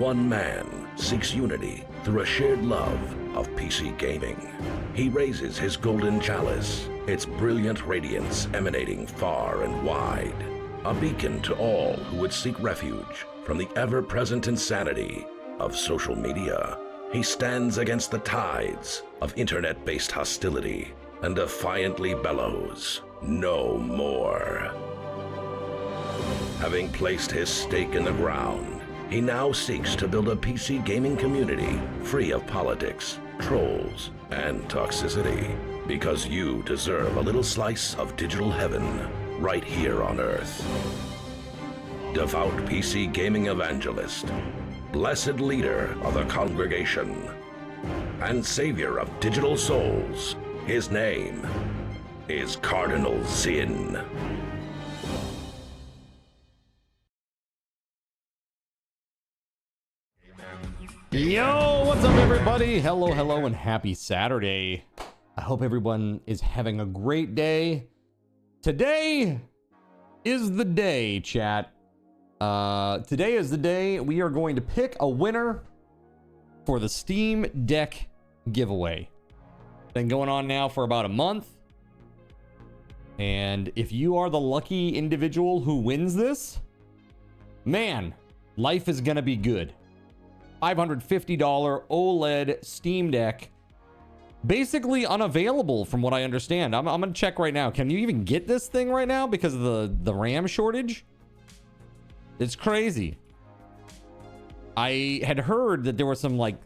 one man seeks unity through a shared love of PC gaming. He raises his golden chalice, its brilliant radiance emanating far and wide, a beacon to all who would seek refuge from the ever-present insanity of social media. He stands against the tides of internet-based hostility and defiantly bellows, "No more." Having placed his stake in the ground, he now seeks to build a PC gaming community free of politics, trolls, and toxicity, because you deserve a little slice of digital heaven right here on Earth. Devout PC gaming evangelist, blessed leader of the congregation, and savior of digital souls, his name is Cardinal Sin. Yo, what's up everybody? Hello, hello, and happy Saturday. I hope everyone is having a great day. Today is the day, chat. Today is the day we are going to pick a winner for the Steam Deck giveaway. Been going on now for about a month. And if you are the lucky individual who wins this, man, life is gonna be good. $550 OLED Steam Deck. Basically unavailable from what I understand. I'm gonna check right now. Can you even get this thing right now because of the RAM shortage? It's crazy. I had heard that there were some like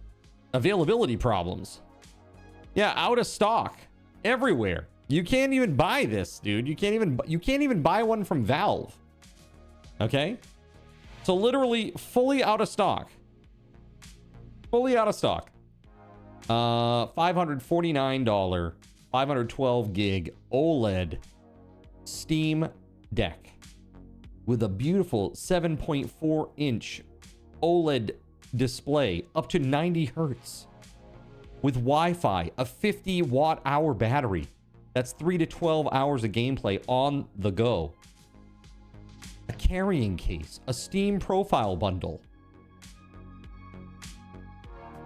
availability problems. Yeah, out of stock everywhere. You can't even buy this, dude. You can't even buy one from Valve. Okay? So literally fully out of stock. Fully out of stock. $549, 512 gig OLED Steam Deck with a beautiful 7.4 inch OLED display up to 90 hertz with Wi-Fi, a 50 watt hour battery. That's 3 to 12 hours of gameplay on the go. A carrying case, a Steam profile bundle.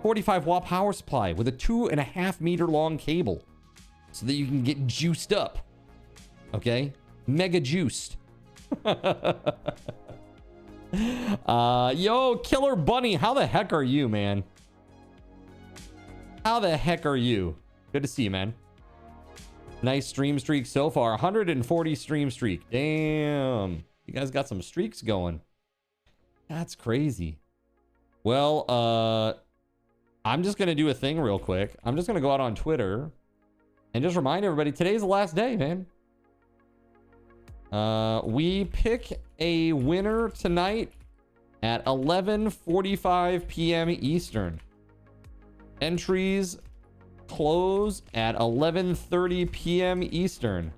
45 watt power supply with a 2.5 meter long cable so that you can get juiced up. Okay? Mega juiced. Yo, Killer Bunny, how the heck are you, man? How the heck are you? Good to see you, man. Nice stream streak so far. 140 stream streak. Damn. You guys got some streaks going. That's crazy. Well, I'm just going to do a thing real quick. I'm just going to go out on Twitter and just remind everybody, today's the last day, man. We pick a winner tonight at 11:45 p.m. Eastern. Entries close at 11:30 p.m. Eastern.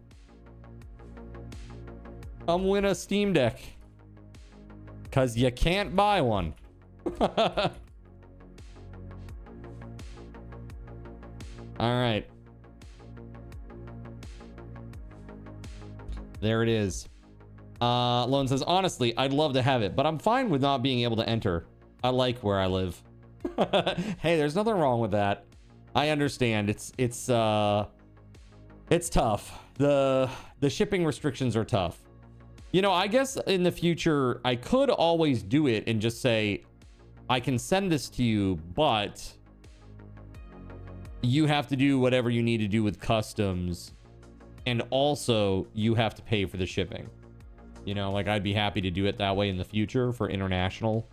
Come win a Steam Deck. Because you can't buy one. All right. There it is. Lone says, honestly, I'd love to have it, but I'm fine with not being able to enter. I like where I live. Hey, there's nothing wrong with that. I understand. It's tough. The shipping restrictions are tough. You know, I guess in the future, I could always do it and just say, I can send this to you, but you have to do whatever you need to do with customs, and also you have to pay for the shipping. You know, like I'd be happy to do it that way in the future for international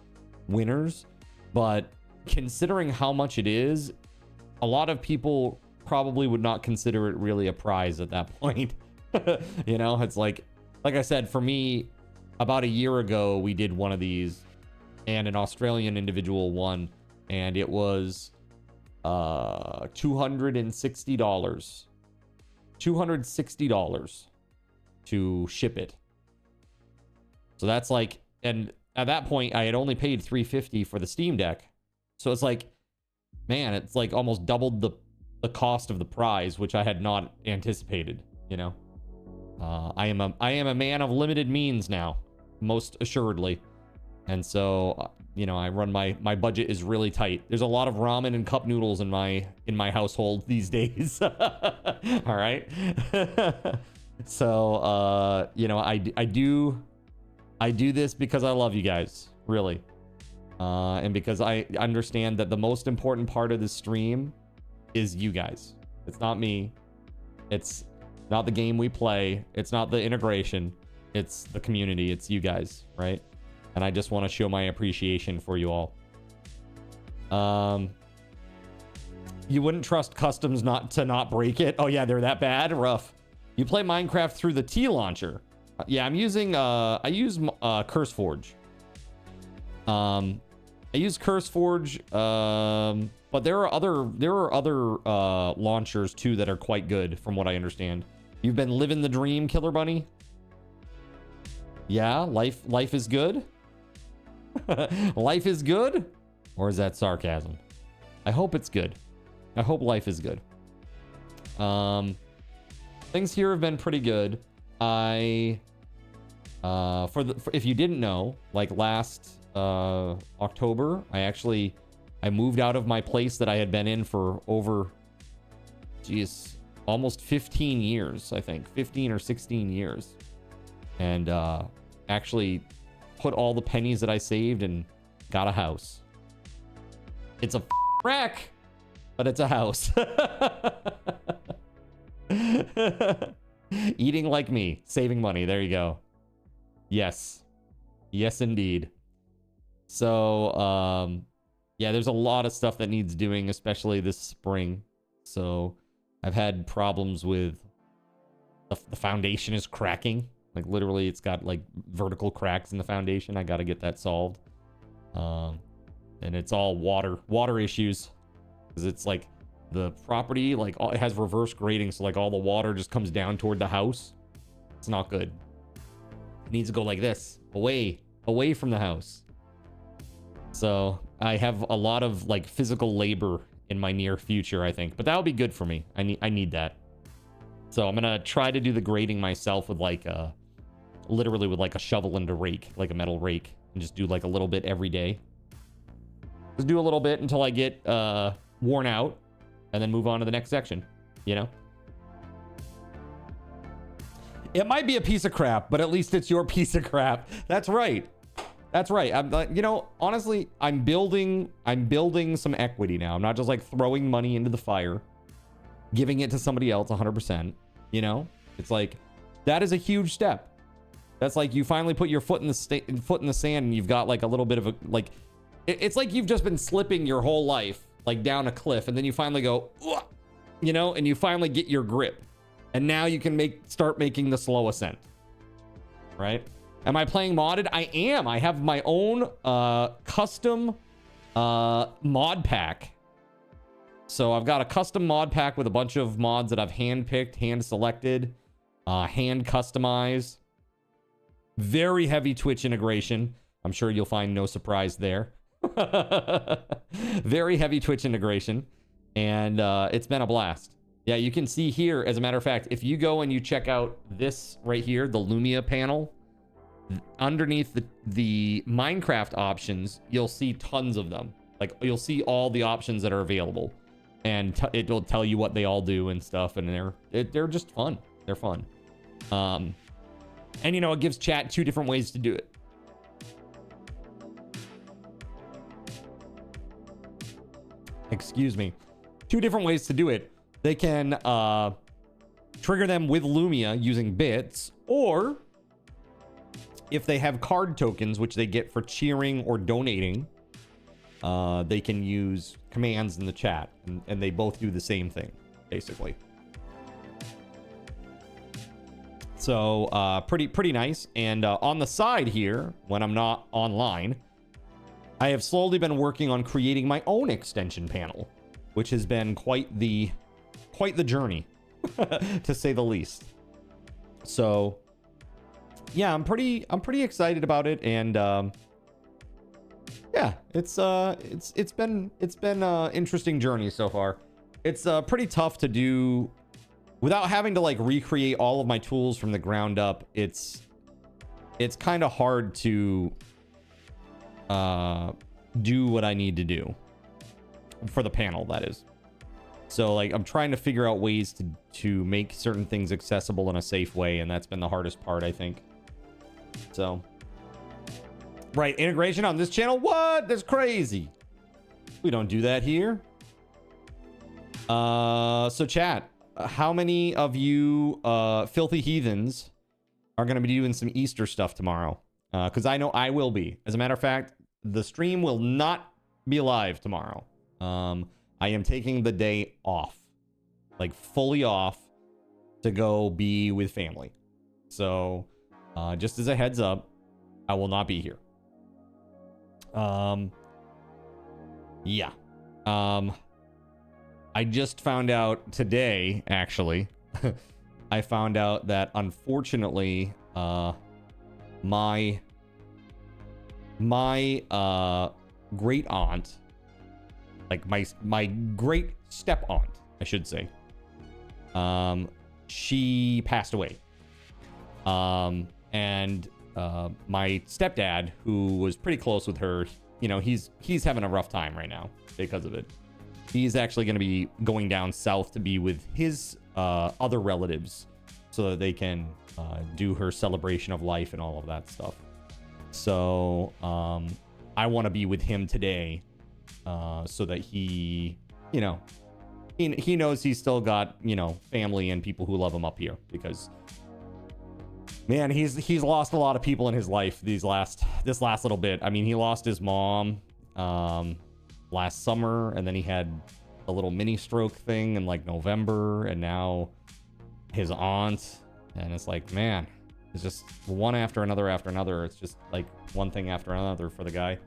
winners, but considering how much it is, a lot of people probably would not consider it really a prize at that point. You know, it's like I said, for me, about a year ago, we did one of these and an Australian individual won, and it was $260. $260 to ship it. So that's like, and at that point I had only paid $350 for the Steam Deck. So it's like, man, it's like almost doubled the cost of the prize, which I had not anticipated, you know. I am a man of limited means now, most assuredly. And so, you know, I run my budget is really tight. There's a lot of ramen and cup noodles in my household these days. All right. So, you know, I do this because I love you guys, really. And because I understand that the most important part of the stream is you guys. It's not me. It's not the game we play. It's not the integration. It's the community. It's you guys, right? And I just want to show my appreciation for you all. You wouldn't trust customs not to break it. Oh yeah, they're that bad? Rough. You play Minecraft through the T launcher. Yeah, I'm using I use CurseForge. I use CurseForge, but there are other launchers too that are quite good from what I understand. You've been living the dream, Killer Bunny? Yeah, life is good? Life is good? Or is that sarcasm? I hope it's good. I hope life is good. Things here have been pretty good. If you didn't know, like last October, I moved out of my place that I had been in for over, almost 15 years, I think. 15 or 16 years. And actually put all the pennies that I saved and got a house. It's a wreck, but it's a house. Eating like me, saving money. There you go. Yes. Yes, indeed. So, yeah, there's a lot of stuff that needs doing, especially this spring. So I've had problems with the foundation is cracking. Like literally it's got like vertical cracks in the foundation. I got to get that solved. And it's all water issues, because it's like the property, like it has reverse grading. So like all the water just comes down toward the house. It's not good. It needs to go like this, away from the house. So I have a lot of like physical labor in my near future, I think, but that'll be good for me. I need that. So I'm gonna try to do the grading myself with like literally with like a shovel and a rake, like a metal rake, and just do like a little bit every day. Just do a little bit until I get worn out, and then move on to the next section, you know? It might be a piece of crap, but at least it's your piece of crap. That's right. That's right. I'm like, you know, honestly, I'm building some equity now. I'm not just like throwing money into the fire, giving it to somebody else 100%, you know? It's like, that is a huge step. That's like you finally put your foot in the sand, and you've got like a little bit of a, like, it's like you've just been slipping your whole life like down a cliff, and then you finally go, you know, and you finally get your grip, and now you can start making the slow ascent, right? Am I playing modded? I am. I have my own custom mod pack. So I've got a custom mod pack with a bunch of mods that I've hand-picked, hand-selected, hand-customized. Very heavy Twitch integration. I'm sure you'll find no surprise there. Very heavy Twitch integration. And it's been a blast. Yeah, you can see here, as a matter of fact, if you go and you check out this right here, the Lumia panel, underneath the Minecraft options, you'll see tons of them. Like, you'll see all the options that are available. And it will tell you what they all do and stuff. And they're just fun. They're fun. And, you know, it gives chat 2 different ways to do it. Excuse me. 2 different ways to do it. They can trigger them with Lumia using bits, or if they have card tokens, which they get for cheering or donating, they can use commands in the chat, and they both do the same thing, basically. So pretty nice. And on the side here, when I'm not online, I have slowly been working on creating my own extension panel, which has been quite the journey, to say the least. So yeah, I'm pretty excited about it, and yeah, it's been an interesting journey so far. It's pretty tough to do without having to like recreate all of my tools from the ground up. It's kind of hard to do what I need to do for the panel, that is. So like I'm trying to figure out ways to make certain things accessible in a safe way, and that's been the hardest part, I think. So right, integration on this channel, what? That's crazy. We don't do that here. So chat, how many of you filthy heathens are going to be doing some Easter stuff tomorrow? Because I know I will be. As a matter of fact, the stream will not be live tomorrow. I am taking the day off, like fully off, to go be with family. So just as a heads up, I will not be here. Yeah. I just found out today, actually. I found out that unfortunately, my great aunt, like my great step aunt, I should say, she passed away. And my stepdad, who was pretty close with her, you know, he's having a rough time right now because of it. He's actually going to be going down south to be with his other relatives so that they can do her celebration of life and all of that stuff. So I want to be with him today so that he, you know, he knows he's still got, you know, family and people who love him up here, because man, he's lost a lot of people in his life this last little bit. I mean, he lost his mom last summer, and then he had a little mini stroke thing in like November, and now his aunt, and it's like, man, it's just one after another. It's just like one thing after another for the guy.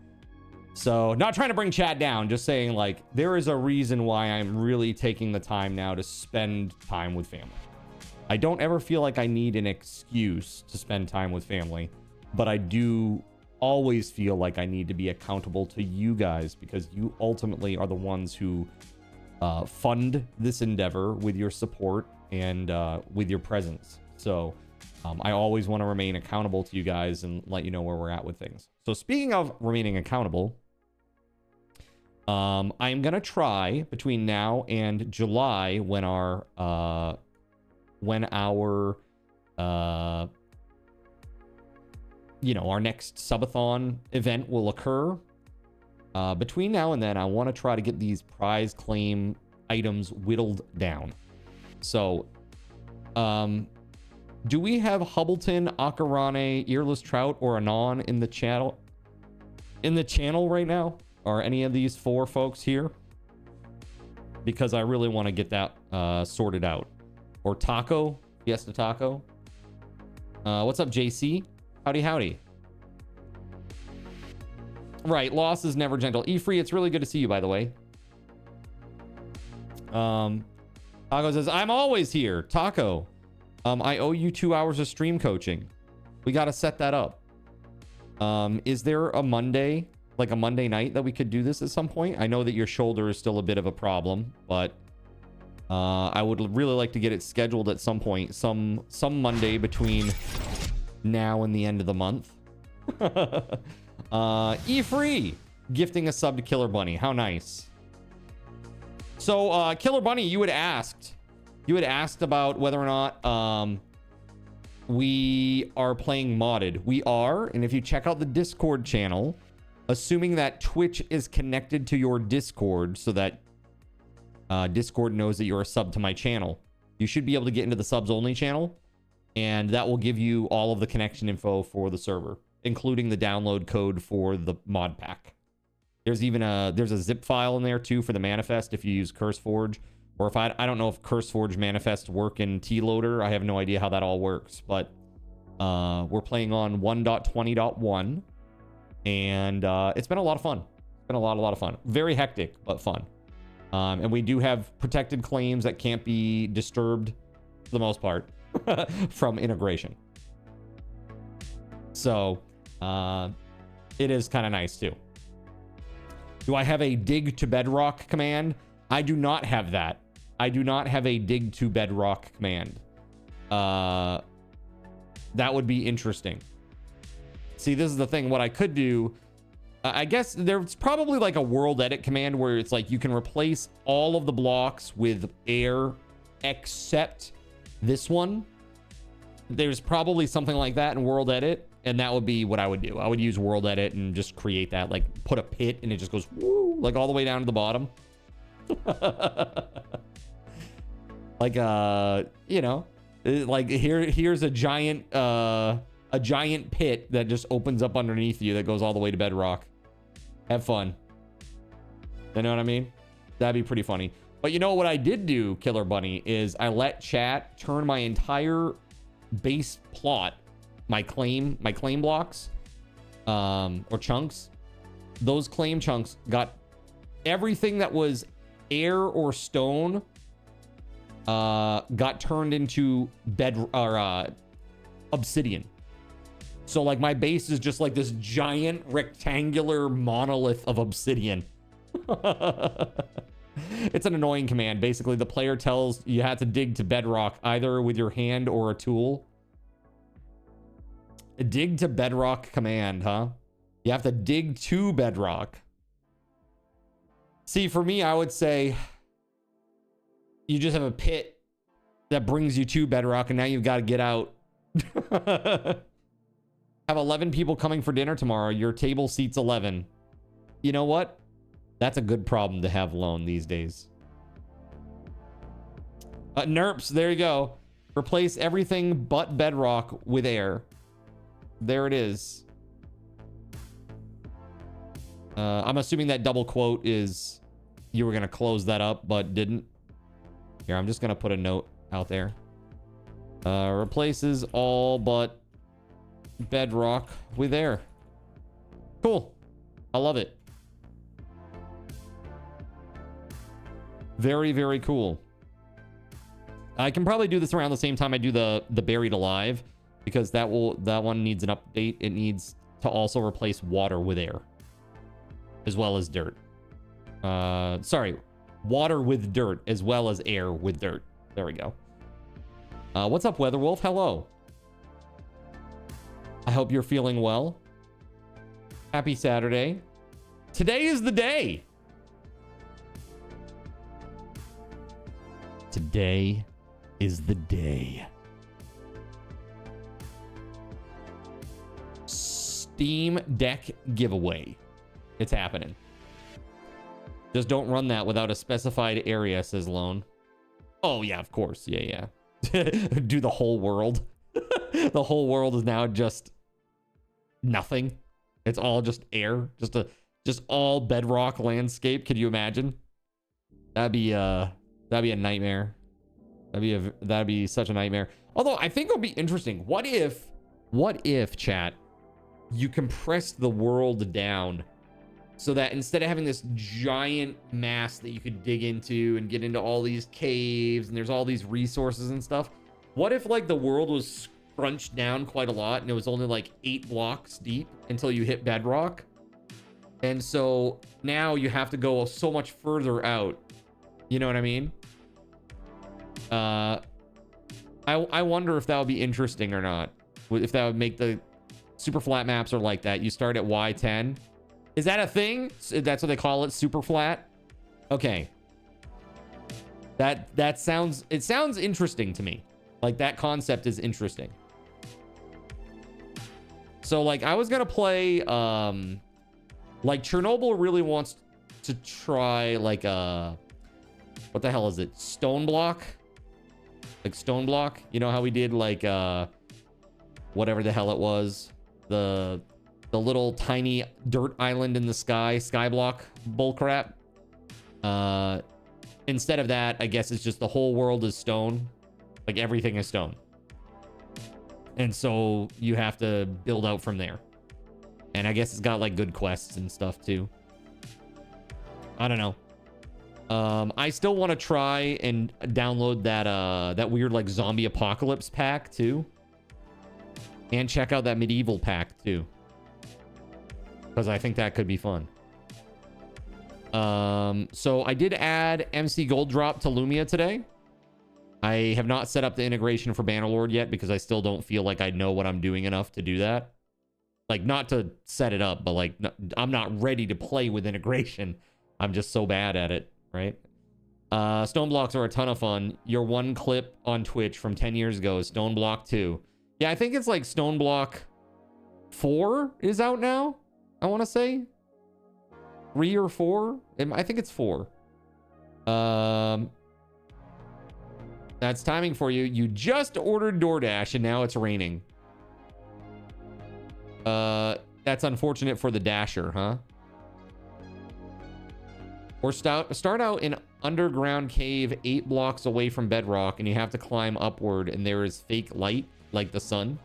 So not trying to bring chat down, just saying like there is a reason why I'm really taking the time now to spend time with family. I don't ever feel like I need an excuse to spend time with family, but I do always feel like I need to be accountable to you guys, because you ultimately are the ones who fund this endeavor with your support and with your presence. So I always want to remain accountable to you guys and let you know where we're at with things. So speaking of remaining accountable, I'm going to try between now and July, when our you know, our next subathon event will occur. Between now and then, I want to try to get these prize claim items whittled down. So, do we have Hubbleton, Akeranai, Earless Trout, or Anon in the channel? In the channel right now? Are any of these four folks here? Because I really want to get that sorted out. Or Taco? Fiesta Taco? What's up, JC? Howdy, howdy. Right, loss is never gentle. E-Free, it's really good to see you, by the way. Taco says, I'm always here. Taco, I owe you 2 hours of stream coaching. We got to set that up. Is there a Monday, like a Monday night, that we could do this at some point? I know that your shoulder is still a bit of a problem, but I would really like to get it scheduled at some point, some Monday between now and the end of the month. E-Free gifting a sub to Killer Bunny. How nice. So Killer Bunny, you had asked about whether or not we are playing modded. We are, and if you check out the Discord channel, assuming that Twitch is connected to your Discord so that Discord knows that you're a sub to my channel, you should be able to get into the subs only channel, and that will give you all of the connection info for the server, including the download code for the mod pack. There's even a zip file in there too for the manifest if you use CurseForge, or if I don't know if CurseForge manifests work in T-Loader. I have no idea how that all works, but we're playing on 1.20.1, and it's been a lot of fun. It's been a lot of fun. Very hectic, but fun. And we do have protected claims that can't be disturbed for the most part from integration. So it is kind of nice too. Do I have a dig to bedrock command? I do not have that. I do not have a dig to bedrock command. That would be interesting. See, this is the thing. What I could do I guess there's probably like a world edit command where it's like you can replace all of the blocks with air except this one. There's probably something like that in world edit, and that would be what I would do. I would use world edit and just create that, like put a pit and it just goes woo, like all the way down to the bottom. Like you know, like here's a giant pit that just opens up underneath you that goes all the way to bedrock. Have fun. You know what I mean? That'd be pretty funny. But you know what I did do, Killer Bunny, is I let chat turn my entire base plot, my claim blocks, or chunks. Those claim chunks got everything that was air or stone, got turned into obsidian. So like my base is just like this giant rectangular monolith of obsidian. It's an annoying command. Basically, the player tells you have to dig to bedrock either with your hand or a tool. A dig to bedrock command, huh? You have to dig to bedrock. See, for me, I would say you just have a pit that brings you to bedrock, and now you've got to get out. Have 11 people coming for dinner tomorrow. Your table seats 11. You know what? That's a good problem to have alone these days. Nerps, there you go. Replace everything but bedrock with air. There it is. I'm assuming that double quote is you were going to close that up, but didn't. Here, I'm just going to put a note out there. Replaces all but bedrock with air. Cool. I love it. Very, very cool. I can probably do this around the same time I do the buried alive, because that one needs an update. It needs to also replace water with air, as well as dirt. Sorry, water with dirt as well as air with dirt. There we go. What's up, Weatherwolf? Hello. I hope you're feeling well. Happy Saturday. Today is the day. Today is the day. Steam Deck giveaway. It's happening. Just don't run that without a specified area, says Lone. Oh, yeah, of course. Yeah. Do the whole world. The whole world is now just nothing. It's all just air. Just all bedrock landscape. Could you imagine? That'd be a nightmare. That'd be such a nightmare. Although I think it'll be interesting. What if chat, you compressed the world down so that instead of having this giant mass that you could dig into and get into all these caves and there's all these resources and stuff, what if like the world was scrunched down quite a lot and it was only like 8 blocks deep until you hit bedrock? And so now you have to go so much further out. You know what I mean? I wonder if that would be interesting or not. If that would make the super flat maps are like that. You start at Y10. Is that a thing? That's what they call it, super flat? Okay. It sounds interesting to me. Like that concept is interesting. So like I was gonna play like Chernobyl really wants to try like what the hell is it? Stone block? Like stone block? You know how we did like whatever the hell it was. The little tiny dirt island in the sky, skyblock bullcrap. Instead of that, I guess it's just the whole world is stone. Like everything is stone. And so you have to build out from there. And I guess it's got like good quests and stuff too. I don't know. I still want to try and download that weird like zombie apocalypse pack too. And check out that medieval pack too. Because I think that could be fun. So I did add MC Gold Drop to Lumia today. I have not set up the integration for Bannerlord yet because I still don't feel like I know what I'm doing enough to do that. Like, not to set it up, but like, I'm not ready to play with integration. I'm just so bad at it, right? Stone blocks are a ton of fun. Your one clip on Twitch from 10 years ago is Stone Block 2. Yeah, I think it's like Stone Block 4 is out now, I want to say. 3 or 4? I think it's 4. That's timing for you. You just ordered DoorDash and now it's raining. That's unfortunate for the Dasher, huh? Or start out in underground cave 8 blocks away from bedrock and you have to climb upward and there is fake light like the sun.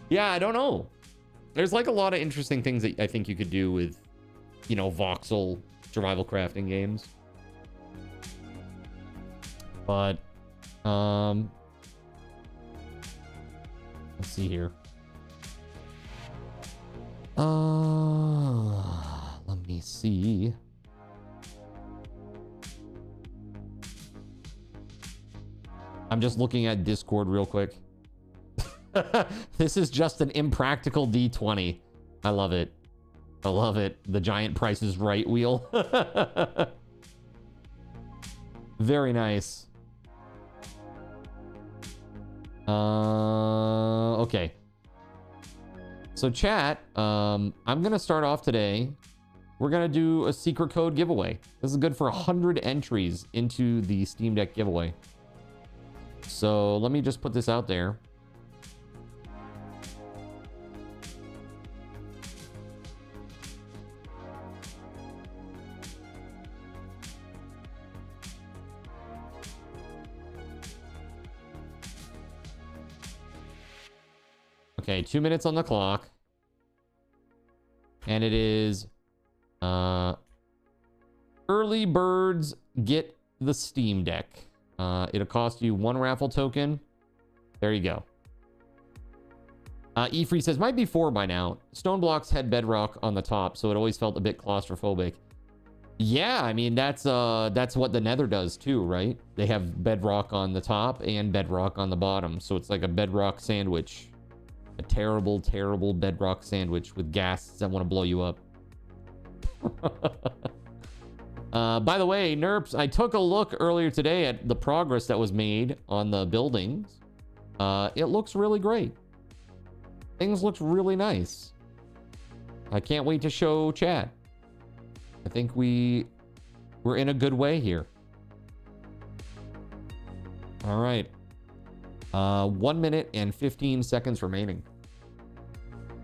Yeah, I don't know. There's like a lot of interesting things that I think you could do with, you know, voxel survival crafting games. But, let's see here. Let me see. I'm just looking at Discord real quick. This is just an impractical D20. I love it. I love it. The giant Price is Right wheel. Very nice. Okay. So chat, I'm gonna start off today. We're gonna do a secret code giveaway. This is good for 100 entries into the Steam Deck giveaway. So let me just put this out there. Okay, 2 minutes on the clock. And it is early birds get the Steam Deck. It'll cost you 1 raffle token. There you go. E-Free says, might be 4 by now. Stone blocks had bedrock on the top, so it always felt a bit claustrophobic. Yeah, I mean, that's what the Nether does too, right? They have bedrock on the top and bedrock on the bottom. So it's like a bedrock sandwich. A terrible, terrible bedrock sandwich with ghasts that want to blow you up. By the way, Nerps, I took a look earlier today at the progress that was made on the buildings. It looks really great. Things look really nice. I can't wait to show chat. I think we're in a good way here. All right. 1 minute and 15 seconds remaining.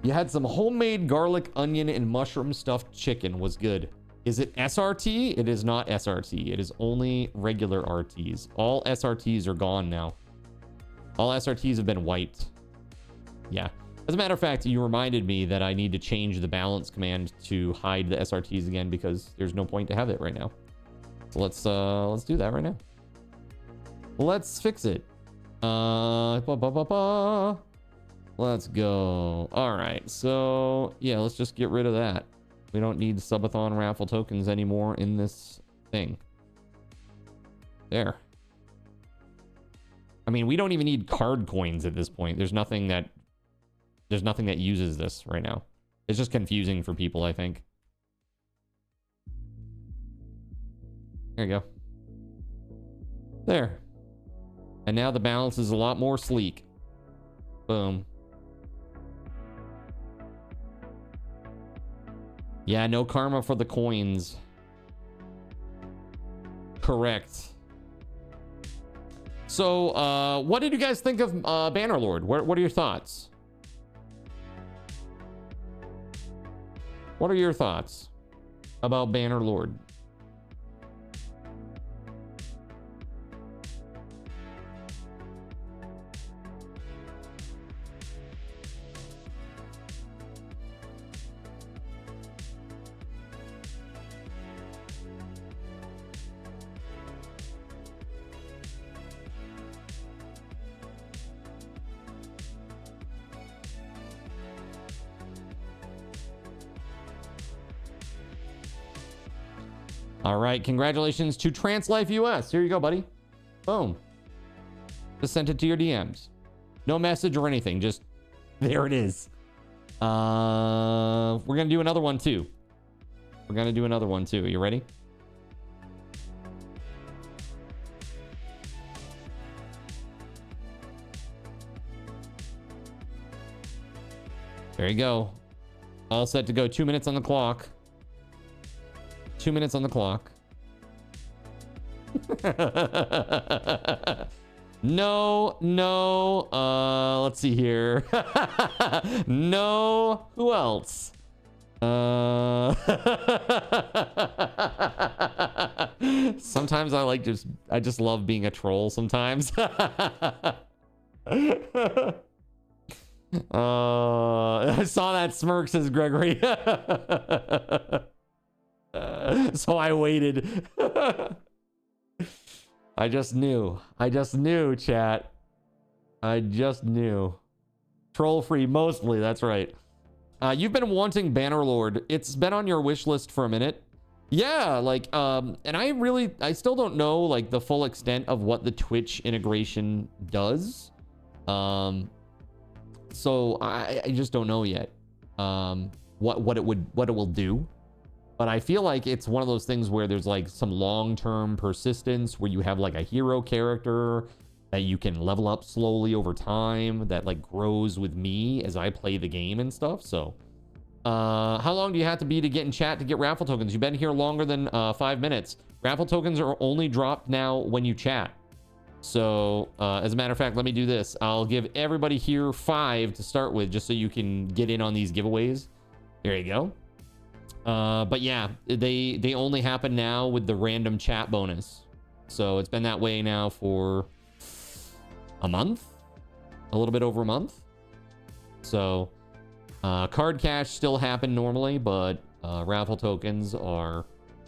You had some homemade garlic, onion, and mushroom stuffed chicken. Was good. Is it SRT? It is not SRT. It is only regular RTs. All SRTs are gone now. All SRTs have been wiped. Yeah. As a matter of fact, you reminded me that I need to change the balance command to hide the SRTs again because there's no point to have it right now. So let's do that right now. Let's fix it. Let's go. All right. So yeah, let's just get rid of that. We don't need subathon raffle tokens anymore in this thing. There. I mean, we don't even need card coins at this point. There's nothing that uses this right now. It's just confusing for people, I think. There you go. There. And now the balance is a lot more sleek. Boom. Yeah, no karma for the coins. Correct. So, what did you guys think of Bannerlord? What are your thoughts? What are your thoughts about Bannerlord? All right, congratulations to TransLife US. Here you go, buddy. Boom. Just sent it to your DMs. No message or anything. Just There it is. We're gonna do another one too. You ready? There you go. All set to go. 2 minutes on the clock. 2 minutes on the clock. No. Let's see here. No. Who else? Sometimes I just love being a troll sometimes. I saw that smirk, says Gregory. So I waited. I just knew, chat. I just knew. Troll free mostly, that's right. You've been wanting Bannerlord. It's been on your wish list for a minute. Yeah, like, and I still don't know, like, the full extent of what the Twitch integration does. So I just don't know yet what it will do. But I feel like it's one of those things where there's like some long-term persistence where you have like a hero character that you can level up slowly over time that like grows with me as I play the game and stuff. So how long do you have to be to get in chat to get raffle tokens? You've been here longer than 5 minutes. Raffle tokens are only dropped now when you chat. So as a matter of fact, let me do this. I'll give everybody here 5 to start with just so you can get in on these giveaways. There you go. But yeah, they only happen now with the random chat bonus. So it's been that way now for a month, a little bit over a month. So card cash still happen normally, but raffle tokens are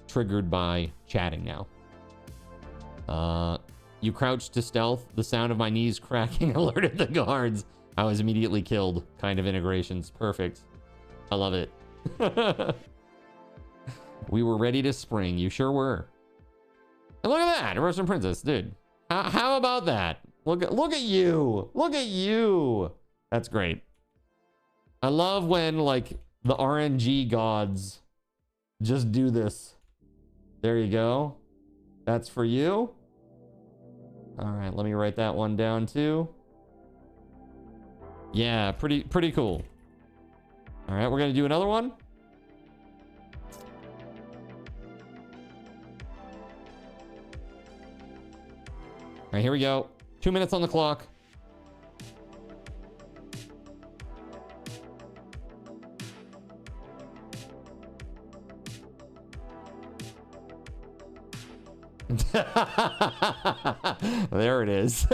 triggered by chatting now. You crouched to stealth. The sound of my knees cracking alerted the guards. I was immediately killed. Kind of integrations. Perfect. I love it. We were ready to spring. You sure were. And look at that. Russian princess, dude. How about that? Look at you. Look at you. That's great. I love when like the RNG gods just do this. There you go. That's for you. All right, let me write that one down too. Yeah, pretty cool. All right, we're gonna do another one. All right, here we go. 2 minutes on the clock. There it is.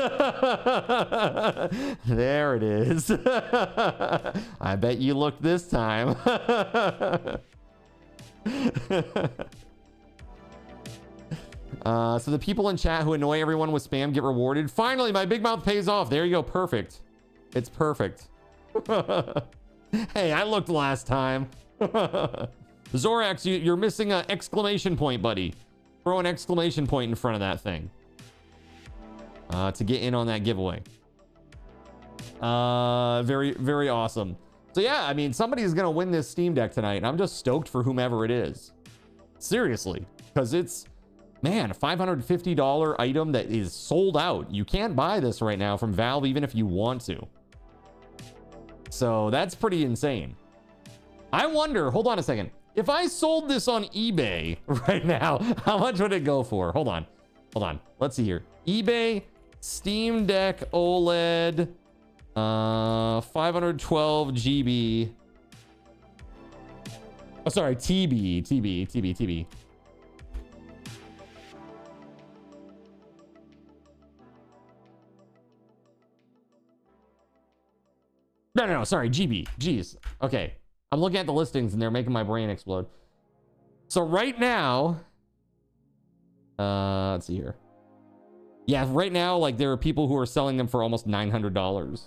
There it is. I bet you looked this time. So the people in chat who annoy everyone with spam get rewarded. Finally, my big mouth pays off. There you go. Perfect. It's perfect. Hey, I looked last time. Zorax, you're missing an exclamation point, buddy. Throw an exclamation point in front of that thing to get in on that giveaway. Very, very awesome. So yeah, I mean, somebody's gonna win this Steam Deck tonight, and I'm just stoked for whomever it is. Seriously, because it's, man, a $550 item that is sold out. You can't buy this right now from Valve, even if you want to. So that's pretty insane. I wonder, hold on a second. If I sold this on eBay right now, how much would it go for? Hold on. Let's see here. eBay, Steam Deck OLED, 512 GB. Oh, sorry, TB. No, sorry, GB. Jeez. Okay. I'm looking at the listings and they're making my brain explode. So right now, let's see here. Yeah, right now, like there are people who are selling them for almost $900.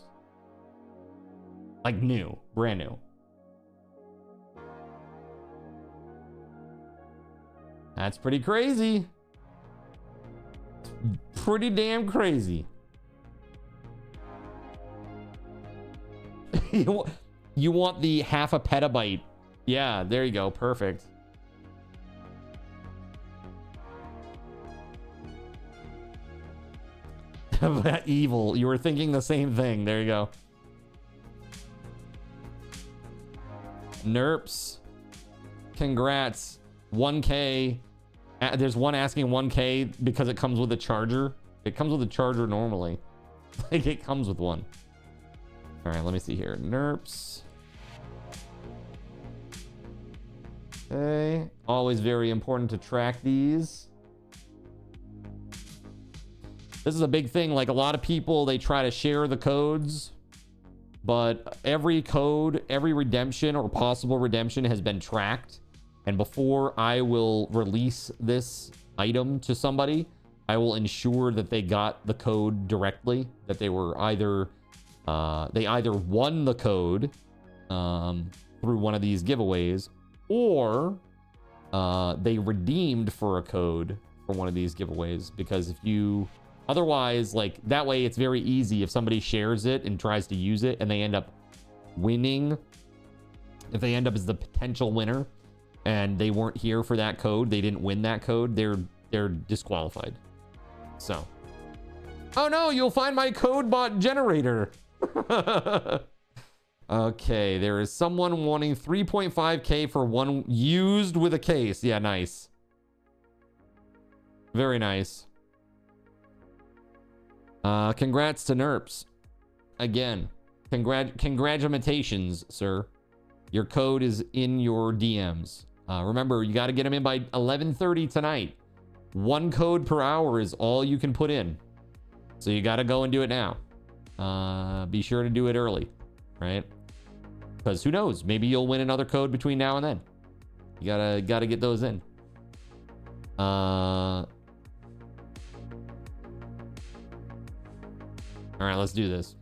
Like new, brand new. That's pretty crazy. Pretty damn crazy. You want the half a petabyte. Yeah, there you go. Perfect. Evil. You were thinking the same thing. There you go. Nerps. Congrats. 1K. There's one asking 1K because it comes with a charger. It comes with a charger normally. Like, it comes with one. All right, let me see here. Nerps. Okay. Always very important to track these. This is a big thing. Like, a lot of people, they try to share the codes, but every code, every redemption or possible redemption has been tracked. And before I will release this item to somebody, I will ensure that they got the code directly, that they were either they either won the code through one of these giveaways, or they redeemed for a code for one of these giveaways. Because if you otherwise, like, that way it's very easy if somebody shares it and tries to use it and they end up winning, if they end up as the potential winner and they weren't here for that code, they didn't win that code, they're disqualified. So, oh no, you'll find my code bot generator. Okay, there is someone wanting 3.5K for one used with a case. Yeah, nice. Very nice. Congrats to Nerps. Again, congratulations, sir. Your code is in your DMs. Remember, you got to get them in by 11:30 tonight. One code per hour is all you can put in. So you got to go and do it now. Be sure to do it early, right? Because who knows? Maybe you'll win another code between now and then. You gotta get those in. All right, let's do this.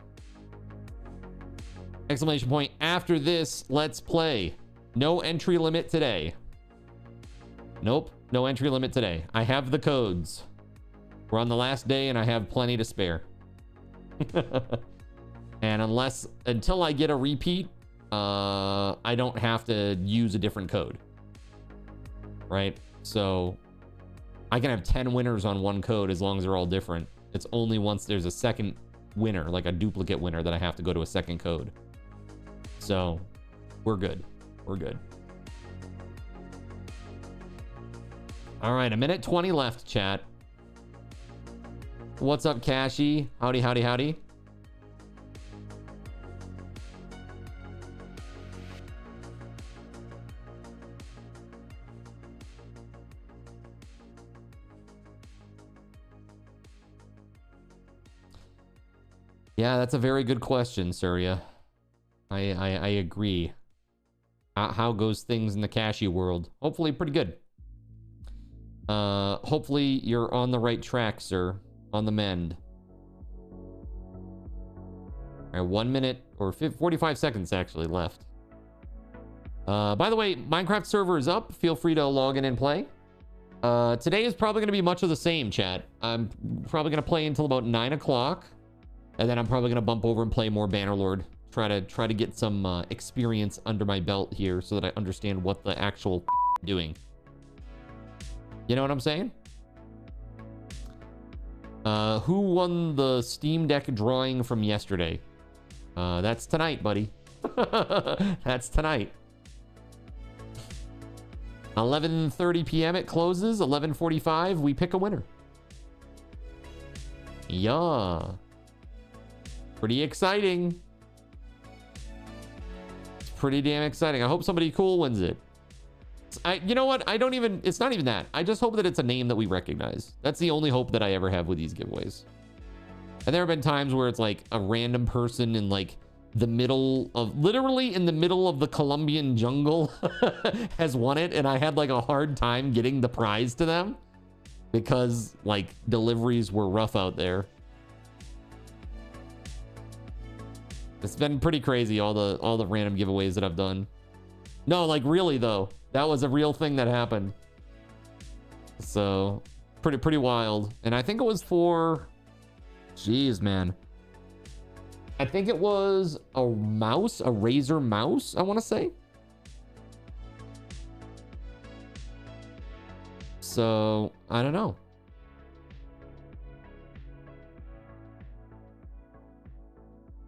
Exclamation point. After this, let's play. No entry limit today. Nope, no entry limit today. I have the codes. We're on the last day and I have plenty to spare. And until I get a repeat, I don't have to use a different code. Right? So I can have 10 winners on one code as long as they're all different. It's only once there's a second winner, like a duplicate winner, that I have to go to a second code. So we're good. We're good. All right, 1:20 left, chat. What's up, Cashy? Howdy, howdy, howdy. Yeah, that's a very good question, Surya. I agree. How goes things in the Cashy world? Hopefully pretty good. Hopefully you're on the right track, sir. On the mend. All right, 1 minute or 45 seconds actually left. By the way, Minecraft server is up. Feel free to log in and play. Today is probably going to be much of the same, chat. I'm probably going to play until about 9 o'clock. And then I'm probably going to bump over and play more Bannerlord. Try to get some experience under my belt here so that I understand what the actual doing. You know what I'm saying? Who won the Steam Deck drawing from yesterday? That's tonight, buddy. That's tonight. 11:30 p.m. it closes. 11:45 we pick a winner. Yeah. Pretty exciting. It's pretty damn exciting. I hope somebody cool wins it. You know what? It's not even that. I just hope that it's a name that we recognize. That's the only hope that I ever have with these giveaways. And there have been times where it's like a random person in like literally in the middle of the Colombian jungle has won it. And I had like a hard time getting the prize to them because like deliveries were rough out there. It's been pretty crazy, all the random giveaways that I've done. No, like really though. That was a real thing that happened. So, pretty wild. And I think it was for... Jeez, man. I think it was a mouse, a Razer mouse, I want to say. So, I don't know.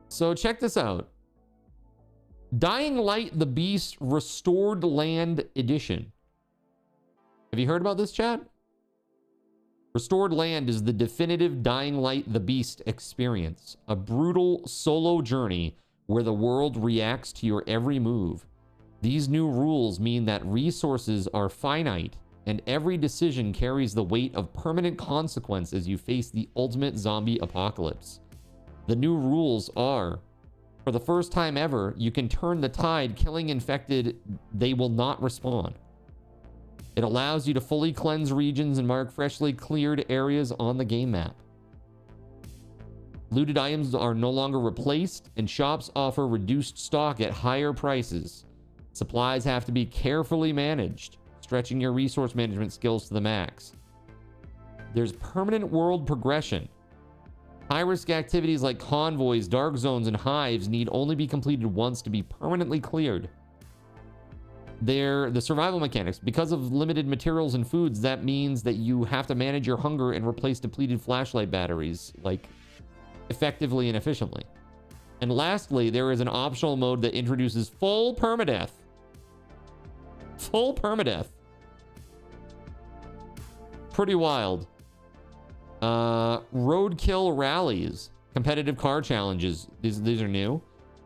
So, check this out. Dying Light the Beast Restored Land Edition. Have you heard about this, chat? Restored Land is the definitive Dying Light the Beast experience. A brutal solo journey where the world reacts to your every move. These new rules mean that resources are finite and every decision carries the weight of permanent consequence as you face the ultimate zombie apocalypse. The new rules are, for the first time ever, you can turn the tide, killing infected. They will not respawn. It allows you to fully cleanse regions and mark freshly cleared areas on the game map. Looted items are no longer replaced, and shops offer reduced stock at higher prices. Supplies have to be carefully managed, stretching your resource management skills to the max. There's permanent world progression. High-risk activities like convoys, dark zones, and hives need only be completed once to be permanently cleared. The survival mechanics. Because of limited materials and foods, that means that you have to manage your hunger and replace depleted flashlight batteries, like, effectively and efficiently. And lastly, there is an optional mode that introduces full permadeath. Full permadeath. Pretty wild. Roadkill rallies. Competitive car challenges. These are new.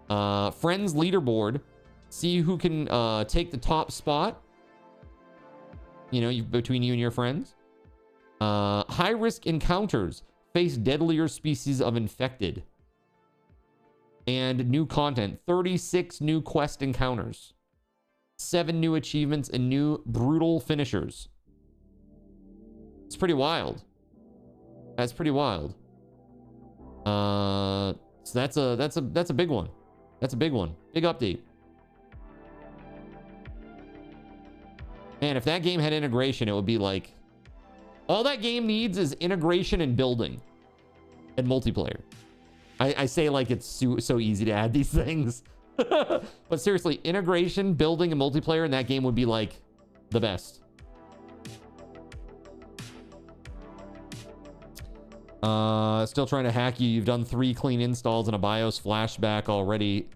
Friends leaderboard. See who can take the top spot. You know, between you and your friends. High-risk encounters. Face deadlier species of infected. And new content. 36 new quest encounters. 7 new achievements and new brutal finishers. It's pretty wild. That's pretty wild. So that's a big one. That's a big one. Big update. Man, if that game had integration, it would be like, all that game needs is integration and building and multiplayer. I say like it's so easy to add these things. But seriously, integration, building, and multiplayer in that game would be like the best. Still trying to hack you. You've done 3 clean installs and a BIOS flashback already.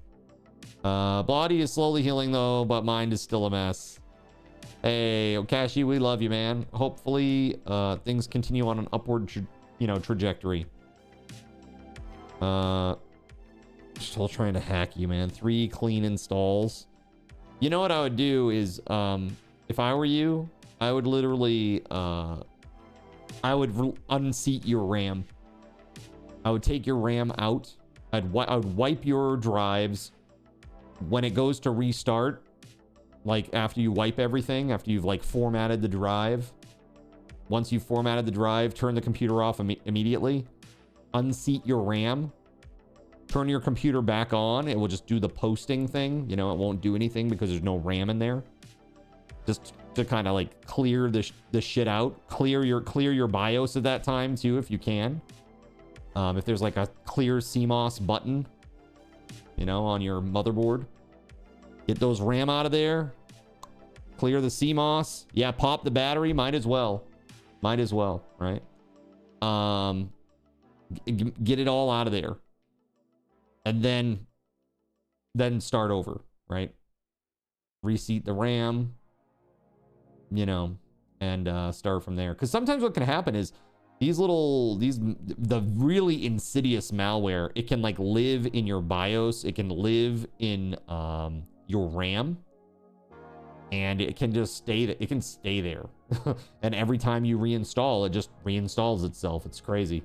Body is slowly healing though, but mind is still a mess. Hey, Okashi, we love you, man. Hopefully, things continue on an upward, trajectory. Still trying to hack you, man. 3 clean installs. You know what I would do is, if I were you, I would literally, I would unseat your RAM. I would take your RAM out. I would wipe your drives. When it goes to restart, like after you wipe everything, after you've like formatted the drive, once you've formatted the drive, turn the computer off immediately. Unseat your RAM. Turn your computer back on. It will just do the posting thing. You know, it won't do anything because there's no RAM in there. Just to kind of like clear the shit out. Clear your BIOS at that time too, if you can. If there's like a clear CMOS button, you know, on your motherboard, get those RAM out of there. Clear the CMOS. Yeah, pop the battery. Might as well. Might as well, right? Get it all out of there. And then start over, right? Reseat the RAM, you know, and start from there. Because sometimes what can happen is the really insidious malware, it can like live in your BIOS, it can live in your RAM, and it can just stay there. And every time you reinstall, it just reinstalls itself. It's crazy.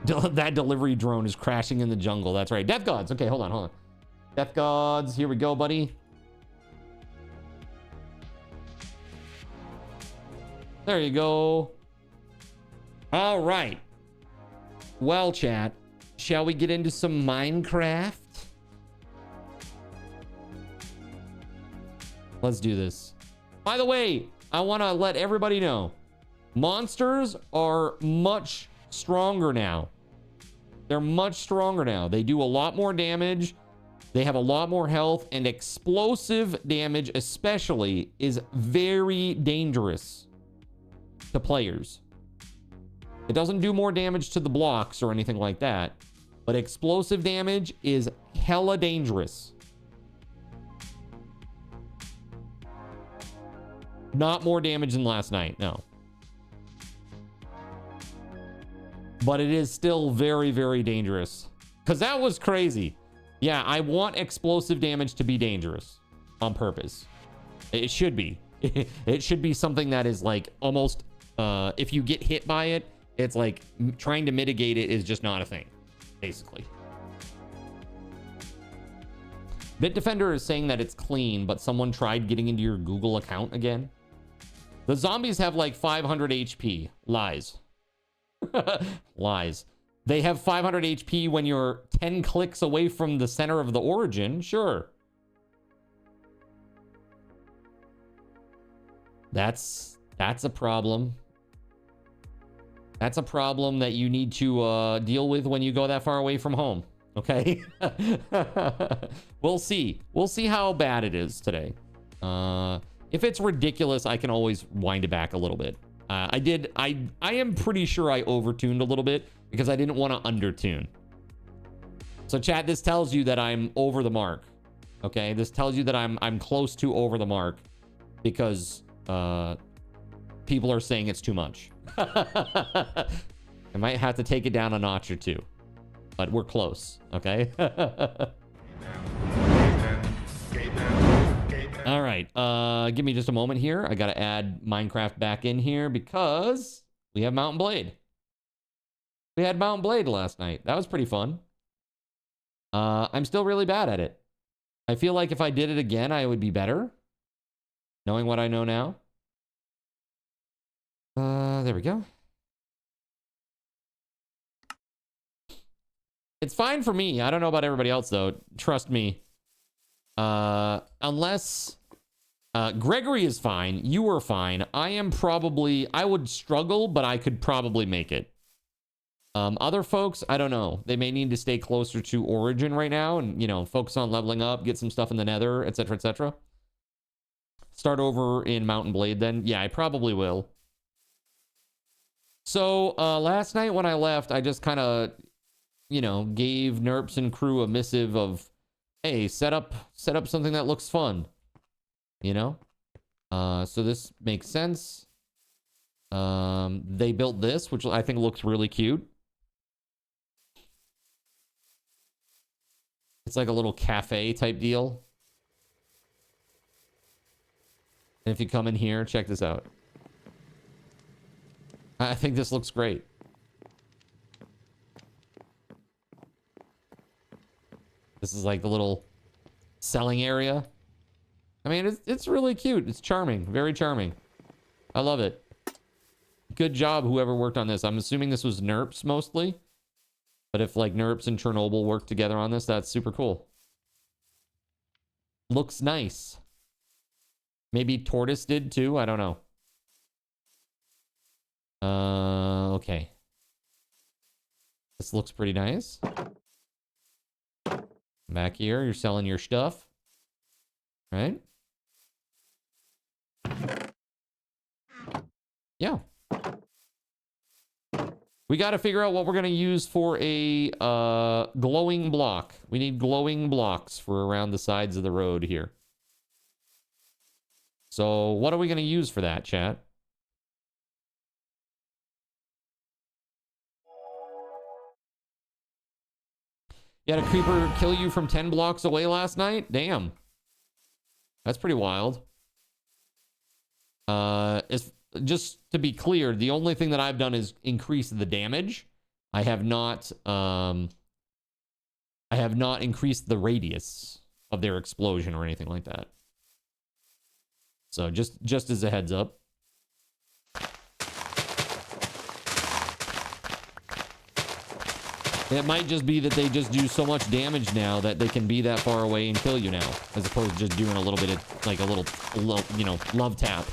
That delivery drone is crashing in the jungle. That's right. Death Gods. Okay, hold on. Death Gods. Here we go, buddy. There you go. All right. Well, chat, shall we get into some Minecraft? Let's do this. By the way, I want to let everybody know. Monsters are much stronger now. They're much stronger now. They do a lot more damage. They have a lot more health, and explosive damage especially is very dangerous to players. It doesn't do more damage to the blocks or anything like that, but explosive damage is hella dangerous. Not more damage than last night, no. But it is still very, very dangerous. Because that was crazy. Yeah, I want explosive damage to be dangerous on purpose. It should be. It should be something that is like almost, if you get hit by it, it's like trying to mitigate it is just not a thing, basically. Bitdefender is saying that it's clean, but someone tried getting into your Google account again. The zombies have like 500 HP. Lies. Lies. They have 500 HP when you're 10 clicks away from the center of the origin. Sure. That's a problem. That's a problem that you need to deal with when you go that far away from home. Okay? We'll see. We'll see how bad it is today. If it's ridiculous, I can always wind it back a little bit. I am pretty sure I overtuned a little bit because I didn't want to undertune. So chat, this tells you that I'm over the mark. Okay, this tells you that I'm close to over the mark because people are saying it's too much. I might have to take it down a notch or two, but we're close. Okay. All right, give me just a moment here. I gotta add Minecraft back in here because we have Mountain Blade. We had Mountain Blade last night. That was pretty fun. I'm still really bad at it. I feel like if I did it again, I would be better, knowing what I know now. There we go. It's fine for me. I don't know about everybody else, though. Trust me. Unless Gregory is fine, you are fine. I would struggle, but I could probably make it. Other folks, I don't know. They may need to stay closer to Origin right now and, you know, focus on leveling up, get some stuff in the Nether, etc., etc. Start over in Mountain Blade then. Yeah, I probably will. So, last night when I left, I just kind of, you know, gave Nerps and crew a missive of, hey, set up something that looks fun, you know? So this makes sense. They built this, which I think looks really cute. It's like a little cafe type deal. And if you come in here, check this out. I think this looks great. This is like the little selling area. I mean, it's really cute. It's charming. Very charming. I love it. Good job, whoever worked on this. I'm assuming this was Nerps mostly. But if like Nerps and Chernobyl worked together on this, that's super cool. Looks nice. Maybe Tortoise did too. I don't know. Okay. This looks pretty nice. Back here, you're selling your stuff. Right? Yeah. We got to figure out what we're going to use for a glowing block. We need glowing blocks for around the sides of the road here. So what are we going to use for that, chat? You had a creeper kill you from 10 blocks away last night? Damn. That's pretty wild. Just to be clear, the only thing that I've done is increase the damage. I have not increased the radius of their explosion or anything like that. So just as a heads up. It might just be that they just do so much damage now that they can be that far away and kill you now, as opposed to just doing a little bit of, like, a little, you know, love tap.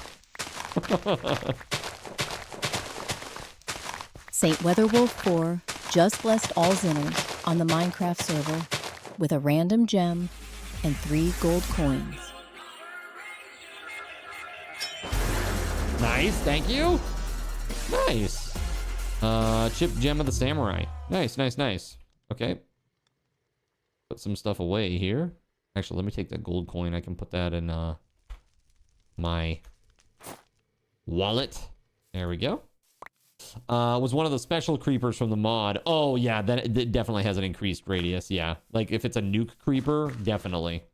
Saint Weatherwolf 4 just blessed all Zinners on the Minecraft server with a random gem and 3 gold coins. Nice, thank you. Nice. Chip Gem of the Samurai. Nice, nice, nice. Okay. Put some stuff away here. Actually, let me take that gold coin. I can put that in my wallet. There we go. Was one of the special creepers from the mod. Oh, yeah, that definitely has an increased radius. Yeah, like if it's a nuke creeper, definitely.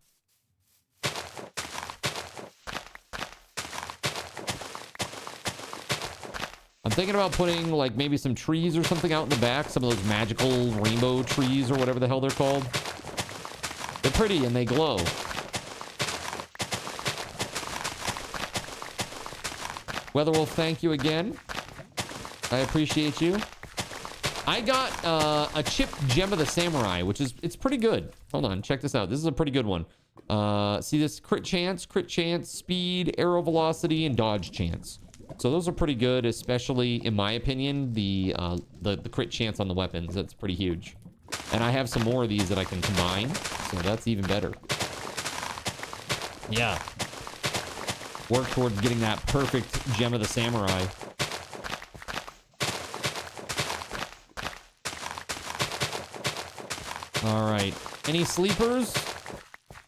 I'm thinking about putting like maybe some trees or something out in the back. Some of those magical rainbow trees or whatever the hell they're called. They're pretty and they glow. Weatherwolf, thank you again. I appreciate you. I got a chip Gem of the Samurai, which is, it's pretty good. Hold on, check this out. This is a pretty good one. See this crit chance, speed, arrow velocity, and dodge chance. So those are pretty good, especially in my opinion, the crit chance on the weapons. That's pretty huge. And I have some more of these that I can combine, so that's even better. Yeah. Work towards getting that perfect Gem of the Samurai. All right. Any sleepers?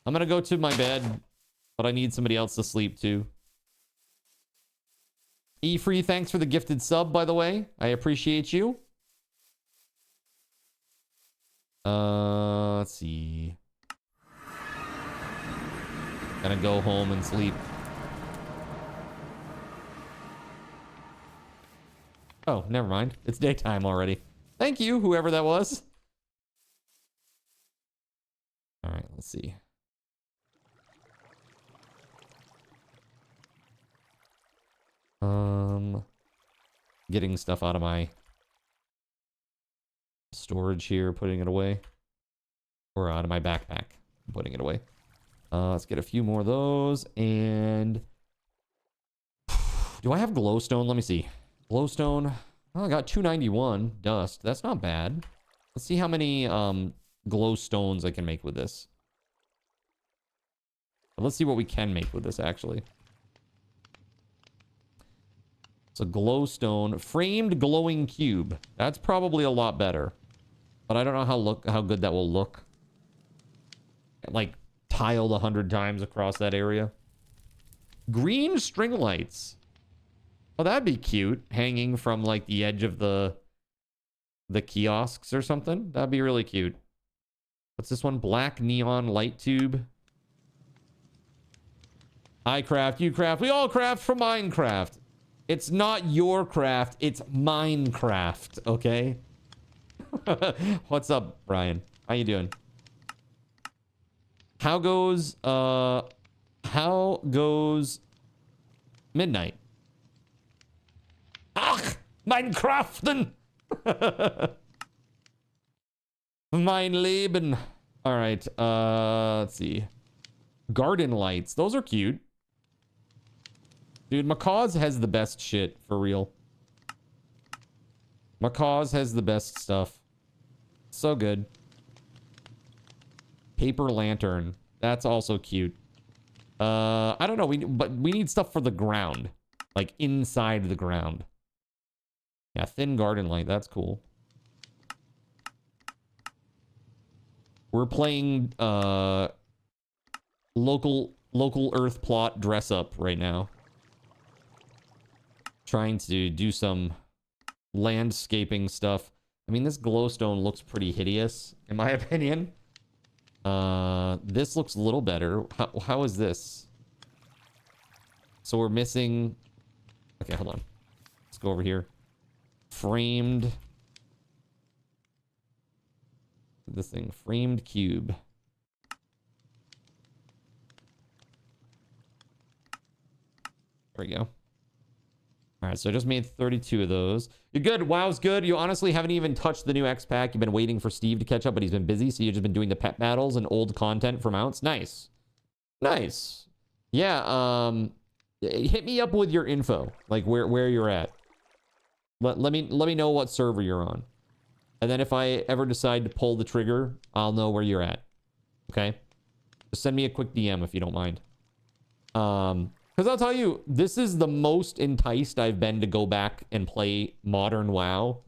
I'm gonna go to my bed, but I need somebody else to sleep too. E-Free, thanks for the gifted sub, by the way. I appreciate you. Let's see. Gonna go home and sleep. Oh, never mind. It's daytime already. Thank you, whoever that was. All right, let's see. Getting stuff out of my storage here, putting it away. Or out of my backpack, putting it away. Let's get a few more of those. And do I have glowstone? Let me see. Glowstone. Oh, I got 291 dust. That's not bad. Let's see how many glowstones I can make with this. Let's see what we can make with this, actually. It's a glowstone. Framed glowing cube. That's probably a lot better. But I don't know how good that will look. Like, tiled 100 times across that area. Green string lights. Oh, that'd be cute. Hanging from, like, the edge of the kiosks or something. That'd be really cute. What's this one? Black neon light tube. I craft, you craft, we all craft from Minecraft. It's not your craft, it's Minecraft, okay? What's up, Brian? How you doing? How goes midnight? Ach, Minecraften! Mein Leben. All right, let's see. Garden lights, those are cute. Dude, Macaw's has the best shit, for real. Macaw's has the best stuff. So good. Paper lantern. That's also cute. I don't know, but we need stuff for the ground. Like, inside the ground. Yeah, thin garden light. That's cool. We're playing, local Earth plot dress up right now. Trying to do some landscaping stuff. I mean, this glowstone looks pretty hideous, in my opinion. This looks a little better. How is this? So we're missing... Okay, hold on. Let's go over here. Framed... This thing. Framed cube. There we go. All right, so I just made 32 of those. You're good. WoW's good. You honestly haven't even touched the new X-Pack. You've been waiting for Steve to catch up, but he's been busy, so you've just been doing the pet battles and old content for mounts. Nice. Nice. Yeah, Hit me up with your info, like where you're at. Let me know what server you're on. And then if I ever decide to pull the trigger, I'll know where you're at. Okay? Just send me a quick DM if you don't mind. Because I'll tell you, this is the most enticed I've been to go back and play modern WoW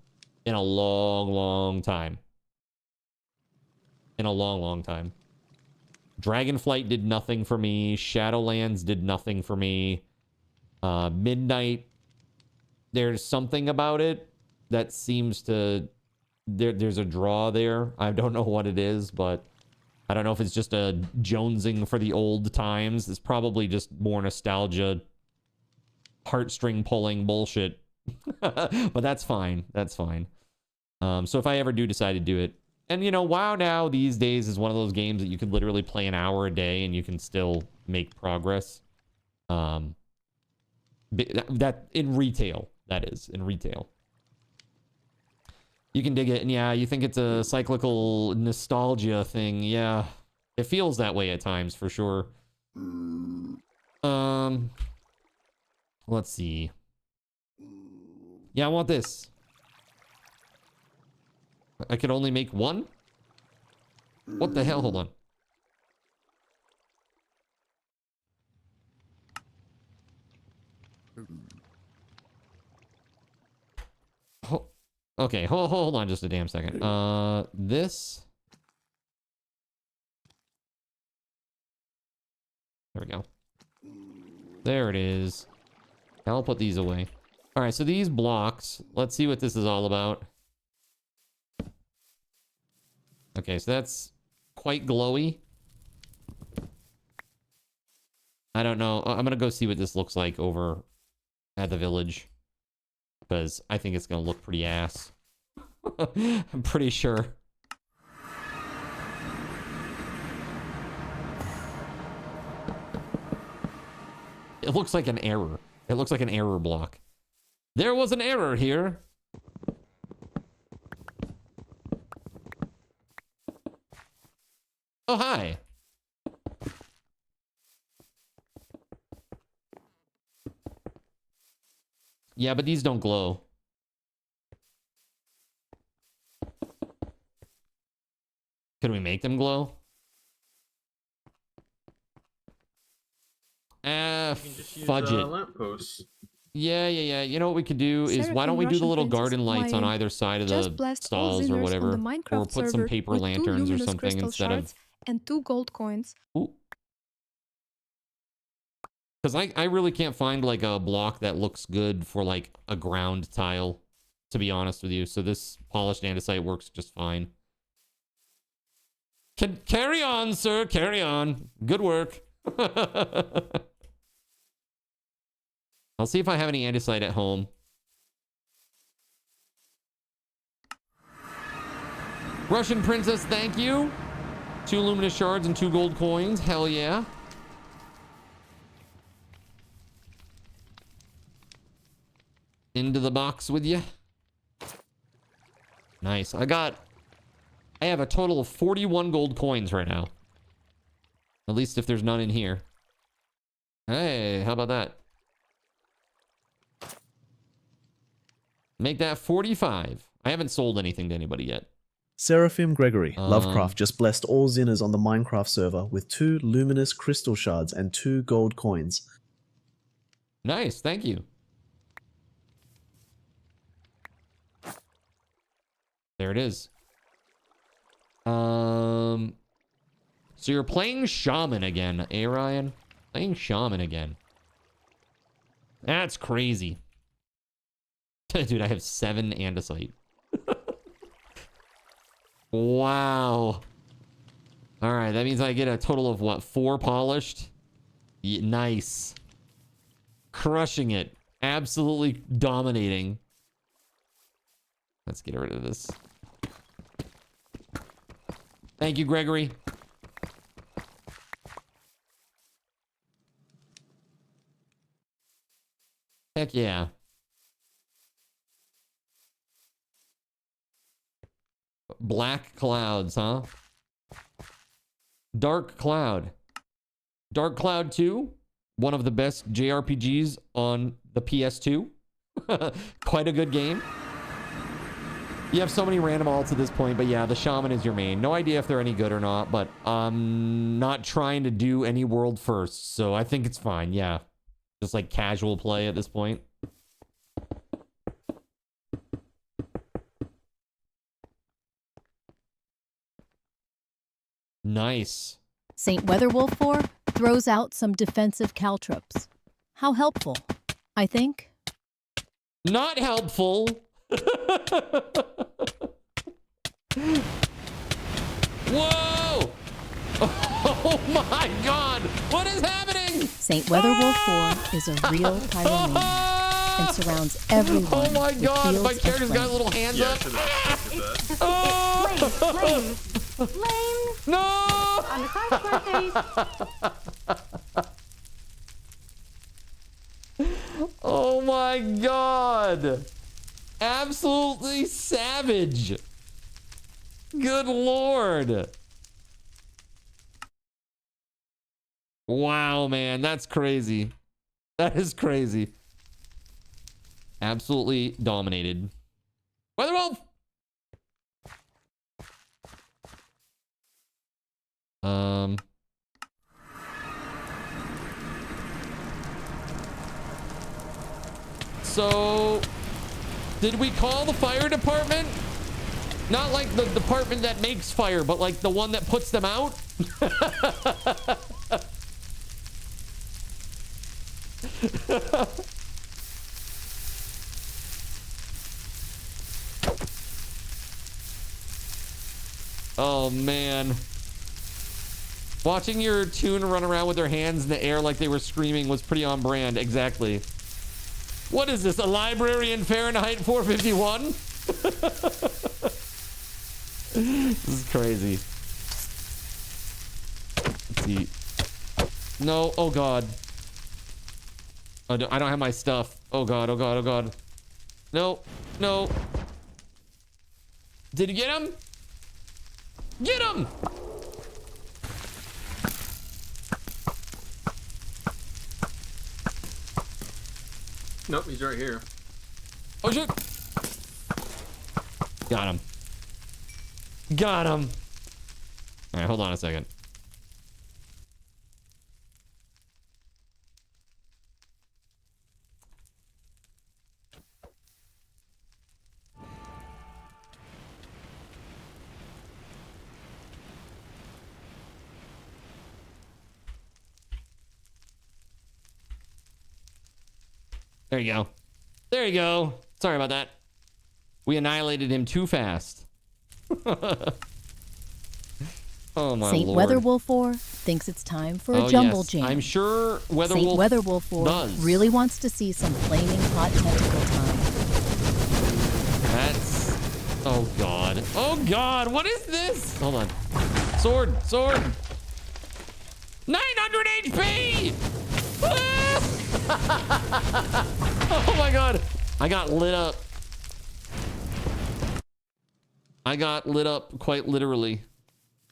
in a long, long time. In a long, long time. Dragonflight did nothing for me. Shadowlands did nothing for me. Midnight, there's something about it that seems to... There's a draw there. I don't know what it is, but I don't know if it's just a jonesing for the old times. It's probably just more nostalgia, heartstring pulling bullshit. But that's fine. That's fine. So if I ever do decide to do it, and you know, WoW now these days is one of those games that you can literally play an hour a day and you can still make progress. That in retail, that is in retail. You can dig it, and yeah, you think it's a cyclical nostalgia thing. Yeah, it feels that way at times for sure. Let's see. Yeah, I want this. I could only make one? What the hell? Hold on. Okay, hold on just a damn second. This. There we go. There it is. I'll put these away. All right, so these blocks, let's see what this is all about. Okay, so that's quite glowy. I don't know. I'm gonna go see what this looks like over at the village. Because I think it's gonna look pretty ass. I'm pretty sure. It looks like an error. It looks like an error block. There was an error here. Oh, hi. Yeah, but these don't glow. Can we make them glow? Fudge it. Lampposts. Yeah. You know what we could do is Seraphim why don't we do the Russian little princess garden lights on Maya either side of just the blessed all stalls or Ziners on whatever, the or Minecraft put some server paper with 2 lanterns or luminous something crystal instead of. shards and 2 gold coins. Because I really can't find like a block that looks good for like a ground tile, to be honest with you. So this polished andesite works just fine. Carry on, sir. Carry on. Good work. I'll see if I have any andesite at home. Russian princess, thank you. 2 luminous shards and 2 gold coins. Hell yeah. Into the box with you. Nice. I have a total of 41 gold coins right now. At least if there's none in here. Hey, how about that? Make that 45. I haven't sold anything to anybody yet. Seraphim Gregory, Lovecraft just blessed all Zinners on the Minecraft server with 2 luminous crystal shards and 2 gold coins. Nice, thank you. There it is. So you're playing Shaman again, eh, Ryan? Playing Shaman again. That's crazy. Dude, I have 7 andesite. Wow. All right, that means I get a total of what, 4 polished? Yeah, nice. Crushing it. Absolutely dominating. Let's get rid of this. Thank you, Gregory. Heck yeah. Black clouds, huh? Dark cloud. Dark cloud 2? one of the best JRPGs on the PS2. Quite a good game. You have so many random alts at this point, but yeah, the shaman is your main. No idea if they're any good or not, but I'm not trying to do any world first, so I think it's fine. Yeah, just like casual play at this point. Nice. St. Weatherwolf 4 throws out some defensive caltrops. How helpful, I think. Not helpful. Whoa! Oh my god! What is happening? St. Weatherwolf 4 is a real pyromaniac and surrounds everyone. Oh my with god! fields My of character's got flame. little hands Yeah, up. to the Oh! Lame. No! On the first birthdays. Oh my god! Absolutely savage! Good lord! Wow, man, that's crazy. That is crazy. Absolutely dominated. Weatherwolf! So, did we call the fire department? Not like the department that makes fire, but like the one that puts them out? Oh, man. Watching your tune run around with their hands in the air like they were screaming was pretty on brand. Exactly. What is this, a library in Fahrenheit 451? This is crazy. Let's see. No, oh god. Oh, I don't have my stuff. Oh god, oh god, oh god. No, no. Did you get him? Get him! Nope, he's right here. Oh shit! Got him. Got him. All right, hold on a second. There you go. There you go. Sorry about that. We annihilated him too fast. Oh my Saint lord. Weatherwolf 4 thinks it's time for a jumble yes. jam. I'm sure Weatherwolf Saint Weatherwolf 4 does. really wants to see some flaming hot tentacle time. That's... Oh god. Oh god, what is this? Hold on. Sword, sword. 900 HP! Oh my god. I got lit up. I got lit up quite literally.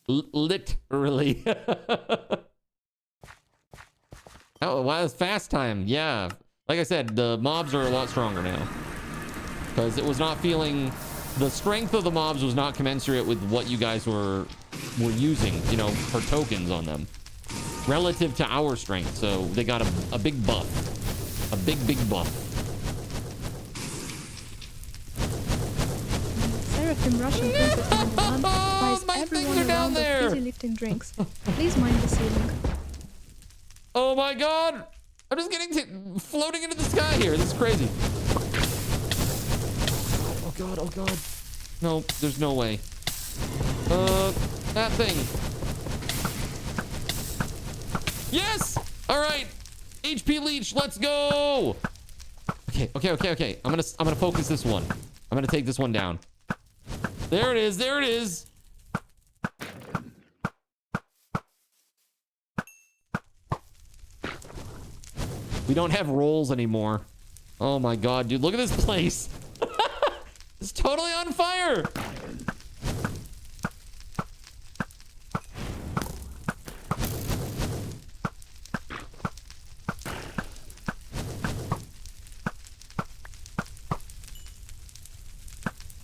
Literally. Oh, wow, it's fast time. Yeah. Like I said, the mobs are a lot stronger now. Because it was not feeling... The strength of the mobs was not commensurate with what you guys were using, you know, for tokens on them. Relative to our strength. So they got a big buff. A big buff. Seraphim Russian Princess Mandalon buys My everyone things are down around there. with fizzy lifting drinks. Please mind the ceiling. Oh my god! I'm just getting floating into the sky here. This is crazy. Oh god, oh god. No, there's no way. That thing. Yes! Alright. HP leech, let's go! Okay. I'm gonna focus this one. I'm gonna take this one down. There it is, there it is. We don't have rolls anymore. Oh my god, dude, look at this place. It's totally on fire.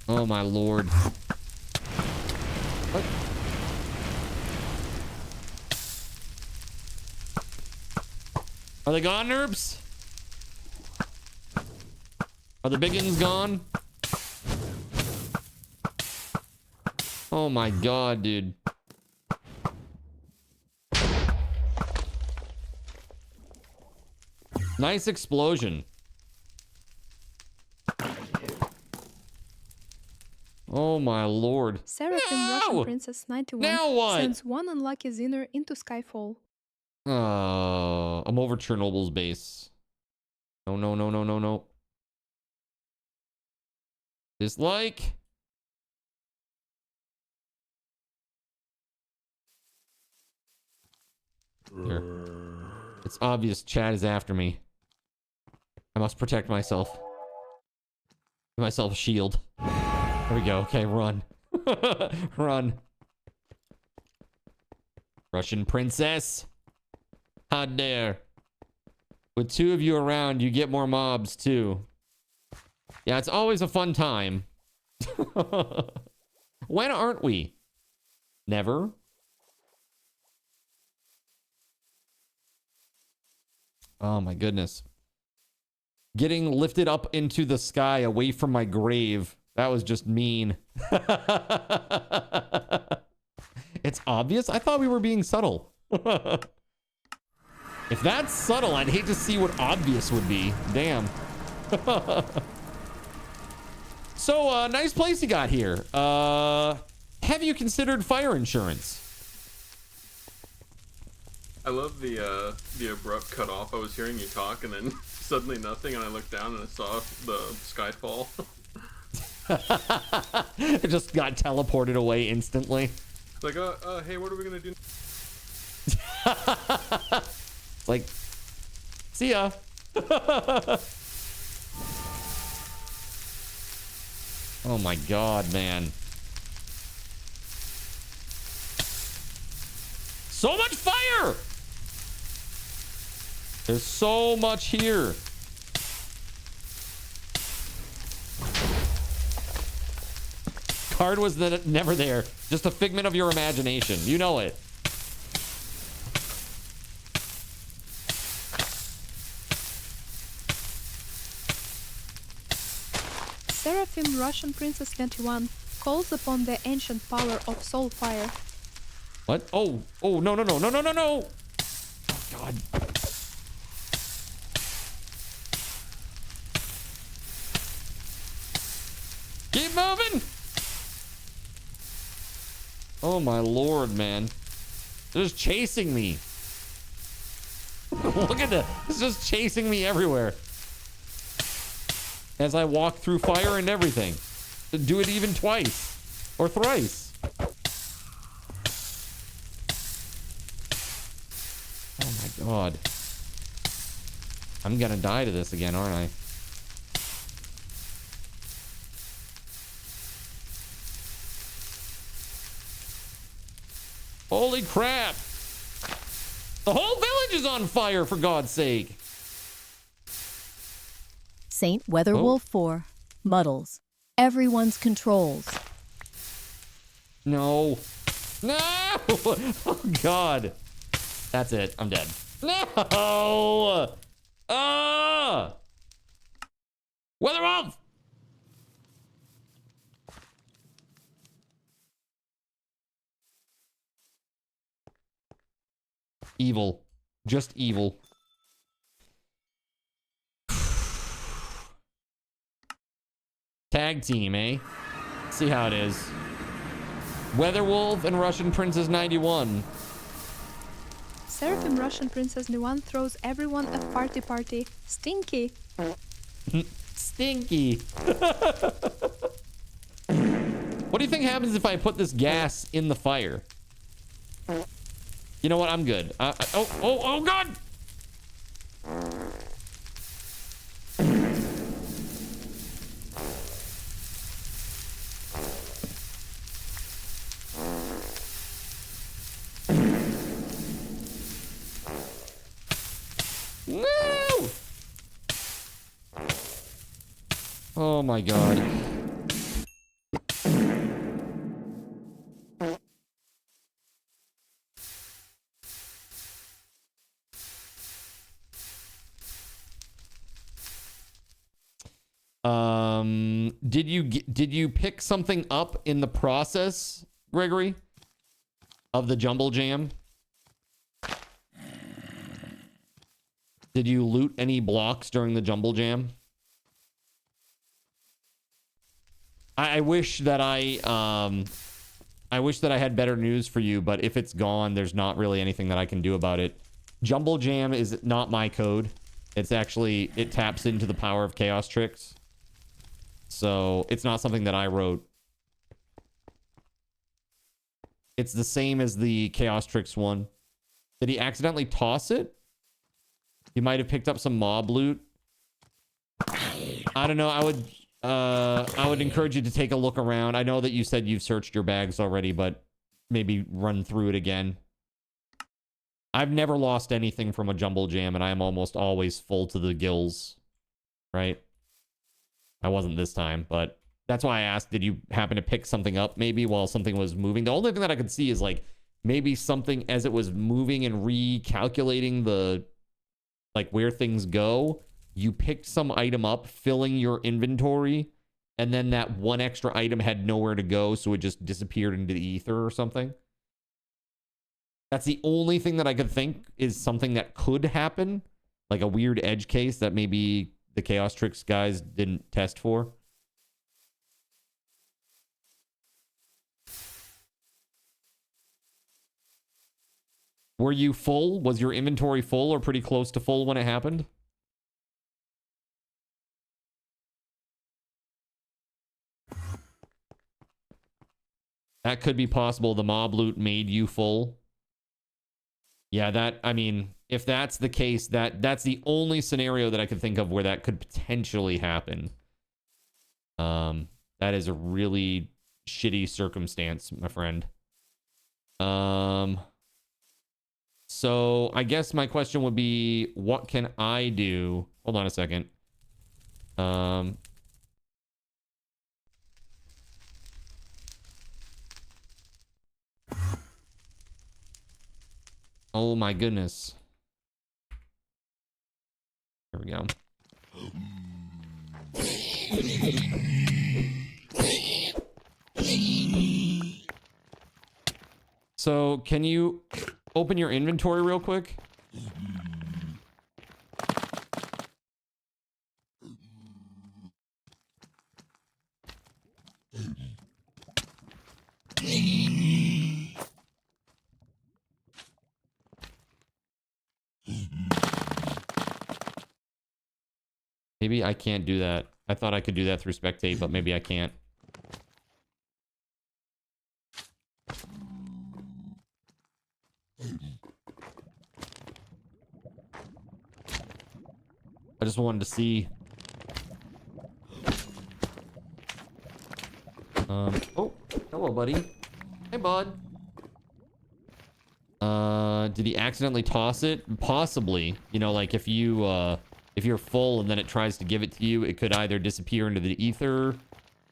Oh my lord. What? Are they gone, nerps? Are the biggins gone? Oh my god, dude. Nice explosion. Oh my lord. Seraphim Russian Princess 91 Now what? sends one unlucky Zinner into Skyfall. I'm over Chernobyl's base. No, no, no, no, no, no. Dislike. Here. It's obvious Chad is after me. I must protect myself. Give myself a shield. There we go. Okay, run. Run. Russian princess. How dare. With two of you around, you get more mobs too. Yeah, it's always a fun time. When aren't we? Never. Oh my goodness. Getting lifted up into the sky away from my grave. That was just mean. It's obvious. I thought we were being subtle. If that's subtle, I'd hate to see what obvious would be. Damn. So, nice place you got here. Have you considered fire insurance? I love the abrupt cut off. I was hearing you talk and then suddenly nothing, and I looked down and I saw the sky fall. It just got teleported away instantly. Like, hey, what are we gonna do? It's like, see ya. Oh my god, man. So much fire! There's so much here. Card was never there. Just a figment of your imagination. You know it. Seraphim Russian Princess 91 calls upon the ancient power of soul fire. What? Oh, no, no, no, no, no, no, no. Oh, God. Keep moving. Oh, my lord, man. They're just chasing me. Look at that. It's just chasing me everywhere. As I walk through fire and everything. Do it even twice. Or thrice. Oh my god. I'm gonna die to this again, aren't I? Holy crap! The whole village is on fire, for God's sake! Saint Weatherwolf 4, Muddles. Everyone's controls. No. No! Oh, God. That's it. I'm dead. No! Ah! Weatherwolf! Evil. Just evil. Tag team, eh? See how it is. Weatherwolf and Russian Princess 91. Seraphim Russian Princess 91 throws everyone a party. Stinky. Stinky. What do you think happens if I put this gas in the fire? You know what? I'm good. Oh, God! No! Oh my god. Did you pick something up in the process, Gregory, of the Jumble Jam? Did you loot any blocks during the Jumble Jam? I wish that I wish that I had better news for you, but if it's gone, there's not really anything that I can do about it. Jumble Jam is not my code. It's actually, it taps into the power of Chaos Tricks. So it's not something that I wrote. It's the same as the Chaos Tricks one. Did he accidentally toss it? He might have picked up some mob loot. I don't know. I would encourage you to take a look around. I know that you said you've searched your bags already, but maybe run through it again. I've never lost anything from a Jumble Jam, and I am almost always full to the gills. Right? I wasn't this time, but that's why I asked, did you happen to pick something up maybe while something was moving? The only thing that I could see is like maybe something as it was moving and recalculating the like where things go, you picked some item up, filling your inventory, and then that one extra item had nowhere to go, so it just disappeared into the ether or something. That's the only thing that I could think is something that could happen, like a weird edge case that maybe the Chaos Tricks guys didn't test for. Were you full? Was your inventory full or pretty close to full when it happened? That could be possible. The mob loot made you full. Yeah, that, I mean, if that's the case, that's the only scenario that I could think of where that could potentially happen. That is a really shitty circumstance, my friend. So I guess my question would be, what can I do? Hold on a second. Oh my goodness. There we go. So can you open your inventory real quick? Maybe I can't do that. I thought I could do that through spectate, but maybe I can't. I just wanted to see. Oh, hello, buddy. Hey, bud. Did he accidentally toss it? Possibly. You know, like if you're full and then it tries to give it to you, it could either disappear into the ether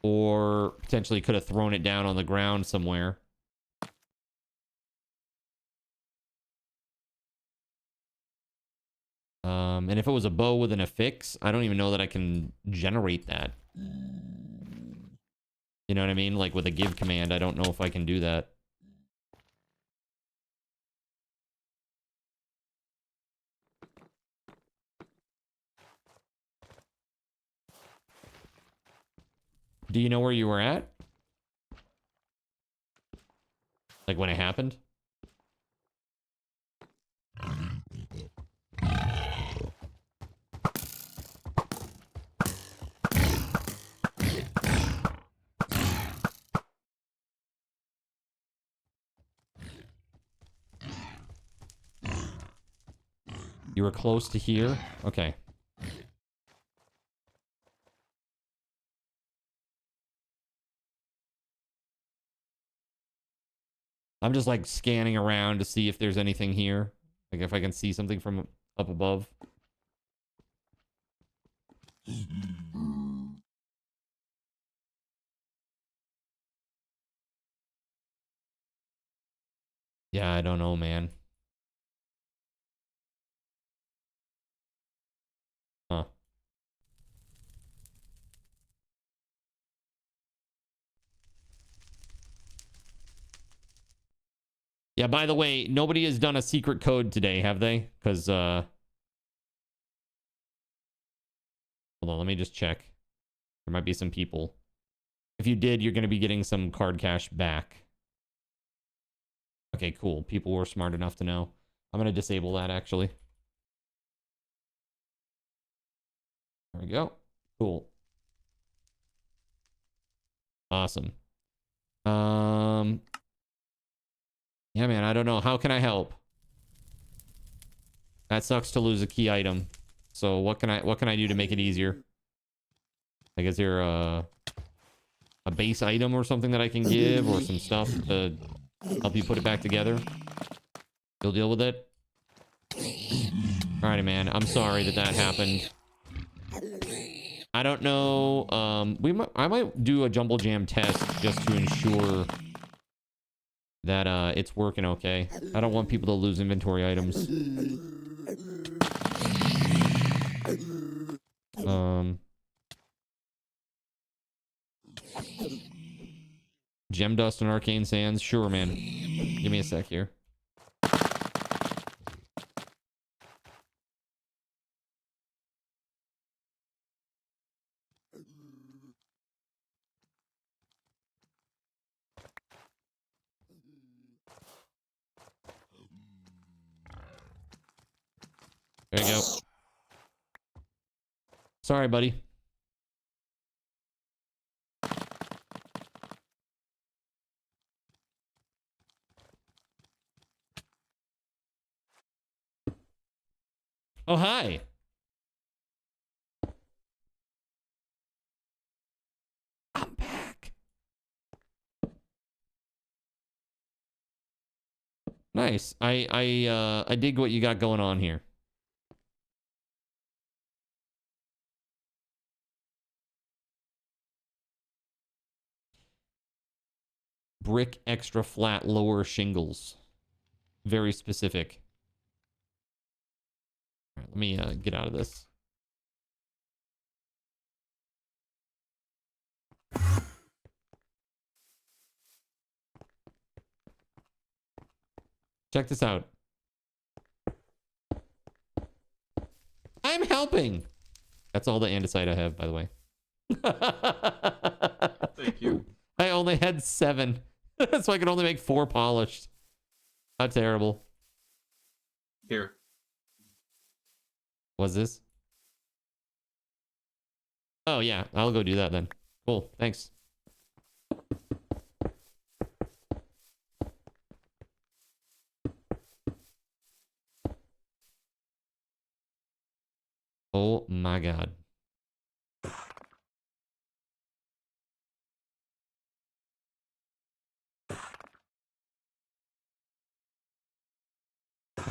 or potentially could have thrown it down on the ground somewhere. And if it was a bow with an affix, I don't even know that I can generate that. You know what I mean? Like with a give command, I don't know if I can do that. Do you know where you were at? Like when it happened? You were close to here? Okay. I'm just like scanning around to see if there's anything here. Like if I can see something from up above. Yeah, I don't know, man. Huh. Yeah, by the way, nobody has done a secret code today, have they? Because, hold on, let me just check. There might be some people. If you did, you're going to be getting some card cash back. Okay, cool. People were smart enough to know. I'm going to disable that, actually. There we go. Cool. Awesome. Yeah, man, I don't know. How can I help? That sucks to lose a key item. So what can I do to make it easier? Like, is there a base item or something that I can give, or some stuff to help you put it back together? You'll deal with it? Alrighty, man. I'm sorry that happened. I don't know. I might do a Jumble Jam test just to ensure that it's working okay. I don't want people to lose inventory items. Gem Dust and Arcane Sands? Sure, man. Give me a sec here. There you go. Sorry, buddy. Oh, hi. I'm back. Nice. I dig what you got going on here. Brick extra flat lower shingles. Very specific. All right, let me get out of this. Check this out. I'm helping. That's all the andesite I have, by the way. Thank you. I only had 7. So I could only make 4 polished. How terrible. Here. Was this? Oh, yeah. I'll go do that then. Cool. Thanks. Oh my god.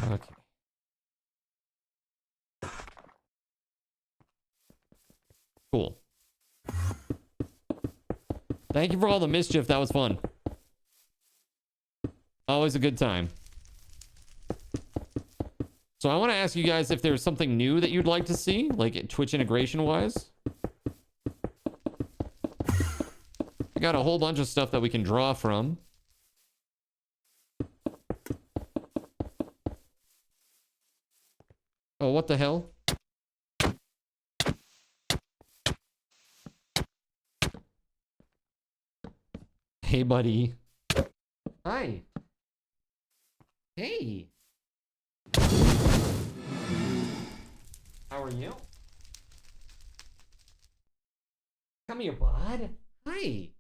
Okay. Cool. Thank you for all the mischief. That was fun. Always a good time. So I want to ask you guys if there's something new that you'd like to see, like Twitch integration wise. I got a whole bunch of stuff that we can draw from. Oh, what the hell? Hey, buddy. Hi. Hey. How are you? Come here, bud. Hi. Hey,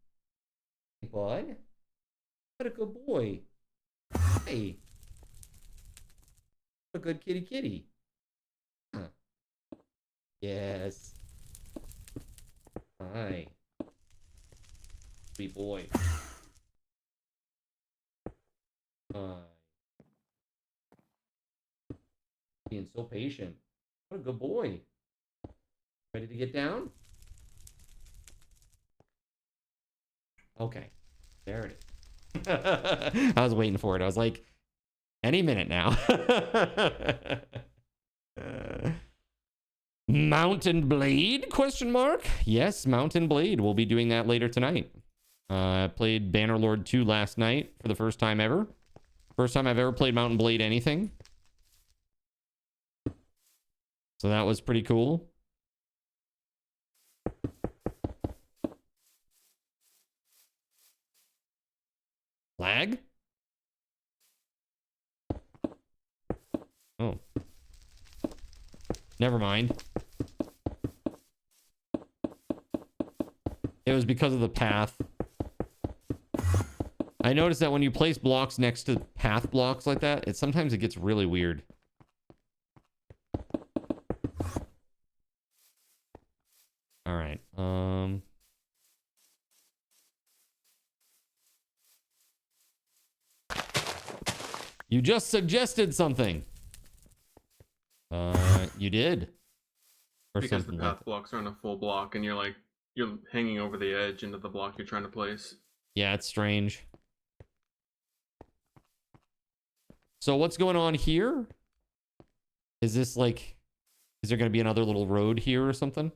bud. What a good boy. Hey. What a good kitty. Huh. Yes. Hi. Sweet boy. Hi. Being so patient. What a good boy. Ready to get down? Okay. There it is. I was waiting for it. I was like, any minute now. Mountain Blade? Question mark? Yes, Mountain Blade. We'll be doing that later tonight. I played Bannerlord 2 last night for the first time ever. First time I've ever played Mountain Blade anything. So that was pretty cool. Lag? Oh. Never mind. It was because of the path. I noticed that when you place blocks next to path blocks like that, sometimes it gets really weird. All right. You just suggested something. You did. Or Because the something path blocks aren't a full block, and you're hanging over the edge into the block you're trying to place. Yeah, it's strange. So what's going on here? Is this like, is there going to be another little road here or something?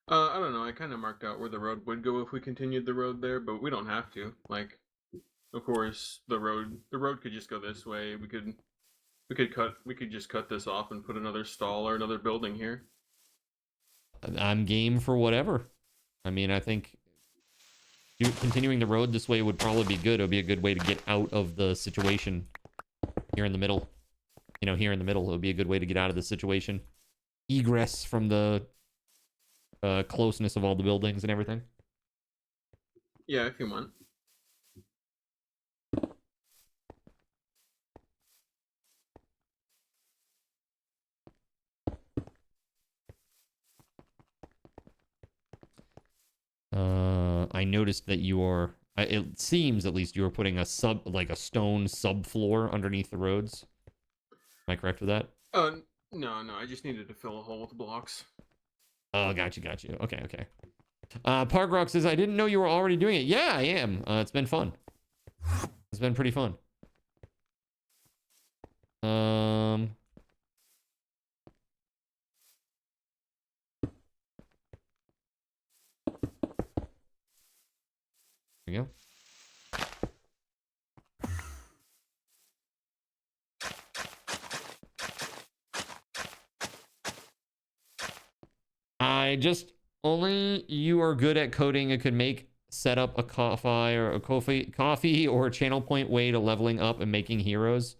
I don't know. I kind of marked out where the road would go if we continued the road there, but we don't have to. Like, of course, the road could just go this way. We could just cut this off and put another stall or another building here. I'm game for whatever. I mean, I think continuing the road this way would probably be good. It would be a good way to get out of the situation here in the middle. You know, here in the middle, it would be a good way to get out of the situation. Egress from the closeness of all the buildings and everything. Yeah, if you want. I noticed that you are. It seems, at least, you are putting a stone subfloor underneath the roads. Am I correct with that? No. I just needed to fill a hole with blocks. Oh, got you. Okay. Park Rock says, I didn't know you were already doing it. Yeah, I am. It's been fun. It's been pretty fun. There we go. Only you are good at coding and could set up a coffee or a channel point way to leveling up and making heroes.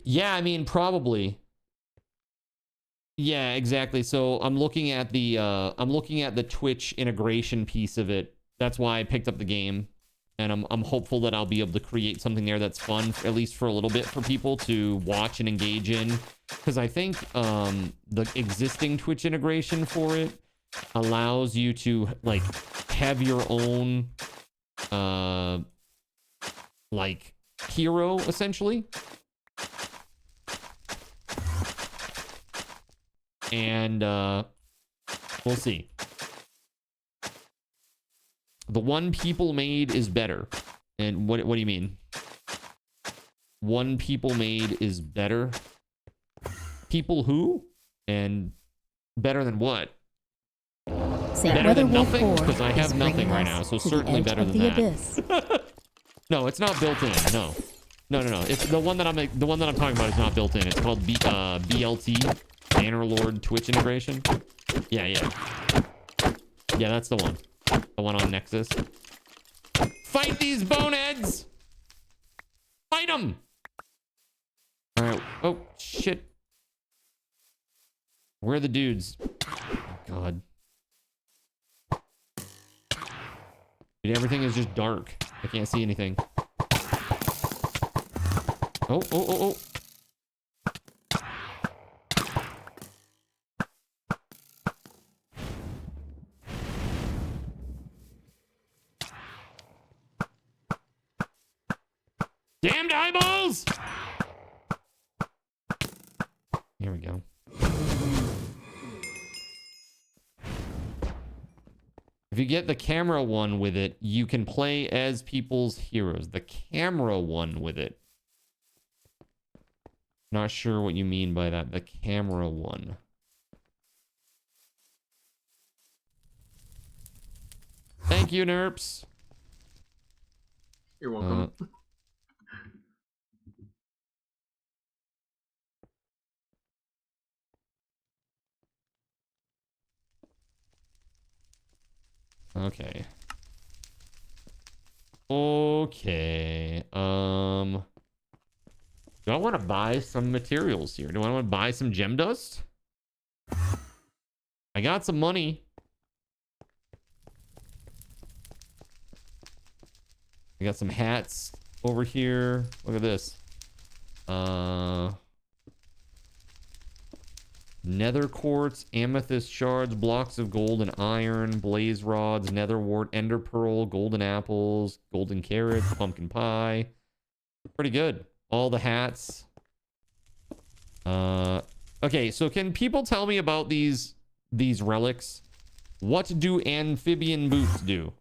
Yeah, I mean, probably. Yeah, exactly. So I'm looking at the Twitch integration piece of it. That's why I picked up the game. And I'm hopeful that I'll be able to create something there that's fun, at least for a little bit, for people to watch and engage in. Because I think the existing Twitch integration for it allows you to like have your own like hero, essentially. And we'll see. The one people made is better. And what do you mean? One people made is better? People who? And better than what? Better than nothing? Because I have nothing right now, so certainly better than that. No, it's not built in. No. It's the one that I'm talking about is not built in. It's called BLT, Bannerlord Twitch integration. Yeah. Yeah, that's the one. The one on Nexus. Fight these boneheads! Fight them! Alright. Oh, shit. Where are the dudes? Oh, God. Dude, everything is just dark. I can't see anything. Oh. Damned eyeballs! Here we go. If you get the camera one with it, you can play as people's heroes. The camera one with it. Not sure what you mean by that. The camera one. Thank you, Nerps. You're welcome. Okay. Okay. Do I want to buy some materials here? Do I want to buy some gem dust? I got some money. I got some hats over here. Look at this. Nether quartz, amethyst shards, blocks of gold and iron, blaze rods, nether wart, ender pearl, golden apples, golden carrots, pumpkin pie. Pretty good. All the hats. Okay, so can people tell me about these relics? What do amphibian boots do?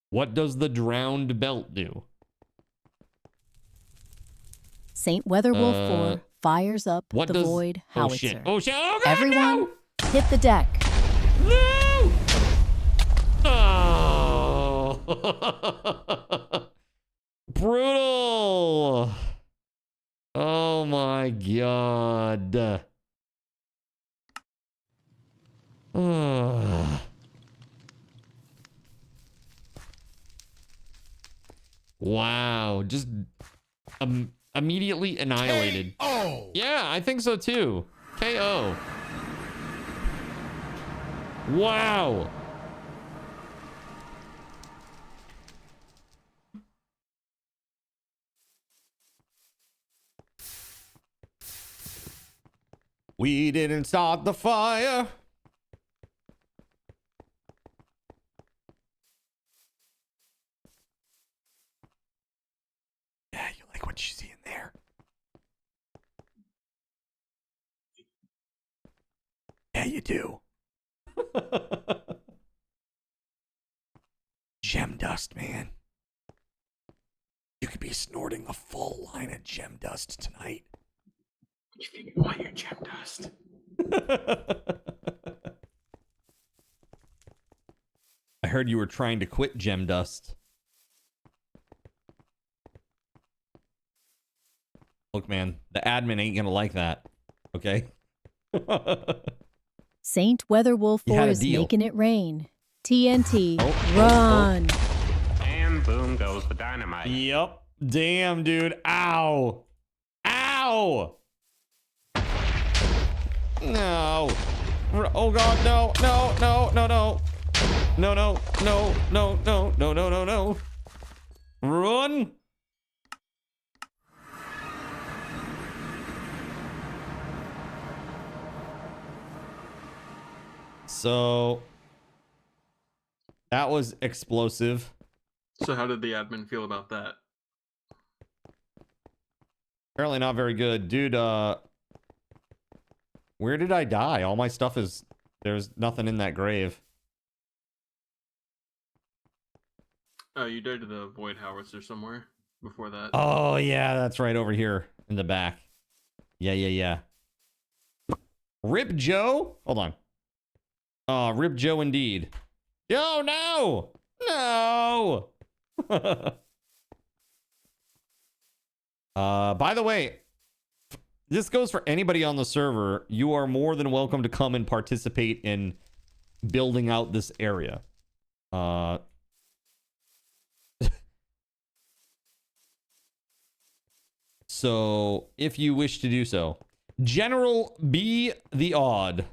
What does the drowned belt do? Saint Weatherwolf 4 fires up what the does... void Oh howitzer. shit. Oh shit. Oh god, Everyone, no! hit the deck. No! Oh. Brutal. Oh my god. Wow. Just immediately annihilated. Oh. Yeah, I think so too. KO. Wow. We didn't start the fire. Yeah, you like what you see in there. Yeah, you do. Gem dust, man. You could be snorting a full line of gem dust tonight. You think you want your gem dust? I heard you were trying to quit gem dust. Look, man, the admin ain't gonna like that. Okay? Saint Weatherwolf 4 is making it rain. TNT, run. And boom goes the dynamite. Yep. Damn, dude. Ow. Ow. No. Oh god, no. No, no, no, no. No, no, no, no, no, no, no, no, no. Run. So that was explosive. So how did the admin feel about that? Apparently not very good. Dude, where did I die? All my stuff is... There's nothing in that grave. Oh, you died to the void howitzer somewhere before that. Oh, yeah, that's right over here in the back. Yeah, yeah, yeah. Rip Joe? Hold on. Oh, Rip Joe indeed. Oh, no! No! By the way, this goes for anybody on the server. You are more than welcome to come and participate in building out this area. So, if you wish to do so. General Be the Odd.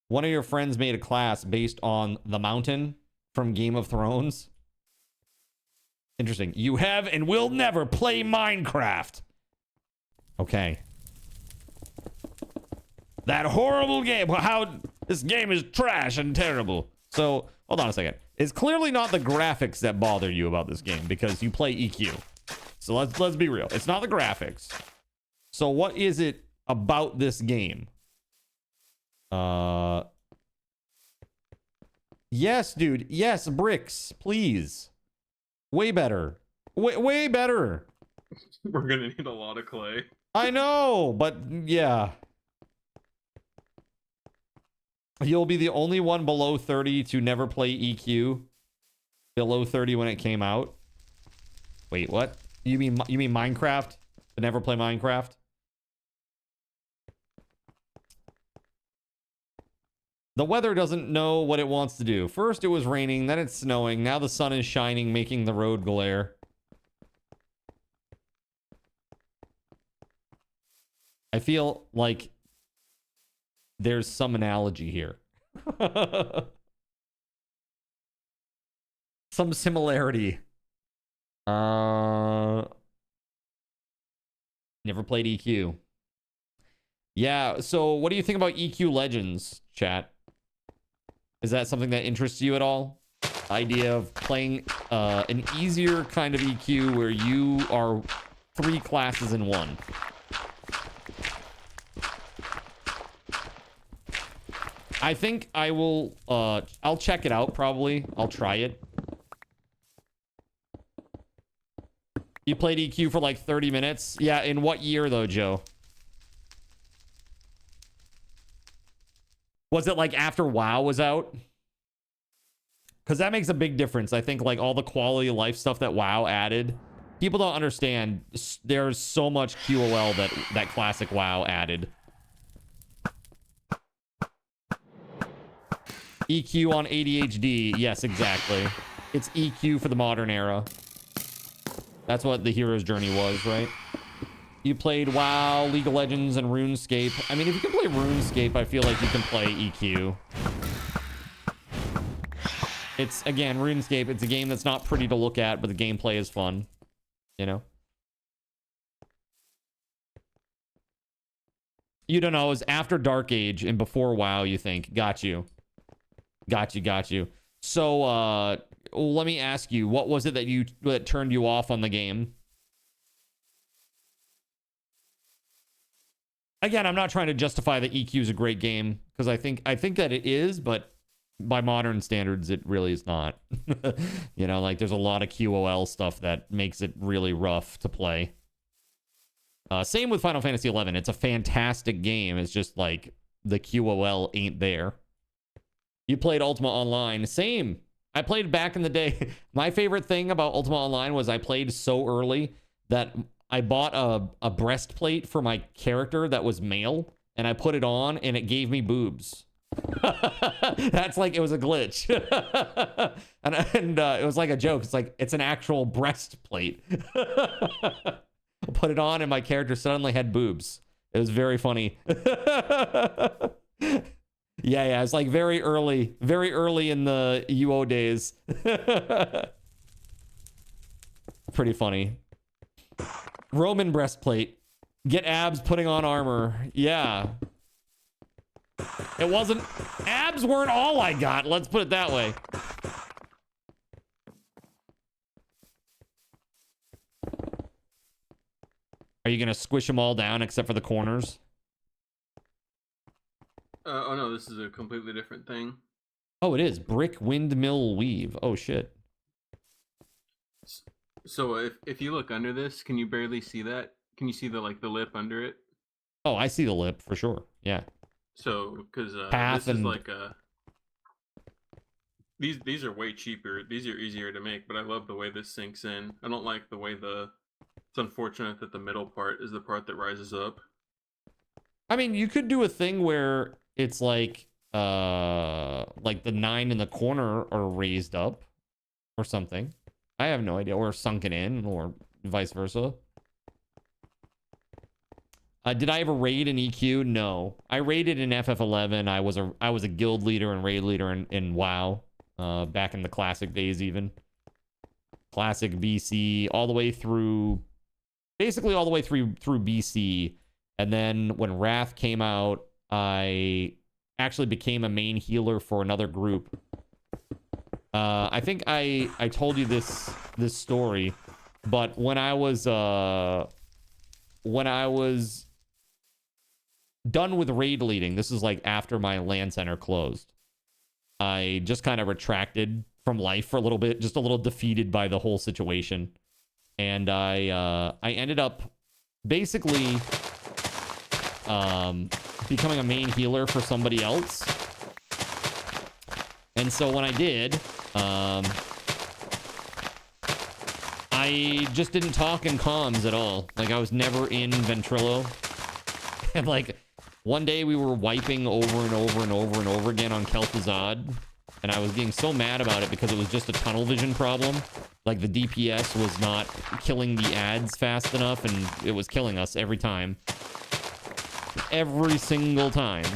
One of your friends made a class based on the mountain from Game of Thrones. Interesting. You have and will never play Minecraft. Okay. That horrible game. How this game is trash and terrible. So, hold on a second. It's clearly not the graphics that bother you about this game because you play EQ. So let's be real. It's not the graphics. So what is it about this game? Yes, dude. Yes, bricks, please. Way better. Way better. We're gonna need a lot of clay. I know, but yeah. You'll be the only one below 30 to never play EQ. Below 30 when it came out. Wait, what? You mean Minecraft? To never play Minecraft? The weather doesn't know what it wants to do. First it was raining, then it's snowing. Now the sun is shining, making the road glare. I feel like there's some analogy here. Some similarity. Never played EQ. Yeah, so what do you think about EQ Legends, chat? Is that something that interests you at all? Idea of playing an easier kind of EQ where you are 3 classes in one. I think I will, I'll check it out probably. I'll try it. You played EQ for like 30 minutes? Yeah, in what year though, Joe? Was it like after WoW was out? Because that makes a big difference. I think like all the quality of life stuff that WoW added. People don't understand. There's so much QOL that classic WoW added. EQ on ADHD. Yes, exactly. It's EQ for the modern era. That's what the hero's journey was, right? You played WoW, League of Legends, and RuneScape. I mean, if you can play RuneScape, I feel like you can play EQ. It's, again, RuneScape. It's a game that's not pretty to look at, but the gameplay is fun. You know? You don't know. It was after Dark Age and before WoW, you think. Got you. Got you. So, let me ask you, what was it that turned you off on the game? Again, I'm not trying to justify that EQ is a great game, because I think that it is, but by modern standards, it really is not. You know, like there's a lot of QOL stuff that makes it really rough to play. Same with Final Fantasy XI. It's a fantastic game. It's just like the QOL ain't there. You played Ultima Online. Same. I played back in the day. My favorite thing about Ultima Online was I played so early that I bought a breastplate for my character that was male, and I put it on, and it gave me boobs. That's like, it was a glitch. and it was like a joke. It's like, it's an actual breastplate. I put it on, and my character suddenly had boobs. It was very funny. Yeah, it's like very early in the UO days. Pretty funny. Roman breastplate. Get abs putting on armor. Yeah. It wasn't... Abs weren't all I got. Let's put it that way. Are you going to squish them all down except for the corners? Oh no, this is a completely different thing. Oh, it is. Brick windmill weave. Oh, shit. So if you look under this, can you barely see that? Can you see the lip under it? Oh, I see the lip for sure. Yeah. So, because Path this is and... like a... These are way cheaper. These are easier to make, but I love the way this sinks in. I don't like the way It's unfortunate that the middle part is the part that rises up. I mean, you could do a thing where it's like the 9 in the corner are raised up or something. I have no idea. Or sunken in, or vice versa. Did I ever raid in EQ? No. I raided in FF11. I was a guild leader and raid leader in WoW. Back in the classic days even. Classic BC, all the way through... Basically all the way through BC. And then when Wrath came out, I actually became a main healer for another group. I think I told you this story, but when I was done with raid leading, this is like after my LAN center closed, I just kind of retracted from life for a little bit, just a little defeated by the whole situation, and I ended up basically becoming a main healer for somebody else. And so when I did, I just didn't talk in comms at all. Like, I was never in Ventrilo. And like, One day we were wiping over and over and over and over again on Kel'Thuzad, and I was getting so mad about it because it was just a tunnel vision problem. Like the DPS was not killing the ads fast enough, and it was killing us every time. Every single time.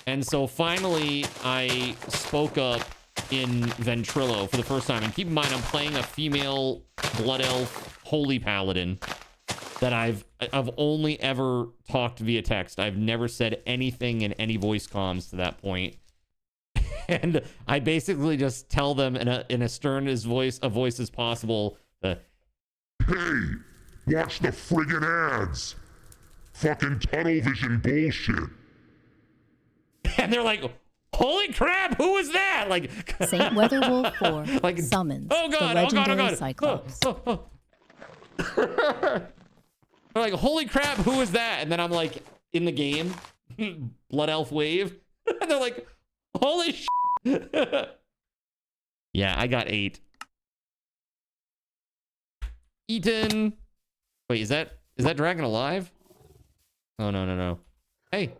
And so finally I spoke up in Ventrilo for the first time. And keep in mind, I'm playing a female Blood Elf Holy Paladin that I've only ever talked via text. I've never said anything in any voice comms to that point. And I basically just tell them in a stern as voice as possible, hey, watch the friggin' ads. Fucking tunnel vision bullshit. And they're like, holy crap, who was that? Like Saint Weatherwolf 4 like, summons oh God, the legendary oh God. Cyclops. They're like, holy crap, who is that? And then I'm like, in the game, Blood Elf Wave. And they're like, holy shit. Yeah, I got 8. Eaton. Wait, is that dragon alive? Oh, no. Hey.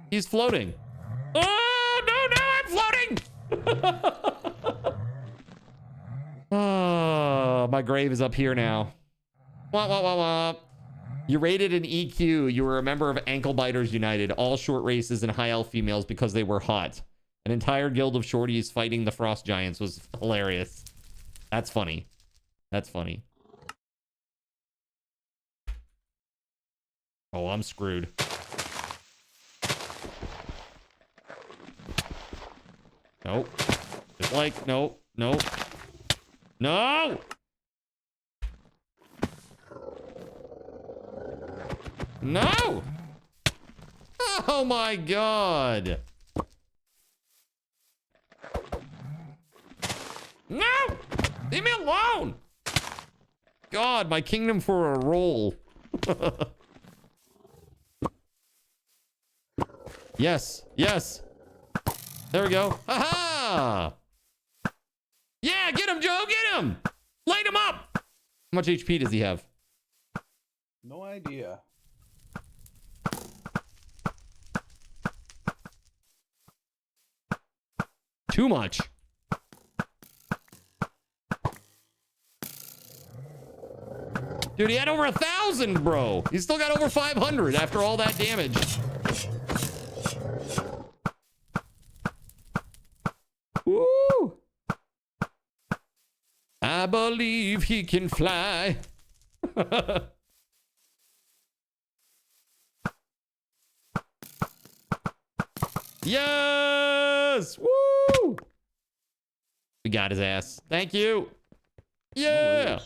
He's floating. Oh, no, I'm floating. Oh, my grave is up here now. Wah, wah, wah, wah. You're rated an EQ. You were a member of Ankle Biters United, all short races and high elf females because they were hot. An entire guild of shorties fighting the frost giants was hilarious. That's funny. That's funny. Oh, I'm screwed. Nope. Just like, nope. No! No! Oh my God. No! Leave me alone! God, my kingdom for a roll. Yes. There we go. Ha-ha! Yeah, get him, Joe, get him! Light him up! How much HP does he have? No idea. Too much. Dude, he had over 1,000, bro. He's still got over 500 after all that damage. Woo! I believe he can fly. Yes! Woo! We got his ass. Thank you. Yeah.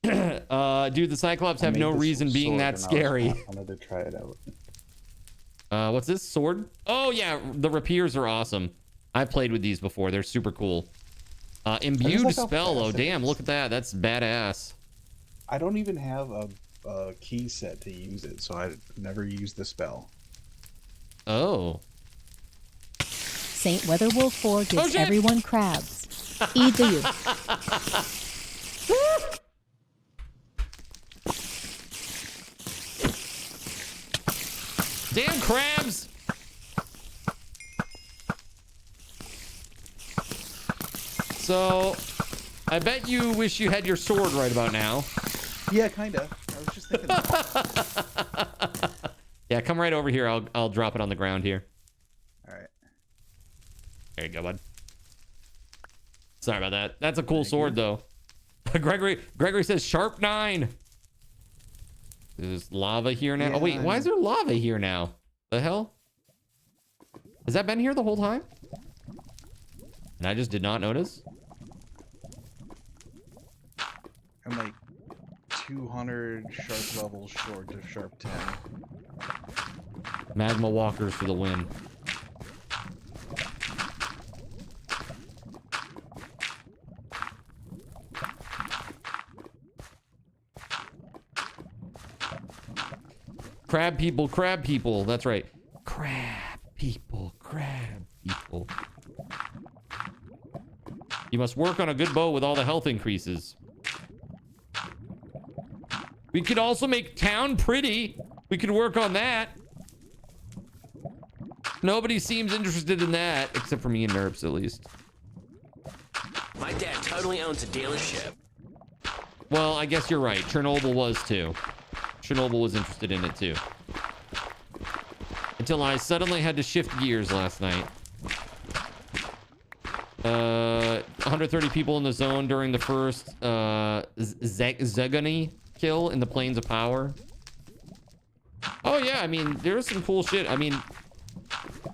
Dude, the Cyclops have no reason being that scary. I wanted to try it out. What's this? Sword? Oh, yeah. The rapiers are awesome. I've played with these before. They're super cool. Imbued like spell. Oh, damn. Look at that. That's badass. I don't even have a key set to use it, so I never used the spell. Oh. Saint Weatherwolf 4 gives everyone crabs. Eat the youth. Damn crabs! So, I bet you wish you had your sword right about now. Yeah, kinda. I was just thinking that. Yeah, come right over here. I'll drop it on the ground here. Alright. There you go, bud. Sorry about that. That's a cool sword, though. Gregory says sharp 9. There's lava here now. Yeah, oh, wait. Why is there lava here now? The hell? Has that been here the whole time? And I just did not notice? I'm like 200 sharp levels short of sharp 10. Magma walkers for the win. Crab people. That's right. Crab people. You must work on a good bow with all the health increases. We could also make town pretty. We could work on that. Nobody seems interested in that, except for me and Nerps, at least. My dad totally owns a dealership. Well, I guess you're right. Chernobyl was too. Chernobyl was interested in it too. Until I suddenly had to shift gears last night. 130 people in the zone during the first Zegani kill in the Plains of Power. Oh yeah, I mean, there's some cool shit. I mean,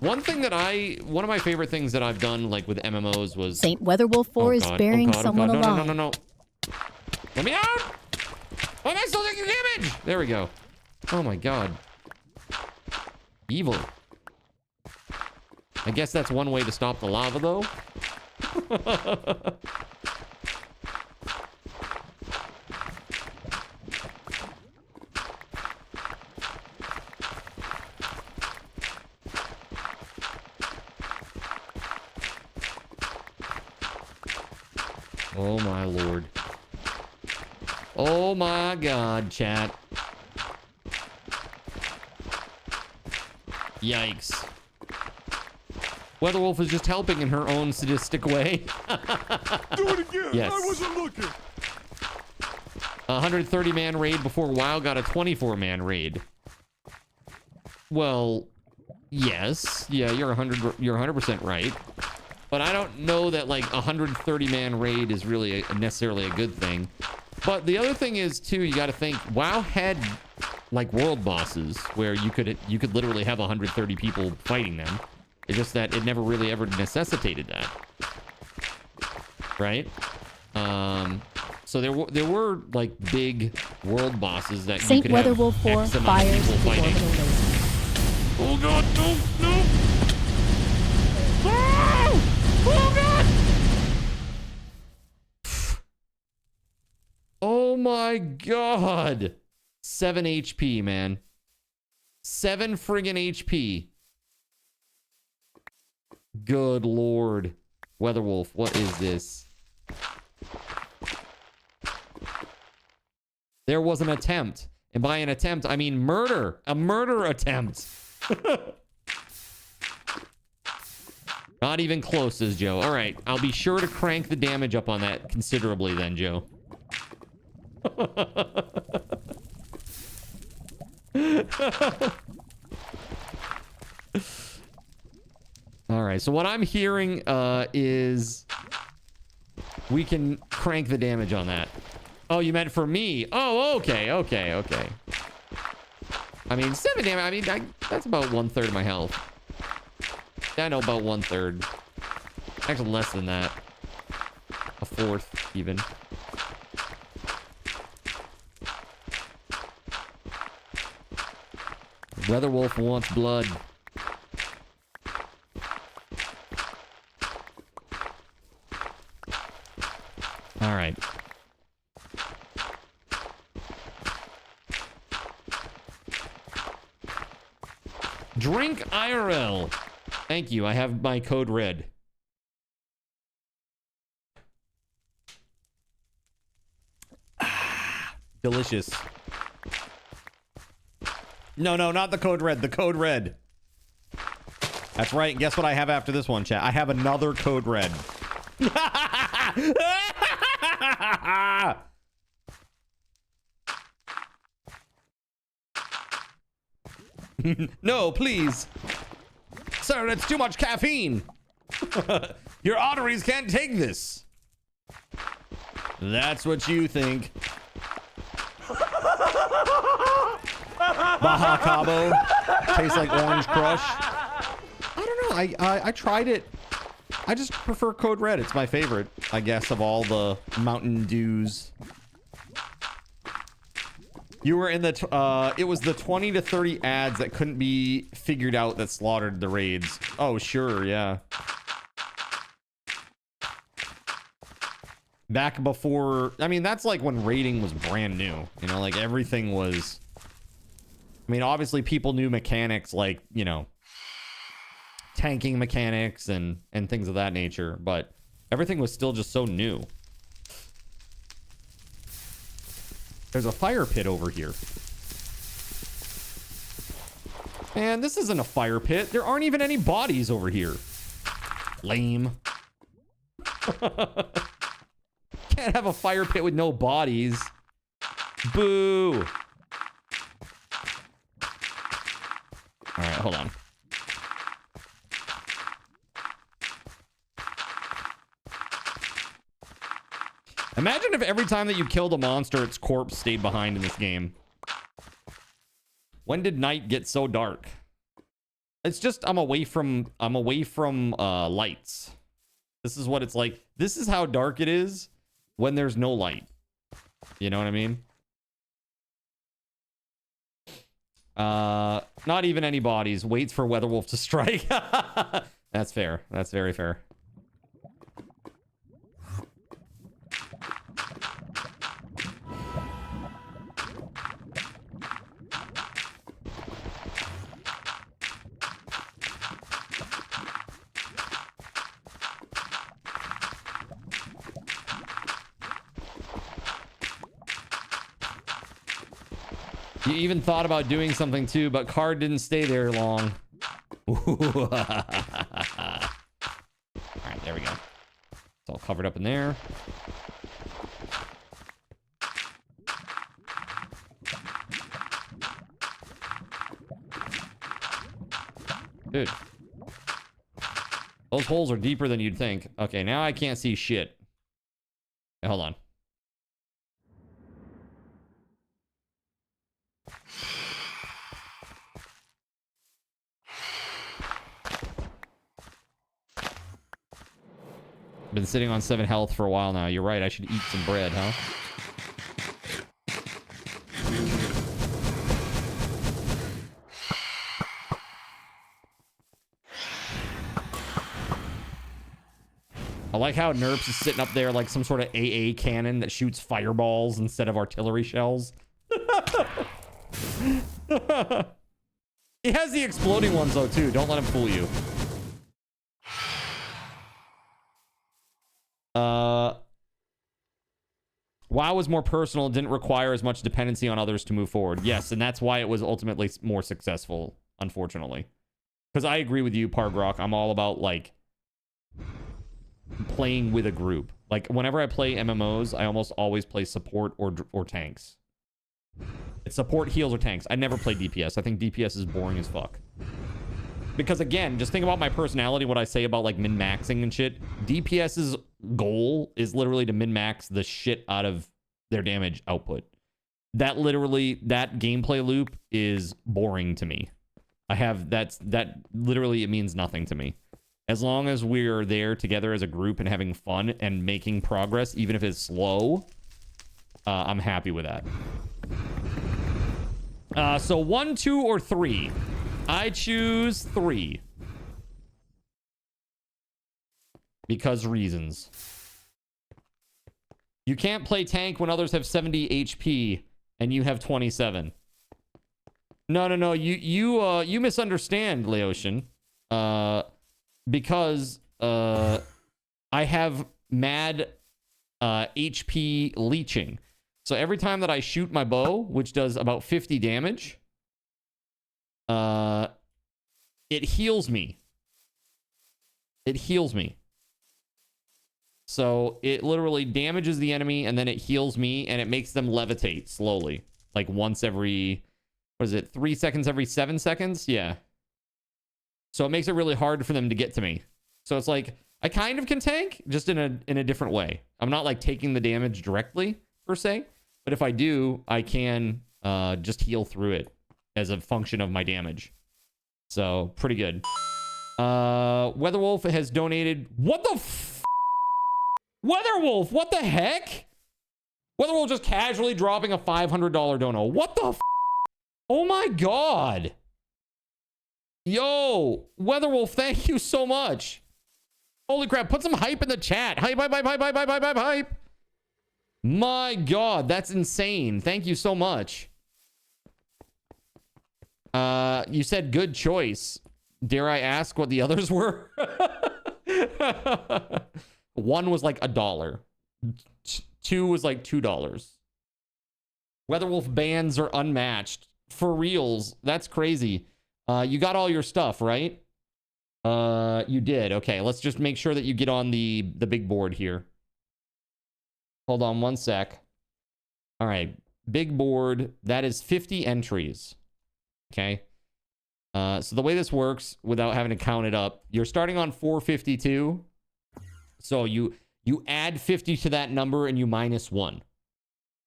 one of my favorite things that I've done, like with MMOs, was Saint Weatherwolf 4 is burying someone alive. No. Let me out! Why am I still taking damage? There we go. Oh my god. Evil. I guess that's one way to stop the lava, though. Oh my lord. Oh my god, chat. Yikes. Weatherwolf is just helping in her own sadistic way. Do it again. Yes. I wasn't looking. 130-man raid before WoW got a 24-man raid. Well, yes. Yeah, you're 100% right. But I don't know that like 130-man raid is really necessarily a good thing. But the other thing is too, you got to think WoW had like world bosses where you could literally have 130 people fighting them. It's just that it never really ever necessitated that, right? So there were like big world bosses that Saint you could Weatherwolf have 4 X amount of fires people the fighting. orbital laser. Oh god, no! Oh god! Oh my god! 7 HP, man. 7 friggin' HP. Good lord. Weatherwolf, what is this? There was an attempt. And by an attempt, I mean murder. A murder attempt. Not even close, says Joe. All right, I'll be sure to crank the damage up on that considerably then, Joe. All right, so what I'm hearing is we can crank the damage on that. Oh, you meant for me? Oh, okay. I mean, 7 damage. I mean, that's about 1/3 of my health. I know, about 1/3. Actually, less than that. 1/4, even. Weatherwolf wants blood. All right. Drink IRL. Thank you. I have my code red. Delicious. No, not the code red. The code red. That's right. Guess what I have after this one, chat? I have another code red. No, please. Sir, that's too much caffeine. Your arteries can't take this. That's what you think. Baja Cabo. Tastes like Orange Crush. I don't know. I tried it. I just prefer Code Red. It's my favorite, I guess, of all the Mountain Dews. You were in the, it was the 20 to 30 ads that couldn't be figured out that slaughtered the raids. Oh, sure, yeah. Back before, I mean, that's like when raiding was brand new. You know, like everything was, I mean, obviously people knew mechanics like, you know, tanking mechanics and things of that nature, but everything was still just so new. There's a fire pit over here. Man, this isn't a fire pit. There aren't even any bodies over here. Lame. Can't have a fire pit with no bodies. Boo. All right, hold on. Imagine if every time that you killed a monster, its corpse stayed behind in this game. When did night get so dark? It's just I'm away from lights. This is what it's like. This is how dark it is when there's no light. You know what I mean? Not even any bodies. Waits for Weatherwolf to strike. That's fair. That's very fair. You even thought about doing something too, but card didn't stay there long. All right, there we go. It's all covered up in there. Dude. Those holes are deeper than you'd think. Okay, now I can't see shit. Hey, hold on. Been sitting on 7 health for a while now. You're right. I should eat some bread, huh? I like how Nerps is sitting up there like some sort of AA cannon that shoots fireballs instead of artillery shells. He has the exploding ones though too. Don't let him fool you. WoW was more personal, didn't require as much dependency on others to move forward. Yes, and that's why it was ultimately more successful, unfortunately. Because I agree with you, Pargrok. I'm all about, like, playing with a group. Like, whenever I play MMOs, I almost always play support or tanks. It's support, heals, or tanks. I never play DPS. I think DPS is boring as fuck. Because again, just think about my personality, what I say about like min-maxing and shit. DPS's goal is literally to min-max the shit out of their damage output. That gameplay loop is boring to me. That literally, it means nothing to me. As long as we're there together as a group and having fun and making progress, even if it's slow, I'm happy with that. So 1, 2, or 3. I choose 3. Because reasons. You can't play tank when others have 70 HP and you have 27. No. You misunderstand, Laotian. Because I have mad HP leeching. So every time that I shoot my bow, which does about 50 damage, it heals me. It heals me. So it literally damages the enemy and then it heals me and it makes them levitate slowly. Like once every, what is it, 3 seconds every 7 seconds? Yeah. So it makes it really hard for them to get to me. So it's like, I kind of can tank, just in a different way. I'm not like taking the damage directly, per se. But if I do, I can just heal through it as a function of my damage. So, pretty good. Weatherwolf has donated... What the f... Weatherwolf, what the heck? Weatherwolf just casually dropping a $500 dono. What the f... Oh my god. Yo, Weatherwolf, thank you so much. Holy crap, put some hype in the chat. Hype, hype, hype, hype, hype, hype, hype, hype, hype. My god, that's insane. Thank you so much. You said good choice. Dare I ask what the others were? One was like $1. 2 was like $2. Weatherwolf bands are unmatched. For reals. That's crazy. You got all your stuff, right? You did. Okay, let's just make sure that you get on the big board here. Hold on one sec. All right, big board. That is 50 entries. Okay. So the way this works, without having to count it up, you're starting on 452. So you add 50 to that number and you minus 1.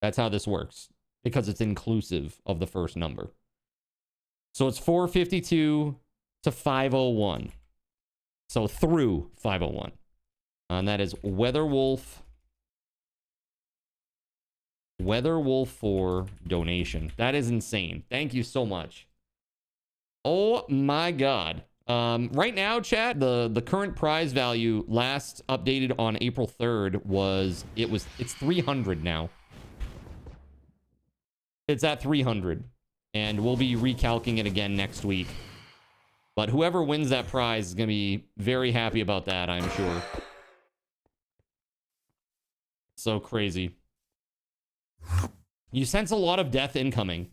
That's how this works, because it's inclusive of the first number. So it's 452 to 501. So through 501. And that is Weatherwolf 4 donation. That is insane. Thank you so much. Oh my god. Right now, chat, the current prize value last updated on April 3rd it's 300 now. It's at 300, and we'll be recalculating it again next week. But whoever wins that prize is going to be very happy about that, I'm sure. So crazy. You sense a lot of death incoming.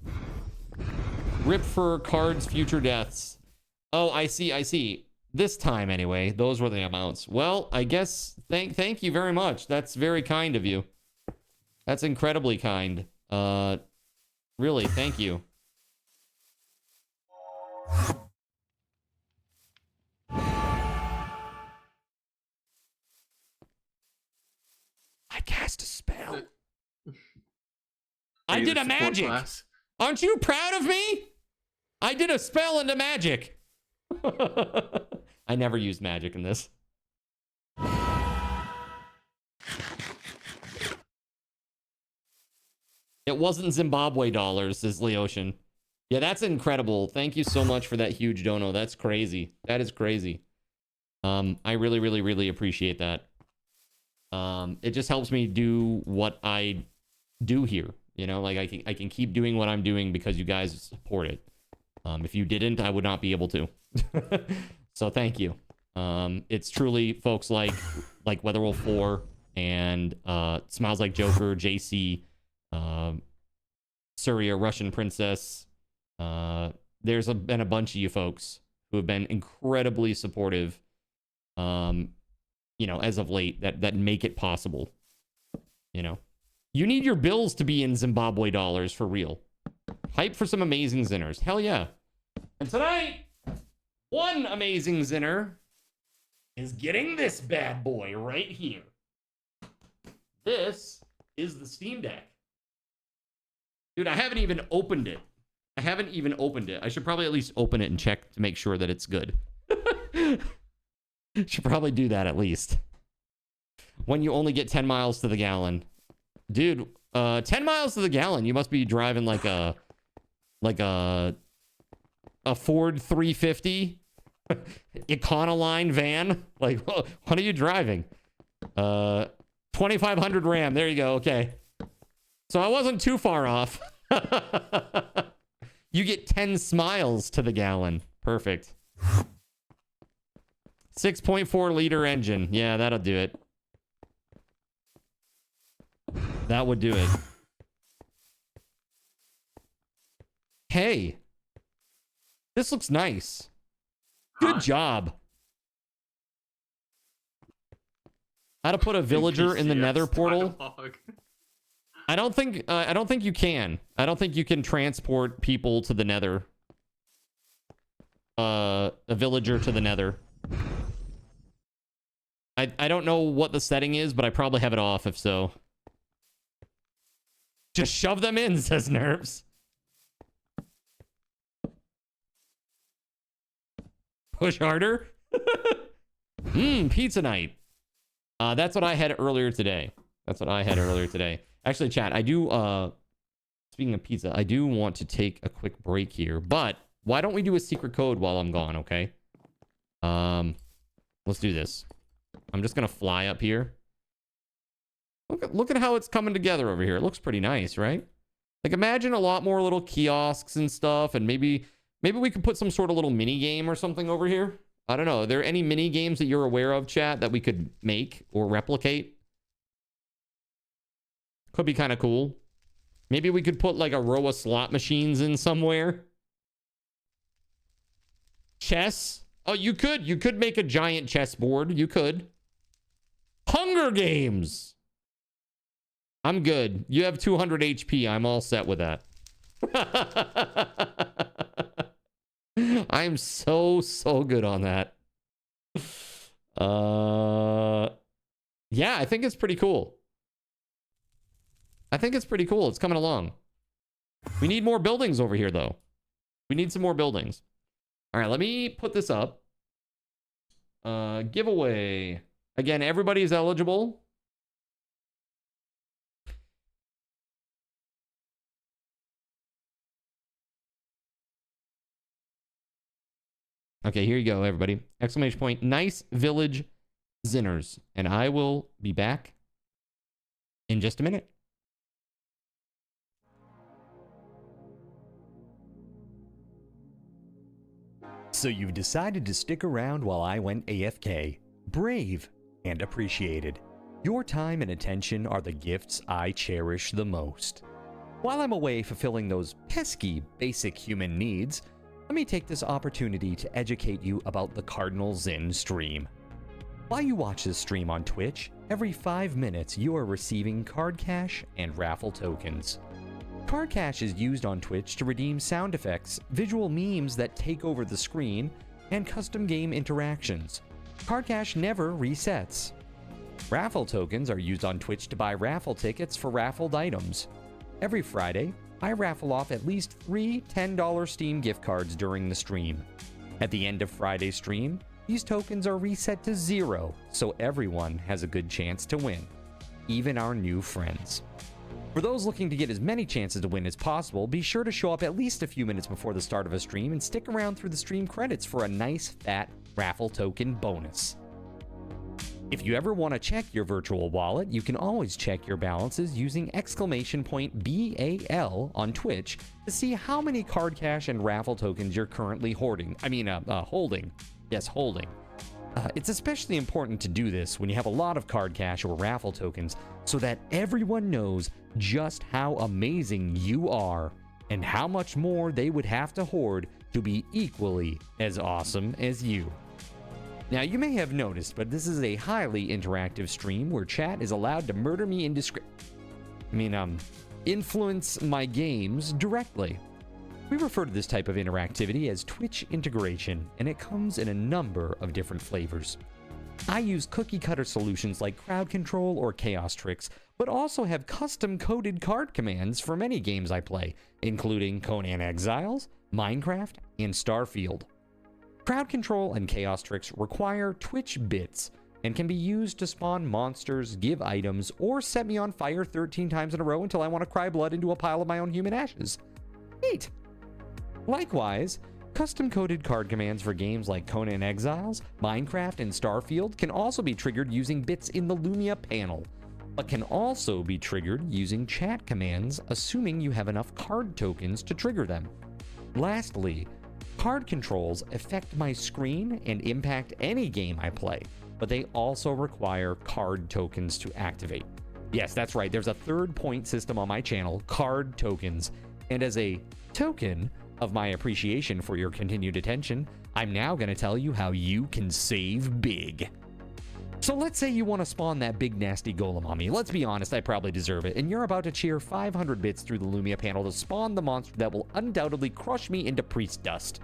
Rip for cards, future deaths. Oh, I see. This time, anyway. Those were the amounts. Well, I guess, thank you very much. That's very kind of you. That's incredibly kind. Really, thank you. I cast a spell. I did a magic. Aren't you proud of me? I did a spell into magic. I never used magic in this. It wasn't Zimbabwe dollars, says Leocean. Yeah, that's incredible. Thank you so much for that huge dono. That's crazy. That is crazy. I really, really, really appreciate that. It just helps me do what I do here. You know, like I can keep doing what I'm doing because you guys support it. If you didn't, I would not be able to. So thank you. It's truly folks like Weatherwolf 4 and Smiles Like Joker, JC, Surya, Russian Princess. There's been a bunch of you folks who have been incredibly supportive, you know, as of late, that make it possible. You know, you need your bills to be in Zimbabwe dollars for real. Hype for some amazing zinners. Hell yeah. And tonight, one amazing zinner is getting this bad boy right here. This is the Steam Deck. Dude, I haven't even opened it. I should probably at least open it and check to make sure that it's good. Should probably do that at least. When you only get 10 miles to the gallon. Dude, 10 miles to the gallon, you must be driving like a Ford 350 Econoline van. Like, what are you driving? 2500 Ram. There you go. Okay. So I wasn't too far off. You get 10 smiles to the gallon. Perfect. 6.4 liter engine. Yeah, that'll do it. That would do it. Hey. This looks nice. Good job. How to put a villager in the Nether portal? I don't think you can. I don't think you can transport people to the Nether. A villager to the Nether. I don't know what the setting is, but I probably have it off if so. Just shove them in, says Nerves. Push harder. Pizza night. That's what I had earlier today. Actually, chat, I do, speaking of pizza, I do want to take a quick break here, but why don't we do a secret code while I'm gone, okay? Let's do this. I'm just gonna fly up here. Look at how it's coming together over here. It looks pretty nice, right? Like, imagine a lot more little kiosks and stuff, and maybe we could put some sort of little mini game or something over here. I don't know. Are there any mini games that you're aware of, chat, that we could make or replicate? Could be kind of cool. Maybe we could put like a row of slot machines in somewhere. Chess. Oh, you could make a giant chessboard. You could. Hunger Games. I'm good. You have 200 HP. I'm all set with that. I'm so good on that. Yeah, I think it's pretty cool. It's coming along. We need more buildings over here, though. We need some more buildings. All right, let me put this up. Giveaway. Again, everybody is eligible. Okay, here you go, everybody. Exclamation point. Nice village zinners. And I will be back in just a minute. So you've decided to stick around while I went AFK. Brave and appreciated. Your time and attention are the gifts I cherish the most. While I'm away fulfilling those pesky basic human needs, let me take this opportunity to educate you about the Cardinal Zin stream. While you watch this stream on Twitch, every 5 minutes you are receiving card cash and raffle tokens. Card cash is used on Twitch to redeem sound effects, visual memes that take over the screen, and custom game interactions. Card cash never resets. Raffle tokens are used on Twitch to buy raffle tickets for raffled items. Every Friday, I raffle off at least 3 $10 Steam gift cards during the stream. At the end of Friday's stream, these tokens are reset to 0, so everyone has a good chance to win, even our new friends. For those looking to get as many chances to win as possible, be sure to show up at least a few minutes before the start of a stream and stick around through the stream credits for a nice fat raffle token bonus. If you ever want to check your virtual wallet, you can always check your balances using exclamation point BAL on Twitch to see how many card cash and raffle tokens you're currently holding. Yes, holding. It's especially important to do this when you have a lot of card cash or raffle tokens so that everyone knows just how amazing you are and how much more they would have to hoard to be equally as awesome as you. Now, you may have noticed, but this is a highly interactive stream where chat is allowed to murder me influence my games directly. We refer to this type of interactivity as Twitch integration, and it comes in a number of different flavors. I use cookie-cutter solutions like crowd control or chaos tricks, but also have custom-coded card commands for many games I play, including Conan Exiles, Minecraft, and Starfield. Crowd control and chaos tricks require Twitch bits and can be used to spawn monsters, give items, or set me on fire 13 times in a row until I want to cry blood into a pile of my own human ashes. Neat! Likewise, custom-coded card commands for games like Conan Exiles, Minecraft, and Starfield can also be triggered using bits in the Lumia panel, but can also be triggered using chat commands, assuming you have enough card tokens to trigger them. Lastly, card controls affect my screen and impact any game I play, but they also require card tokens to activate. Yes, that's right, there's a third point system on my channel, card tokens, and as a token of my appreciation for your continued attention, I'm now going to tell you how you can save big. So let's say you want to spawn that big nasty golem on me. Let's be honest, I probably deserve it. And you're about to cheer 500 bits through the Lumia panel to spawn the monster that will undoubtedly crush me into priest dust.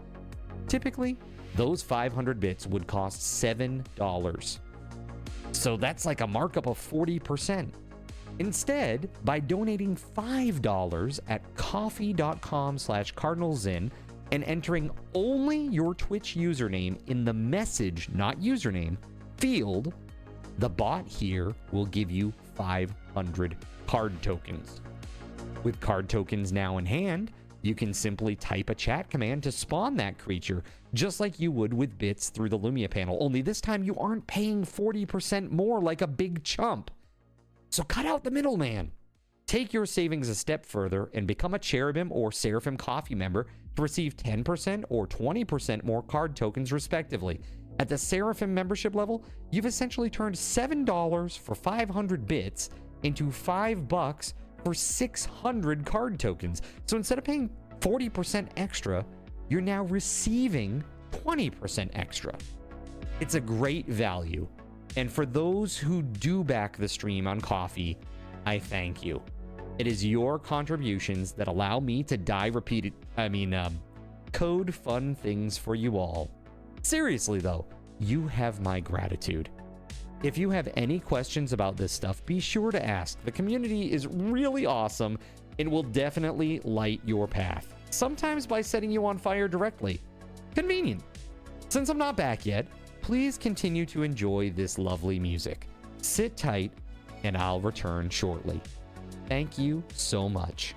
Typically, those 500 bits would cost $7. So that's like a markup of 40%. Instead, by donating $5 at coffee.com/cardinalzin and entering only your Twitch username in the message, not username, field, the bot here will give you 500 card tokens. With card tokens now in hand, you can simply type a chat command to spawn that creature, just like you would with bits through the Lumia panel, only this time you aren't paying 40% more like a big chump. So cut out the middleman. Take your savings a step further and become a Cherubim or Seraphim Coffee member to receive 10% or 20% more card tokens respectively. At the Seraphim membership level, you've essentially turned $7 for 500 bits into $5 for 600 card tokens. So instead of paying 40% extra, you're now receiving 20% extra. It's a great value. And for those who do back the stream on Ko-fi, I thank you. It is your contributions that allow me to code fun things for you all. Seriously though, you have my gratitude. If you have any questions about this stuff, be sure to ask. The community is really awesome and will definitely light your path. Sometimes by setting you on fire directly. Convenient. Since I'm not back yet, please continue to enjoy this lovely music. Sit tight and I'll return shortly. Thank you so much.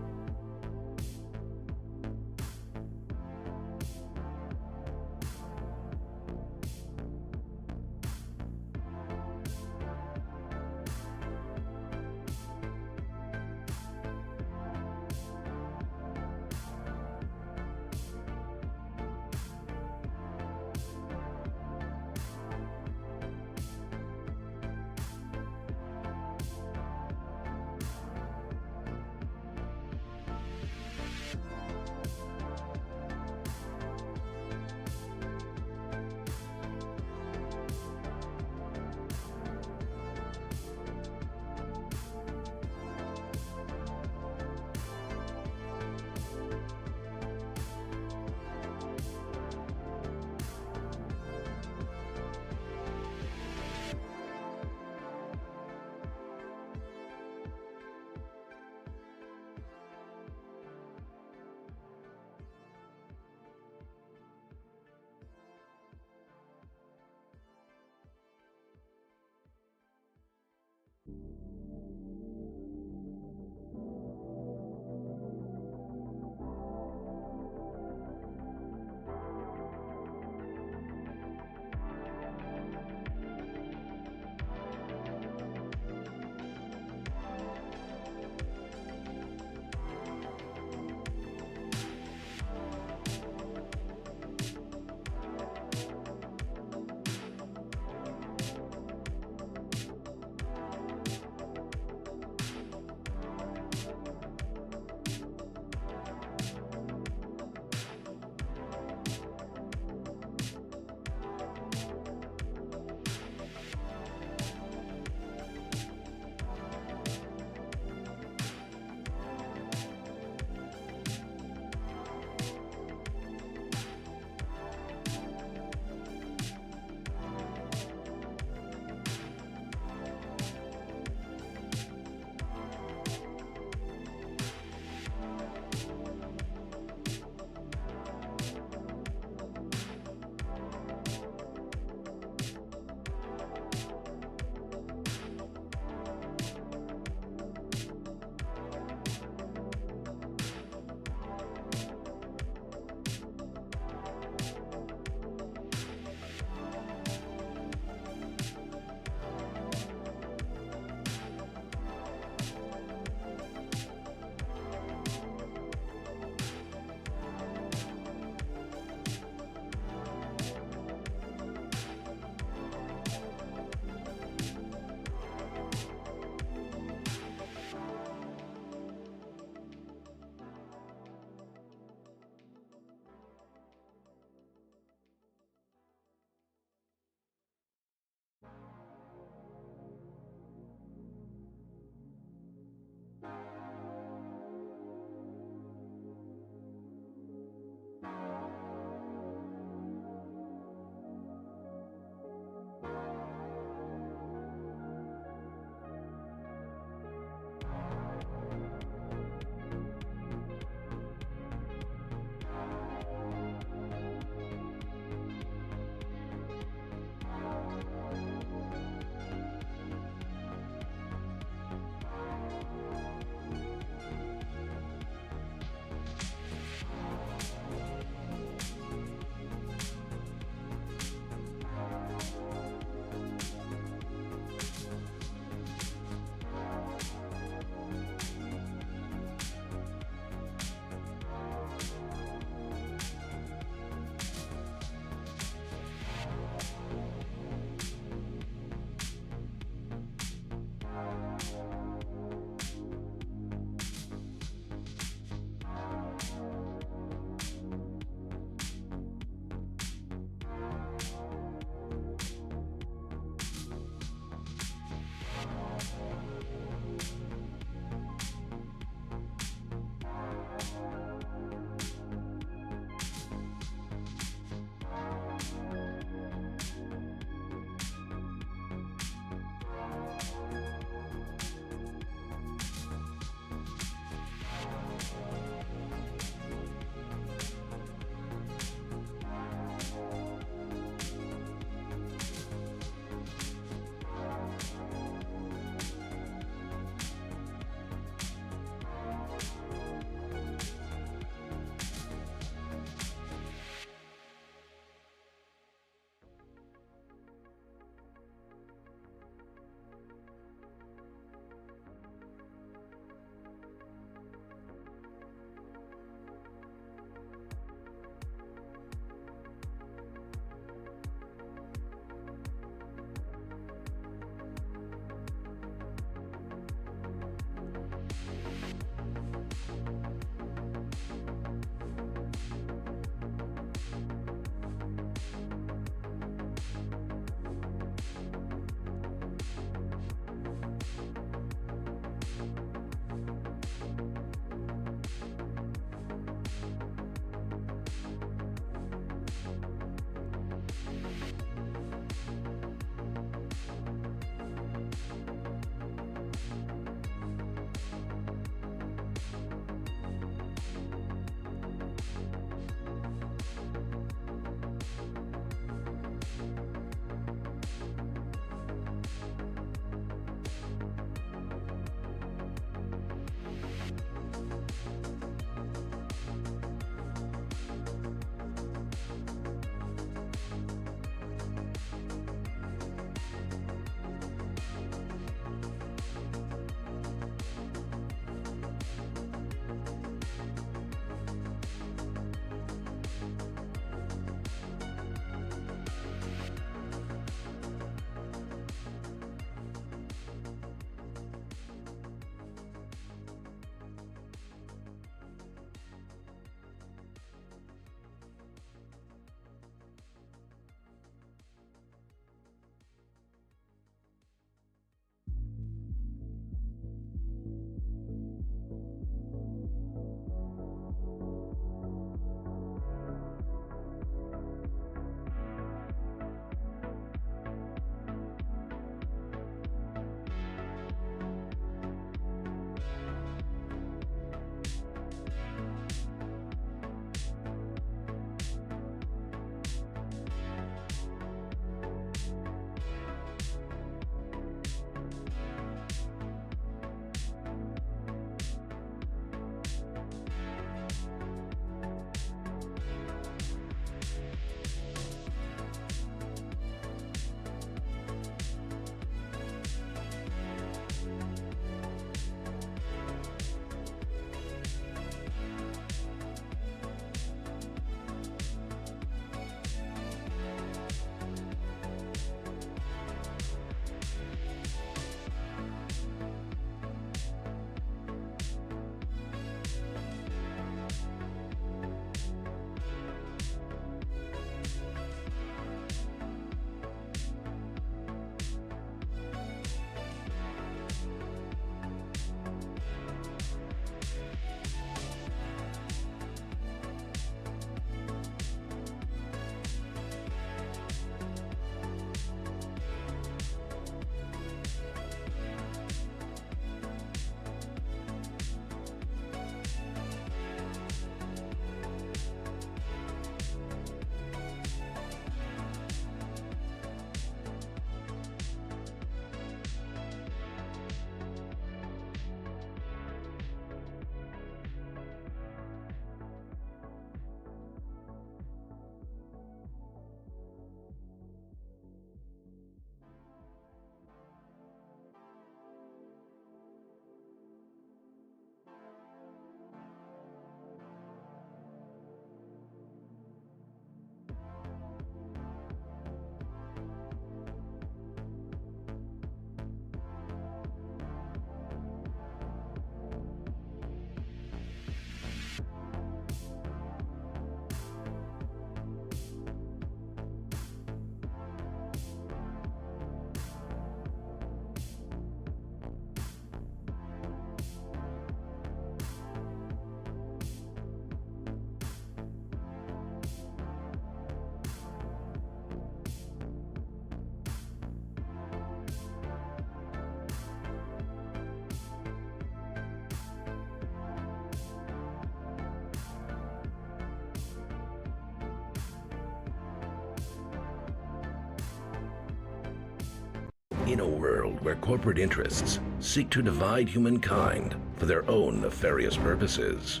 In a world where corporate interests seek to divide humankind for their own nefarious purposes,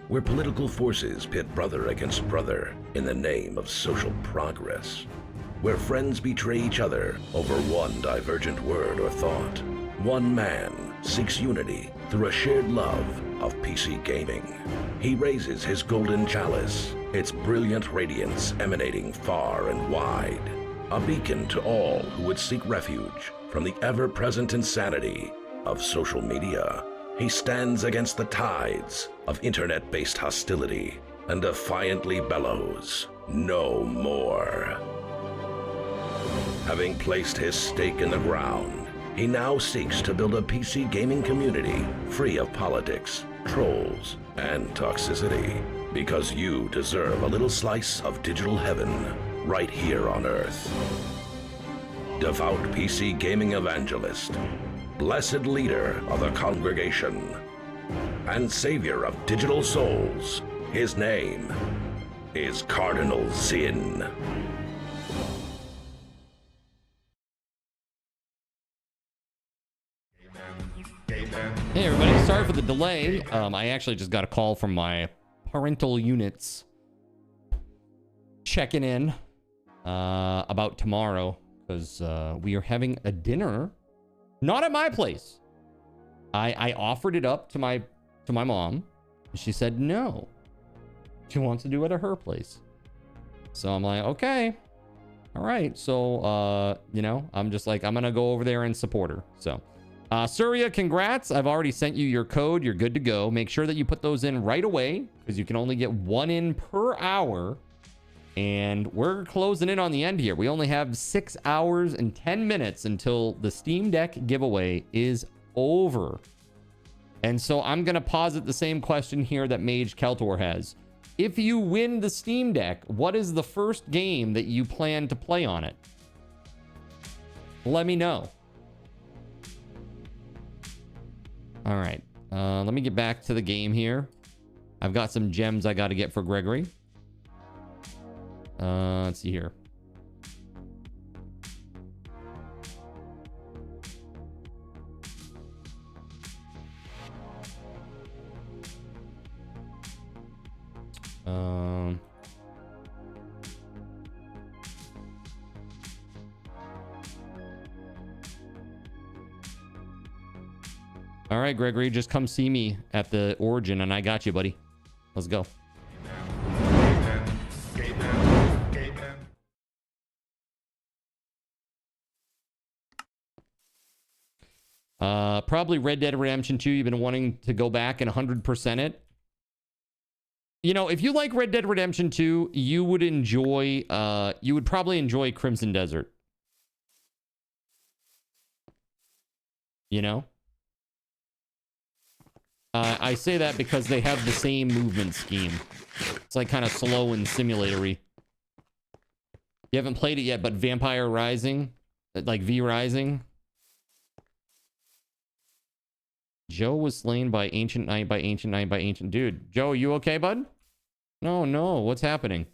where political forces pit brother against brother in the name of social progress, where friends betray each other over one divergent word or thought, one man seeks unity through a shared love of PC gaming. He raises his golden chalice, its brilliant radiance emanating far and wide, a beacon to all who would seek refuge from the ever-present insanity of social media. He stands against the tides of internet-based hostility and defiantly bellows, "No more." Having placed his stake in the ground, he now seeks to build a PC gaming community free of politics, trolls, and toxicity. Because you deserve a little slice of digital heaven right here on Earth. Devout PC gaming evangelist, blessed leader of the congregation, and savior of digital souls, his name is Cardinal Zin. Hey everybody, sorry for the delay. I actually just got a call from my parental units checking in about tomorrow, because we are having a dinner, not at my place. I offered it up to my mom. She said no. She wants to do it at her place. So I'm like, okay, all right. So you know, I'm just like, I'm gonna go over there and support her. So Surya, congrats. I've already sent you your code. You're good to go. Make sure that you put those in right away, because you can only get one in per hour. And we're closing in on the end here. We only have 6 hours and 10 minutes until the Steam Deck giveaway is over. And so I'm going to posit the same question here that Mage Keltor has. If you win the Steam Deck, what is the first game that you plan to play on it? Let me know. All right. Let me get back to the game here. I've got some gems I got to get for Gregory. Let's see here. All right, Gregory, just come see me at the Origin, and I got you, buddy. Let's go. Probably Red Dead Redemption 2. You've been wanting to go back and 100% it. You know, if you like Red Dead Redemption 2, you would enjoy, you would probably enjoy Crimson Desert. You know? I say that because they have the same movement scheme. It's like kind of slow and simulatory. You haven't played it yet, but Vampire Rising, like V Rising. Joe was slain by Ancient Knight, by Ancient Knight, by Ancient... Dude, Joe, you okay, bud? No, what's happening?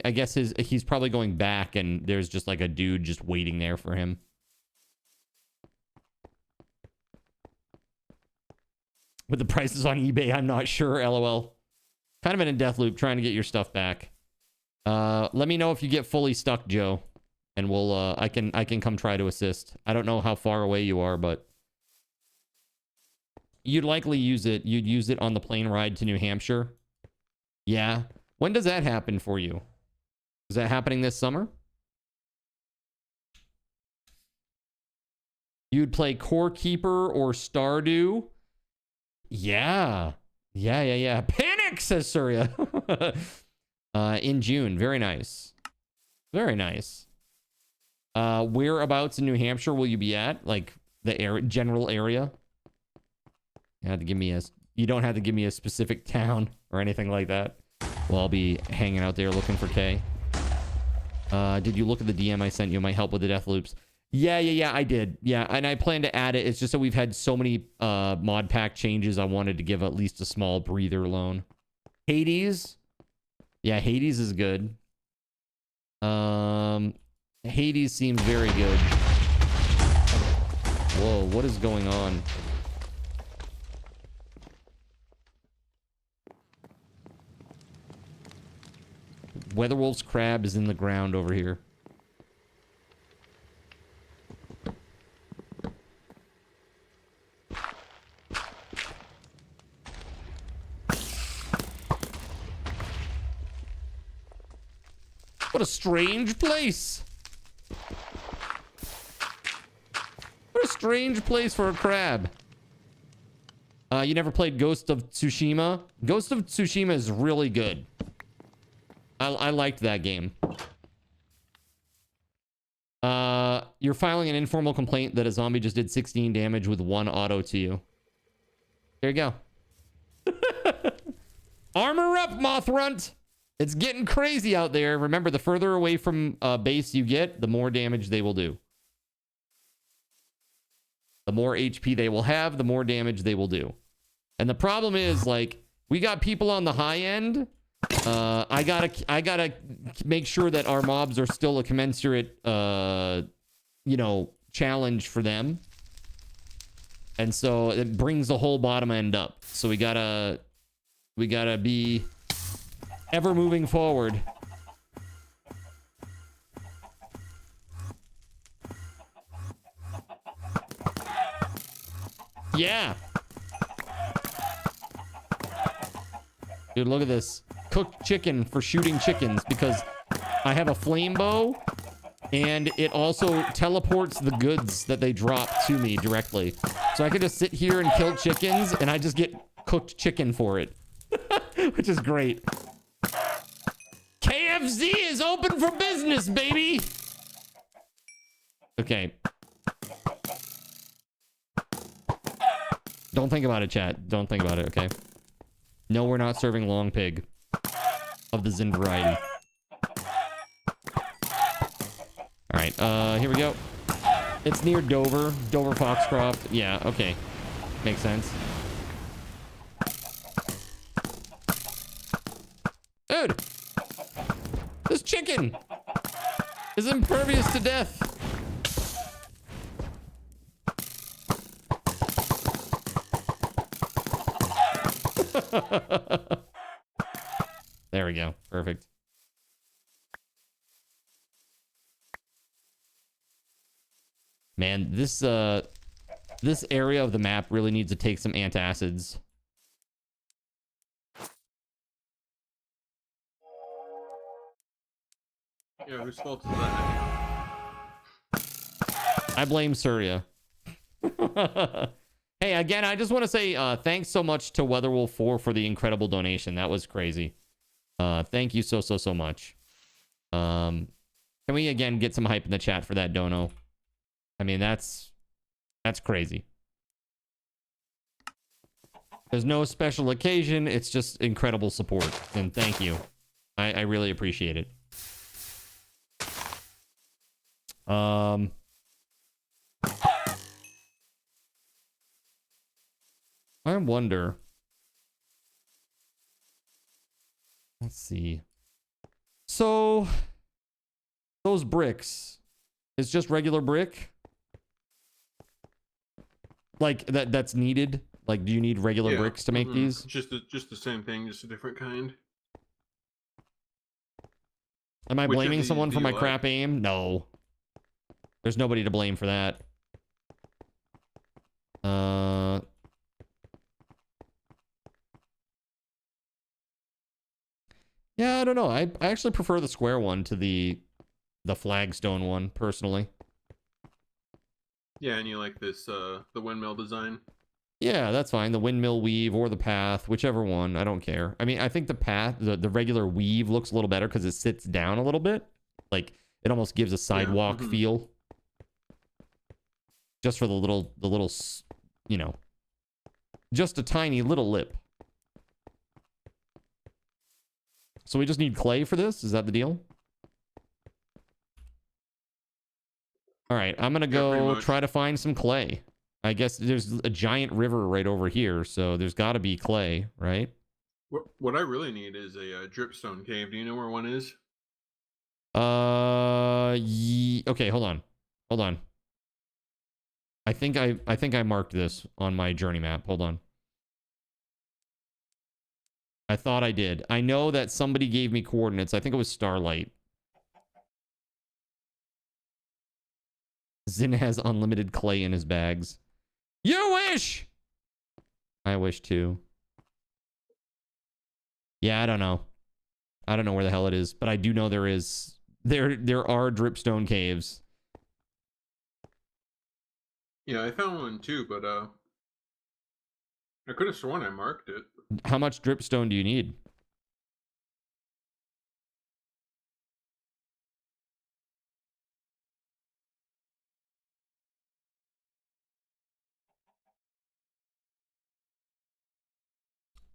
I guess he's probably going back and there's just like a dude just waiting there for him. With the prices on eBay, I'm not sure, LOL. Kind of in a death loop trying to get your stuff back. Let me know if you get fully stuck, Joe. And we'll, I can come try to assist. I don't know how far away you are, but... You'd likely use it. You'd use it on the plane ride to New Hampshire. Yeah. When does that happen for you? Is that happening this summer? You'd play Core Keeper or Stardew? Yeah. Yeah. Panic, says Surya. In June. Very nice. Very nice. Whereabouts in New Hampshire will you be at? Like the general area? You have to give me you don't have to give me a specific town or anything like that. Well, I'll be hanging out there looking for Kay. Did you look at the DM I sent you? Might help with the death loops. Yeah, I did. Yeah, and I plan to add it. It's just that we've had so many mod pack changes. I wanted to give at least a small breather loan. Hades. Yeah, Hades is good. Hades seems very good. Whoa, what is going on? Weatherwolf's crab is in the ground over here. What a strange place. What a strange place for a crab. You never played Ghost of Tsushima? Ghost of Tsushima is really good. I liked that game. You're filing an informal complaint that a zombie just did 16 damage with 1 auto to you. There you go. Armor up, Mothrunt! It's getting crazy out there. Remember, the further away from base you get, the more damage they will do. The more HP they will have, the more damage they will do. And the problem is, like, we got people on the high end. I gotta make sure that our mobs are still a commensurate, you know, challenge for them. And so it brings the whole bottom end up. So we gotta be ever moving forward. Yeah. Dude, look at this. Cooked chicken for shooting chickens because I have a flame bow and it also teleports the goods that they drop to me directly. So I could just sit here and kill chickens and I just get cooked chicken for it. Which is great. KFC is open for business, baby. Okay. Don't think about it, chat. Don't think about it, okay? No, we're not serving long pig of the Zin variety. All right, here we go. It's near Dover Foxcroft. Yeah, okay. Makes sense. Dude! This chicken is impervious to death. There we go. Perfect. Man, this area of the map really needs to take some antacids. Yeah, whose fault is that? I blame Surya. Hey, again, I just want to say thanks so much to Weatherwolf4 for the incredible donation. That was crazy. Thank you so much. Can we again get some hype in the chat for that dono? I mean, that's crazy. There's no special occasion. It's just incredible support. And thank you. I really appreciate it. I wonder. Let's see. So those bricks is just regular brick? Like that's needed? Like, do you need regular bricks to make these? Just the same thing, just a different kind. Am I Which of blaming these someone do for you my like? crap aim? No. There's nobody to blame for that. Yeah, I don't know. I actually prefer the square one to the flagstone one, personally. Yeah, and you like this the windmill design. Yeah, that's fine. The windmill weave or the path, whichever one. I don't care. I mean, I think the path, the regular weave looks a little better because it sits down a little bit. Like, it almost gives a sidewalk feel. Just for the little, you know, just a tiny little lip. So we just need clay for this? Is that the deal? All right, I'm going to go try to find some clay. I guess there's a giant river right over here, so there's got to be clay, right? What I really need is a dripstone cave. Do you know where one is? Okay, hold on. Hold on. I think I marked this on my journey map. Hold on. I thought I did. I know that somebody gave me coordinates. I think it was Starlight. Zin has unlimited clay in his bags. You wish! I wish too. Yeah, I don't know. I don't know where the hell it is, but I do know there is. There are dripstone caves. Yeah, I found one too, but I could have sworn I marked it. How much dripstone do you need?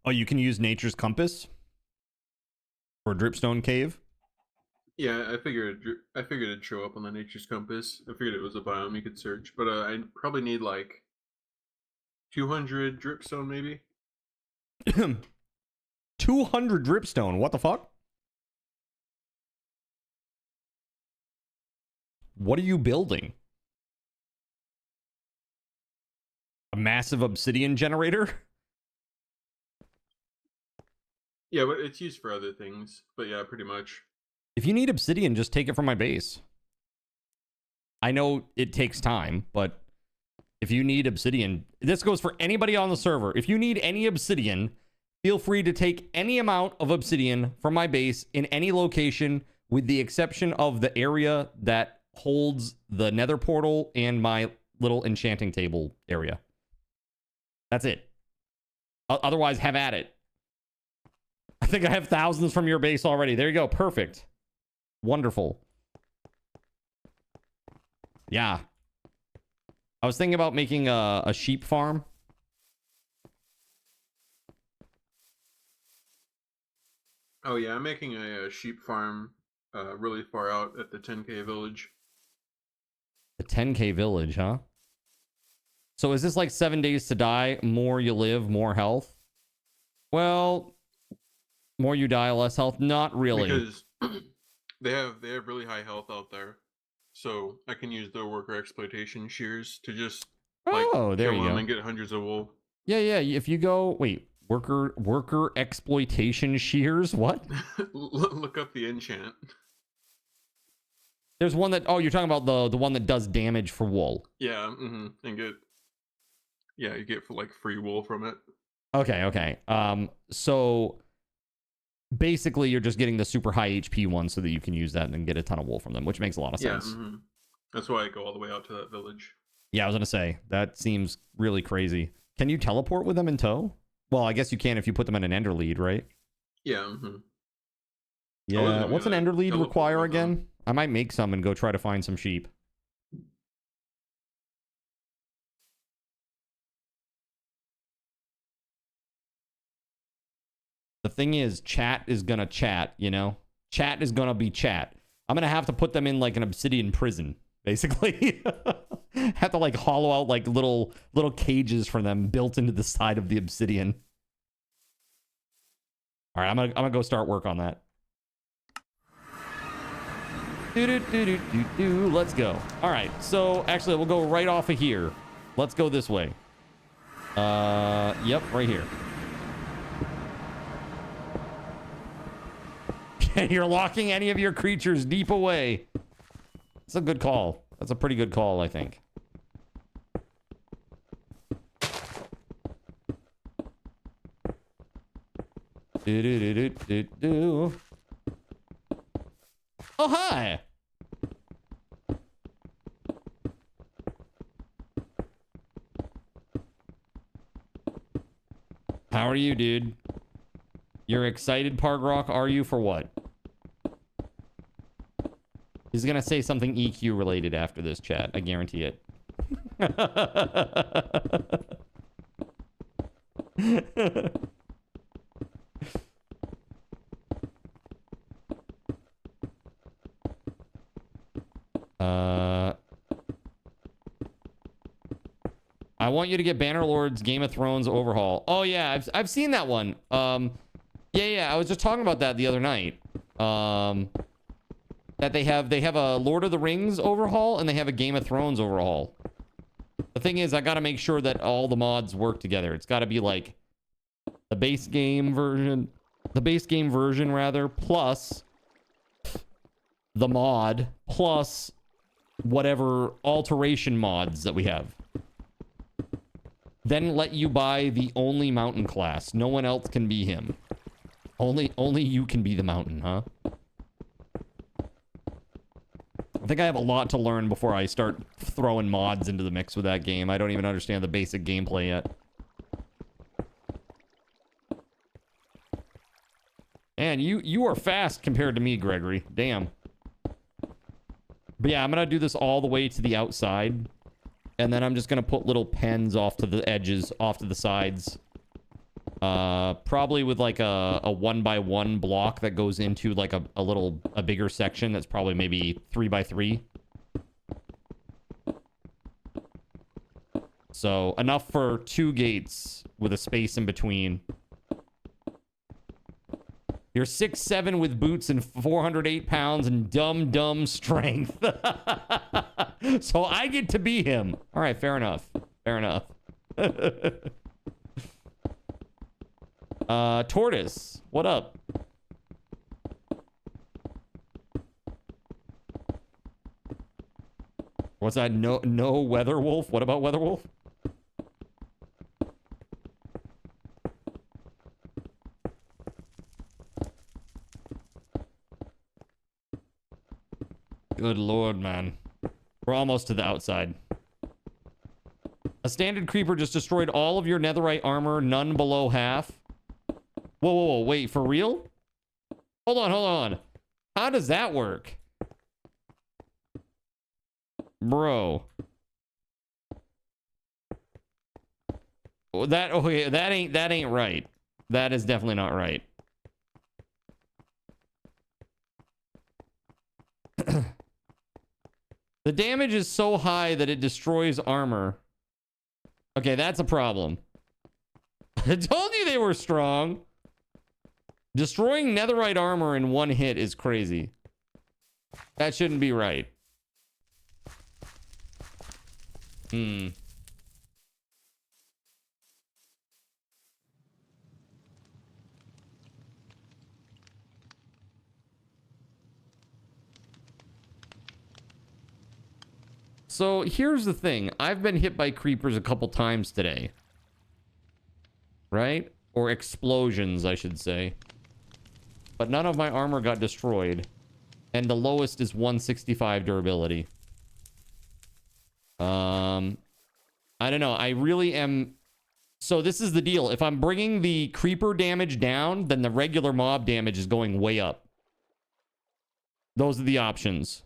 Oh, you can use nature's compass for a dripstone cave? Yeah, I figured it'd show up on the nature's compass. I figured it was a biome you could search, but I probably need like 200 dripstone maybe. 200 dripstone. What the fuck? What are you building? A massive obsidian generator? Yeah, but it's used for other things. But yeah, pretty much. If you need obsidian, just take it from my base. I know it takes time, but if you need obsidian, this goes for anybody on the server. If you need any obsidian, feel free to take any amount of obsidian from my base in any location, with the exception of the area that holds the nether portal and my little enchanting table area. That's it. Otherwise, have at it. I think I have thousands from your base already. There you go. Perfect. Wonderful. Yeah. I was thinking about making a sheep farm. Oh yeah, I'm making a sheep farm really far out at the 10K village. The 10K village, huh? So is this like 7 days to die? More you live, more health? Well, more you die, less health? Not really. Because they have really high health out there. So I can use the worker exploitation shears to just like there kill you them go. and get hundreds of wool. Yeah, yeah. If you go, wait, worker exploitation shears? What? Look up the enchant. There's one that, oh, you're talking about the one that does damage for wool. Yeah, and you get like free wool from it. Okay. So basically you're just getting the super high HP one so that you can use that and then get a ton of wool from them, which makes a lot of sense. Yeah, that's why I go all the way out to that village. Yeah, I was gonna say, that seems really crazy. Can you teleport with them in tow? Well, I guess you can if you put them in an ender lead, right? Yeah. Yeah. What's an ender lead require again? I might make some and go try to find some sheep. The thing is, chat is gonna chat, you know? Chat is gonna be chat. I'm gonna have to put them in like an obsidian prison, basically. Have to like hollow out like little cages for them built into the side of the obsidian. All right, I'm gonna go start work on that. Let's go. All right, so actually we'll go right off of here. Let's go this way. Yep, right here. You're locking any of your creatures deep away. That's a good call. That's a pretty good call, I think. Oh, hi. How are you, dude? You're excited, Pargrock? Are you for what? He's gonna say something EQ related after this chat. I guarantee it. I want you to get Bannerlord's Game of Thrones overhaul. Oh yeah, I've seen that one. Yeah, I was just talking about that the other night. that they have a Lord of the Rings overhaul and they have a Game of Thrones overhaul. The thing is, I got to make sure that all the mods work together. It's got to be like the base game version rather, plus the mod, plus whatever alteration mods that we have. Then let you buy the only mountain class. No one else can be him. Only you can be the mountain, huh? I think I have a lot to learn before I start throwing mods into the mix with that game. I don't even understand the basic gameplay yet. Man, you are fast compared to me, Gregory. Damn. But yeah, I'm gonna do this all the way to the outside. And then I'm just gonna put little pens off to the edges, off to the sides. Probably with like a 1x1 block that goes into like a bigger section that's probably maybe 3x3. So enough for 2 gates with a space in between. You're 6'7" with boots and 408 pounds and dumb strength. So I get to be him. All right, fair enough. Fair enough. Tortoise, what up? What's that? No Weatherwolf? What about Weatherwolf? Good lord, man. We're almost to the outside. A standard creeper just destroyed all of your netherite armor, none below half. Whoa, wait, for real? Hold on. How does that work? Bro. Okay, that ain't right. That is definitely not right. The damage is so high that it destroys armor. Okay, that's a problem. I told you they were strong. Destroying netherite armor in one hit is crazy. That shouldn't be right. So here's the thing. I've been hit by creepers a couple times today. Right? Or explosions, I should say. But none of my armor got destroyed. And the lowest is 165 durability. I don't know. I really am... So this is the deal. If I'm bringing the creeper damage down, then the regular mob damage is going way up. Those are the options.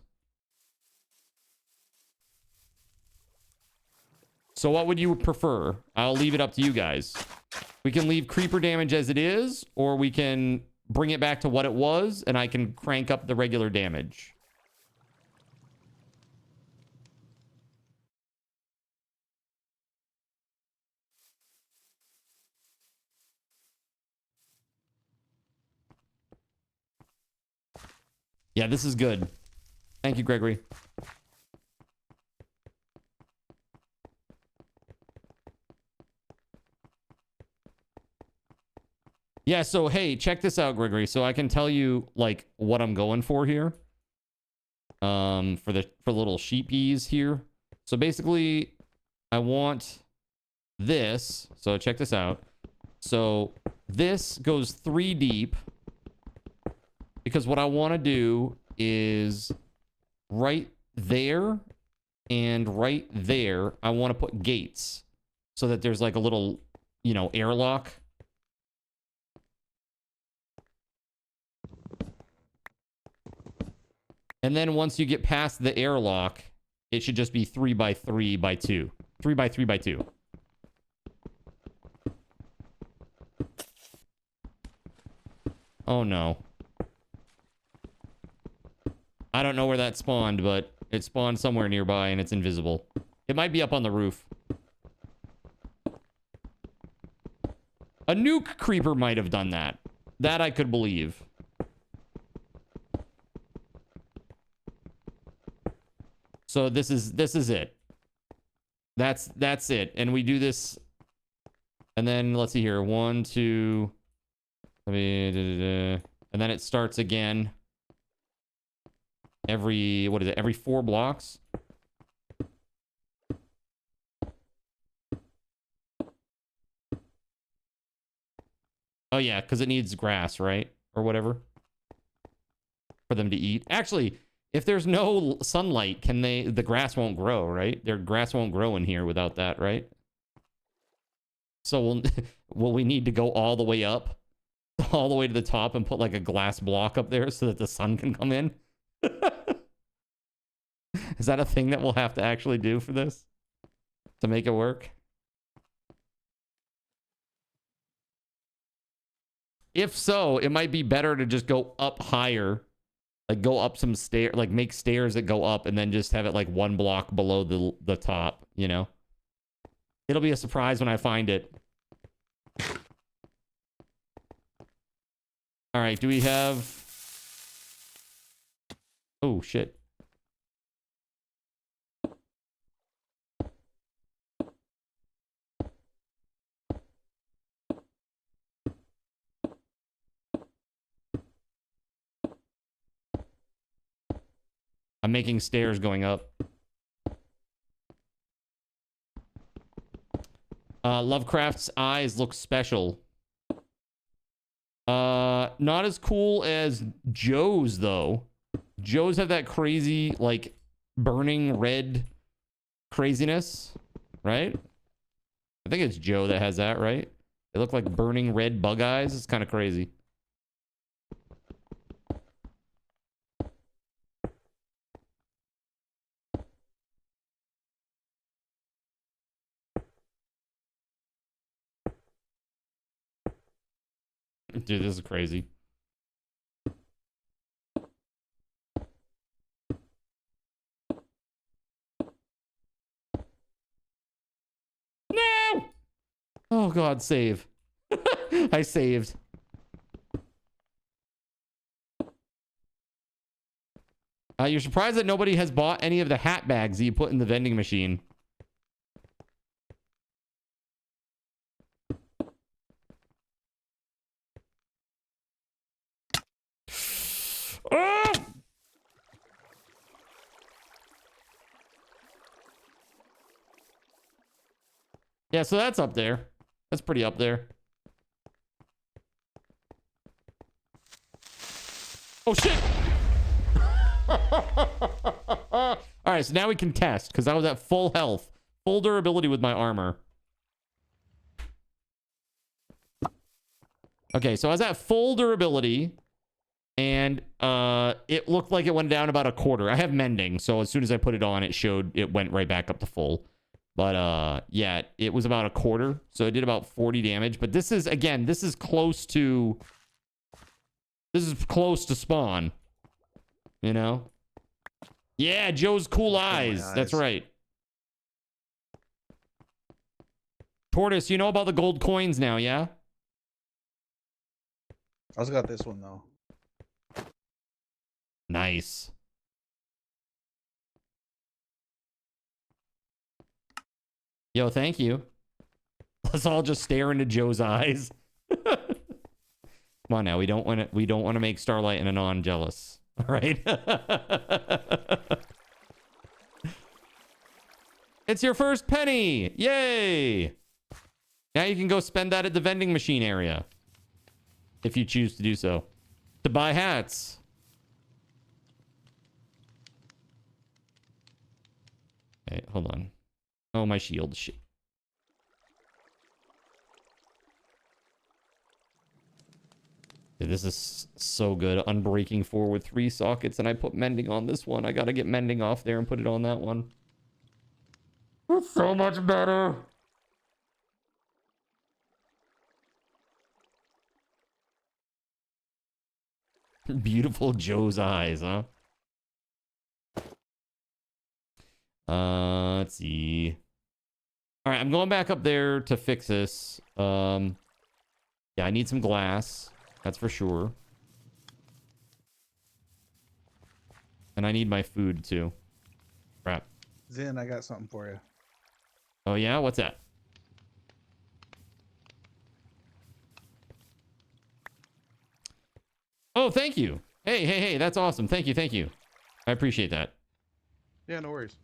So what would you prefer? I'll leave it up to you guys. We can leave creeper damage as it is, or we can bring it back to what it was, and I can crank up the regular damage. Yeah, this is good. Thank you, Gregory. Yeah, so hey, check this out, Gregory. So I can tell you like what I'm going for here. For little sheepies here. So basically, I want this. So check this out. So this goes 3 deep. Because what I want to do is right there and right there, I want to put gates so that there's like a little, you know, airlock. And then once you get past the airlock, it should just be 3x3x2. 3x3x2. Oh no. I don't know where that spawned, but it spawned somewhere nearby and it's invisible. It might be up on the roof. A nuke creeper might have done that. That I could believe. So this is it. That's it. And we do this. And then let's see here. 1, 2. And then it starts again. Every, what is it? Every 4 blocks. Oh yeah, because it needs grass, right? Or whatever. For them to eat. Actually, if there's no sunlight, the grass won't grow, right? Their grass won't grow in here without that, right? So will we need to go all the way up? All the way to the top and put like a glass block up there so that the sun can come in? Is that a thing that we'll have to actually do for this? To make it work? If so, it might be better to just go up higher. Like go up some stairs, like make stairs that go up and then just have it like 1 block below the top, you know? It'll be a surprise when I find it. All right, do we have... Oh, shit. I'm making stairs going up. Lovecraft's eyes look special. Not as cool as Joe's, though. Joe's have that crazy, like, burning red craziness, right? I think it's Joe that has that, right? They look like burning red bug eyes. It's kind of crazy. Dude, this is crazy. No! Oh, God, save. I saved. You're surprised that nobody has bought any of the hat bags that you put in the vending machine. Oh! Yeah, so that's up there. That's pretty up there. Oh, shit! Alright, so now we can test, because I was at full health. Full durability with my armor. Okay, so I was at full durability. And it looked like it went down about 1/4. I have mending, so as soon as I put it on, it went right back up to full. But yeah, it was about 1/4, so it did about 40 damage. But this is, again, this is close to spawn, you know? Yeah, Joe's cool eyes. That's right. Tortoise, you know about the gold coins now, yeah? I also got this one though. Nice. Yo, thank you. Let's all just stare into Joe's eyes. Come on now, we don't want to make Starlight and Anon jealous. All right. It's your first penny. Yay. Now you can go spend that at the vending machine area. If you choose to do so. To buy hats. Okay, hold on. Oh, my shield. Shit. Dude, this is so good. Unbreaking 4 with 3 sockets, and I put mending on this one. I gotta get mending off there and put it on that one. It's so much better. Beautiful Joe's eyes, huh? Let's see. All right, I'm going back up there to fix this. Yeah, I need some glass. That's for sure. And I need my food too. Crap. Zen, I got something for you. Oh yeah, what's that? Oh, thank you. Hey, that's awesome. Thank you. I appreciate that. Yeah, no worries.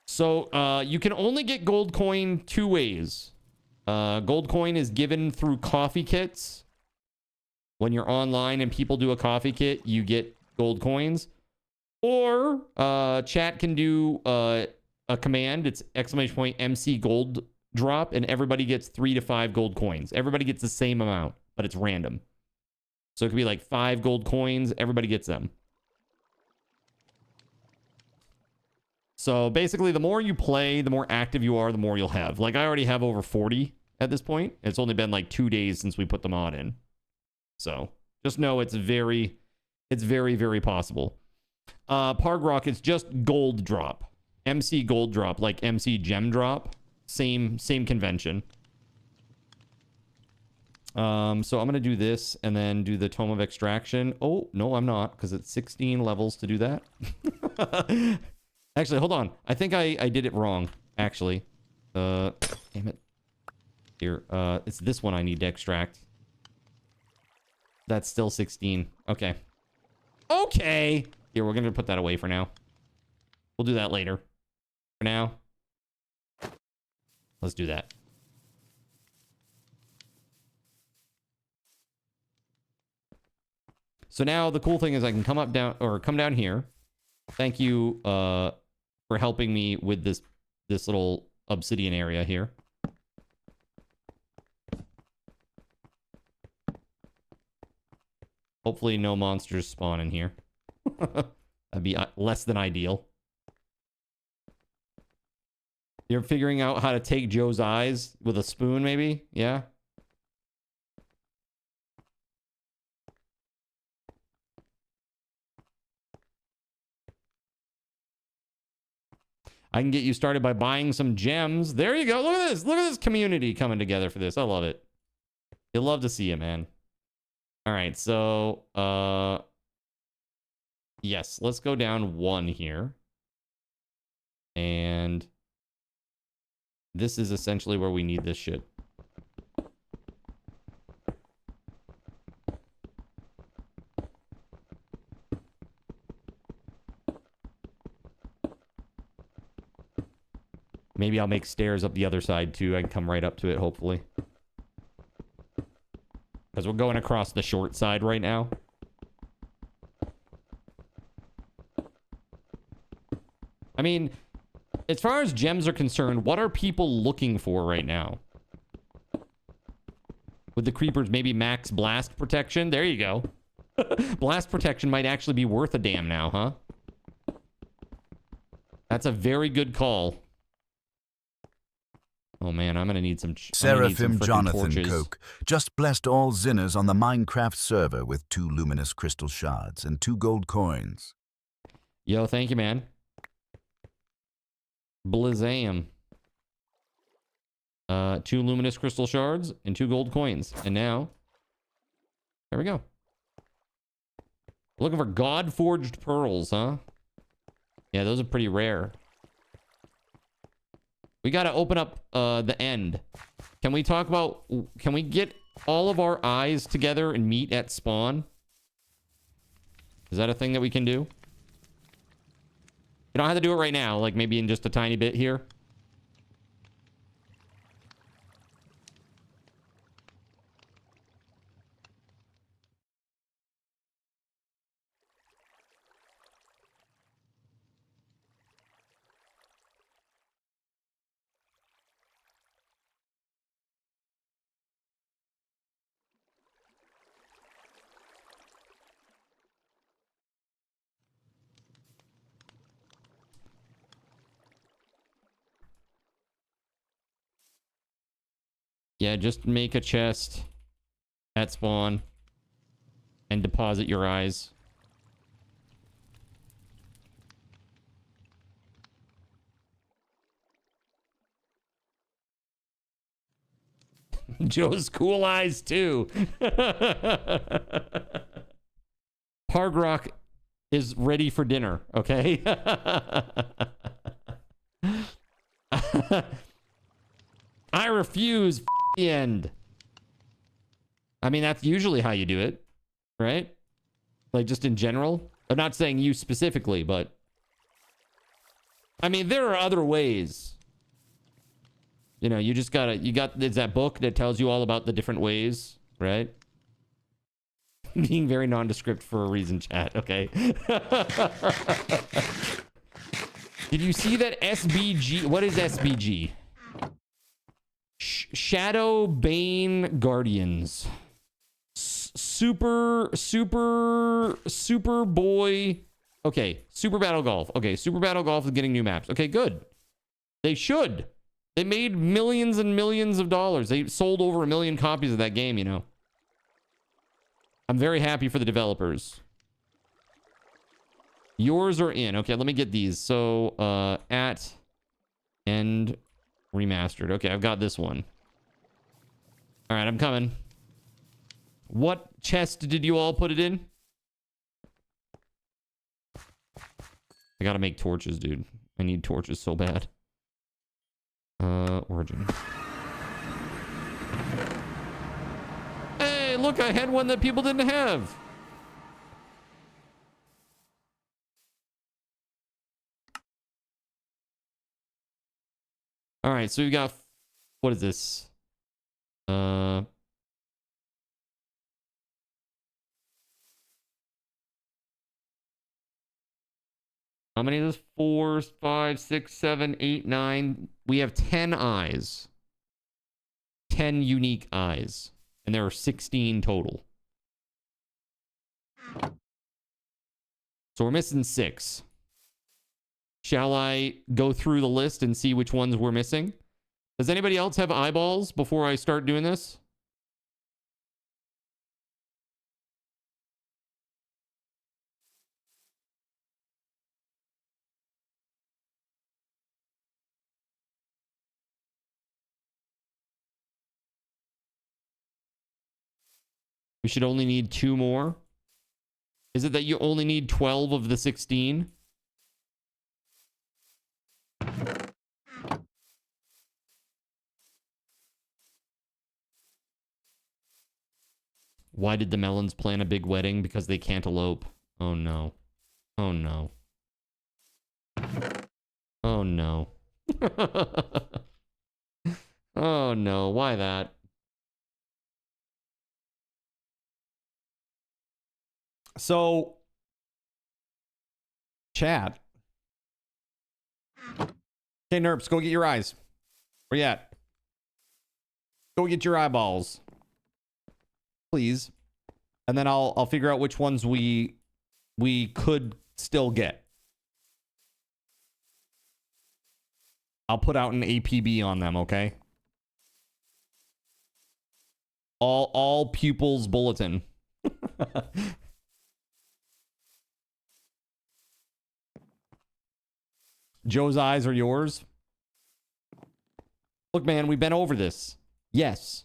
So you can only get gold coin 2 ways. Gold coin is given through coffee kits. When you're online and people do a coffee kit, you get gold coins. Or chat can do a command. It's !MC gold drop, and everybody gets 3 to 5 gold coins. Everybody gets the same amount, but it's random. So it could be like 5 gold coins. Everybody gets them. So basically, the more you play, the more active you are, the more you'll have. Like, I already have over 40 at this point. It's only been like 2 days since we put the mod in. So just know it's very, very possible. Pargrock, it's just gold drop. MC gold drop, like MC gem drop. Same convention. So I'm going to do this and then do the Tome of Extraction. Oh, no, I'm not, because it's 16 levels to do that. Actually, hold on. I think I did it wrong, actually. Damn it. Here, it's this one I need to extract. That's still 16. Okay. Okay! Here, we're gonna put that away for now. We'll do that later. For now, let's do that. So now the cool thing is I can come down here. Thank you for helping me with this little obsidian area here. Hopefully no monsters spawn in here. That'd be less than ideal. You're figuring out how to take Joe's eyes with a spoon, maybe? Yeah? I can get you started by buying some gems. There you go. Look at this. Look at this community coming together for this. I love it. You'll love to see it, man. All right, so yes, let's go down 1 here. And this is essentially where we need this shit. Maybe I'll make stairs up the other side too. I can come right up to it, hopefully. Because we're going across the short side right now. I mean, as far as gems are concerned, what are people looking for right now? With the creepers, maybe max blast protection? There you go. Blast protection might actually be worth a damn now, huh? That's a very good call. Oh man, I'm gonna need some. Seraphim Jonathan torches. Coke just blessed all Zinners on the Minecraft server with 2 luminous crystal shards and 2 gold coins. Yo, thank you, man. Blizzam. 2 luminous crystal shards and 2 gold coins, and now there we go. Looking for God forged pearls, huh? Yeah, those are pretty rare. We got to open up the end. Can we talk about... Can we get all of our eyes together and meet at spawn? Is that a thing that we can do? You don't have to do it right now. Like maybe in just a tiny bit here. Yeah, just make a chest at spawn and deposit your eyes. Joe's cool eyes too. Pargrock is ready for dinner, okay? I refuse. The end. I mean, that's usually how you do it, right? Like, just in general. I'm not saying you specifically, but I mean, there are other ways. You know, you just gotta, there's that book that tells you all about the different ways, right? Being very nondescript for a reason, chat, okay? Did you see that SBG? What is SBG? Shadow Bane Guardians. Super Boy. Okay, Super Battle Golf. Okay, Super Battle Golf is getting new maps. Okay, good. They should. They made millions and millions of dollars. They sold over 1 million copies of that game, you know. I'm very happy for the developers. Yours are in. Okay, let me get these. So, at end remastered. Okay, I've got this one. All right, I'm coming. What chest did you all put it in? I gotta make torches, dude. I need torches so bad. Origin. Hey, look, I had one that people didn't have. All right, so we got, what is this? How many is this? 4, 5, 6, 7, 8, 9. We have 10 eyes. 10 unique eyes. And there are 16 total. So we're missing 6. Shall I go through the list and see which ones we're missing? Does anybody else have eyeballs before I start doing this? We should only need 2 more. Is it that you only need 12 of the 16? Why did the melons plan a big wedding? Because they can't elope. Oh no. Oh no. Oh no. Oh no. Why that? So, chat. Okay, Nerps, go get your eyes. Where you at? Go get your eyeballs. Please. And then I'll figure out which ones we could still get. I'll put out an APB on them, okay? All pupils bulletin. Joe's eyes are yours. Look, man, we've been over this. Yes.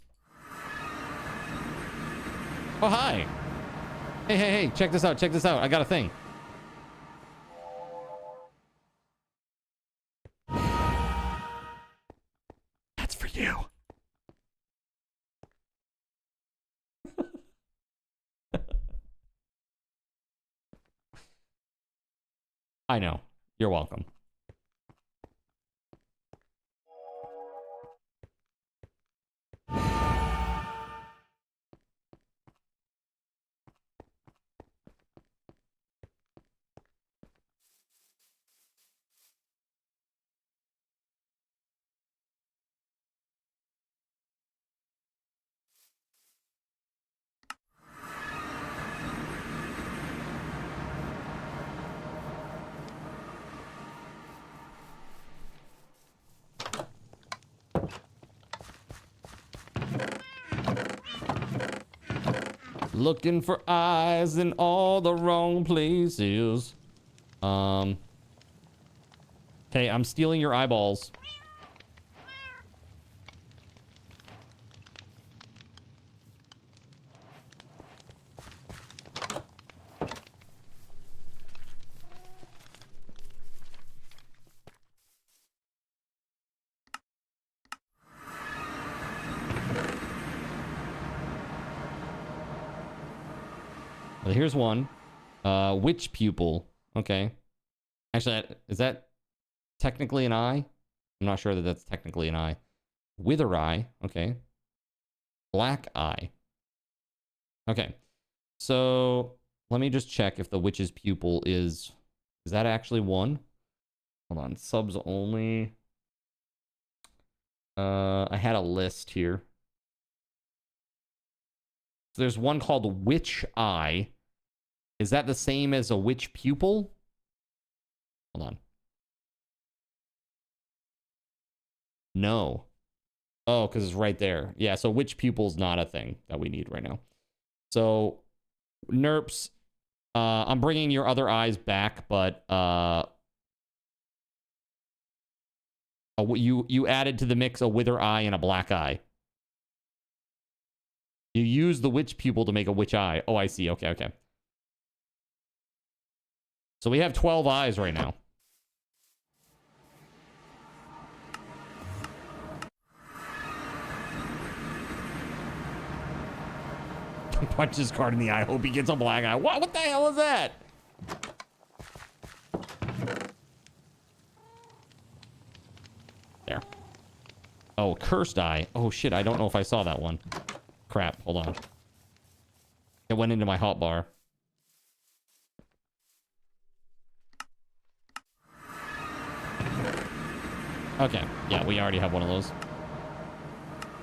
Oh, hi. Hey, hey, hey, check this out. Check this out. I got a thing. That's for you. I know. You're welcome. Looking for eyes in all the wrong places. Okay, I'm stealing your eyeballs. Well, here's one. Witch pupil. Okay. Actually, is that technically an eye? I'm not sure that that's technically an eye. Wither eye. Okay. Black eye. Okay. So let me just check if the witch's pupil is that actually one? Hold on. Subs only. I had a list here. So there's one called Witch Eye. Is that the same as a witch pupil? Hold on. No. Oh, because it's right there. Yeah, so witch pupil's not a thing that we need right now. So, Nerps, I'm bringing your other eyes back, but you added to the mix a wither eye and a black eye. You use the witch pupil to make a witch eye. Oh, I see. Okay, okay. So we have 12 eyes right now. Punch his card in the eye. Hope he gets a black eye. What the hell is that? There. Oh, cursed eye. Oh, shit. I don't know if I saw that one. Crap. Hold on. It went into my hotbar. Okay. Yeah, we already have one of those.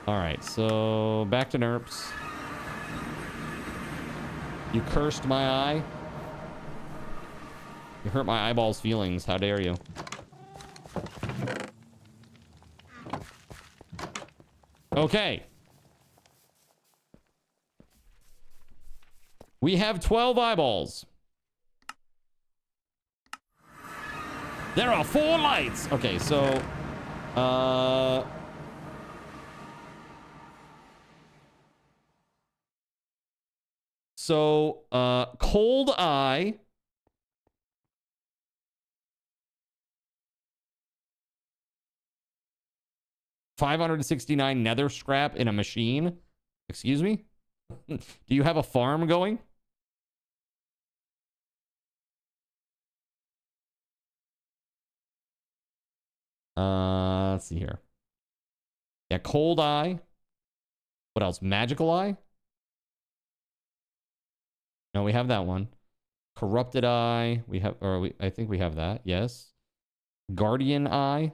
Alright, so back to Nerps. You cursed my eye. You hurt my eyeballs' feelings. How dare you? Okay. We have 12 eyeballs. There are 4 lights. Okay, so... Cold eye. $569 nether scrap in a machine. Excuse me? Do you have a farm going? Let's see here. Yeah, cold eye. What else? Magical eye? No, we have that one. Corrupted eye. We have, or I think we have that. Yes. Guardian eye.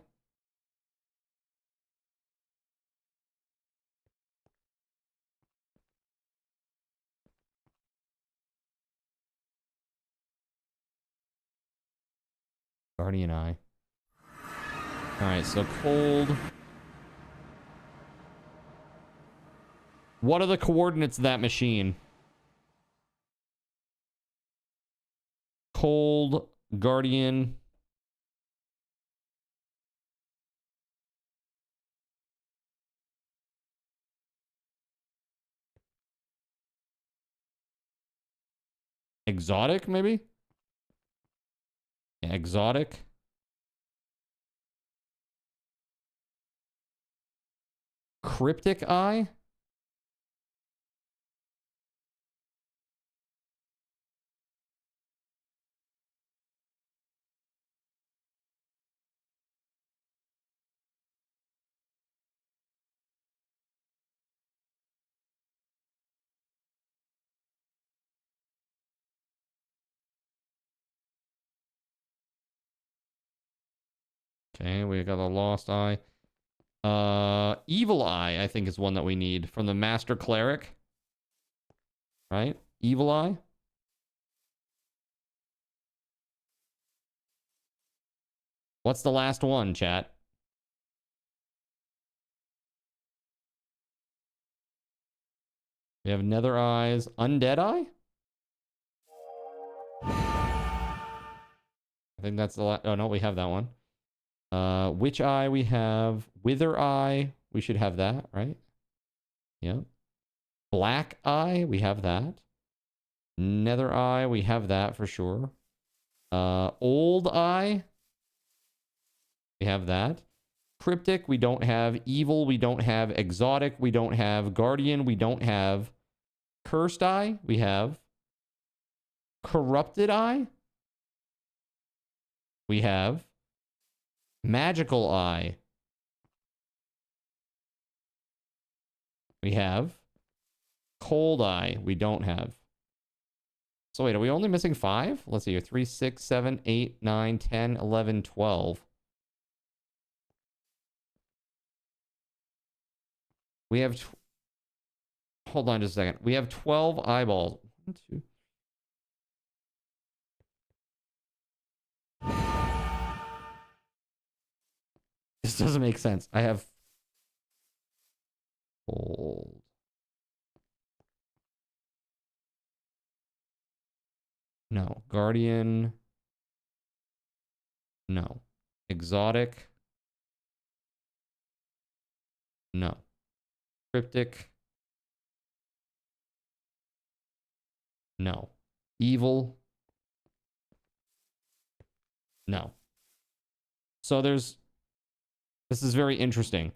Guardian eye. All right, so cold. What are the coordinates of that machine? Cold, Guardian. Exotic, maybe? Yeah, exotic. Cryptic eye? Okay, we got a lost eye. Evil eye, I think, is one that we need from the Master Cleric. Right? Evil eye. What's the last one, chat? We have Nether Eyes. Undead Eye? I think that's the last. Oh, no, we have that one. Witch Eye we have. Wither Eye. We should have that, right? Yep. Black Eye. We have that. Nether Eye. We have that for sure. Old Eye. We have that. Cryptic. We don't have. Evil. We don't have. Exotic. We don't have. Guardian. We don't have. Cursed Eye. We have. Corrupted Eye. We have Magical Eye. We have Cold Eye. We don't have. So wait, are we only missing 5? Let's see here. 3, 6, 7, 8, 9, 10, 11, 12. We have... Hold on just a second. We have 12 eyeballs. 1, 2... This doesn't make sense. I have... Hold. No. Guardian. No. Exotic. No. Cryptic. No. Evil. No. So there's... This is very interesting.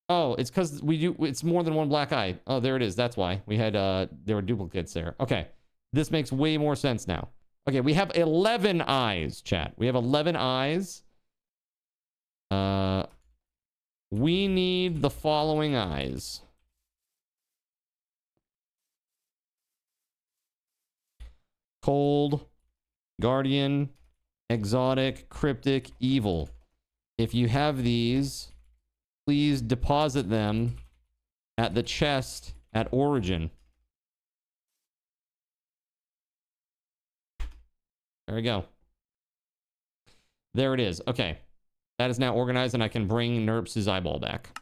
Oh, it's because it's more than one black eye. Oh, there it is. That's why. We had, there were duplicates there. Okay. This makes way more sense now. Okay, we have 11 eyes, chat. We have 11 eyes. We need the following eyes. Cold, Guardian, Exotic, Cryptic, Evil. If you have these, please deposit them at the chest at Origin. There we go. There it is. Okay. That is now organized, and I can bring Nerps' eyeball back.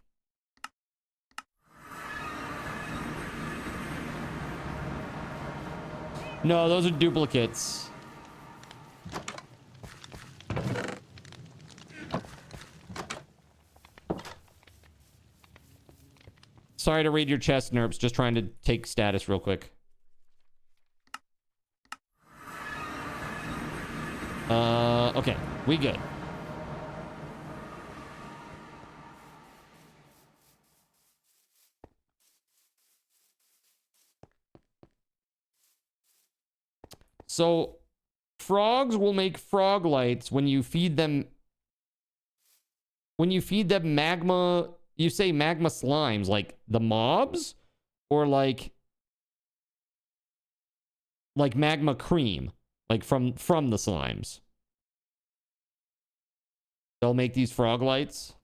No, those are duplicates. Sorry to read your chest, Nerps. Just trying to take status real quick. Okay. We good. So, frogs will make frog lights when you feed them... When you feed them magma... You say magma slimes, like the mobs? Or like magma cream? Like from the slimes? They'll make these frog lights?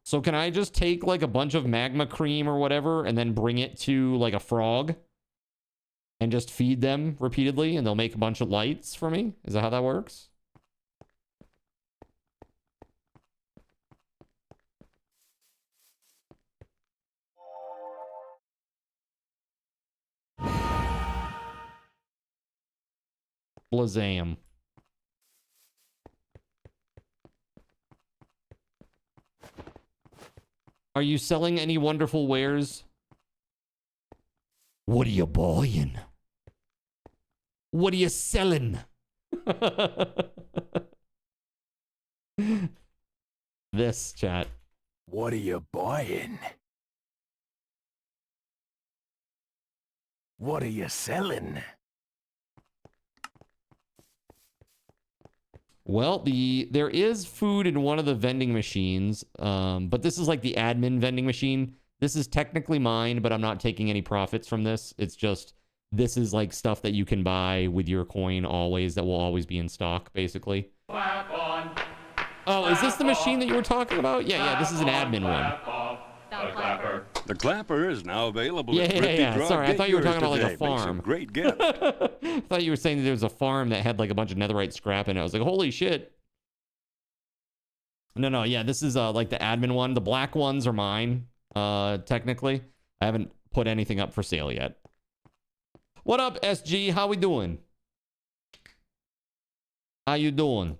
So can I just take like a bunch of magma cream or whatever and then bring it to like a frog and just feed them repeatedly and they'll make a bunch of lights for me? Is that how that works? Blazam. Are you selling any wonderful wares? What are you buying? What are you selling? This, chat. What are you buying? What are you selling? Well, there is food in one of the vending machines, but this is like the admin vending machine. This is technically mine, but I'm not taking any profits from this. It's just, this is like stuff that you can buy with your coin always, that will always be in stock, basically. Oh, is this the machine that you were talking about? Yeah, this is an admin one. The clapper is now available. Yeah. Sorry, I thought you were talking about like a farm. Great gift. I thought you were saying that there was a farm that had like a bunch of netherite scrap in it. I was like, holy shit. No, yeah, this is like the admin one. The black ones are mine, technically. I haven't put anything up for sale yet. What up, SG? How we doing? How you doing?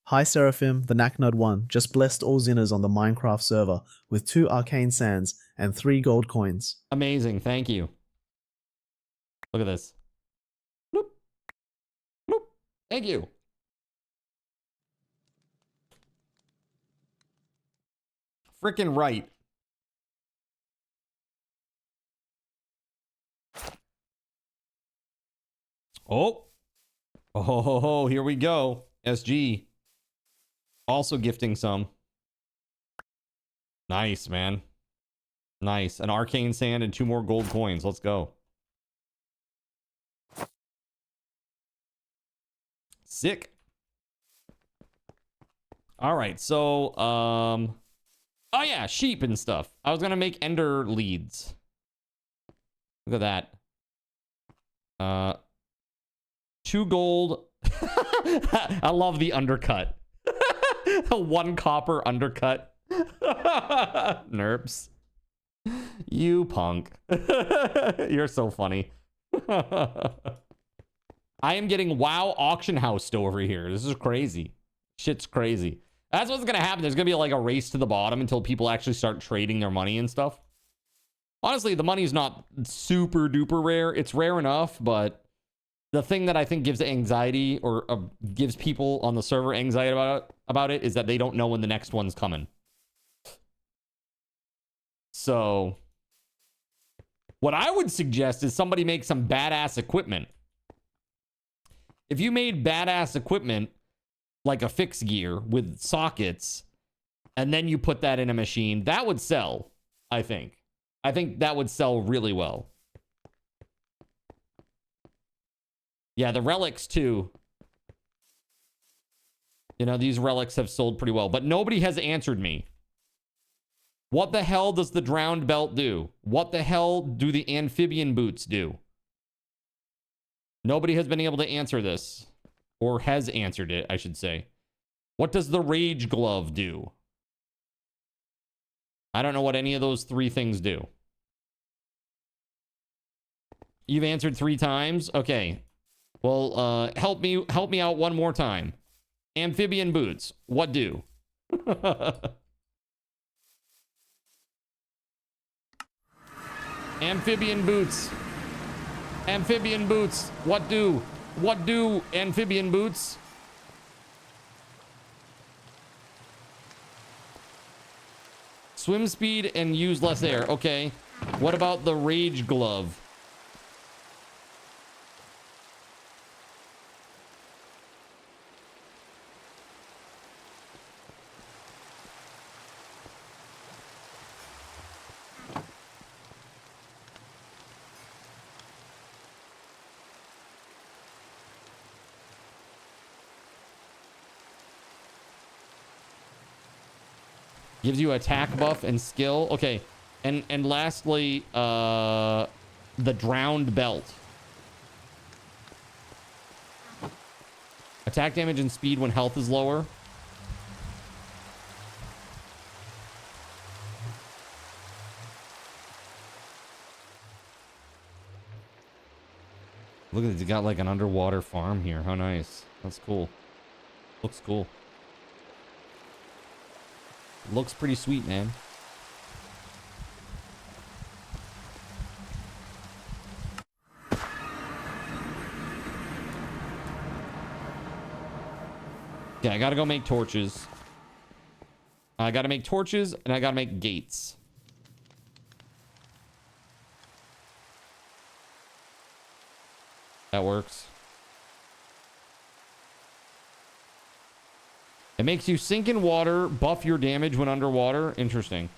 Hi Seraphim, the Knacknut1 just blessed all Zinners on the Minecraft server with 2 arcane sands and 3 gold coins. Amazing, thank you. Look at this. Bloop. Bloop. Thank you. Freaking right. Oh. Oh, here we go. SG. Also gifting some. Nice, man. Nice. An arcane sand and 2 more gold coins. Let's go. Sick. All right, so oh yeah, sheep and stuff. I was gonna make ender leads. Look at that. 2 gold. I love the undercut. A 1 copper undercut. Nerps. You punk. You're so funny. I am getting WoW auction house over here. This is crazy. Shit's crazy. That's what's gonna happen. There's gonna be like a race to the bottom until people actually start trading their money and stuff. Honestly, the money's not super duper rare. It's rare enough, but the thing that I think gives anxiety or gives people on the server anxiety about it is that they don't know when the next one's coming. So what I would suggest is somebody make some badass equipment. If you made badass equipment like a fixed gear with sockets and then you put that in a machine, that would sell, I think. I think that would sell really well. Yeah, the relics too. You know, these relics have sold pretty well, but nobody has answered me. What the hell does the drowned belt do? What the hell do the amphibian boots do? Nobody has been able to answer this. Or has answered it, I should say. What does the rage glove do? I don't know what any of those 3 things do. You've answered 3 times? Okay. Well, help me out one more time. Amphibian boots. What do? Amphibian boots. Amphibian boots. What do? What do amphibian boots? Swim speed and use less air. Okay. What about the rage glove? Gives you attack buff and skill. Okay. And lastly, the drowned belt. Attack damage and speed when health is lower. Look at it. It's got like an underwater farm here. How nice. That's cool. Looks cool. Looks pretty sweet, man. Okay, I gotta go make torches. I gotta make torches and I gotta make gates. That works. It makes you sink in water, buff your damage when underwater. Interesting.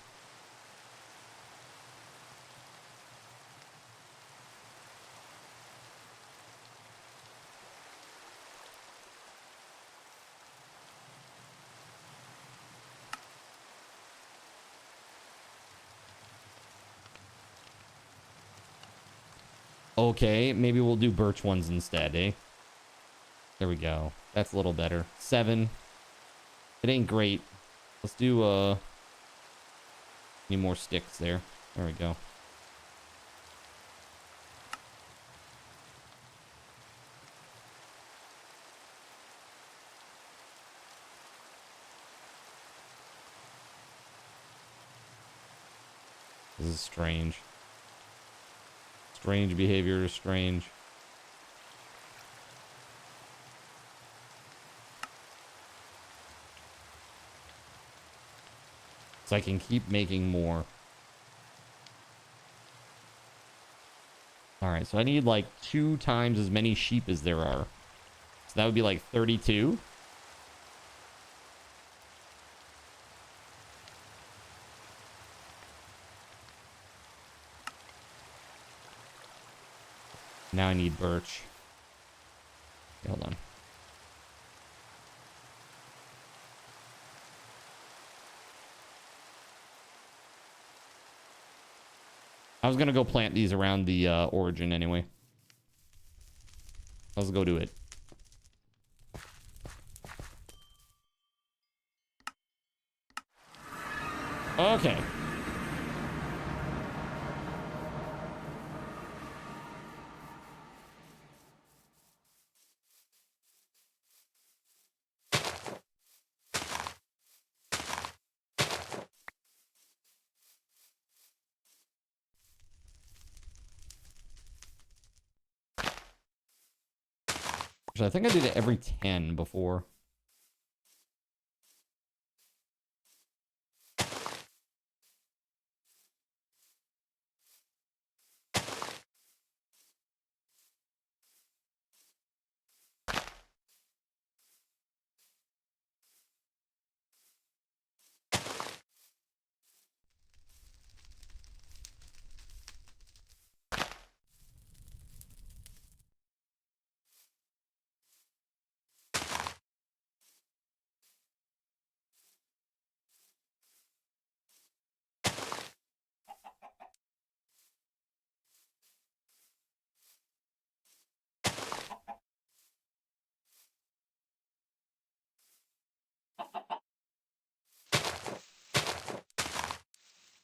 Okay, maybe we'll do birch ones instead, eh? There we go. That's a little better. 7. It ain't great. Let's do, need more sticks there. There we go. This is strange. Strange behavior is strange. So I can keep making more. All right, so I need like 2 times as many sheep as there are. So that would be like 32. Now I need birch. Okay, hold on. I was gonna go plant these around the origin anyway. Let's go do it. Okay. I think I did it every 10 before.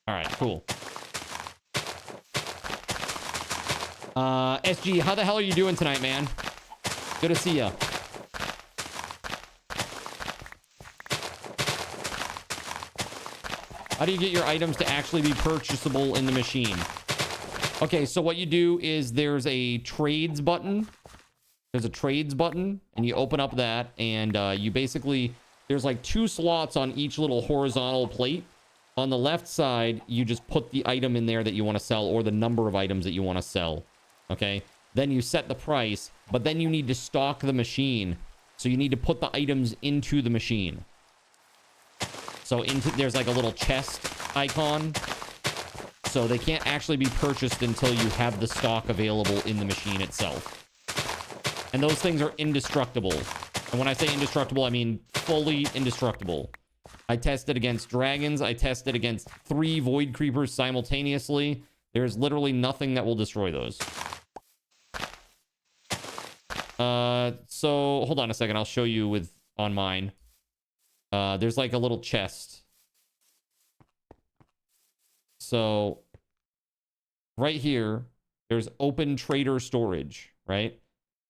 All right, cool. SG, how the hell are you doing tonight, man? Good to see ya. How do you get your items to actually be purchasable in the machine? Okay, so what you do is there's a trades button. There's a trades button, and you open up that, and you basically, there's like 2 slots on each little horizontal plate. On the left side, you just put the item in there that you want to sell, or the number of items that you want to sell. Okay? Then you set the price, but then you need to stock the machine. So you need to put the items into the machine. So there's like a little chest icon. So they can't actually be purchased until you have the stock available in the machine itself. And those things are indestructible. And when I say indestructible, I mean fully indestructible. I tested against dragons. I tested against 3 void creepers simultaneously. There's literally nothing that will destroy those. So hold on a second. I'll show you on mine. There's like a little chest. So right here, there's open trader storage, right?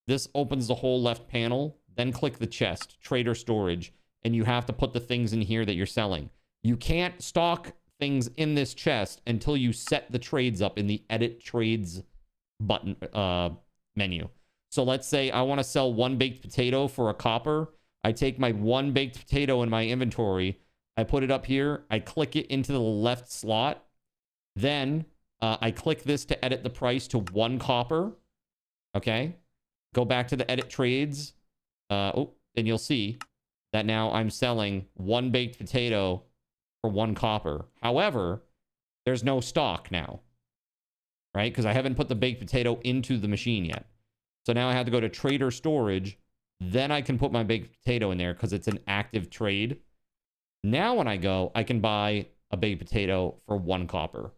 This opens the whole left panel. Then click the chest, trader storage, and you have to put the things in here that you're selling. You can't stock things in this chest until you set the trades up in the edit trades button menu. So let's say I want to sell 1 baked potato for a copper. I take my 1 baked potato in my inventory. I put it up here. I click it into the left slot. Then I click this to edit the price to 1 copper. Okay. Go back to the edit trades. And you'll see that now I'm selling 1 baked potato for 1 copper. However, there's no stock now, right? Because I haven't put the baked potato into the machine yet. So now I have to go to trader storage. Then I can put my baked potato in there because it's an active trade. Now when I go, I can buy a baked potato for 1 copper.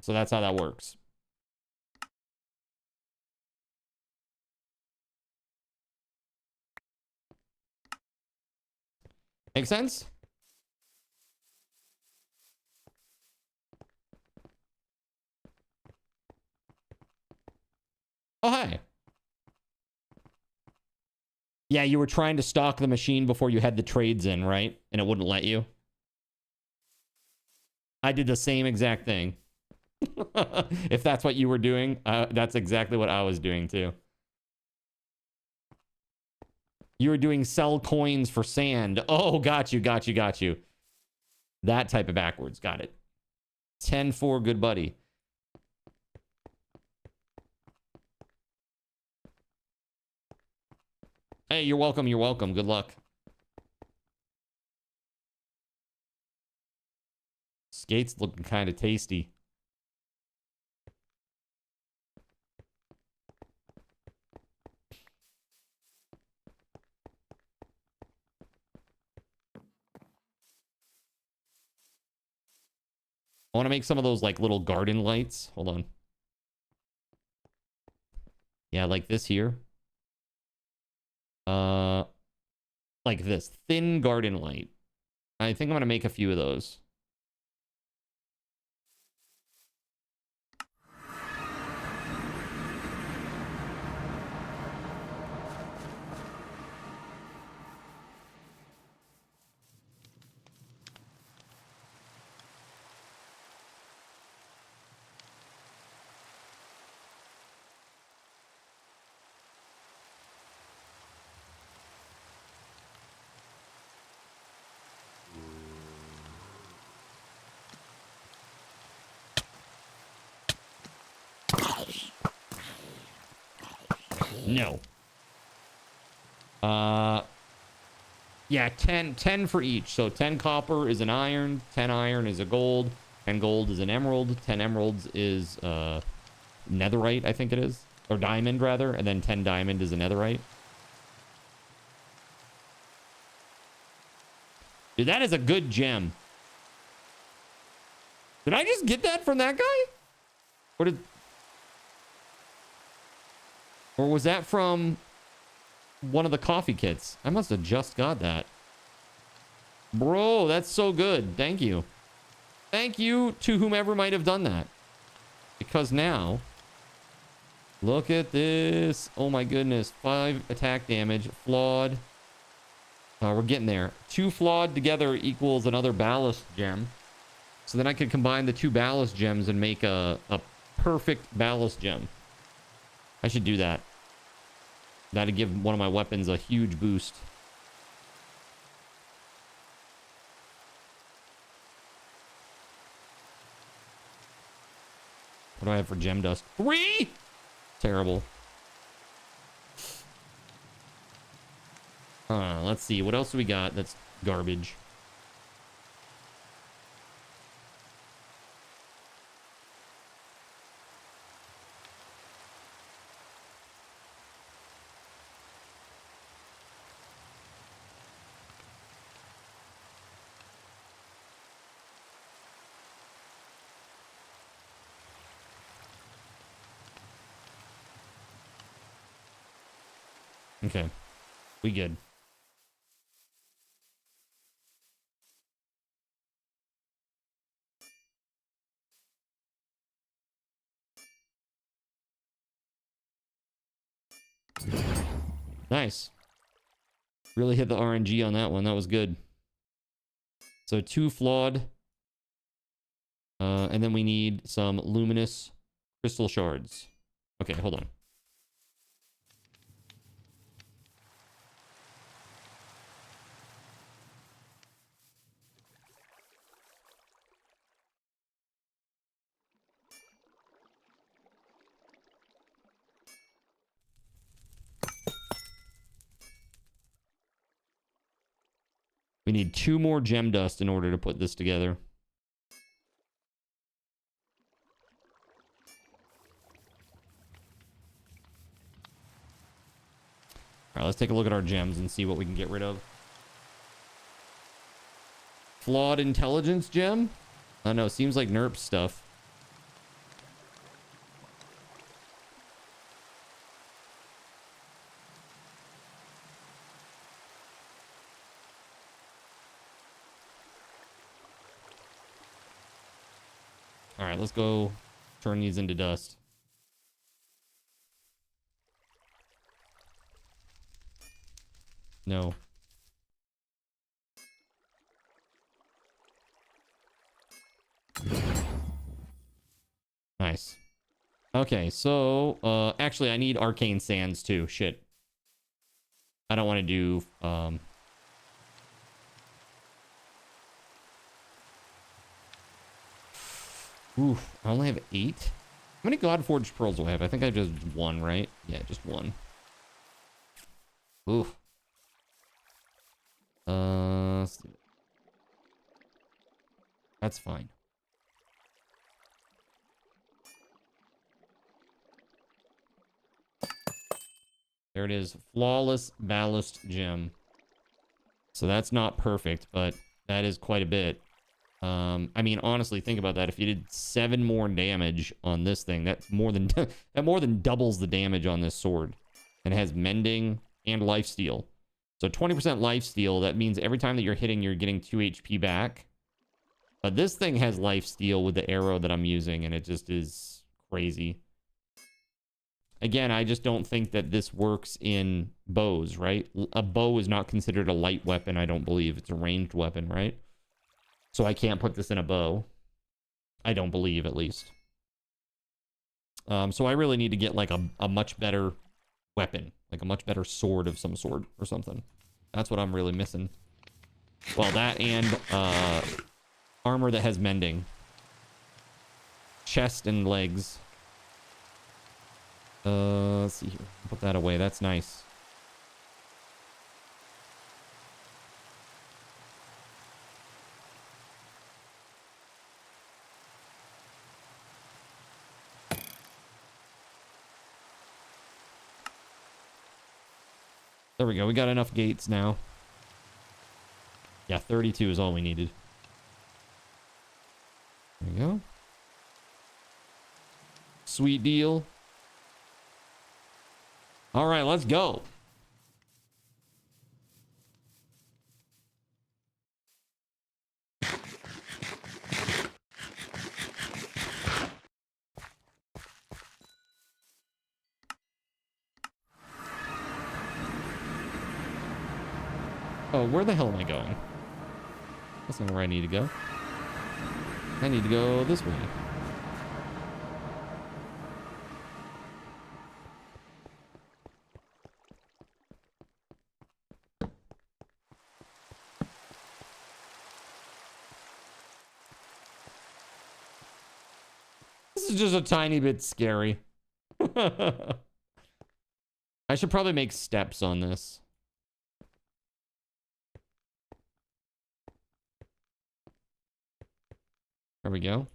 So that's how that works. Make sense? Oh, hi. Yeah, you were trying to stock the machine before you had the trades in, right? And it wouldn't let you. I did the same exact thing. If that's what you were doing, that's exactly what I was doing too. You were doing sell coins for sand. Oh, got you. That type of backwards. Got it. 10-4, good buddy. Hey, you're welcome. Good luck. Skates looking kind of tasty. I want to make some of those like little garden lights. Hold on. Yeah, like this here. Like this thin garden light. I think I'm going to make a few of those. No. Yeah, 10 for each. So 10 copper is an iron, 10 iron is a gold, 10 gold is an emerald, 10 emeralds is netherite, I think it is. Or diamond, rather. And then 10 diamond is a netherite. Dude, that is a good gem. Did I just get that from that guy? Or was that from one of the coffee kits? I must have just got that. Bro, that's so good. Thank you. Thank you to whomever might have done that. Because now, look at this. Oh my goodness. 5 attack damage. Flawed. We're getting there. 2 flawed together equals another ballast gem. So then I could combine the 2 ballast gems and make a perfect ballast gem. I should do that. That'd give one of my weapons a huge boost. What do I have for gem dust? 3! Terrible. Let's see. What else do we got that's garbage? Okay. We good. Nice. Really hit the RNG on that one. That was good. So 2 flawed. And then we need some luminous crystal shards. Okay, hold on. We need 2 more gem dust in order to put this together. All right, let's take a look at our gems and see what we can get rid of. Flawed intelligence gem? I don't know, seems like NERP stuff. All right, let's go turn these into dust. No. Nice. Okay, so actually I need arcane sands too. Shit. I don't want to do oof, I only have 8. How many Godforged pearls do I have? I think I have just 1, right? Yeah, just 1. Oof. Let's do it. That's fine. There it is. Flawless ballast gem. So that's not perfect, but that is quite a bit. I mean, honestly, think about that. If you did 7 more damage on this thing, that's more than that more than doubles the damage on this sword. And it has mending and lifesteal. So 20% lifesteal, that means every time that you're hitting, you're getting 2 HP back. But this thing has lifesteal with the arrow that I'm using, and it just is crazy. Again, I just don't think that this works in bows, right? A bow is not considered a light weapon, I don't believe. It's a ranged weapon, right? So I can't put this in a bow. I don't believe, at least. So I really need to get like a much better weapon. Like a much better sword of some sort or something. That's what I'm really missing. Well, that and armor that has mending. Chest and legs. Let's see here. Put that away. That's nice. There we go. We got enough gates now. Yeah, 32 is all we needed. There we go. Sweet deal. All right, let's go. Oh, where the hell am I going? That's not where I need to go. I need to go this way. This is just a tiny bit scary. I should probably make steps on this. There we go.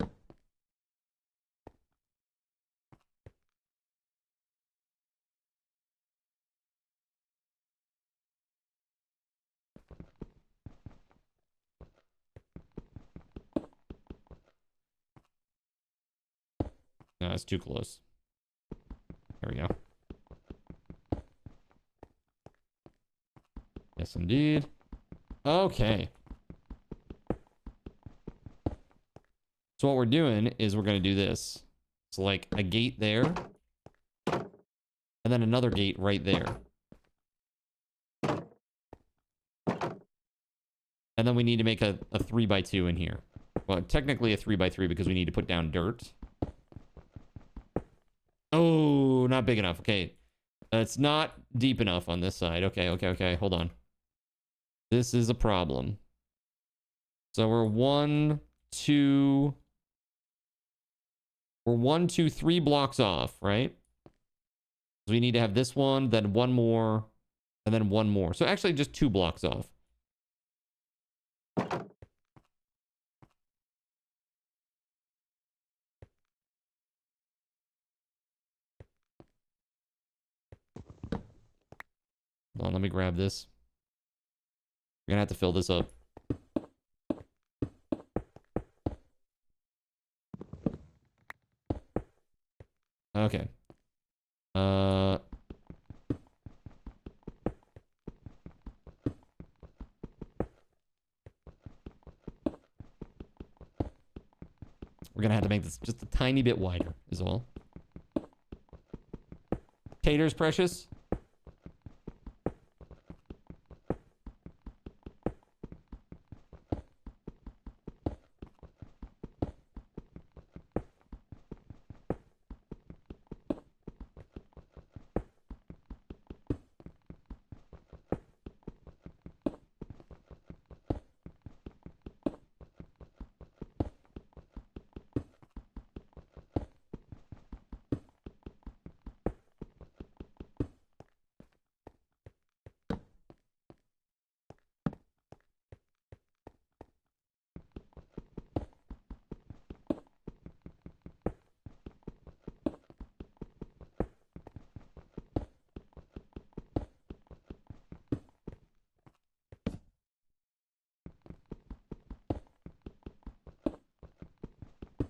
No, it's too close. There we go. Yes, indeed. Okay. So what we're doing is we're going to do this. So like a gate there. And then another gate right there. And then we need to make a 3x2 in here. Well, technically a 3x3 because we need to put down dirt. Oh, not big enough. Okay. It's not deep enough on this side. Okay. Hold on. This is a problem. So we're 1, 2... We're 1, 2, 3 blocks off, right? So we need to have this one, then one more, and then one more. So actually just 2 blocks off. Hold on, let me grab this. We're gonna have to fill this up. Okay. We're gonna have to make this just a tiny bit wider, is all. Taters, precious.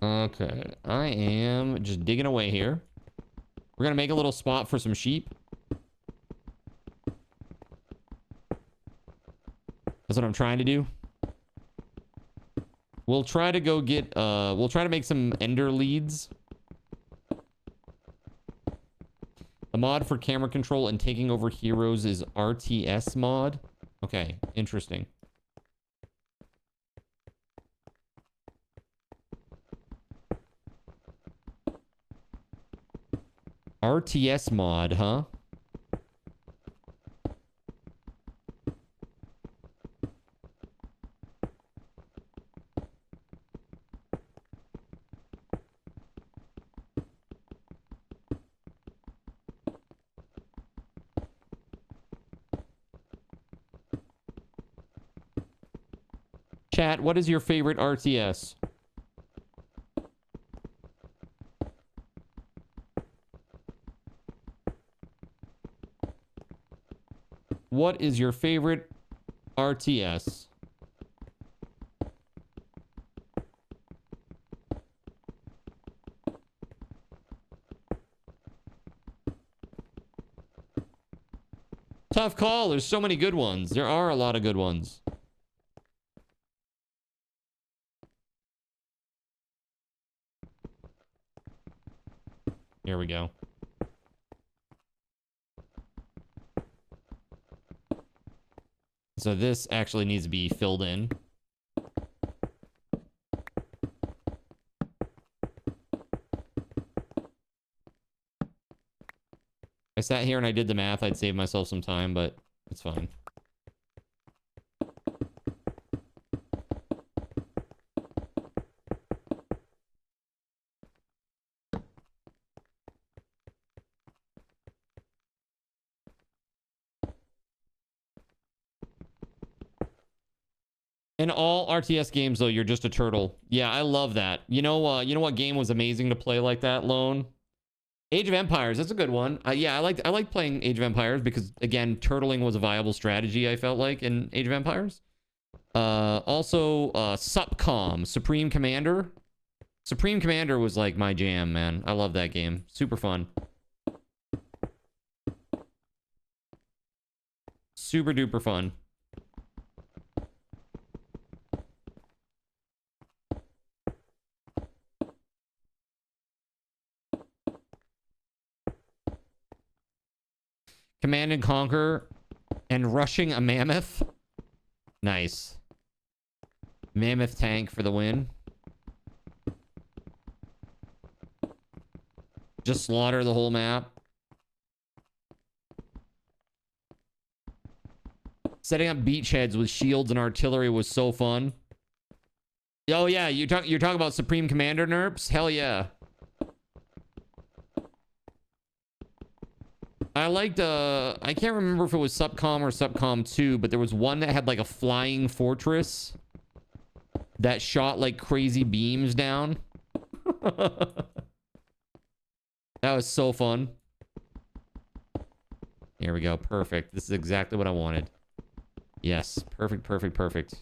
Okay, I am just digging away here. We're gonna make a little spot for some sheep. That's what I'm trying to do. We'll try to go get, we'll try to make some ender leads. The mod for camera control and taking over heroes is RTS mod. Okay, interesting. RTS mod, huh? Chat, what is your favorite RTS? What is your favorite RTS? Tough call. There's so many good ones. There are a lot of good ones. Here we go. So this actually needs to be filled in. I sat here and I did the math. I'd save myself some time, but it's fine. In all RTS games, though, you're just a turtle. Yeah, I love that. You know what game was amazing to play like that, Lone? Age of Empires. That's a good one. Yeah, I like playing Age of Empires because, again, turtling was a viable strategy, I felt like, in Age of Empires. Also, SupCom, Supreme Commander. Supreme Commander was like my jam, man. I love that game. Super fun. Super duper fun. Command and Conquer and rushing a mammoth. Nice. Mammoth tank for the win. Just slaughter the whole map. Setting up beachheads with shields and artillery was so fun. Oh yeah, you're talking about Supreme Commander nerps? Hell yeah. I liked, I can't remember if it was SupCom or SupCom 2, but there was one that had like a flying fortress that shot like crazy beams down. That was so fun. Here we go. Perfect. This is exactly what I wanted. Yes. Perfect, perfect, perfect.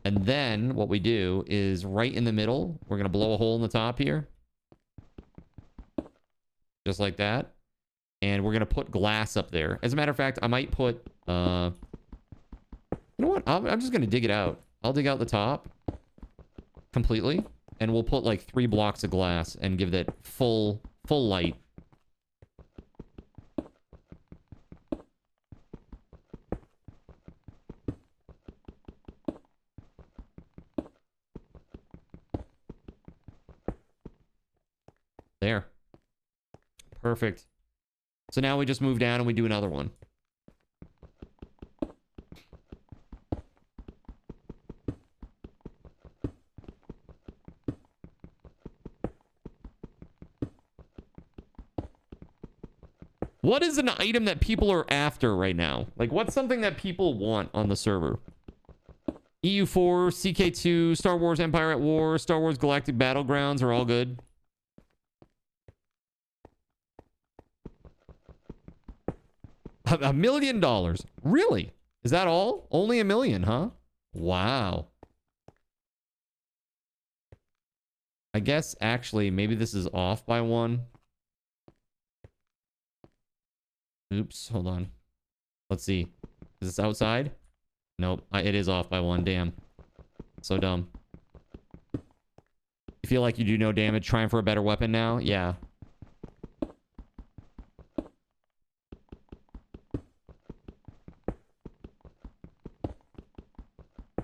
And then what we do is right in the middle, we're going to blow a hole in the top here. Just like that. And we're going to put glass up there. As a matter of fact, I might put, you know what? I'm just going to dig it out. I'll dig out the top completely. And we'll put like 3 blocks of glass and give that full light. There. Perfect. So now we just move down and we do another one. What is an item that people are after right now? Like, what's something that people want on the server? EU4, CK2, Star Wars Empire at War, Star Wars Galactic Battlegrounds are all good. $1 million. Really? Is that all? Only $1 million, huh? Wow. I guess actually maybe this is off by 1. Oops, hold on. Let's see. Is this outside? Nope, it is off by 1. Damn. So dumb. You feel like you do no damage trying for a better weapon now? Yeah.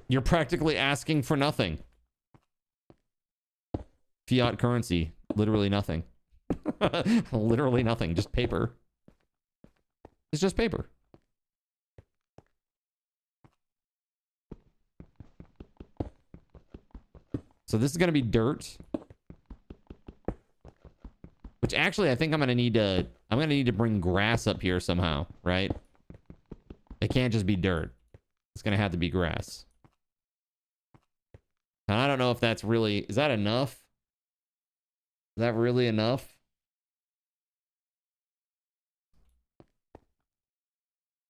You're practically asking for nothing. Fiat currency. Literally nothing. Literally nothing. Just paper. It's just paper. So this is going to be dirt. Which actually I think I'm going to need to bring grass up here somehow, right? It can't just be dirt. It's going to have to be grass. And I don't know if that's really... Is that enough? Is that really enough?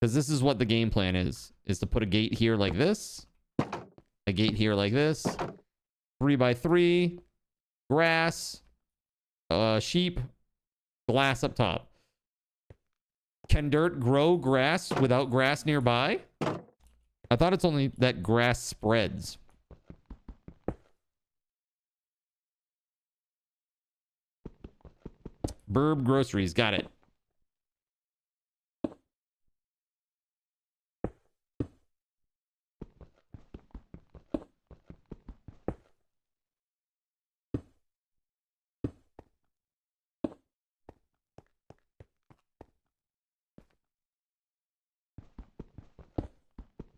Because this is what the game plan is to put a gate here like this. A gate here like this. 3x3. Grass. Sheep. Glass up top. Can dirt grow grass without grass nearby? I thought it's only that grass spreads. Burb groceries. Got it.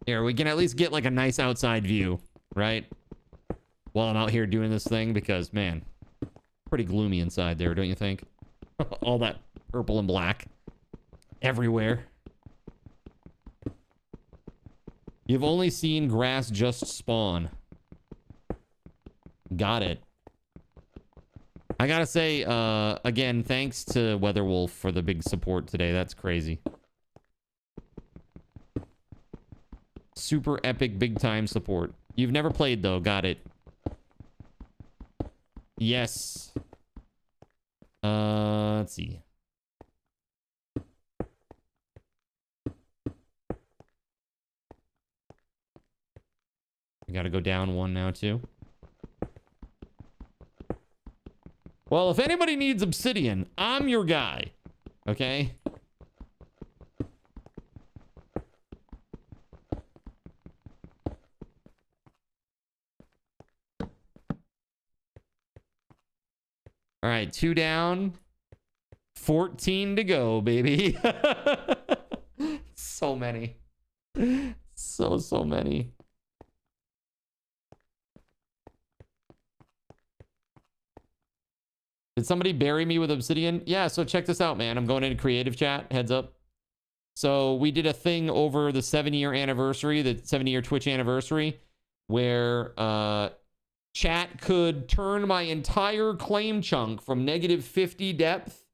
Here, we can at least get like a nice outside view, right? While I'm out here doing this thing, because, man, pretty gloomy inside there, don't you think? All that purple and black everywhere. You've only seen grass just spawn. Got it. I gotta say, again, thanks to Weatherwolf for the big support today. That's crazy. Super epic, big time support. You've never played, though. Got it. Yes. Let's see. We gotta go down 1 now, too. Well, if anybody needs obsidian, I'm your guy. Okay? All right, 2 down. 14 to go, baby. So many. So many. Did somebody bury me with obsidian? Yeah, so check this out, man. I'm going into creative chat. Heads up. So we did a thing over the 7-year anniversary, the 7-year Twitch anniversary, where chat could turn my entire claim chunk from -50 depth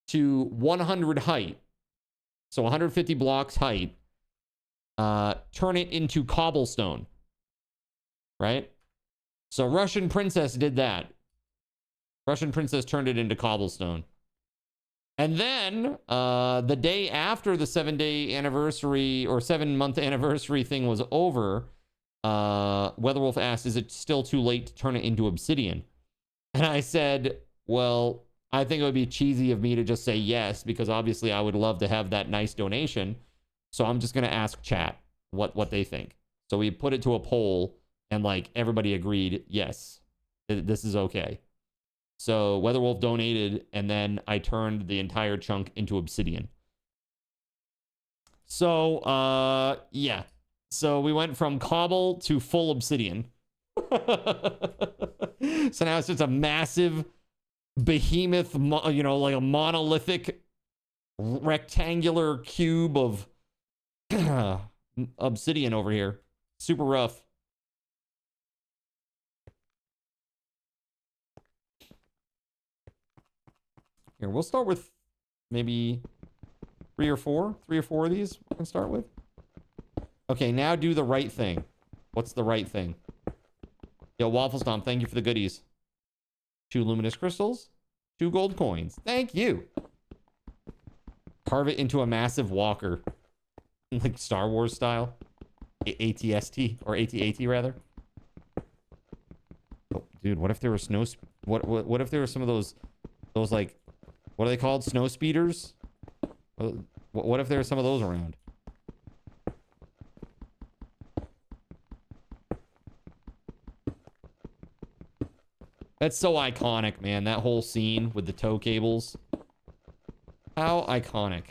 to 100 height. So 150 blocks height. Turn it into cobblestone. Right? So Russian Princess did that. Russian Princess turned it into cobblestone. And then, the day after the 7-day anniversary or 7-month anniversary thing was over, Weatherwolf asked, is it still too late to turn it into obsidian? And I said, well, I think it would be cheesy of me to just say yes, because obviously I would love to have that nice donation. So I'm just going to ask chat what they think. So we put it to a poll, and like everybody agreed, yes, this is okay. So Weatherwolf donated, and then I turned the entire chunk into obsidian. So, yeah. So we went from cobble to full obsidian. So now it's just a massive behemoth, you know, like a monolithic rectangular cube of obsidian over here. Super rough. Here, we'll start with maybe 3 or 4 of these we can start with. Okay, now do the right thing. What's the right thing? Yo, Waffle Stomp, thank you for the goodies. 2 luminous crystals, 2 gold coins. Thank you. Carve it into a massive walker. Like Star Wars style. ATST, or AT-AT rather. Oh, dude, what if there were what if there were some of those like, what are they called? Snow speeders? What if there were some of those around? That's so iconic, man. That whole scene with the tow cables. How iconic.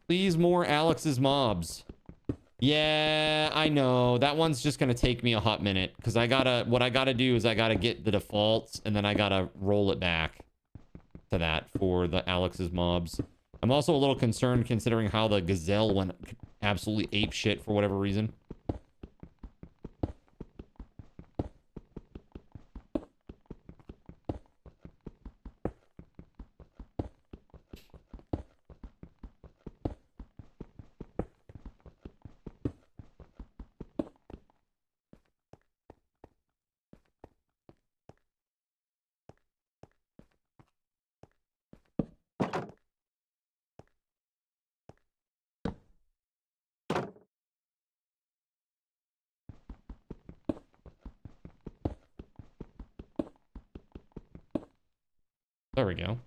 Please, more Alex's mobs. Yeah, I know. That one's just gonna take me a hot minute. Because what I gotta do is I gotta get the defaults and then I gotta roll it back to that for the Alex's mobs. I'm also a little concerned considering how the gazelle went absolutely ape shit for whatever reason. There we go.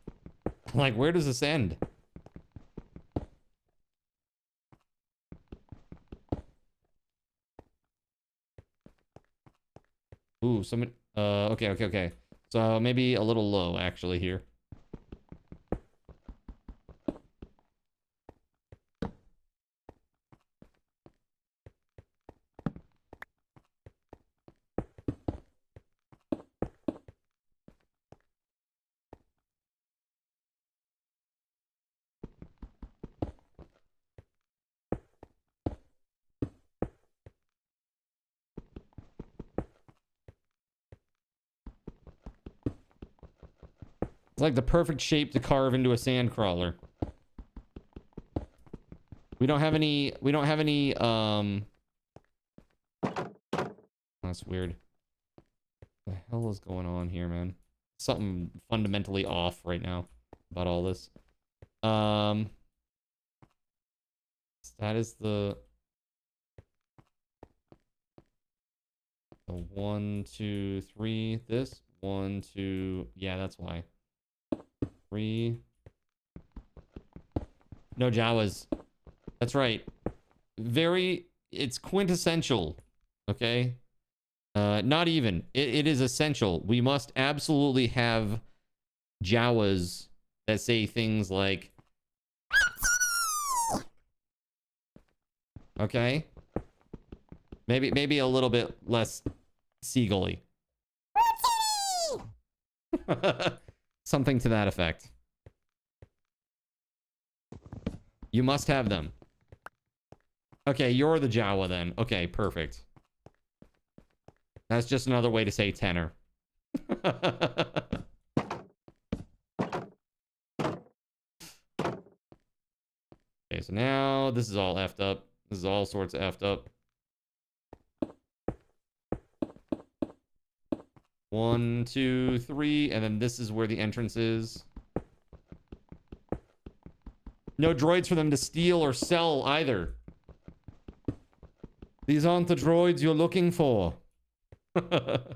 Like, where does this end? Ooh, somebody... okay. So, maybe a little low, actually, here. It's like the perfect shape to carve into a sand crawler. We don't have any, that's weird. What the hell is going on here, man? Something fundamentally off right now about all this. That is the 1, 2, 3, this 1, 2, yeah, that's why. 3. No Jawas. That's right. It's quintessential. Okay? Not even. It is essential. We must absolutely have Jawas that say things like... Okay? Maybe a little bit less seagull-y. Something to that effect. You must have them. Okay, you're the Jawa then. Okay, perfect. That's just another way to say tenor. Okay, so now this is all effed up. This is all sorts of effed up. 1, 2, 3, and then this is where the entrance is. No droids for them to steal or sell either. These aren't the droids you're looking for. Bruh.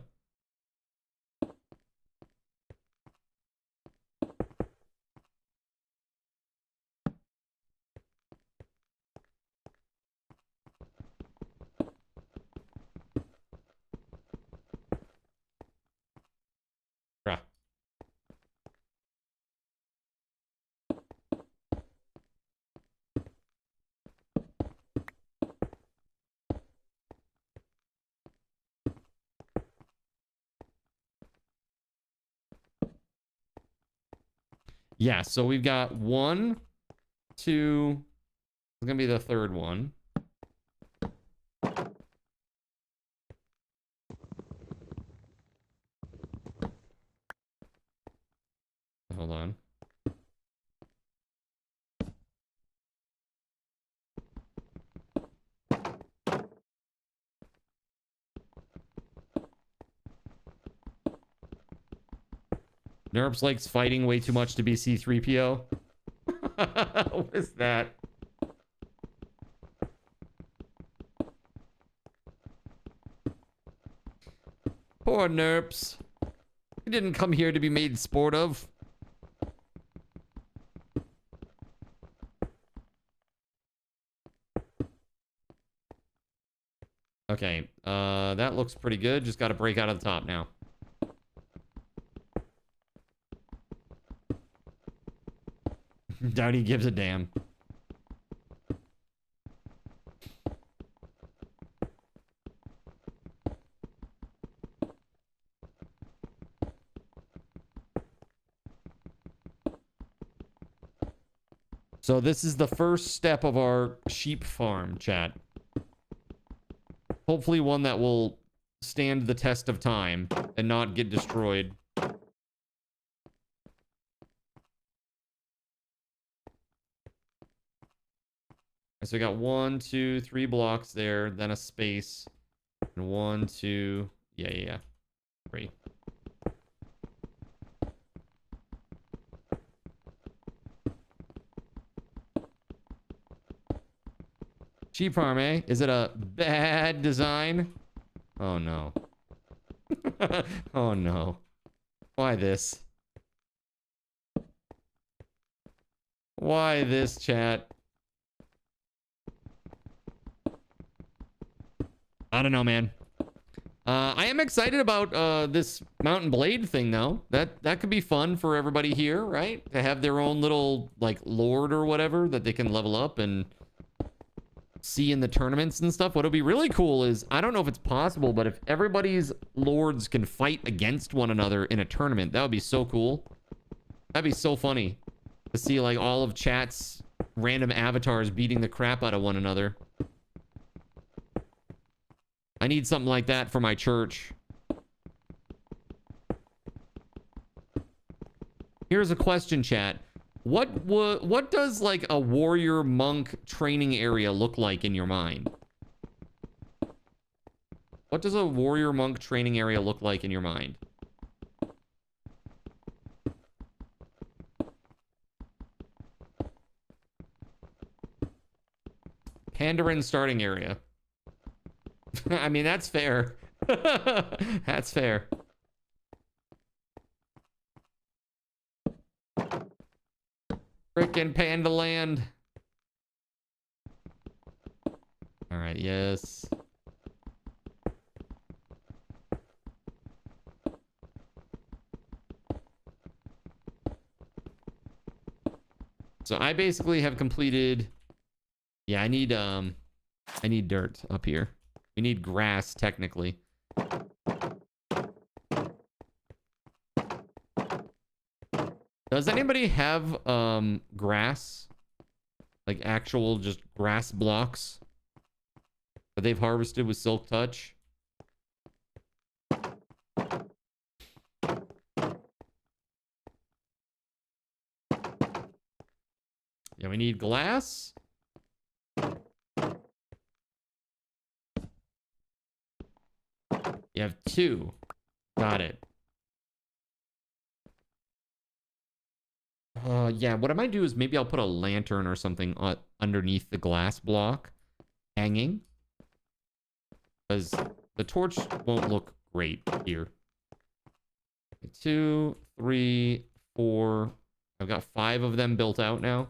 Yeah, so we've got 1, 2. It's gonna be the third one. Hold on. Nerps likes fighting way too much to be C3PO. What is that? Poor Nerps. He didn't come here to be made sport of. Okay, that looks pretty good. Just got to break out of the top now. Doubt he gives a damn. So this is the first step of our sheep farm, chat. Hopefully one that will stand the test of time and not get destroyed. So we got 1, 2, 3 blocks there, then a space. And 1, 2, yeah. 3. Sheep farm, eh? Is it a bad design? Oh no. Oh no. Why this? Why this, chat? I don't know, man. I am excited about this Mountain Blade thing, though. That could be fun for everybody here, right? To have their own little, like, lord or whatever that they can level up and see in the tournaments and stuff. What'll be really cool is, I don't know if it's possible, but if everybody's lords can fight against one another in a tournament, that would be so cool. That'd be so funny to see, like, all of chat's random avatars beating the crap out of one another. I need something like that for my church. Here's a question, chat. What does, like, a warrior monk training area look like in your mind? What does a warrior monk training area look like in your mind? Pandarin starting area. I mean, that's fair. That's fair. Frickin' Panda Land. All right, yes. So I basically have completed. Yeah, I need dirt up here. We need grass, technically. Does anybody have grass? Like actual just grass blocks that they've harvested with Silk Touch? Yeah, we need glass. You have 2. Got it. Yeah, what I might do is maybe I'll put a lantern or something underneath the glass block hanging. Because the torch won't look great here. 2, 3, 4. I've got 5 of them built out now.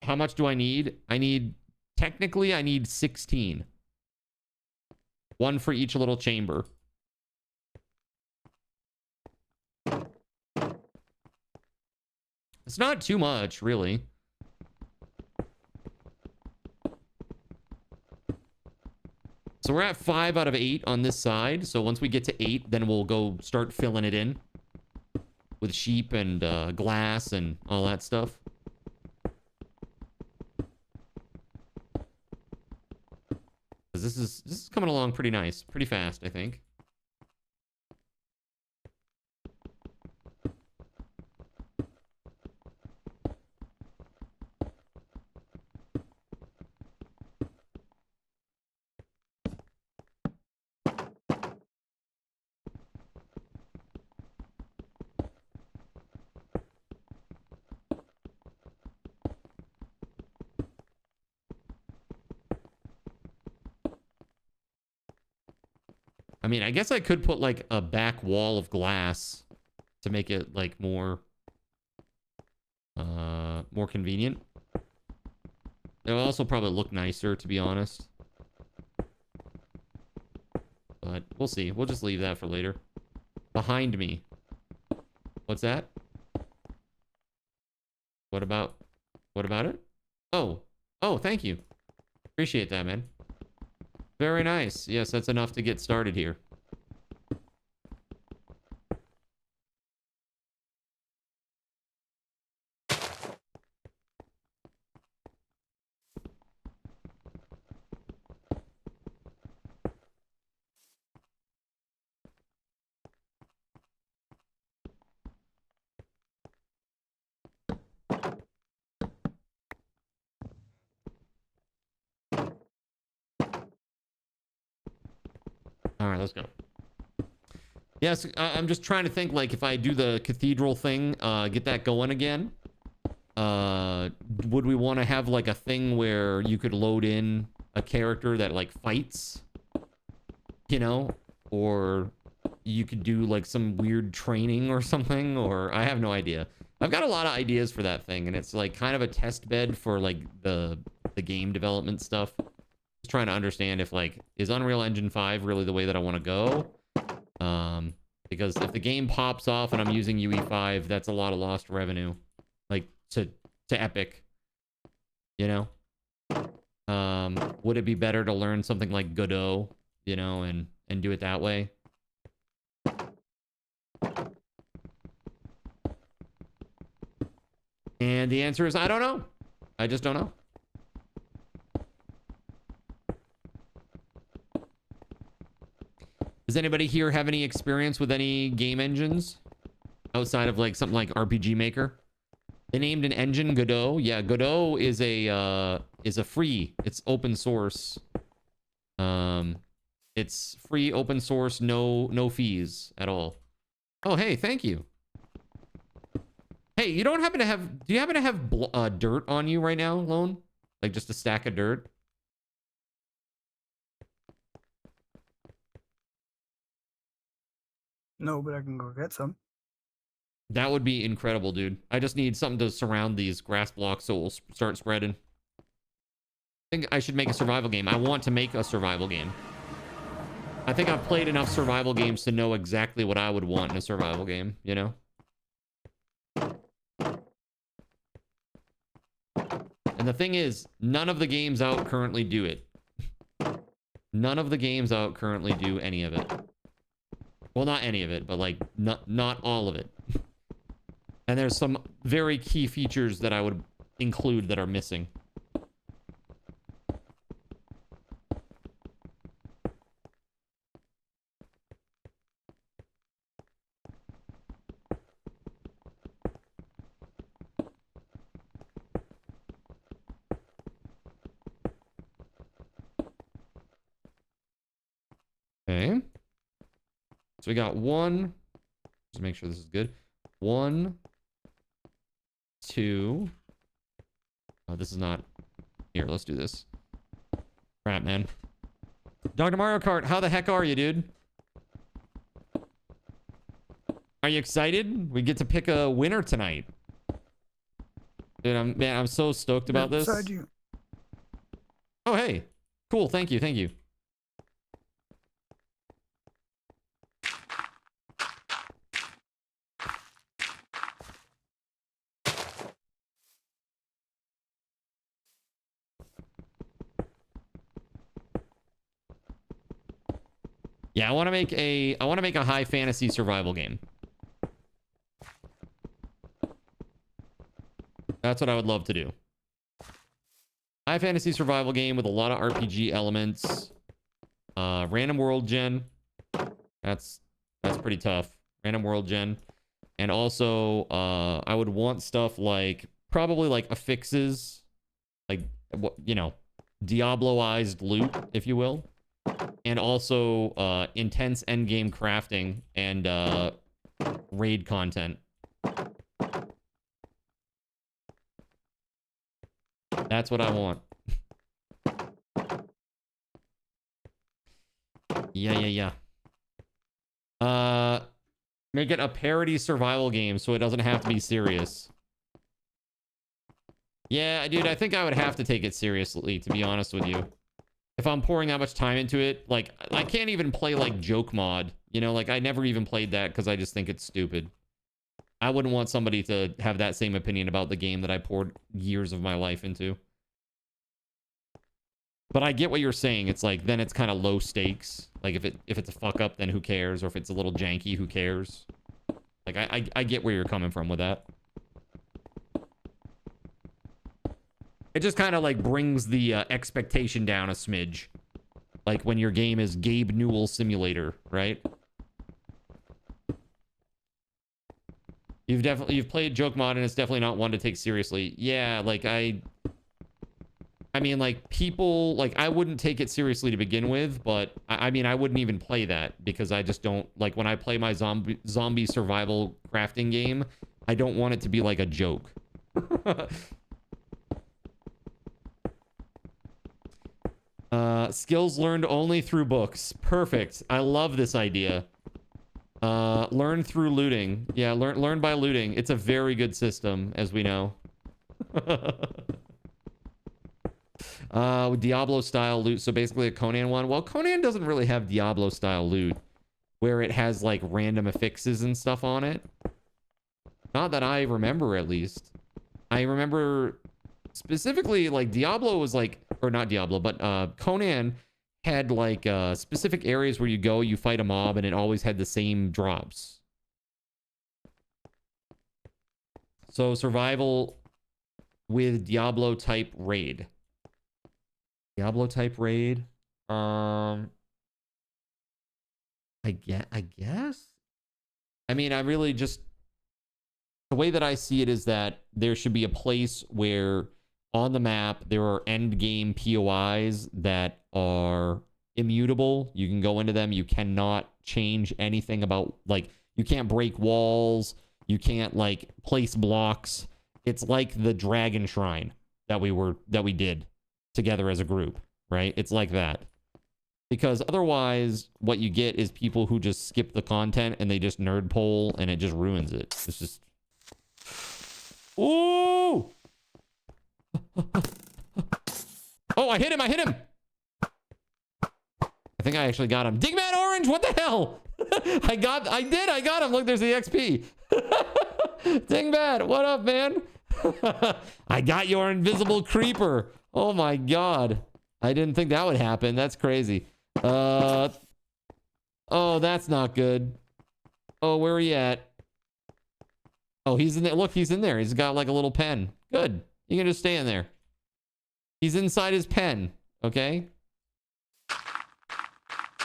How much do I need? Technically, I need 16. 1 for each little chamber. It's not too much, really. So we're at 5 out of 8 on this side. So once we get to 8, then we'll go start filling it in with sheep and glass and all that stuff. This is coming along pretty nice, pretty fast, I think. I mean, I guess I could put like a back wall of glass to make it like more convenient. It'll also probably look nicer, to be honest. But we'll see. We'll just leave that for later. Behind me. What's that? What about it? Oh, thank you. Appreciate that, man. Very nice. Yes, that's enough to get started here. All right, let's go. Yes, I'm just trying to think, like, if I do the cathedral thing, get that going again, would we want to have, like, a thing where you could load in a character that, like, fights? You know? Or you could do, like, some weird training or something, or I have no idea. I've got a lot of ideas for that thing, and it's, like, kind of a test bed for, like, the game development stuff. Just trying to understand if, like, is Unreal Engine 5 really the way that I want to go? Because if the game pops off and I'm using UE5, that's a lot of lost revenue, like to Epic, you know. Would it be better to learn something like Godot, you know, and do it that way? And the answer is I don't know. I just don't know. Does anybody here have any experience with any game engines outside of like something like RPG Maker? They named an engine Godot. Yeah, Godot is a free. It's open source. It's free, open source, no fees at all. Oh, hey, thank you. Hey, you don't happen to have? Do you happen to have dirt on you right now, Lone? Like just a stack of dirt? No, but I can go get some. That would be incredible, dude. I just need something to surround these grass blocks so it will start spreading. I think I should make a survival game. I want to make a survival game. I think I've played enough survival games to know exactly what I would want in a survival game, you know? And the thing is, none of the games out currently do it. None of the games out currently do any of it. Well, not any of it, but like not all of it. And there's some very key features that I would include that are missing. Okay. So we got one. Just make sure this is good. 1, 2. Oh, this is not. Here, let's do this. Crap, man. Dr. Mario Kart, how the heck are you, dude? Are you excited? We get to pick a winner tonight. Dude, I'm so stoked about this. You. Oh, hey. Cool, thank you, thank you. Yeah, I want to make a high fantasy survival game. That's what I would love to do. High fantasy survival game with a lot of RPG elements. Random world gen. That's pretty tough. Random world gen. And also, I would want stuff like probably like affixes, like you know, Diablo-ized loot, if you will. And also intense endgame crafting and raid content. That's what I want. Yeah. Make it a parody survival game so it doesn't have to be serious. Yeah, dude, I think I would have to take it seriously, to be honest with you. If I'm pouring that much time into it, like, I can't even play, like, joke mod. You know, like, I never even played that because I just think it's stupid. I wouldn't want somebody to have that same opinion about the game that I poured years of my life into. But I get what you're saying. It's like, then it's kind of low stakes. Like, if it's a fuck up, then who cares? Or if it's a little janky, who cares? Like, I get where you're coming from with that. It just kind of, like, brings the expectation down a smidge. Like, when your game is Gabe Newell Simulator, right? You've played joke mod, and it's definitely not one to take seriously. Yeah, like, I mean, like, people, like, I wouldn't take it seriously to begin with, but I mean, I wouldn't even play that because I just don't, like, when I play my zombie survival crafting game, I don't want it to be like a joke. Skills learned only through books. Perfect. I love this idea. Learn through looting. Yeah, learn by looting. It's a very good system, as we know. Diablo style loot, so basically a Conan one. Well, Conan doesn't really have Diablo style loot where it has like random affixes and stuff on it. Not that I remember, at least. I remember specifically like Diablo was like, or not Diablo, but Conan had like specific areas where you go, you fight a mob, and it always had the same drops. So survival with Diablo type raid. Diablo type raid. I guess. I mean, I really just, the way that I see it is that there should be a place where on the map there are end game POIs that are immutable. You can go into them. You cannot change anything about, like, you can't break walls. You can't like place blocks. It's like the Dragon Shrine that we did together as a group, right? It's like that. Because otherwise, what you get is people who just skip the content and they just nerd pole and it just ruins it. It's just... Ooh! Oh, I hit him! I hit him! I think I actually got him. Digman Orange, what the hell? I got him. Look, there's the XP. Dingbat, what up, man? I got your invisible creeper. Oh my god. I didn't think that would happen. That's crazy. Oh, that's not good. Oh, where are you at? Oh, he's in there. Look, he's in there. He's got like a little pen. Good. You can just stay in there. He's inside his pen. Okay?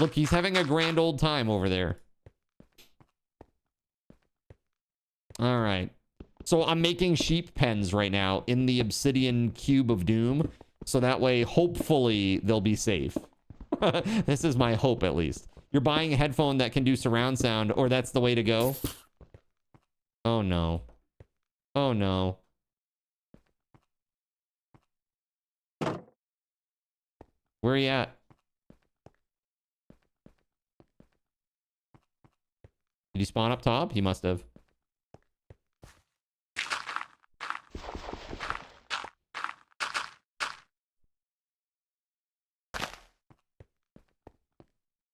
Look, he's having a grand old time over there. All right. So I'm making sheep pens right now in the obsidian cube of doom. So that way, hopefully, they'll be safe. This is my hope, at least. You're buying a headphone that can do surround sound, or that's the way to go? Oh, no. Oh, no. Where are you at? Did he spawn up top? He must have.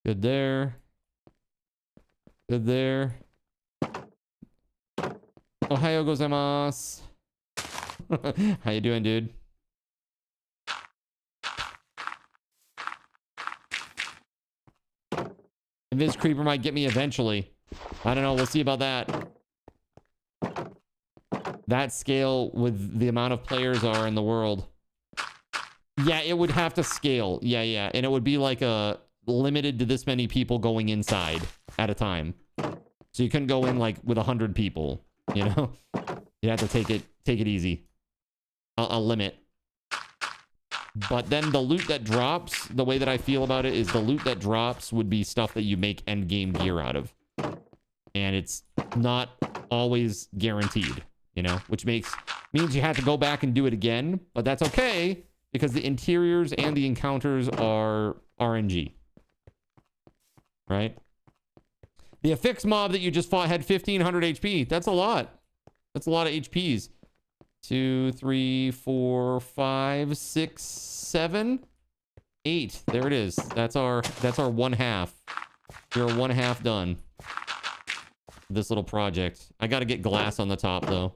Good there. Good there. Ohayo gozaimasu. How you doing, dude? Invis Creeper might get me eventually. I don't know. We'll see about that. That scale with the amount of players are in the world. Yeah, it would have to scale. Yeah, yeah. And it would be like a limited to this many people going inside at a time. So you couldn't go in like with 100 people, you know? You have to take it easy. A limit. But then the loot that drops, the way that I feel about it is the loot that drops would be stuff that you make end game gear out of. And it's not always guaranteed, you know, which means you have to go back and do it again, but that's okay because the interiors and the encounters are RNG. Right? The affix mob that you just fought had 1500 HP. That's a lot. That's a lot of HPs. 2, 3, 4, 5, 6, 7, 8. There it is. That's our 1/2. You're 1/2 done. This little project. I got to get glass on the top though.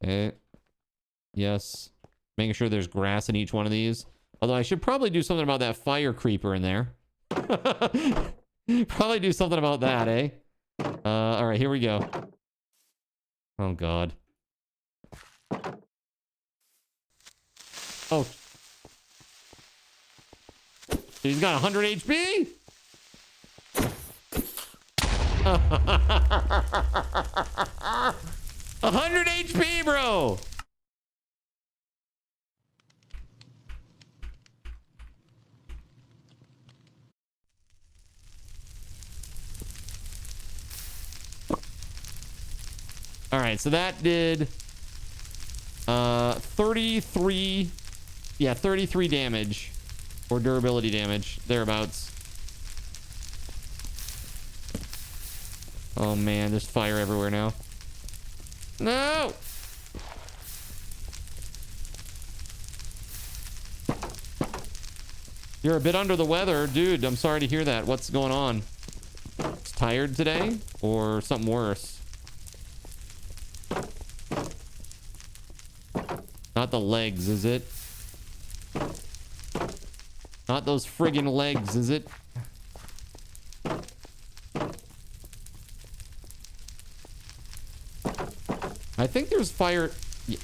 Okay. Yes. Making sure there's grass in each one of these. Although I should probably do something about that fire creeper in there. Probably do something about that, eh? All right, here we go. Oh God. Oh. He's got 100 HP? 100 HP, bro! All right, so that did 33, yeah, 33 damage or durability damage, thereabouts. Oh man, there's fire everywhere now. No! You're a bit under the weather, dude. I'm sorry to hear that. What's going on? It's tired today or something worse? Not the legs, is it? Not those friggin' legs, is it? I think there's fire.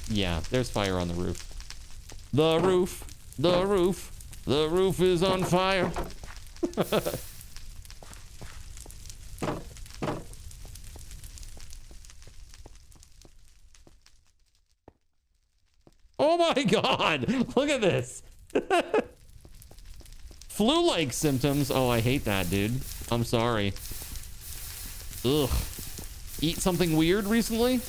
Yeah, there's fire on the roof. The roof, the roof, the roof is on fire. Oh my God, look at this. Flu-like symptoms. Oh, I hate that, dude. I'm sorry. Ugh. Eat something weird recently?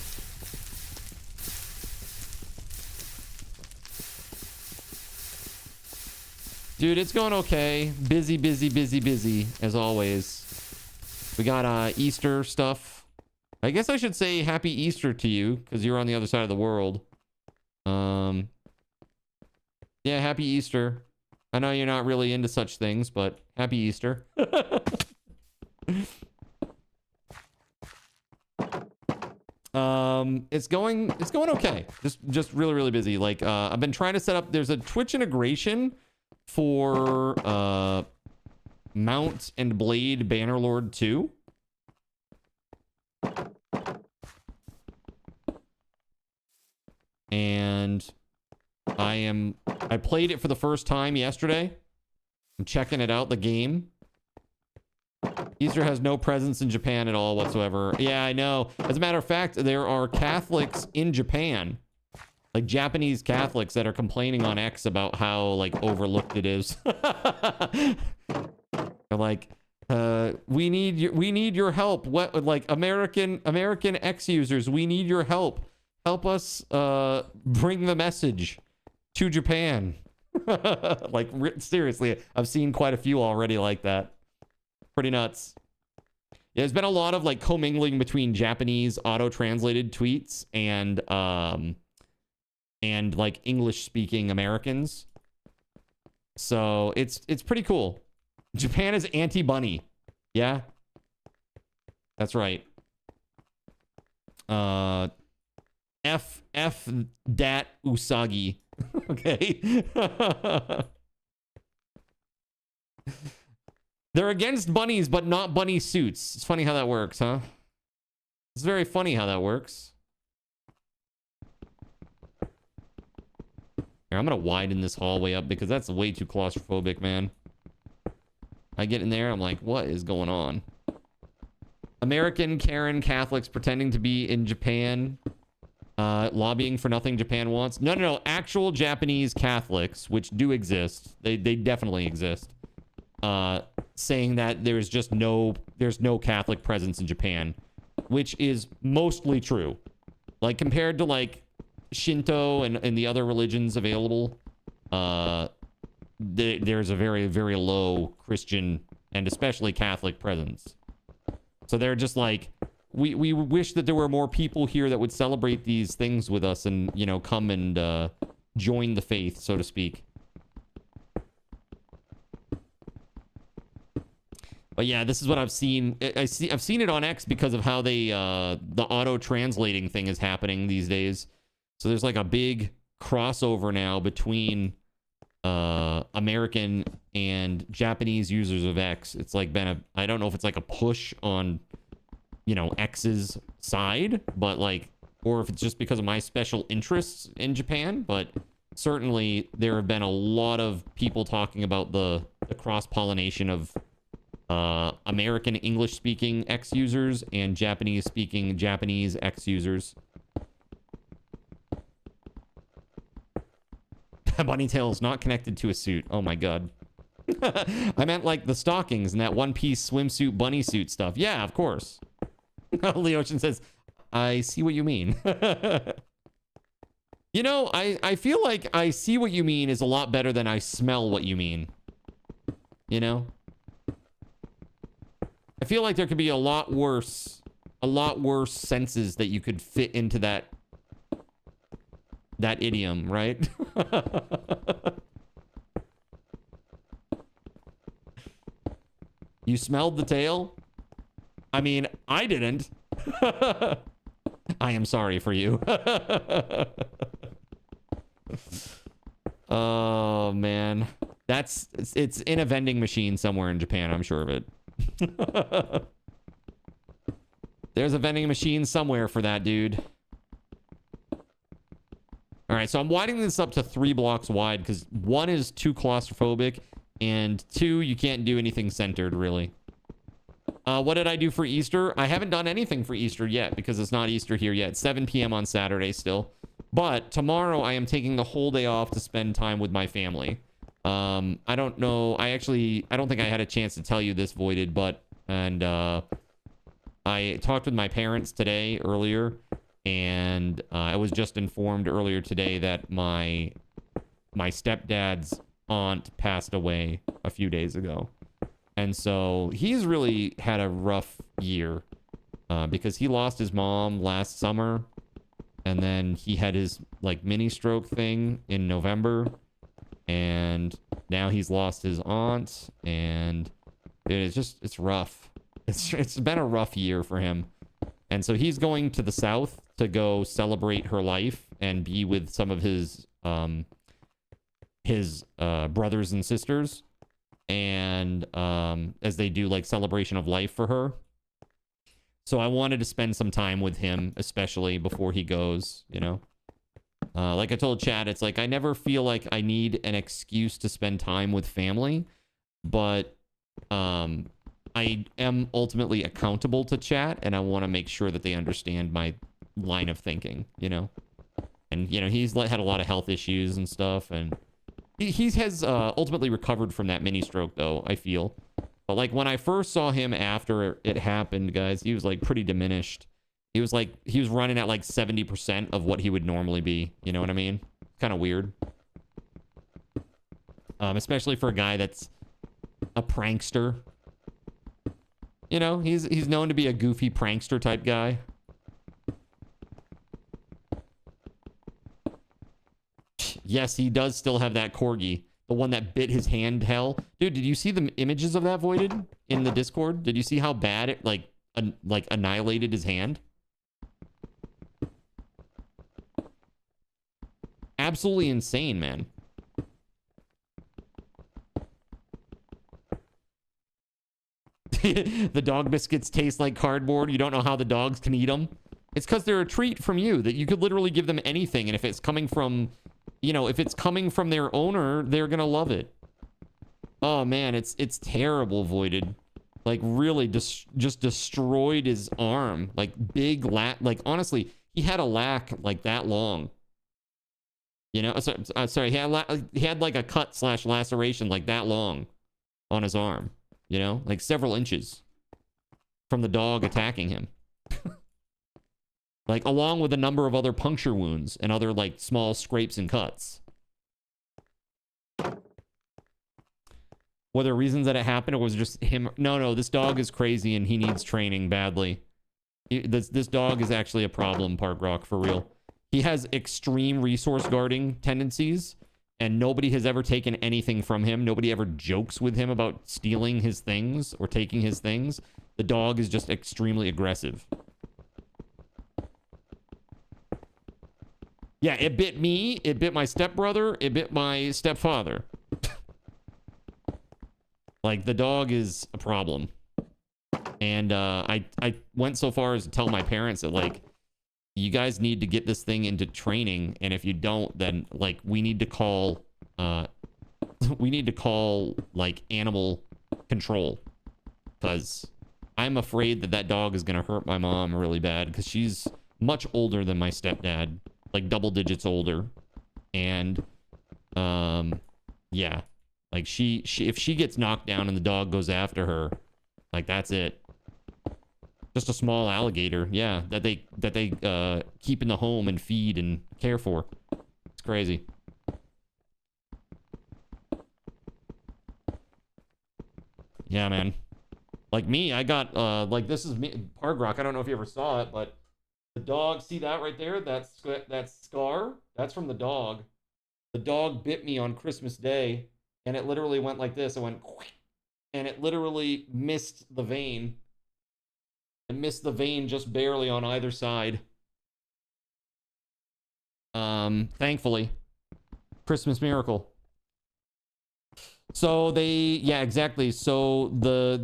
Dude, it's going okay. Busy, busy, busy, busy, as always. We got Easter stuff. I guess I should say Happy Easter to you, because you're on the other side of the world. Yeah, Happy Easter. I know you're not really into such things, but Happy Easter. It's going okay. Just really, really busy. Like, I've been trying to set up, there's a Twitch integration for Mount and Blade Bannerlord 2. And I played it for the first time yesterday. I'm checking it out, the game. Easter has no presence in Japan at all whatsoever. Yeah, I know. As a matter of fact, there are Catholics in Japan, like Japanese Catholics, that are complaining on X about how like overlooked it is. They're like, we need your help. What, like American X users, we need your help. Help us bring the message to Japan. Like, seriously, I've seen quite a few already like that. Pretty nuts. Yeah, there's been a lot of like commingling between Japanese auto-translated tweets and like English-speaking Americans. So it's pretty cool. Japan is anti-bunny. Yeah, that's right. F dat usagi. Okay. They're against bunnies, but not bunny suits. It's funny how that works, huh? It's very funny how that works. Here, I'm gonna widen this hallway up because that's way too claustrophobic, man. I get in there, I'm like, what is going on? American Karen Catholics pretending to be in Japan, lobbying for nothing Japan wants. No. Actual Japanese Catholics, which do exist. They definitely exist. Saying that there's no Catholic presence in Japan, which is mostly true. Like, compared to like Shinto and the other religions available, there's a very, very low Christian and especially Catholic presence. So they're just like, we wish that there were more people here that would celebrate these things with us and, you know, come and join the faith, so to speak. But yeah, this is what I've seen. I've seen it on X because of how they the auto translating thing is happening these days. So there's like a big crossover now between American and Japanese users of X. It's like been I don't know if it's like a push on, you know, X's side, but like, or if it's just because of my special interests in Japan, but certainly there have been a lot of people talking about the cross-pollination of American English-speaking X users and Japanese-speaking Japanese X users. Bunny tails not connected to a suit. Oh my god. I meant like the stockings and that one-piece swimsuit bunny suit stuff. Yeah, of course. Leocean says, I see what you mean. You know, I feel like I see what you mean is a lot better than I smell what you mean. You know? I feel like there could be a lot worse senses that you could fit into that idiom, right? You smelled the tail? I mean, I didn't. I am sorry for you. Oh, man. It's in a vending machine somewhere in Japan, I'm sure of it. There's a vending machine somewhere for that, dude. All right, so I'm widening this up to 3 blocks wide because 1 is too claustrophobic and 2, you can't do anything centered, really. What did I do for Easter? I haven't done anything for Easter yet because it's not Easter here yet. 7 p.m. on Saturday still. But tomorrow I am taking the whole day off to spend time with my family. I don't know. I don't think I had a chance to tell you this, Voided, but, I talked with my parents today earlier, and I was just informed earlier today that my stepdad's aunt passed away a few days ago. And so he's really had a rough year, because he lost his mom last summer, and then he had his, like, mini stroke thing in November. And now he's lost his aunt, and it's rough. It's been a rough year for him. And so he's going to the south to go celebrate her life and be with some of his brothers and sisters. And as they do like celebration of life for her. So I wanted to spend some time with him, especially before he goes, you know. Like I told Chad, it's like I never feel like I need an excuse to spend time with family, but I am ultimately accountable to chat, and I want to make sure that they understand my line of thinking, you know. And you know, he's had a lot of health issues and stuff, and he has ultimately recovered from that mini stroke, though, I feel. But like when I first saw him after it happened, guys, he was like pretty diminished. He was running at like 70% of what he would normally be. You know what I mean? Kind of weird. Especially for a guy that's a prankster. You know, he's known to be a goofy prankster type guy. Yes, he does still have that corgi. The one that bit his hand hell. Dude, did you see the images of that, Voided, in the Discord? Did you see how bad it, like annihilated his hand? Absolutely insane, man. The dog biscuits taste like cardboard. You don't know how the dogs can eat them. It's because they're a treat from you, that you could literally give them anything. And if it's coming from, you know, if it's coming from their owner, they're going to love it. Oh, man, it's terrible, Voided. Like, really just destroyed his arm. Like, big like, honestly, he had a lack, like, that long. You know, sorry, he had like a cut / laceration like that long on his arm. You know, like several inches from the dog attacking him. Like, along with a number of other puncture wounds and other, like, small scrapes and cuts. Were there reasons that it happened, or was it just him? No, this dog is crazy and he needs training badly. This dog is actually a problem, Park Rock, for real. He has extreme resource guarding tendencies, and nobody has ever taken anything from him. Nobody ever jokes with him about stealing his things or taking his things. The dog is just extremely aggressive. Yeah, it bit me, it bit my stepbrother, it bit my stepfather. Like, the dog is a problem. And I went so far as to tell my parents that, like, you guys need to get this thing into training, and if you don't, then, like, we need to call, like, animal control. Because I'm afraid that that dog is going to hurt my mom really bad, because she's much older than my stepdad. Like, double digits older. And, yeah. Like, she if she gets knocked down and the dog goes after her, like, that's it. Just a small alligator, yeah, that they keep in the home and feed and care for. It's crazy. Yeah, man. Like me, I got like, this is me, Pargrock. I don't know if you ever saw it, but the dog, see that right there? That scar? That's from the dog. The dog bit me on Christmas Day, and it literally went like this. It went, and it literally missed the vein. It missed the vein just barely on either side. Thankfully. Christmas miracle. So yeah, exactly. So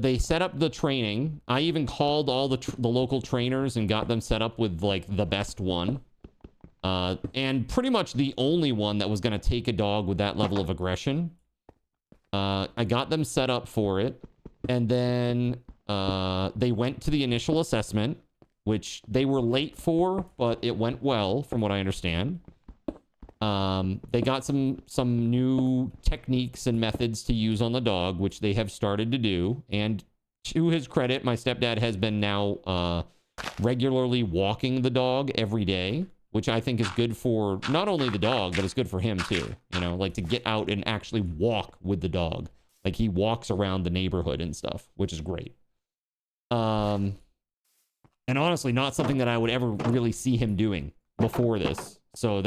they set up the training. I even called all the local trainers and got them set up with, like, the best one. And pretty much the only one that was going to take a dog with that level of aggression. I got them set up for it. And then they went to the initial assessment, which they were late for, but it went well, from what I understand. They got some new techniques and methods to use on the dog, which they have started to do. And to his credit, my stepdad has been now regularly walking the dog every day, which I think is good for not only the dog, but it's good for him too. You know, like, to get out and actually walk with the dog. Like, he walks around the neighborhood and stuff, which is great. And honestly, not something that I would ever really see him doing before this. So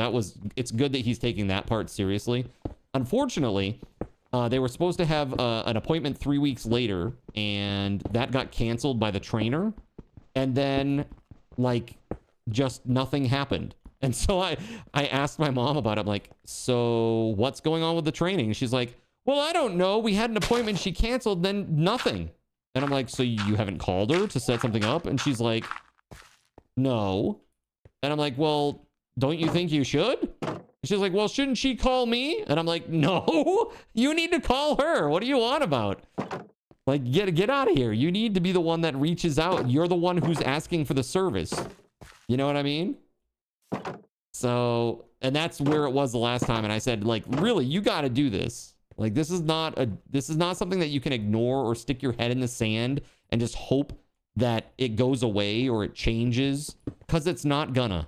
it's good that he's taking that part seriously. Unfortunately, they were supposed to have an appointment 3 weeks later, and that got canceled by the trainer. And then, like, just nothing happened. And so I asked my mom about it. I'm like, so what's going on with the training? She's like, well, I don't know. We had an appointment. She canceled, then nothing. And I'm like, so you haven't called her to set something up? And she's like, no. And I'm like, well, don't you think you should? And she's like, well, shouldn't she call me? And I'm like, no, you need to call her. What are you on about? Like, get out of here. You need to be the one that reaches out. You're the one who's asking for the service. You know what I mean? So, and that's where it was the last time. And I said, like, really, you got to do this. Like, this is not something that you can ignore or stick your head in the sand and just hope that it goes away or it changes, because it's not gonna.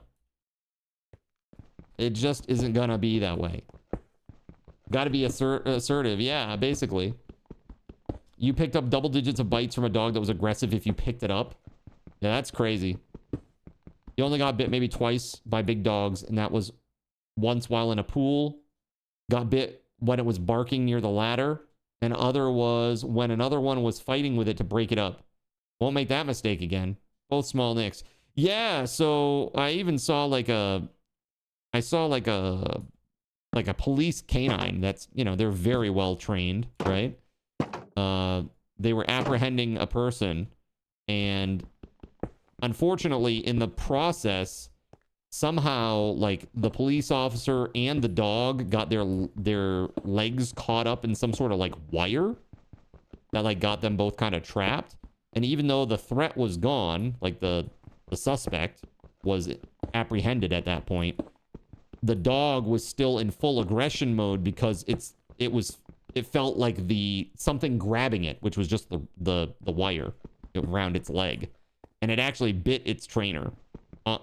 It just isn't gonna be that way. Got to be assertive. Yeah, basically. You picked up double digits of bites from a dog that was aggressive if you picked it up. Yeah, that's crazy. You only got bit maybe twice by big dogs, and that was once while in a pool. Got bit when it was barking near the ladder, and other was when another one was fighting with it to break it up. Won't make that mistake again. Both small nicks. Yeah, so I even saw like a police canine that's, you know, they're very well trained, right? They were apprehending a person, and unfortunately in the process, somehow, like, the police officer and the dog got their legs caught up in some sort of, like, wire that, like, got them both kind of trapped. And even though the threat was gone, like, the suspect was apprehended at that point, the dog was still in full aggression mode because it felt like something grabbing it, which was just the wire around its leg. And it actually bit its trainer.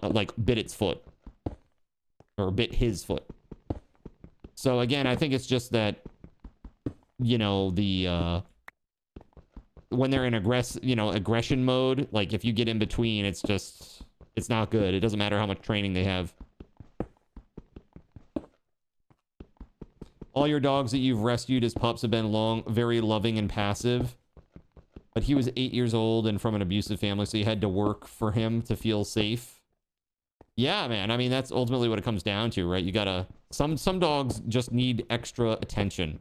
Like, bit its foot. Or bit his foot. So again, I think it's just that you know, the when they're in aggression mode, like if you get in between, it's not good. It doesn't matter how much training they have. All your dogs that you've rescued as pups have been very loving and passive. But he was 8 years old and from an abusive family, so you had to work for him to feel safe. Yeah, man. I mean, that's ultimately what it comes down to, right? You gotta... Some dogs just need extra attention.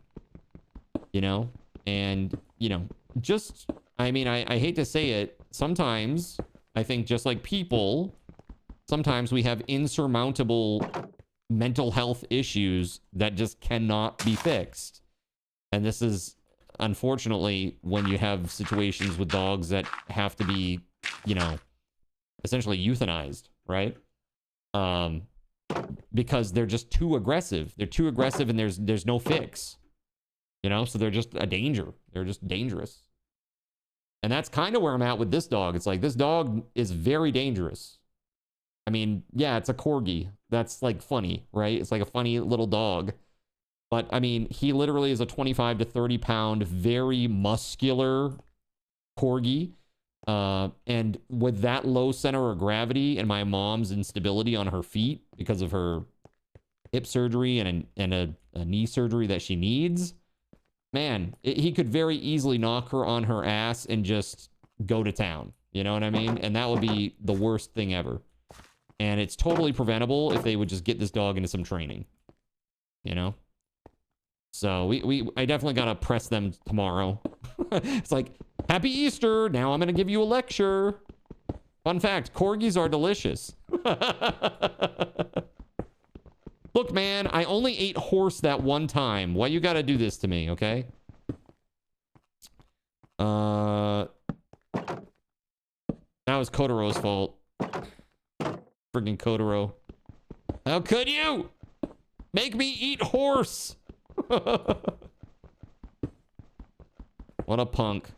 You know? And, you know, just... I mean, I hate to say it. Sometimes, I think just like people, sometimes we have insurmountable mental health issues that just cannot be fixed. And this is... Unfortunately, when you have situations with dogs that have to be, you know, essentially euthanized, right? Because they're just too aggressive. They're too aggressive and there's no fix. You know, so they're just a danger. They're just dangerous. And that's kind of where I'm at with this dog. It's like, this dog is very dangerous. I mean, yeah, it's a corgi. That's like funny, right? It's like a funny little dog. But, I mean, he literally is a 25 to 30 pound, very muscular corgi. And with that low center of gravity and my mom's instability on her feet because of her hip surgery and a knee surgery that she needs, man, he could very easily knock her on her ass and just go to town. You know what I mean? And that would be the worst thing ever. And it's totally preventable if they would just get this dog into some training. You know? So I definitely gotta press them tomorrow. It's like, happy Easter. Now I'm gonna give you a lecture. Fun fact, corgis are delicious. Look, man, I only ate horse that one time. Why you gotta do this to me, okay? That was Kotaro's fault. Friggin' Kotaro. How could you make me eat horse? What a punk.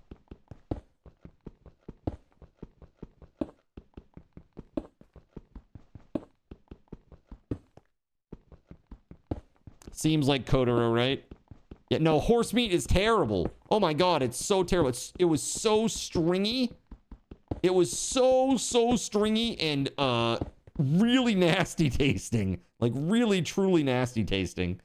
Seems like Kotaro, right? Yeah, no, horse meat is terrible. Oh my god, it's so terrible. It was so stringy. It was so stringy and really nasty tasting. Like really truly nasty tasting.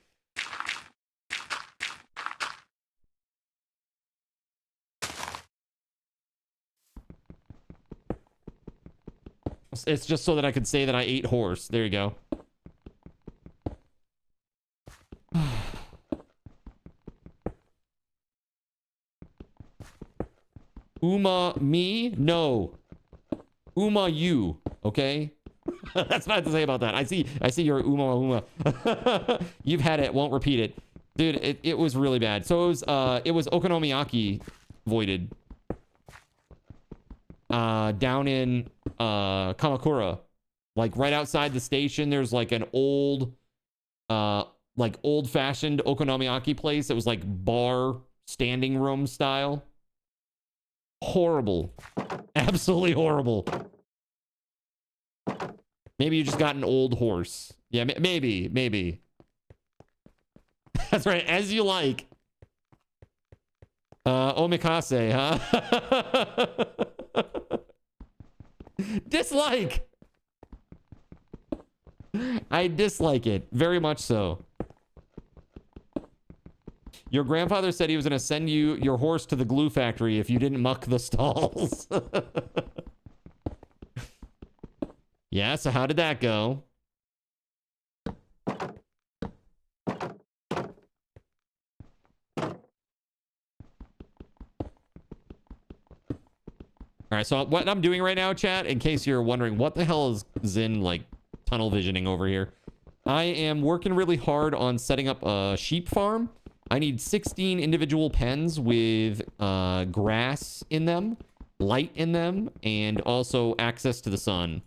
It's just so that I could say that I ate horse. There you go. Uma me? No. Uma you. Okay? That's what I have to say about that. I see your Uma. You've had it. Won't repeat it. Dude, it was really bad. So it was Okonomiyaki voided. Down in Kamakura, like right outside the station, there's like an old old-fashioned okonomiyaki place that was like bar standing room style. Horrible. Absolutely horrible. Maybe you just got an old horse. Yeah, maybe. That's right, as you like. Omikase, huh? Dislike. I dislike it very much so. Your grandfather said he was going to send you your horse to the glue factory if you didn't muck the stalls. Yeah, so how did that go? All right, so what I'm doing right now, chat, in case you're wondering, what the hell is Zin, like, tunnel visioning over here? I am working really hard on setting up a sheep farm. I need 16 individual pens with grass in them, light in them, and also access to the sun.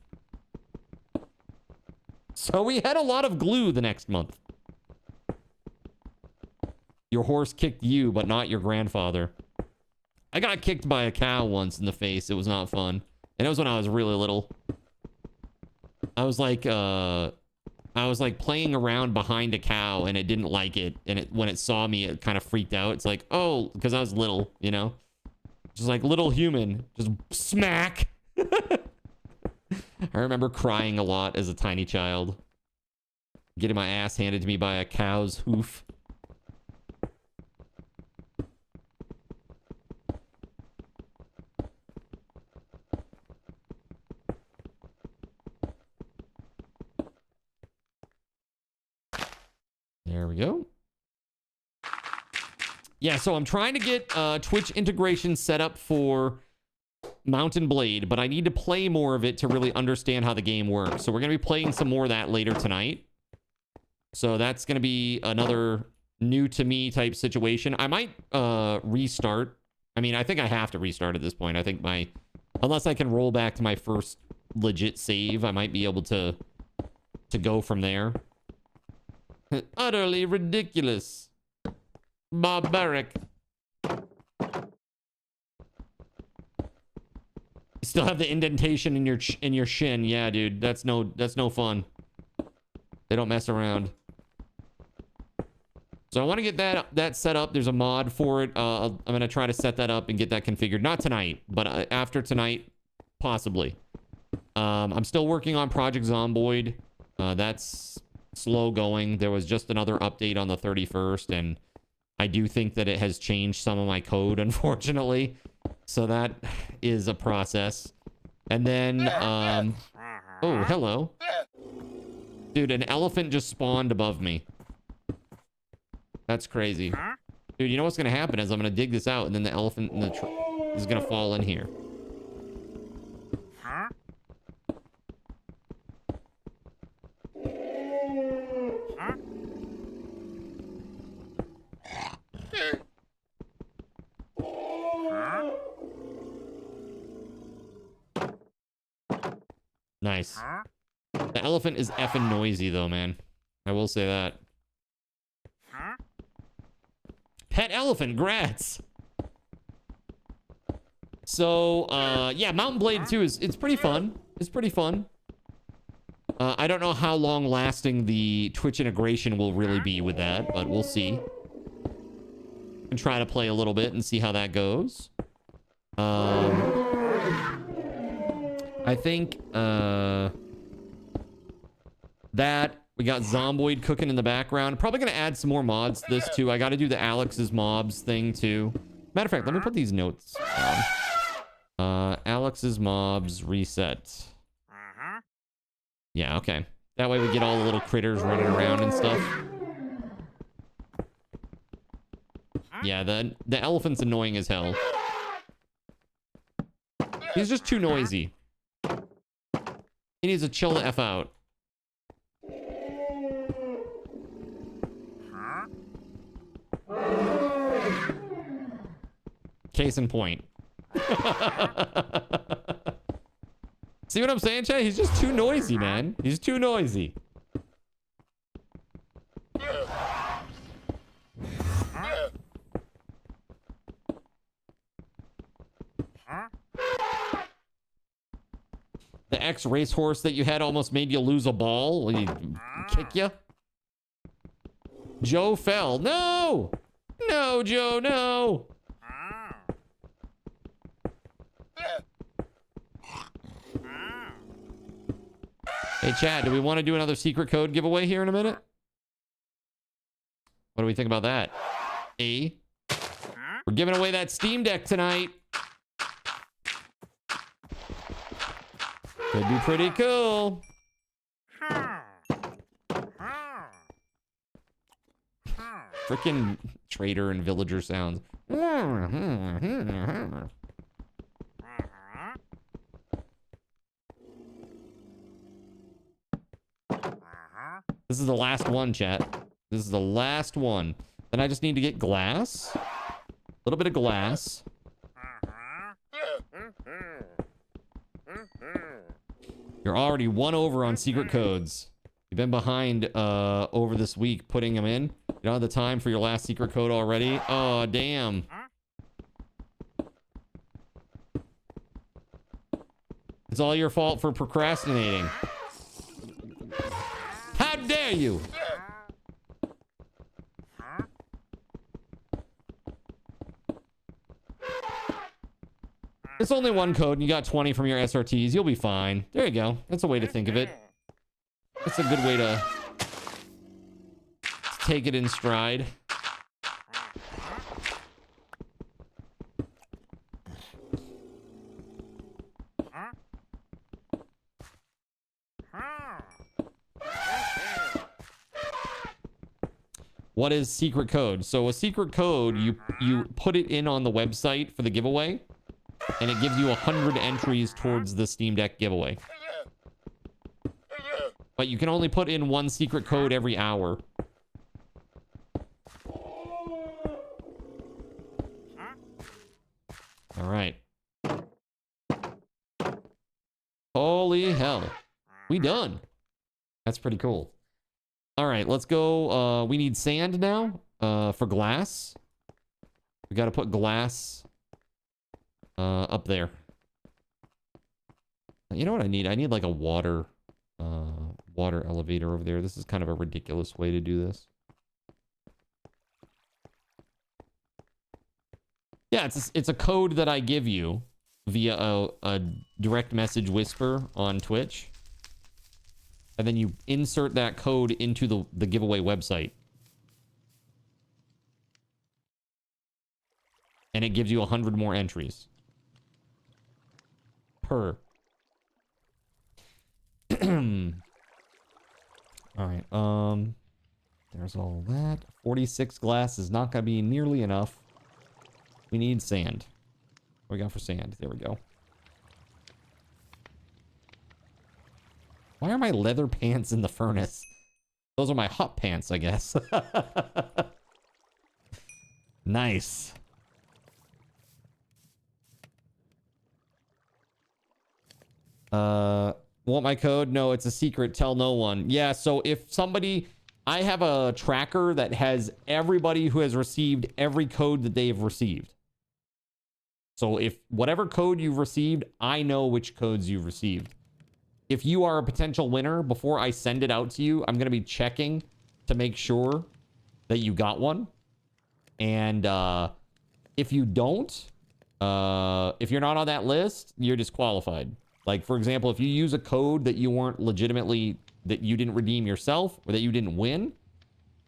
So we had a lot of glue the next month. Your horse kicked you, but not your grandfather. I got kicked by a cow once in the face. It was not fun. And it was when I was really little. I was like, I was like playing around behind a cow and it didn't like it. And when it saw me, it kind of freaked out. It's like, oh, because I was little, you know? Just like little human. Just smack. I remember crying a lot as a tiny child. Getting my ass handed to me by a cow's hoof. There we go. Yeah, so I'm trying to get Twitch integration set up for Mountain Blade, but I need to play more of it to really understand how the game works. So we're going to be playing some more of that later tonight. So that's going to be another new to me type situation. I might restart. I mean, I think I have to restart at this point. I think unless I can roll back to my first legit save, I might be able to go from there. Utterly ridiculous. Barbaric. You still have the indentation in your shin. Yeah, dude. That's no fun. They don't mess around. So I want to get that set up. There's a mod for it. I'm going to try to set that up and get that configured. Not tonight, but after tonight, possibly. I'm still working on Project Zomboid. That's slow going. There was just another update on the 31st, and I do think that it has changed some of my code, unfortunately. So that is a process. And then, oh, hello. Dude, an elephant just spawned above me. That's crazy. Dude, you know what's going to happen is I'm going to dig this out, and then the elephant is going to fall in here. Nice. The elephant is effing noisy, though, man. I will say that. Pet elephant, grats. So, yeah, Mountain Blade 2 it's pretty fun. It's pretty fun. I don't know how long lasting the Twitch integration will really be with that, but we'll see. And try to play a little bit and see how that goes. I think that we got Zomboid cooking in the background. Probably gonna add some more mods to this too. I got to do the Alex's mobs thing too. Matter of fact, let me put these notes down. Alex's mobs reset. Yeah, okay. That way we get all the little critters running around and stuff. Yeah, the elephant's annoying as hell. He's just too noisy. He needs to chill the F out. Case in point. See what I'm saying, Chad? He's just too noisy, man. He's too noisy. The ex-racehorse that you had almost made you lose a ball. Will he kick you? Joe fell. No! No, Joe, no! Hey, Chad, do we want to do another secret code giveaway here in a minute? What do we think about that? We're giving away that Steam Deck tonight. Could be pretty cool. Frickin' trader and villager sounds. This is the last one, chat. This is the last one. Then I just need to get glass. A little bit of glass. You're already 1 over on secret codes. You've been behind over this week putting them in. You don't have the time for your last secret code already. Oh, damn. It's all your fault for procrastinating. How dare you? It's only one code and you got 20 from your SRTs. You'll be fine. There you go. That's a way to think of it. That's a good way to take it in stride. What is secret code? So a secret code, you put it in on the website for the giveaway, and it gives you 100 entries towards the Steam Deck giveaway. But you can only put in one secret code every hour. All right. Holy hell. We done. That's pretty cool. All right, let's go. We need sand now for glass. We got to put glass up there. You know what I need? I need like a water elevator over there. This is kind of a ridiculous way to do this. Yeah, it's a code that I give you via a direct message whisper on Twitch. And then you insert that code into the giveaway website. And it gives you 100 more entries. Per. Alright, there's all that. 46 glass is not gonna be nearly enough. We need sand. What we got for sand? There we go. Why are my leather pants in the furnace? Those are my hot pants, I guess. Nice. Want my code? No, it's a secret. Tell no one. Yeah, so if somebody... I have a tracker that has everybody who has received every code that they've received. So if whatever code you've received, I know which codes you've received. If you are a potential winner, before I send it out to you, I'm going to be checking to make sure that you got one. And if you don't, if you're not on that list, you're disqualified. Like, for example, if you use a code that you weren't legitimately, that you didn't redeem yourself, or that you didn't win,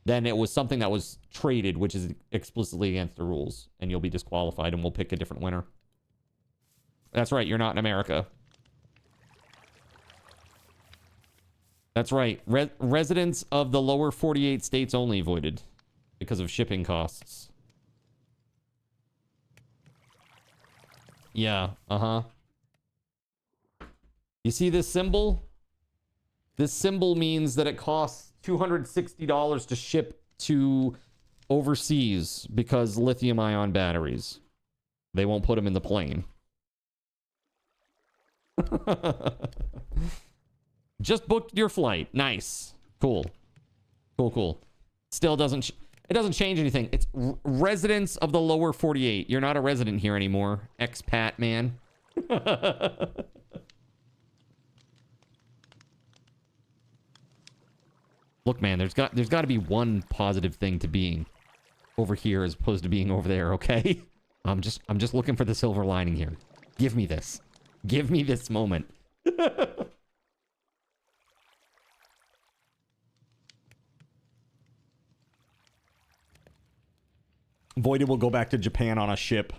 then it was something that was traded, which is explicitly against the rules. And you'll be disqualified, and we'll pick a different winner. That's right, you're not in America. That's right. Residents of the lower 48 states only voided because of shipping costs. Yeah, uh-huh. You see this symbol? This symbol means that it costs $260 to ship to overseas because lithium-ion batteries. They won't put them in the plane. Just booked your flight. Nice. Cool. Cool, cool. Still doesn't... it doesn't change anything. It's residents of the lower 48. You're not a resident here anymore. Expat, man. Look, man, there's got to be one positive thing to being over here as opposed to being over there, okay? I'm just looking for the silver lining here. Give me this. Give me this moment. Voided will go back to Japan on a ship.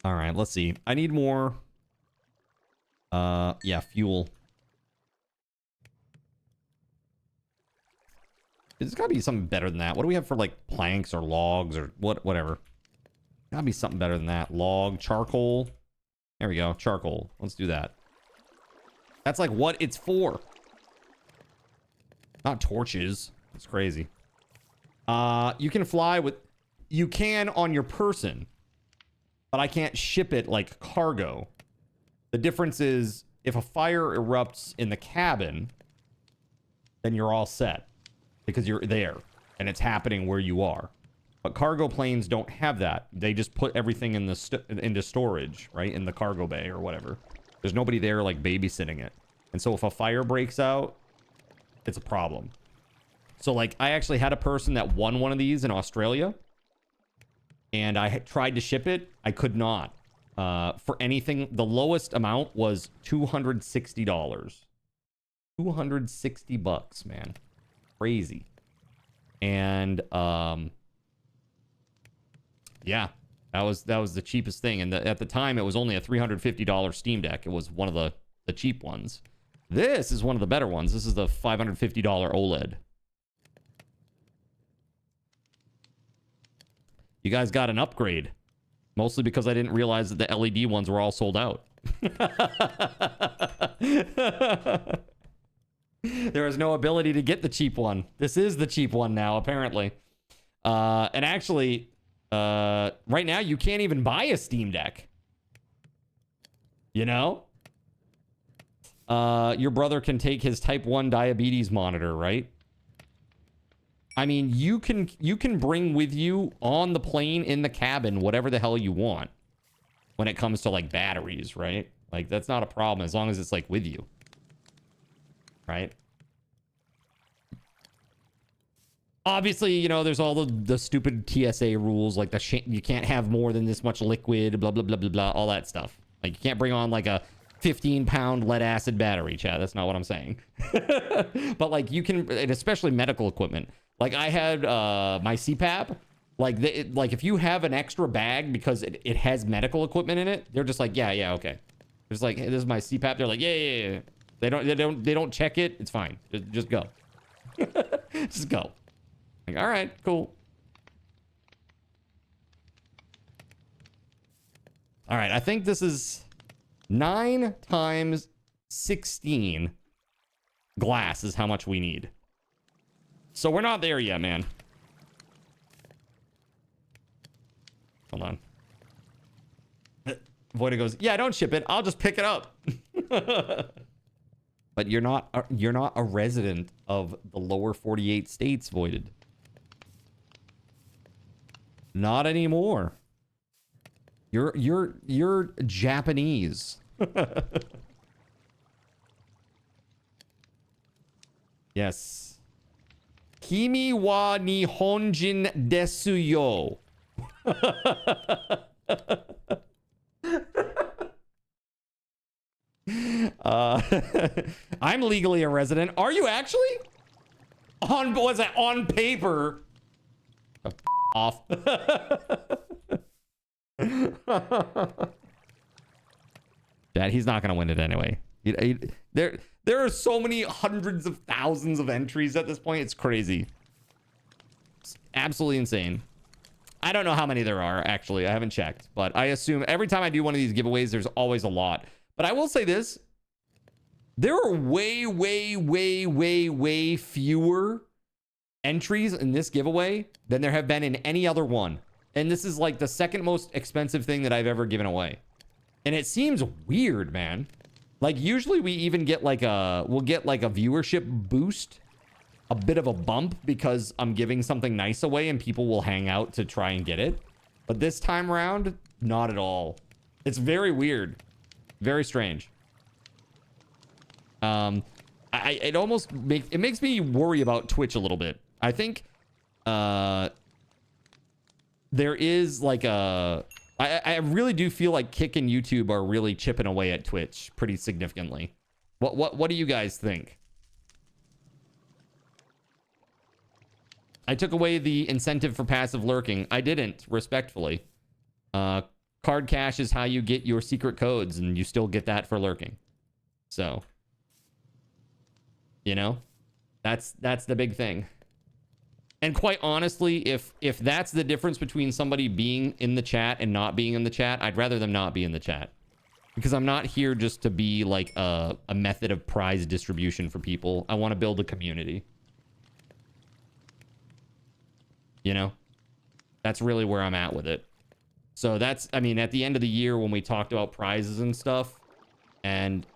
All right, let's see. I need more. Yeah, fuel. There's gotta be something better than that. What do we have for like planks or logs or whatever? Gotta be something better than that. Log, charcoal. There we go, charcoal. Let's do that. That's like what it's for. Not torches. It's crazy. You can fly with... you can on your person. But I can't ship it like cargo. The difference is if a fire erupts in the cabin, then you're all set. Because you're there. And it's happening where you are. But cargo planes don't have that. They just put everything in the into storage, right? In the cargo bay or whatever. There's nobody there like babysitting it. And so if a fire breaks out, it's a problem. So like I actually had a person that won one of these in Australia. And I had tried to ship it. I could not. For anything, the lowest amount was $260. 260 bucks, man. Crazy. And yeah, that was the cheapest thing. And at the time, it was only a $350 Steam Deck. It was one of the cheap ones. This is one of the better ones. This is the $550 OLED. You guys got an upgrade. Mostly because I didn't realize that the LED ones were all sold out. There is no ability to get the cheap one. This is the cheap one now, apparently. And actually, right now, you can't even buy a Steam Deck. You know? Your brother can take his type 1 diabetes monitor, right? I mean, you can bring with you on the plane in the cabin whatever the hell you want when it comes to like batteries, right? Like that's not a problem as long as it's like with you, right? Obviously, you know, there's all the stupid TSA rules like you can't have more than this much liquid, blah blah blah blah blah, all that stuff. Like you can't bring on like a 15-pound lead acid battery, Chad. That's not what I'm saying. But like you can, and especially medical equipment. Like I had my CPAP. Like if you have an extra bag because it has medical equipment in it, they're just like, yeah, okay. It's like, hey, this is my CPAP. They're like, yeah. They don't check it. It's fine. Just go. Just go. Like, all right, cool. All right, I think this is 9 times 16 glass is how much we need. So we're not there yet, man. Hold on. Voida goes, yeah, don't ship it. I'll just pick it up. But you're not a resident of the lower 48 states, Voided. Not anymore. You're Japanese. Yes. Kimi wa Nihonjin desu yo. I'm legally a resident. Are you actually? What's that? On paper. Off. Dad, he's not gonna win it anyway. There are so many hundreds of thousands of entries at this point. It's crazy. It's absolutely insane. I don't know how many there are, actually. I haven't checked. But I assume every time I do one of these giveaways, there's always a lot. But I will say this. There are way, way, way, way, way fewer entries in this giveaway than there have been in any other one. And this is like the second most expensive thing that I've ever given away. And it seems weird, man. Like usually we even get like we'll get like a viewership boost, a bit of a bump because I'm giving something nice away and people will hang out to try and get it. But this time around, not at all. It's very weird. Very strange. It almost makes me worry about Twitch a little bit. I think there is like I really do feel like Kick and YouTube are really chipping away at Twitch pretty significantly. What do you guys think? I took away the incentive for passive lurking. I didn't, respectfully. Card cash is how you get your secret codes, and you still get that for lurking. So, you know, that's the big thing. And quite honestly, if that's the difference between somebody being in the chat and not being in the chat, I'd rather them not be in the chat. Because I'm not here just to be like a method of prize distribution for people. I want to build a community. You know? That's really where I'm at with it. So that's, I mean, at the end of the year when we talked about prizes and stuff, and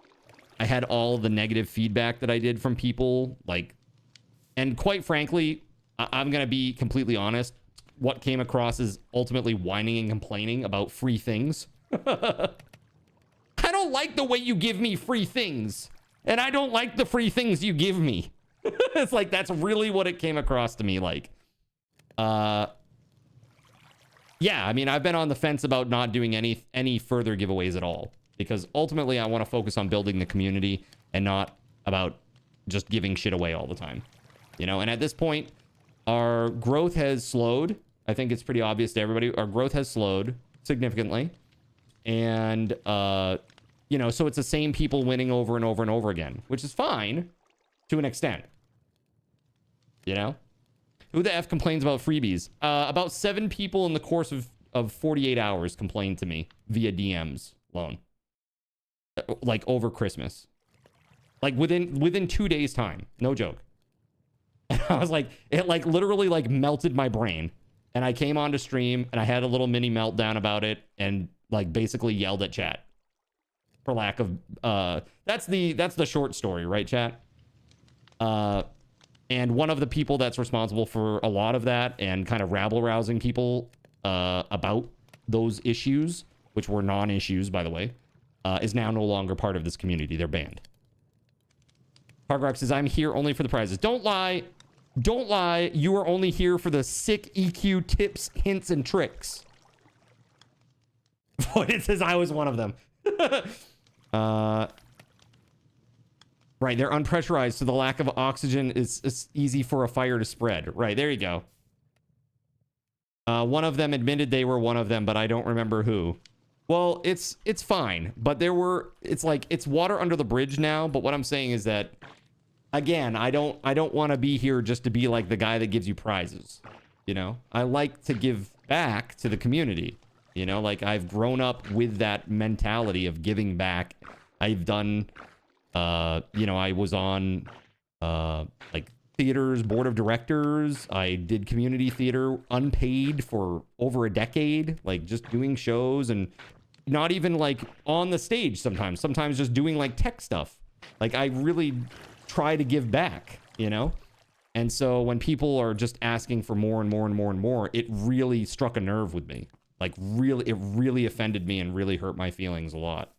I had all the negative feedback that I did from people, like, and quite frankly, I'm going to be completely honest. what came across as ultimately whining and complaining about free things. I don't like the way you give me free things, and I don't like the free things you give me. It's like, that's really what it came across to me like. Yeah, I mean, I've been on the fence about not doing any further giveaways at all, because ultimately I want to focus on building the community and not about just giving shit away all the time. You know, and at this point, our growth has slowed. I think it's pretty obvious to everybody. Our growth has slowed significantly. And, you know, so it's the same people winning over and over and over again, which is fine to an extent. You know? Who the F complains about freebies? About 7 people in the course of 48 hours complained to me via DMs alone. Like over Christmas. Like within 2 days time. No joke. And I was like, it like literally like melted my brain. And I came onto stream and I had a little mini meltdown about it and like basically yelled at chat. For lack of that's the short story, right, chat? And one of the people that's responsible for a lot of that and kind of rabble-rousing people about those issues, which were non-issues, by the way, is now no longer part of this community. They're banned. Pargrock says, I'm here only for the prizes. Don't lie. Don't lie. You are only here for the sick EQ tips, hints, and tricks. It says I was one of them. Right, they're unpressurized, so the lack of oxygen is easy for a fire to spread. Right, there you go. One of them admitted they were one of them, but I don't remember who. Well, it's fine, but it's like it's water under the bridge now. But what I'm saying is that, again, I don't want to be here just to be like the guy that gives you prizes. You know, I like to give back to the community. You know, like I've grown up with that mentality of giving back. I've done. You know, I was on like theater's board of directors. I did community theater unpaid for over a decade, like just doing shows and not even like on the stage sometimes just doing like tech stuff. Like I really try to give back, you know? And so when people are just asking for more and more and more and more, it really struck a nerve with me. Like really, it really offended me and really hurt my feelings a lot.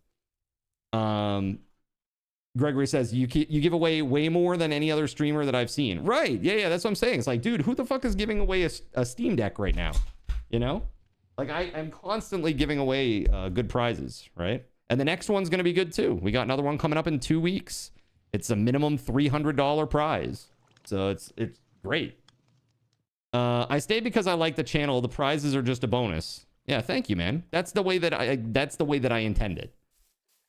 Gregory says, you give away way more than any other streamer that I've seen. Right. Yeah, that's what I'm saying. It's like, dude, who the fuck is giving away a Steam Deck right now? You know? Like, I'm constantly giving away good prizes, right? And the next one's going to be good, too. We got another one coming up in 2 weeks. It's a minimum $300 prize. So it's great. I stay because I like the channel. The prizes are just a bonus. Yeah, thank you, man. That's the way that I intend it.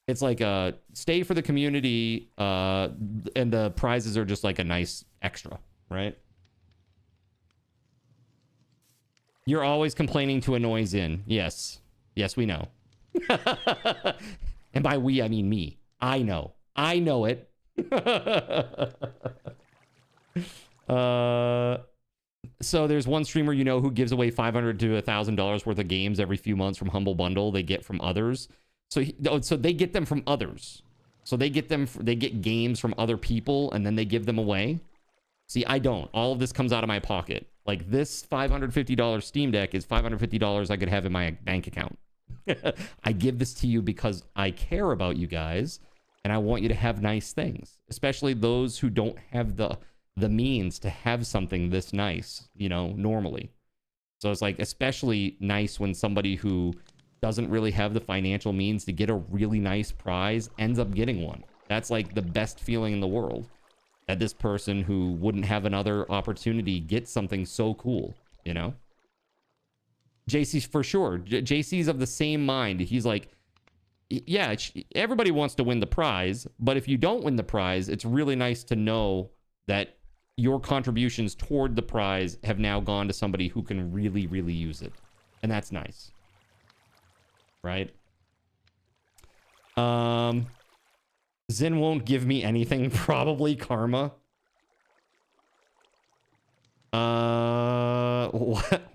It's like stay for the community, and the prizes are just like a nice extra, right? You're always complaining to annoy Zin. Yes, we know. And by we, I mean me. I know it. So there's one streamer you know who gives away $500 to $1,000 worth of games every few months from Humble Bundle they get from others. So they get them from others. So they get games from other people and then they give them away. See, I don't. All of this comes out of my pocket. Like this $550 Steam Deck is $550 I could have in my bank account. I give this to you because I care about you guys and I want you to have nice things, especially those who don't have the means to have something this nice, you know, normally. So it's like especially nice when somebody who doesn't really have the financial means to get a really nice prize ends up getting one. That's like the best feeling in the world, that this person who wouldn't have another opportunity gets something so cool, you know? JC's for sure. JC's of the same mind. He's like, yeah, everybody wants to win the prize, but if you don't win the prize, it's really nice to know that your contributions toward the prize have now gone to somebody who can really, really use it. And that's nice. Right? Zin won't give me anything. Probably karma.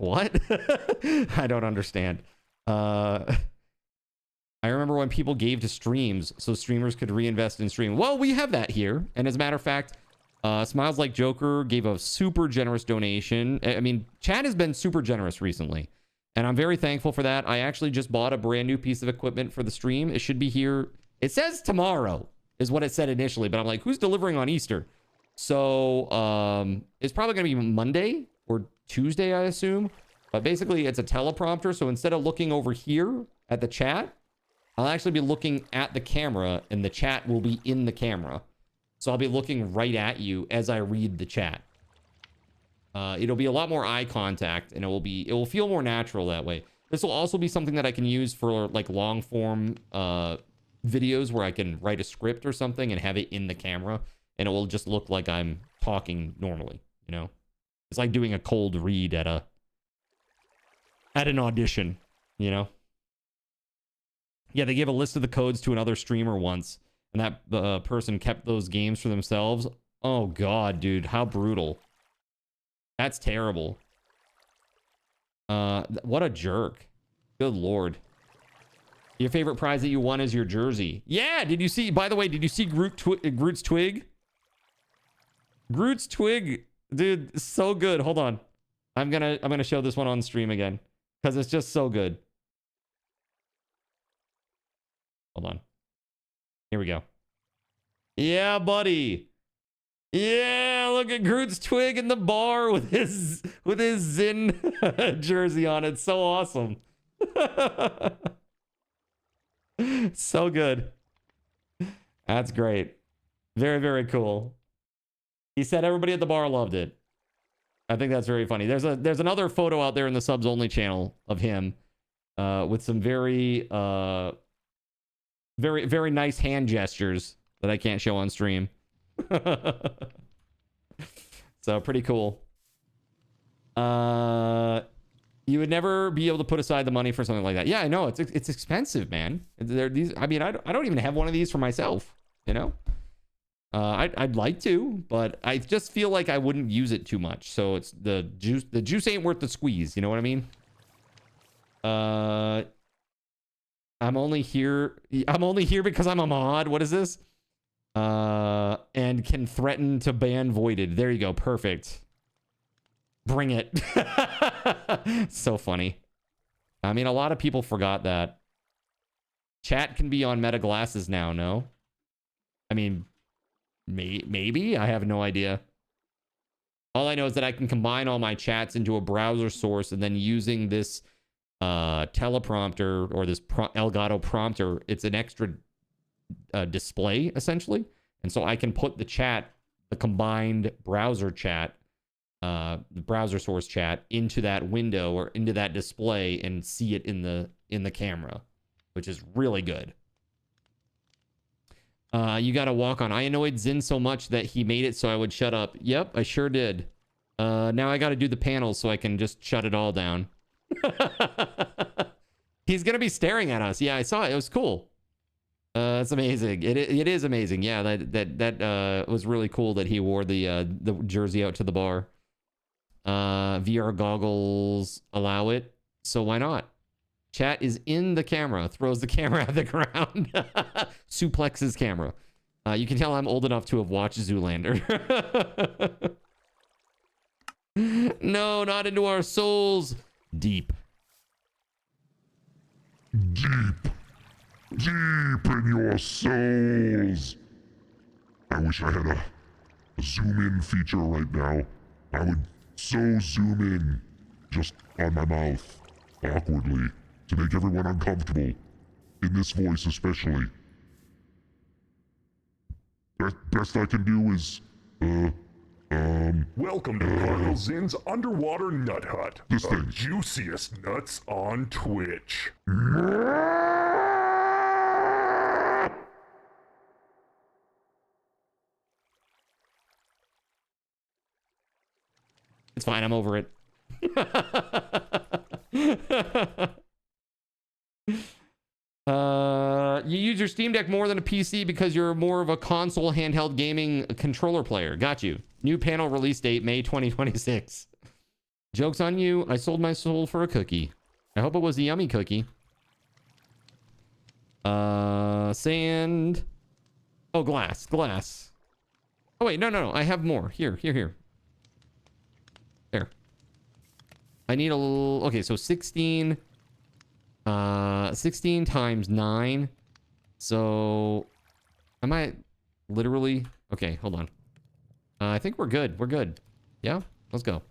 What? I don't understand. I remember when people gave to streams so streamers could reinvest in stream. Well, we have that here. And as a matter of fact, Smiles Like Joker gave a super generous donation. I mean, chat has been super generous recently, and I'm very thankful for that. I actually just bought a brand new piece of equipment for the stream. It should be here. It says tomorrow is what it said initially, but I'm like, who's delivering on Easter? So it's probably going to be Monday or Tuesday, I assume. But basically, it's a teleprompter. So instead of looking over here at the chat, I'll actually be looking at the camera, and the chat will be in the camera. So I'll be looking right at you as I read the chat. It'll be a lot more eye contact, and it will feel more natural that way. This will also be something that I can use for like long form videos where I can write a script or something and have it in the camera, and it will just look like I'm talking normally. You know, it's like doing a cold read at an audition. You know. Yeah, they gave a list of the codes to another streamer once, and that person kept those games for themselves. Oh god, dude, how brutal. That's terrible. What a jerk. Good lord. Your favorite prize that you won is your jersey. Yeah, did you see, by the way, did you see Groot's twig? Groot's twig, dude, so good. Hold on. I'm gonna show this one on stream again, because it's just so good. Hold on. Here we go. Yeah, buddy. Yeah, look at Groot's twig in the bar with his Zin jersey on. It's so awesome. So good. That's great. Very, very cool. He said everybody at the bar loved it. I think that's very funny. There's another photo out there in the subs only channel of him with some very very nice hand gestures that I can't show on stream. So pretty cool. You would never be able to put aside the money for something like that. Yeah, I know it's expensive, man. I mean, I don't even have one of these for myself. You know, I'd like to, but I just feel like I wouldn't use it too much. So it's the juice ain't worth the squeeze. You know what I mean? I'm only here because I'm a mod. What is this? And can threaten to ban Voided. There you go. Perfect. Bring it. So funny. I mean, a lot of people forgot that. Chat can be on Meta glasses now, no? I mean, maybe? I have no idea. All I know is that I can combine all my chats into a browser source, and then using this teleprompter or this Elgato prompter, it's an extra display essentially, and so I can put the combined browser chat, the browser source chat, into that window or into that display and see it in the camera, which is really good. You gotta walk on. I annoyed Zin so much that he made it so I would shut up. Yep, I sure did. Now I gotta do the panels so I can just shut it all down. He's gonna be staring at us. Yeah, I saw it. It was cool. It's amazing. It is amazing. Yeah, that was really cool that he wore the jersey out to the bar. VR goggles allow it, so why not? Chat is in the camera. Throws the camera at the ground. Suplexes camera. You can tell I'm old enough to have watched Zoolander. No, not into our souls. Deep. Deep in your souls. I wish I had a zoom in feature right now. I would so zoom in just on my mouth, awkwardly, to make everyone uncomfortable. In this voice especially. Best I can do is, Welcome to Cardinal Zin's Underwater Nut Hut. The juiciest nuts on Twitch. It's fine, I'm over it. You use your Steam Deck more than a PC because you're more of a console handheld gaming controller player. Got you. New panel release date, May 2026. Joke's on you. I sold my soul for a cookie. I hope it was a yummy cookie. Sand. Oh, glass. Oh wait, no. I have more. Here. There. I need a little... Okay, so 16... 16 times 9. So... Am I literally... Okay, hold on. I think we're good. We're good. Yeah? Let's go.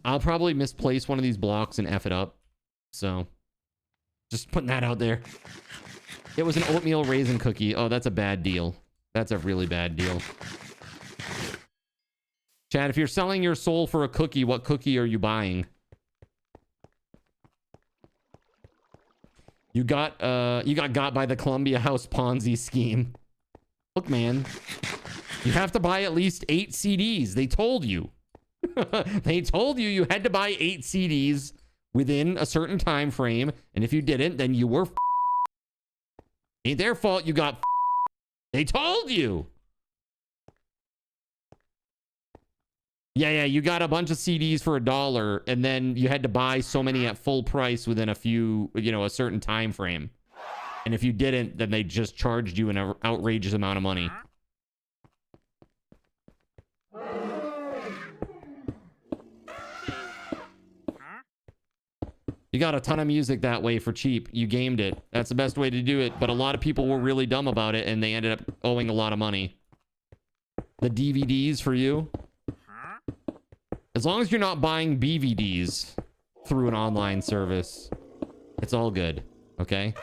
I'll probably misplace one of these blocks and F it up. So... Just putting that out there. It was an oatmeal raisin cookie. Oh, that's a bad deal. That's a really bad deal. Chad, if you're selling your soul for a cookie, what cookie are you buying? You got got by the Columbia House Ponzi scheme. Look, man. You have to buy at least 8 CDs. They told you. They told you had to buy 8 CDs within a certain time frame, and if you didn't, then you were ain't their fault you got They told you. Yeah, you got a bunch of CDs for $1, and then you had to buy so many at full price within a few, a certain time frame. And if you didn't, then they just charged you an outrageous amount of money. You got a ton of music that way for cheap. You gamed it. That's the best way to do it. But a lot of people were really dumb about it, and they ended up owing a lot of money. The DVDs for you. As long as you're not buying BVDs through an online service, it's all good. Okay?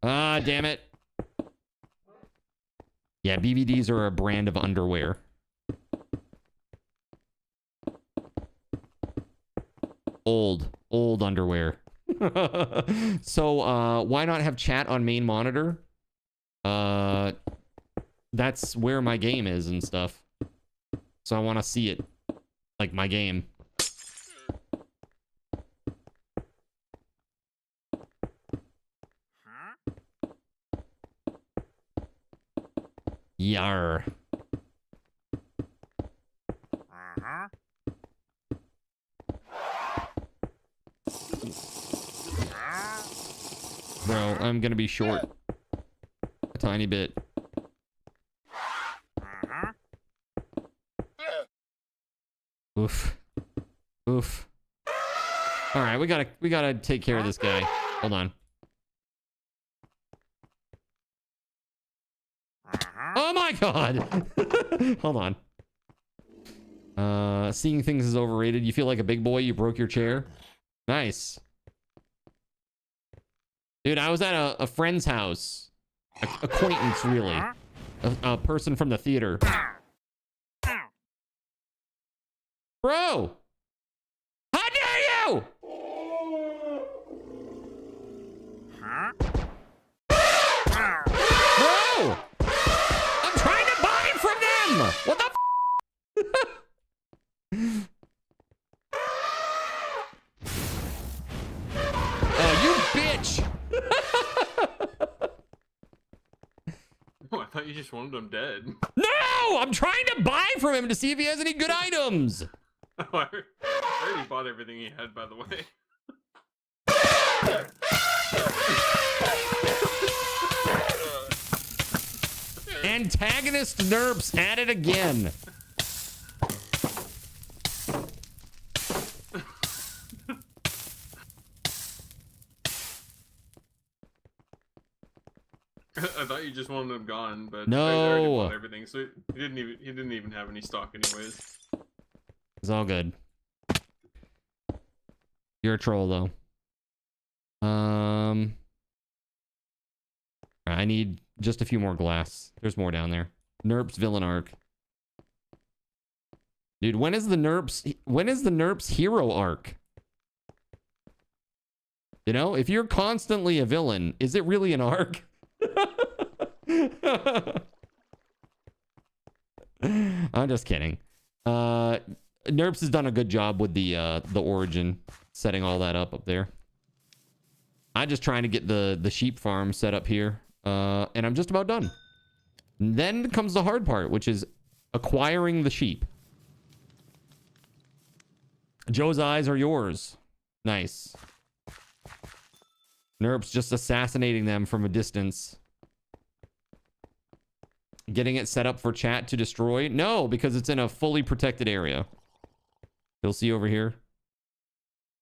Ah, damn it. Yeah, BVDs are a brand of underwear. Old underwear. So, why not have chat on main monitor? That's where my game is and stuff. So I want to see it. Like my game. Yar. Bro, I'm gonna be short. A tiny bit. Oof. Oof. Alright, we gotta take care of this guy. Hold on. Oh my god! Hold on. Seeing things is overrated. You feel like a big boy, you broke your chair. Nice. Dude, I was at a friend's house. Acquaintance, really. A person from the theater. Bro! How dare you! Bro! I'm trying to buy from them! What the Oh, you bitch! Oh, I thought you just wanted him dead. No! I'm trying to buy from him to see if he has any good items! Oh, I already bought everything he had, by the way. Antagonist nerps at it again. I thought you just wanted him gone, but No. I already bought everything, so he didn't even have any stock anyways. It's all good. You're a troll though. I need just a few more glass. There's more down there. Nerps villain arc. Dude, when is the Nerps hero arc? You know, if you're constantly a villain, is it really an arc? I'm just kidding. Nerps has done a good job with the origin, setting all that up there. I'm just trying to get the sheep farm set up here, and I'm just about done. And then comes the hard part, which is acquiring the sheep. Joe's eyes are yours. Nice. Nerp's just assassinating them from a distance. Getting it set up for chat to destroy? No, because it's in a fully protected area. You'll see over here.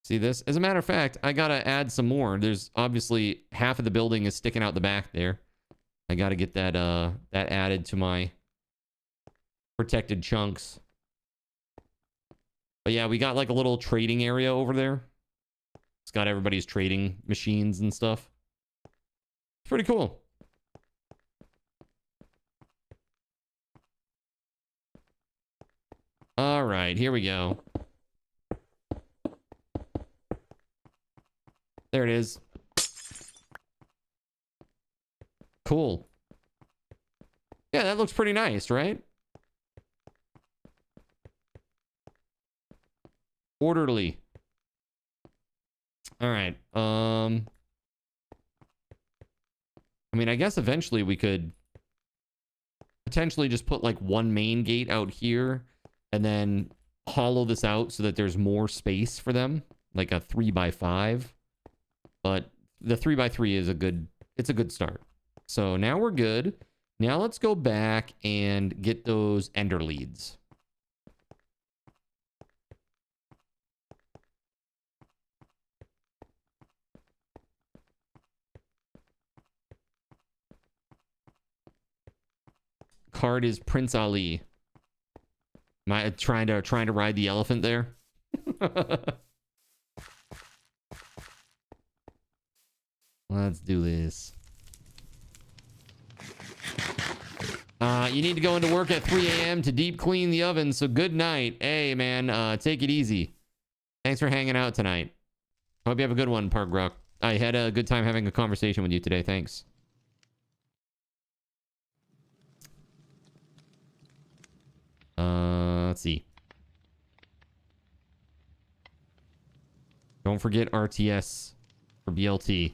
See this? As a matter of fact, I gotta add some more. There's obviously half of the building is sticking out the back there. I gotta get that that added to my protected chunks. But yeah, we got like a little trading area over there. It's got everybody's trading machines and stuff. It's pretty cool. All right, here we go. There it is. Cool. Yeah, that looks pretty nice, right? Orderly. All right. I mean, I guess eventually we could potentially just put like one main gate out here and then hollow this out so that there's more space for them, like a 3x5. But the 3x3 is a good start. So now we're good. Now let's go back and get those ender leads. Card is Prince Ali. Am I trying to ride the elephant there? Let's do this. You need to go into work at 3 a.m. to deep clean the oven, so good night. Hey, man, take it easy. Thanks for hanging out tonight. Hope you have a good one, Park Rock. I had a good time having a conversation with you today. Thanks. Let's see. Don't forget RTS for BLT.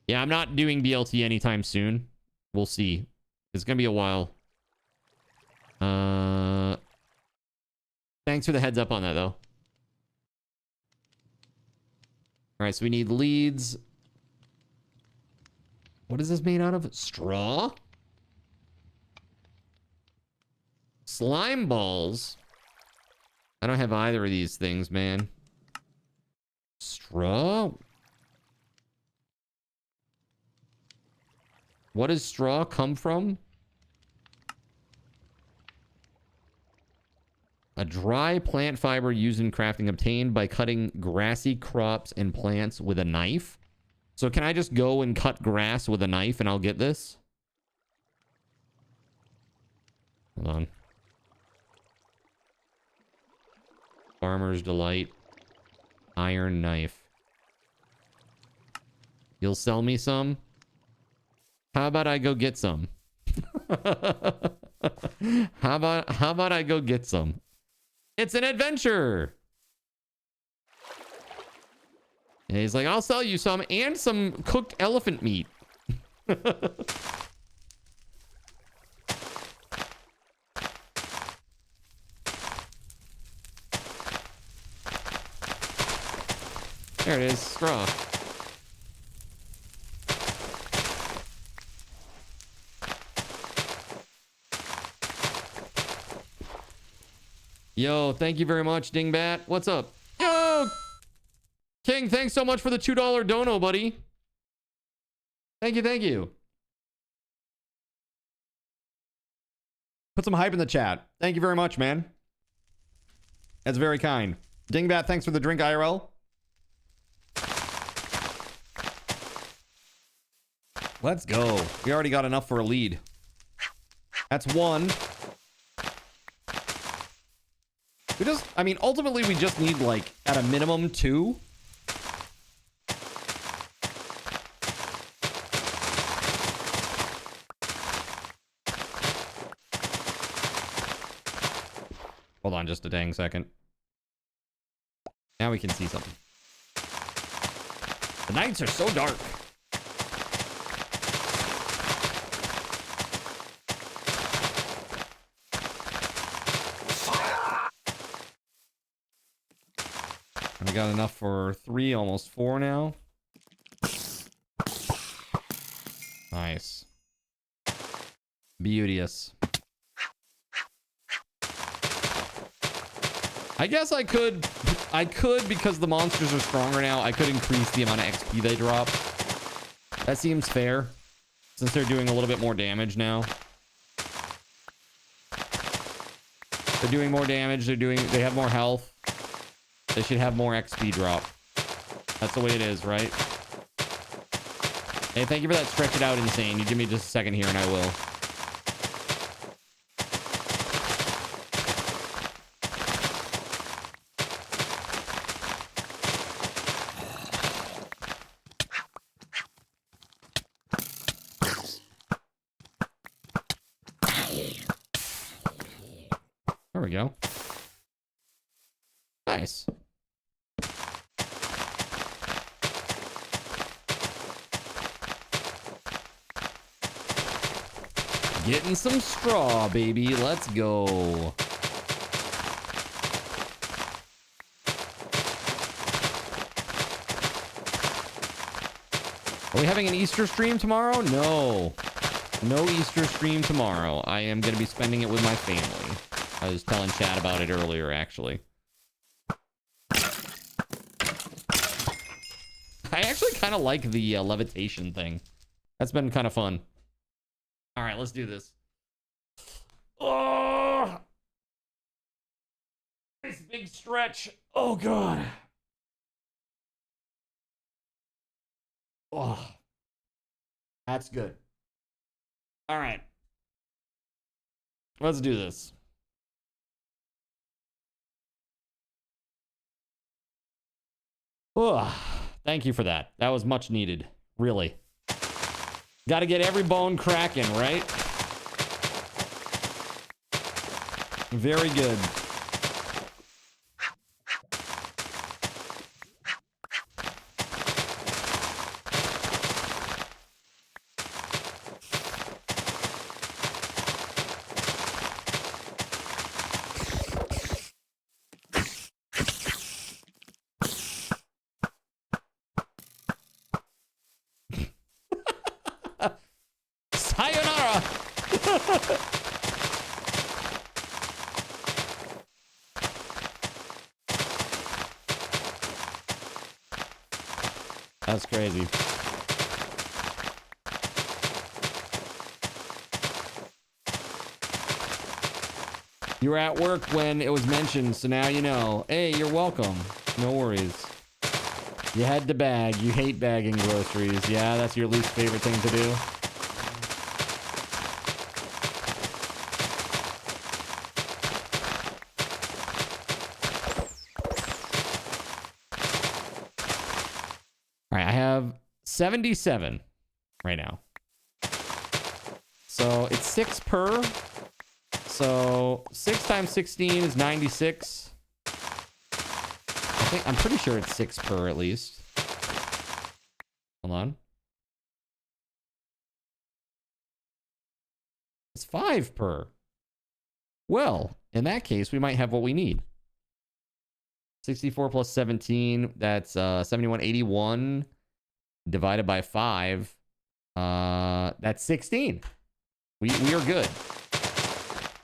Yeah, I'm not doing BLT anytime soon. We'll see. It's gonna be a while. Thanks for the heads up on that, though. All right, so we need leads. What is this made out of? Straw? Slime balls? I don't have either of these things, man. Straw? What does straw come from? A dry plant fiber used in crafting, obtained by cutting grassy crops and plants with a knife. So can I just go and cut grass with a knife and I'll get this? Hold on. Farmer's Delight. Iron knife. You'll sell me some? How about I go get some? How about I go get some? It's an adventure. And he's like, I'll sell you some and some cooked elephant meat. There it is, straw. Yo, thank you very much, Dingbat. What's up? Yo! King, thanks so much for the $2 dono, buddy. Thank you, thank you. Put some hype in the chat. Thank you very much, man. That's very kind. Dingbat, thanks for the drink, IRL. Let's go. We already got enough for a lead. That's one. We just, I mean, ultimately we just need, like, at a minimum 2. Hold on just a dang second. Now we can see something. The nights are so dark. got enough for 3, almost 4 now. Nice. Beauteous. I guess I could because the monsters are stronger now, I could increase the amount of XP they drop. That seems fair, since they're doing a little bit more damage now. They're doing more damage, they have more health. They should have more XP drop. That's the way it is, right? Hey, thank you for that stretch it out insane. You give me just a second here and I will. There we go. Nice. Getting some straw, baby. Let's go. Are we having an Easter stream tomorrow? No. No Easter stream tomorrow. I am going to be spending it with my family. I was telling Chad about it earlier, actually. I actually kind of like the levitation thing. That's been kind of fun. All right, let's do this. Oh! Nice big stretch. Oh, God. Oh. That's good. All right. Let's do this. Oh, thank you for that. That was much needed. Really. Got to get every bone cracking, right? Very good. Sayonara! That's crazy. You were at work when it was mentioned, so now you know. Hey, you're welcome. No worries. You had to bag. You hate bagging groceries. Yeah, that's your least favorite thing to do. All right, I have 77 right now. So it's 6 per. So 6 times 16 is 96. I'm pretty sure it's 6 per at least. Hold on. It's 5 per. Well, in that case, we might have what we need. 64 plus 17, that's 7181 divided by 5. That's 16. We are good.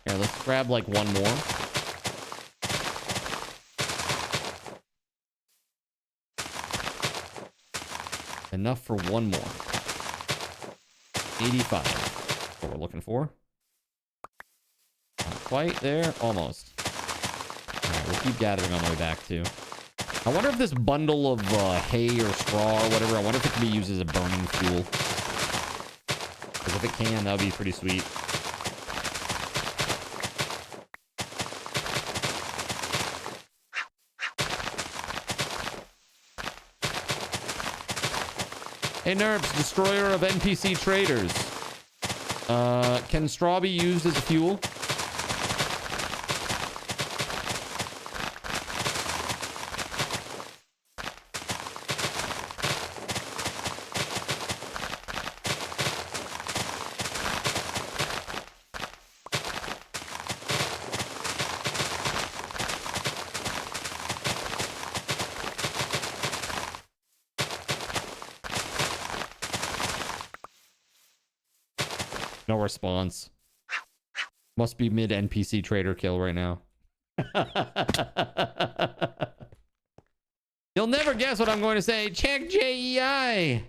Here, let's grab like one more. Enough for one more. 85. That's what we're looking for. Not quite there. Almost. Alright, we'll keep gathering on the way back too. I wonder if this bundle of hay or straw or whatever, I wonder if it can be used as a burning fuel. Because if it can, that would be pretty sweet. Hey Nerps, destroyer of NPC traders. Can straw be used as a fuel? No response. Must be mid NPC trader kill right now. You'll never guess what I'm going to say. Check JEI.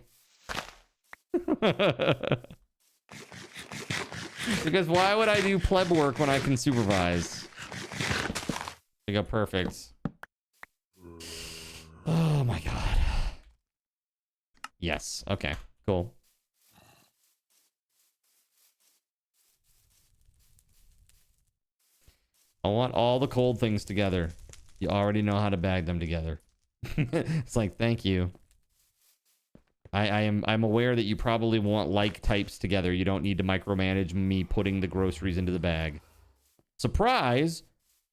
Because why would I do pleb work when I can supervise? There you go, perfect. Oh my god. Yes. Okay, cool. I want all the cold things together. You already know how to bag them together. It's like, thank you. I'm aware that you probably want like types together. You don't need to micromanage me putting the groceries into the bag. Surprise!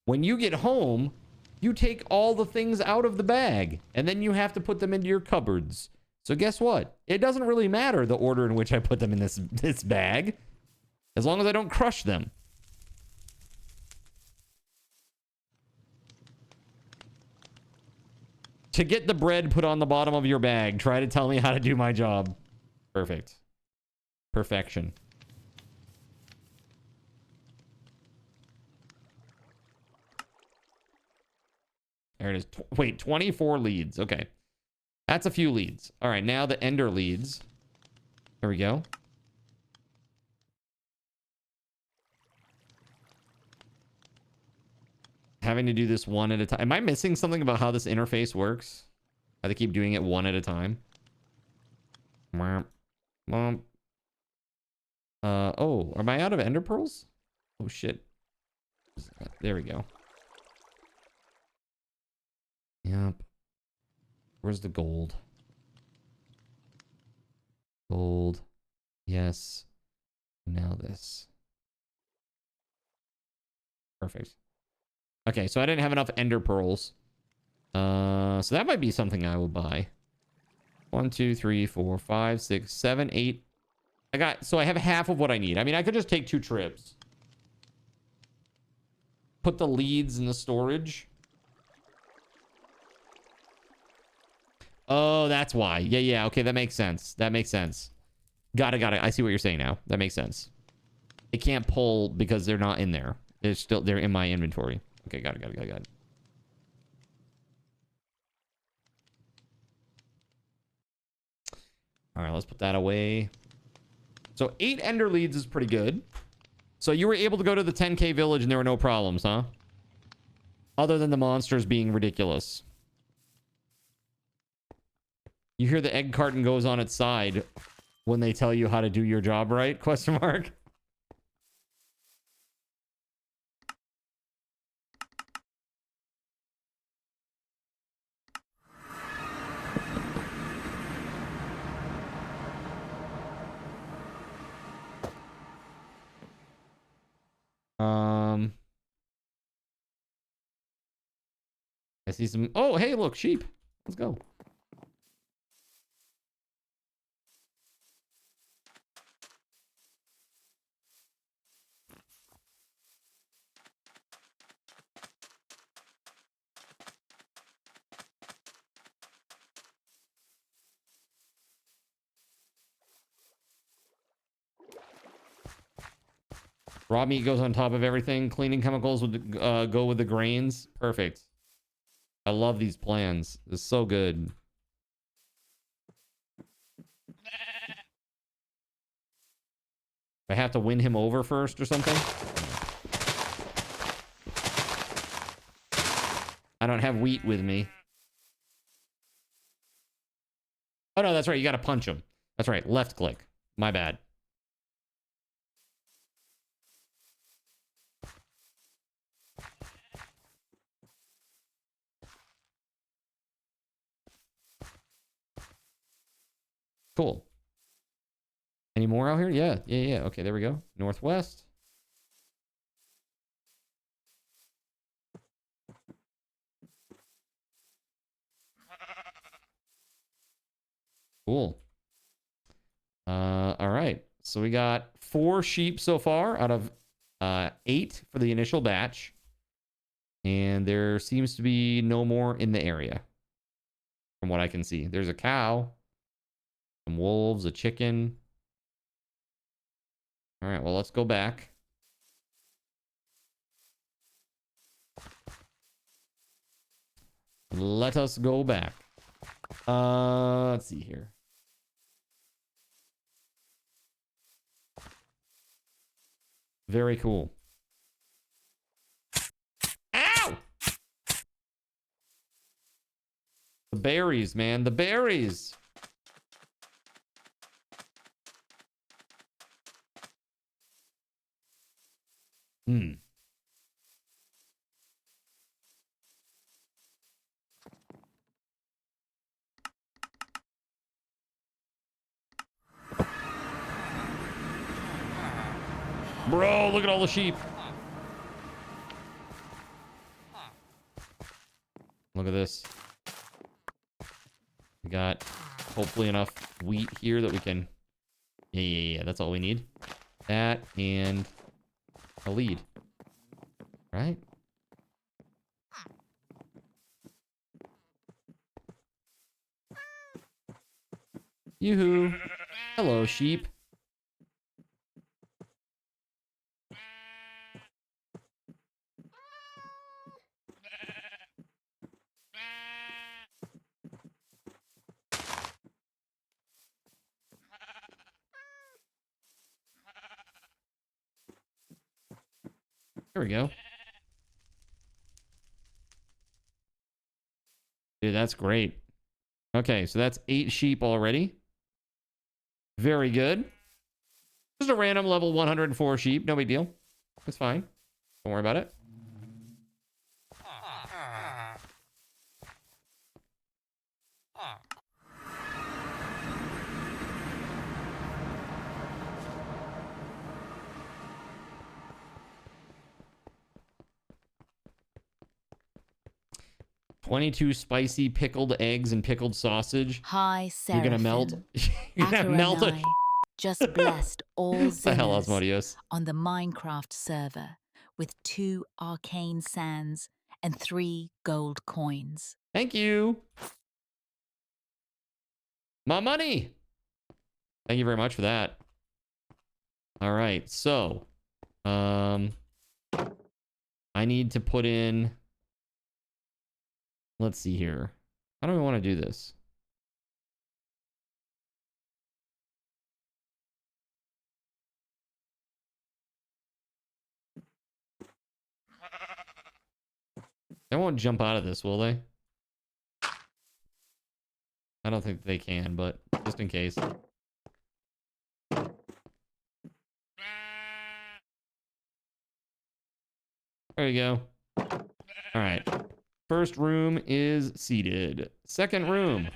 When you get home, you take all the things out of the bag, and then you have to put them into your cupboards. So guess what? It doesn't really matter the order in which I put them in this bag, as long as I don't crush them. To get the bread put on the bottom of your bag, try to tell me how to do my job. Perfect. Perfection. There it is. Wait, 24 leads. Okay. That's a few leads. All right, now the ender leads. There we go. Having to do this one at a time. Am I missing something about how this interface works? How they keep doing it one at a time? Oh, am I out of ender pearls? Oh shit. There we go. Yep. Where's the gold? Gold. Yes. Now this. Perfect. Okay, so I didn't have enough ender pearls. So that might be something I will buy. 1, 2, 3, 4, 5, 6, 7, 8. So I have half of what I need. I mean, I could just take 2 trips. Put the leads in the storage. Oh, that's why. Yeah. Okay, that makes sense. That makes sense. Got it. I see what you're saying now. That makes sense. It can't pull because they're not in there. They're in my inventory. Okay, got it. All right, let's put that away. So 8 ender leads is pretty good. So you were able to go to the 10K village and there were no problems, huh? Other than the monsters being ridiculous. You hear the egg carton goes on its side when they tell you how to do your job right? Question mark. I see some. Oh, hey, look, sheep. Let's go. Raw meat goes on top of everything. Cleaning chemicals would go with the grains. Perfect. I love these plans. It's so good. I have to win him over first or something. I don't have wheat with me. Oh, no, that's right. You got to punch him. That's right. Left click. My bad. Cool. Any more out here? Yeah. Okay, there we go. Northwest. Cool. All right. So we got 4 sheep so far out of 8 for the initial batch. And there seems to be no more in the area from what I can see. There's a cow, some wolves, a chicken. All right, well, let's go back. Let us go back. Let's see here. Very cool. Ow! The berries, man. The berries. Hmm. Bro, look at all the sheep. Look at this. We got hopefully enough wheat here that we can... Yeah. That's all we need. That and a lead. Right? Yoo-hoo. Hello, sheep. There we go. Dude, that's great. Okay, so that's 8 sheep already. Very good. Just a random level 104 sheep. No big deal. That's fine. Don't worry about it. $22 spicy pickled eggs and pickled sausage. Hi, Seraphim. You're gonna melt. You're gonna melt it. Akeranai just blessed all The hell, sinners Osmodius. on the Minecraft server with 2 arcane sands and 3 gold coins. Thank you. My money. Thank you very much for that. All right, so I need to put in, let's see here. How do I want to do this? They won't jump out of this, will they? I don't think they can, but just in case. There we go. All right. First room is seated. Second room.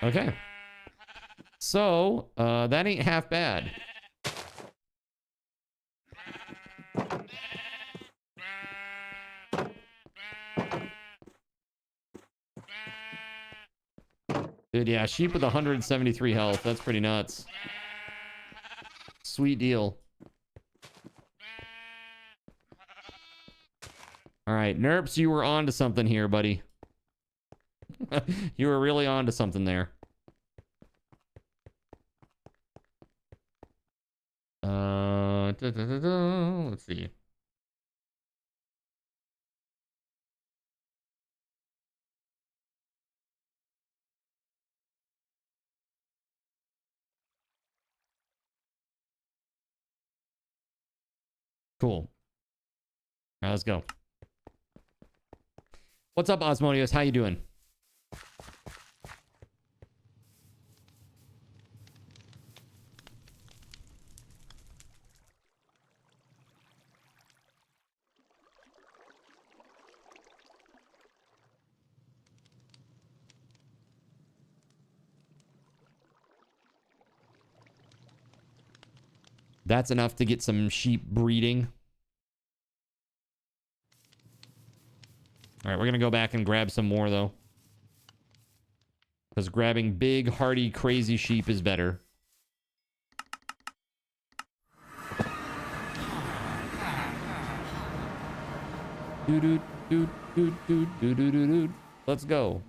Okay. So, that ain't half bad. Dude, yeah, sheep with 173 health. That's pretty nuts. Sweet deal. All right, Nerps, you were on to something here, buddy. You were really on to something there. Let's see. Cool. All right, let's go. What's up, Osmodius? How you doing? That's enough to get some sheep breeding. All right, we're gonna go back and grab some more though, because grabbing big, hardy, crazy sheep is better. Let's go.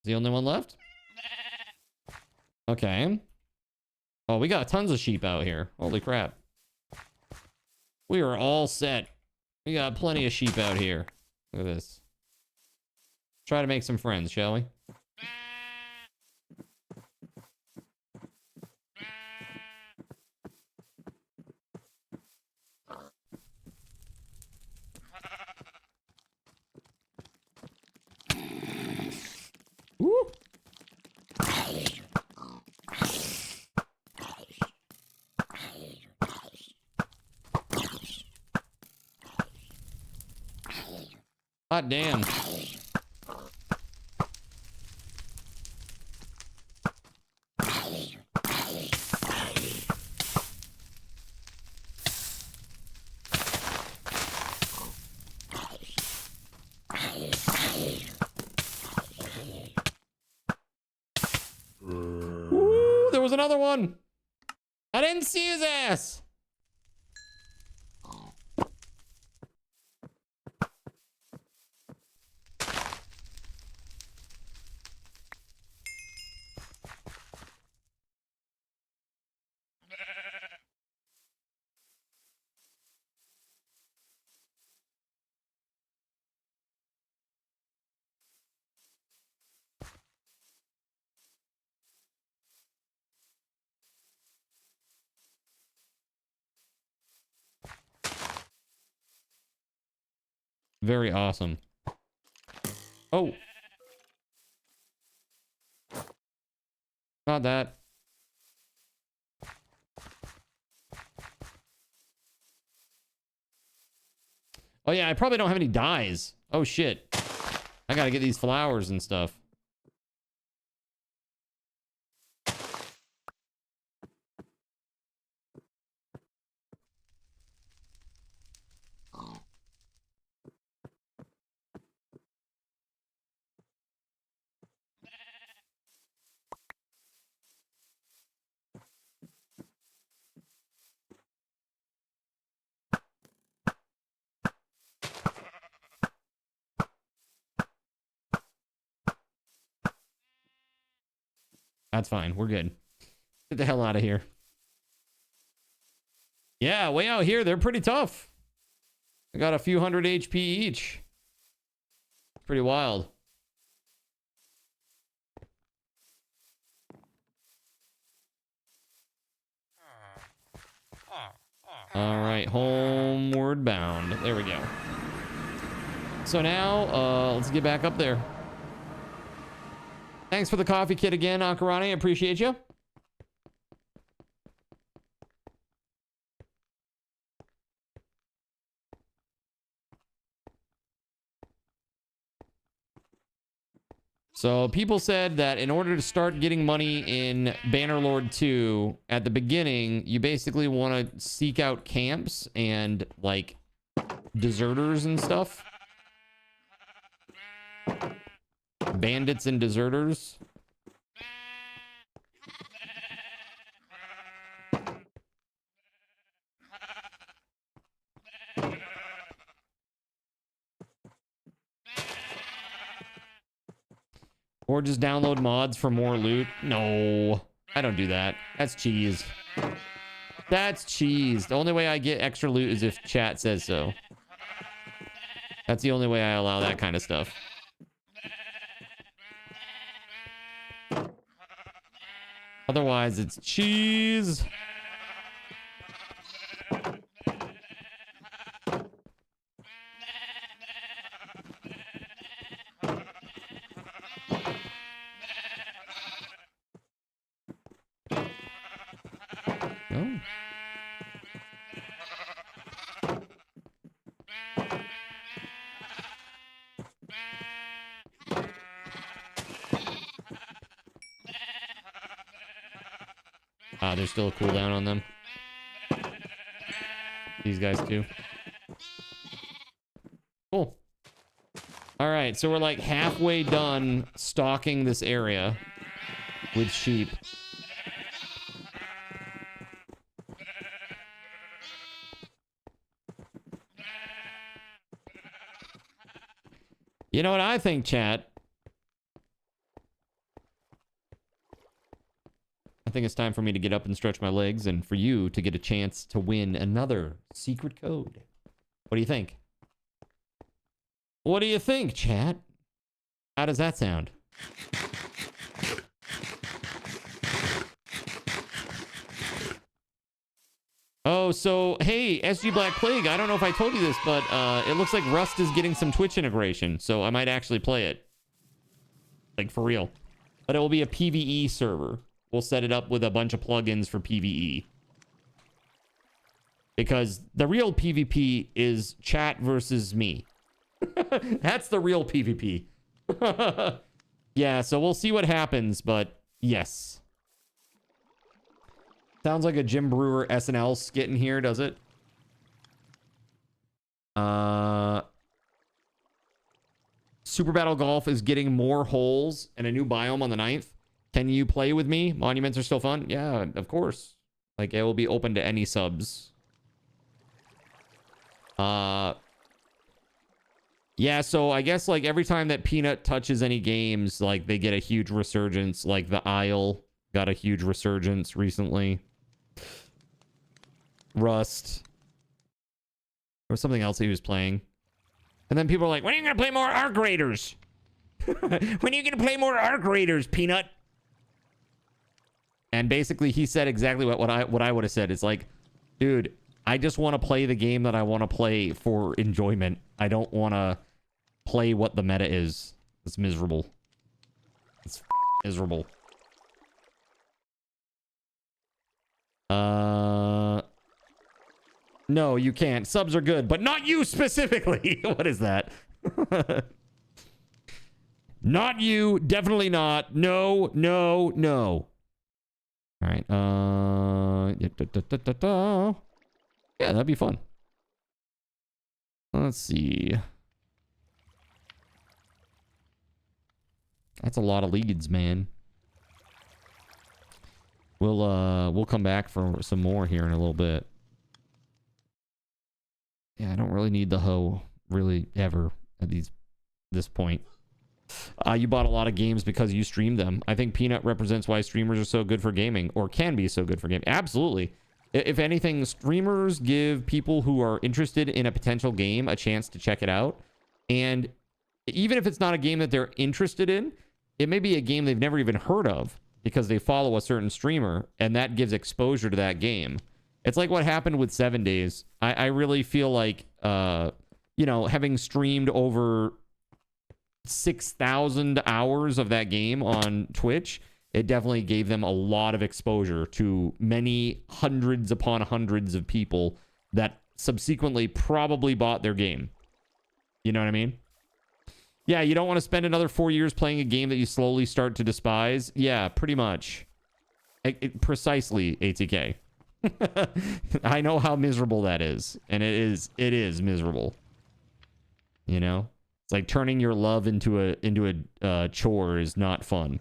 The only one left? Okay. Oh, we got tons of sheep out here. Holy crap. We are all set. We got plenty of sheep out here. Look at this. Try to make some friends, shall we? Woo! Hot damn. Ooh, there was another one. I didn't see his ass. Very awesome. Oh. Not that. Oh yeah, I probably don't have any dyes. Oh shit. I gotta get these flowers and stuff. That's fine. We're good. Get the hell out of here. Yeah, way out here, they're pretty tough. I got a few hundred HP each. Pretty wild. All right, homeward bound. There we go. So now, let's get back up there. Thanks for the coffee kit again, Akeranai. I appreciate you. So people said that in order to start getting money in Bannerlord 2, at the beginning, you basically want to seek out camps and like deserters and stuff. Bandits and deserters. Or just download mods for more loot. No, I don't do that. That's cheese. That's cheese. The only way I get extra loot is if chat says so. That's the only way I allow that kind of stuff. Otherwise, it's cheese. Oh. Ah, there's still a cooldown on them. These guys too. Cool. All right, so we're like halfway done stalking this area with sheep. You know what I think, chat? I think it's time for me to get up and stretch my legs and for you to get a chance to win another secret code. What do you think? What do you think, chat? How does that sound? Oh, so, hey, SG Black Plague, I don't know if I told you this, but it looks like Rust is getting some Twitch integration, so I might actually play it. Like, for real. But it will be a PvE server. We'll set it up with a bunch of plugins for PvE. Because the real PvP is chat versus me. That's the real PvP. Yeah, so we'll see what happens, but yes. Sounds like a Jim Brewer SNL skit in here, does it? Super Battle Golf is getting more holes and a new biome on the 9th. Can you play with me? Monuments are still fun? Yeah, of course. Like, it will be open to any subs. Yeah, so I guess, like, every time that Peanut touches any games, like, they get a huge resurgence. Like, The Isle got a huge resurgence recently. Rust. Or something else he was playing. And then people are like, when are you going to play more Arc Raiders? When are you going to play more Arc Raiders, Peanut? And basically, he said exactly what I would have said. It's like, dude, I just want to play the game that I want to play for enjoyment. I don't want to play what the meta is. It's miserable. It's miserable. No, you can't. Subs are good, but not you specifically. What is that? Not you. Definitely not. No, no, no. All right. Yeah, that'd be fun. Let's see. That's a lot of leads, man. We'll come back for some more here in a little bit. Yeah, I don't really need the hoe, really, ever at this point. You bought a lot of games because you streamed them. I think Peanut represents why streamers are so good for gaming, or can be so good for gaming. Absolutely. If anything, streamers give people who are interested in a potential game a chance to check it out. And even if it's not a game that they're interested in, it may be a game they've never even heard of because they follow a certain streamer, and that gives exposure to that game. It's like what happened with 7 Days. I really feel like, you know, having streamed over 6,000 hours of that game on Twitch, it definitely gave them a lot of exposure to many hundreds upon hundreds of people that subsequently probably bought their game. You know what I mean? Yeah, you don't want to spend another 4 years playing a game that you slowly start to despise. Yeah, pretty much. Precisely, ATK. I know how miserable that is, and it is miserable. You know, it's like turning your love into a chore is not fun,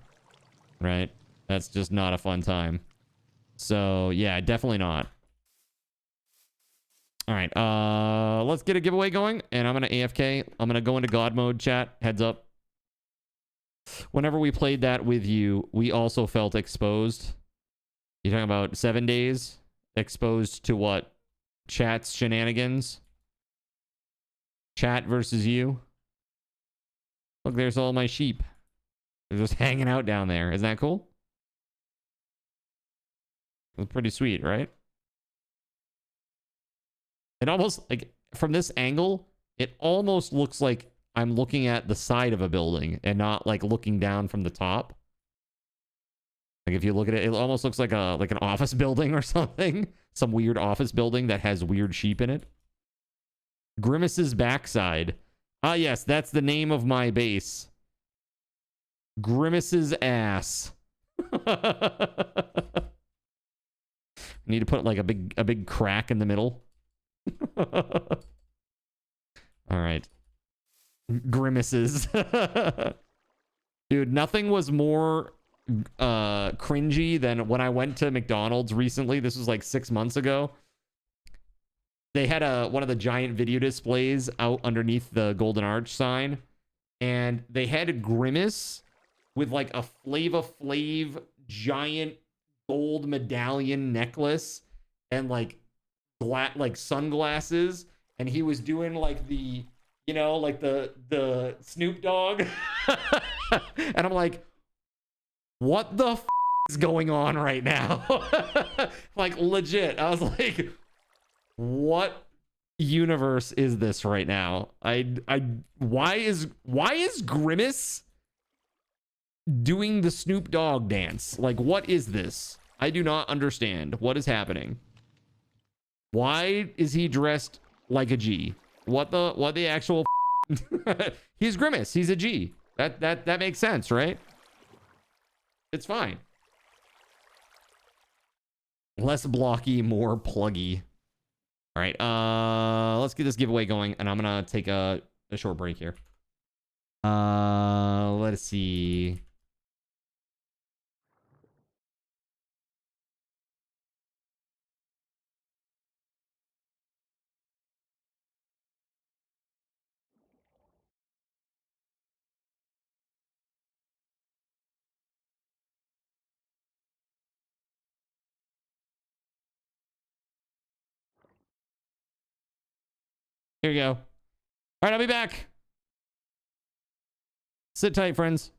right? That's just not a fun time. So yeah, definitely not. All right, let's get a giveaway going, and I'm gonna AFK. I'm gonna go into God mode, chat. Heads up. Whenever we played that with you, we also felt exposed. You're talking about 7 Days? Exposed to what? Chat's shenanigans? Chat versus you? Look, there's all my sheep. They're just hanging out down there. Isn't that cool? It's pretty sweet, right? It almost, like, from this angle, it almost looks like I'm looking at the side of a building and not, like, looking down from the top. Like if you look at it, it almost looks like an office building or something. Some weird office building that has weird sheep in it. Grimace's backside. Ah, yes, that's the name of my base. Grimace's ass. Need to put like a big crack in the middle. All right. Grimaces. Dude, nothing was more cringy than when I went to McDonald's recently. This was like 6 months ago. They had one of the giant video displays out underneath the Golden Arch sign, and they had a Grimace with like a Flava Flav giant gold medallion necklace and like sunglasses, and he was doing like the, you know, like the Snoop Dogg. And I'm like, what the f is going on right now? Like legit. I was like, what universe is this right now? Why is Grimace doing the Snoop Dogg dance? Like, what is this? I do not understand what is happening. Why is he dressed like a G? What the actual He's Grimace. He's a G. That makes sense, right? It's fine. Less blocky, more pluggy. All right, let's get this giveaway going, and I'm gonna take a short break here. Let's see. Here you go. All right, I'll be back. Sit tight, friends.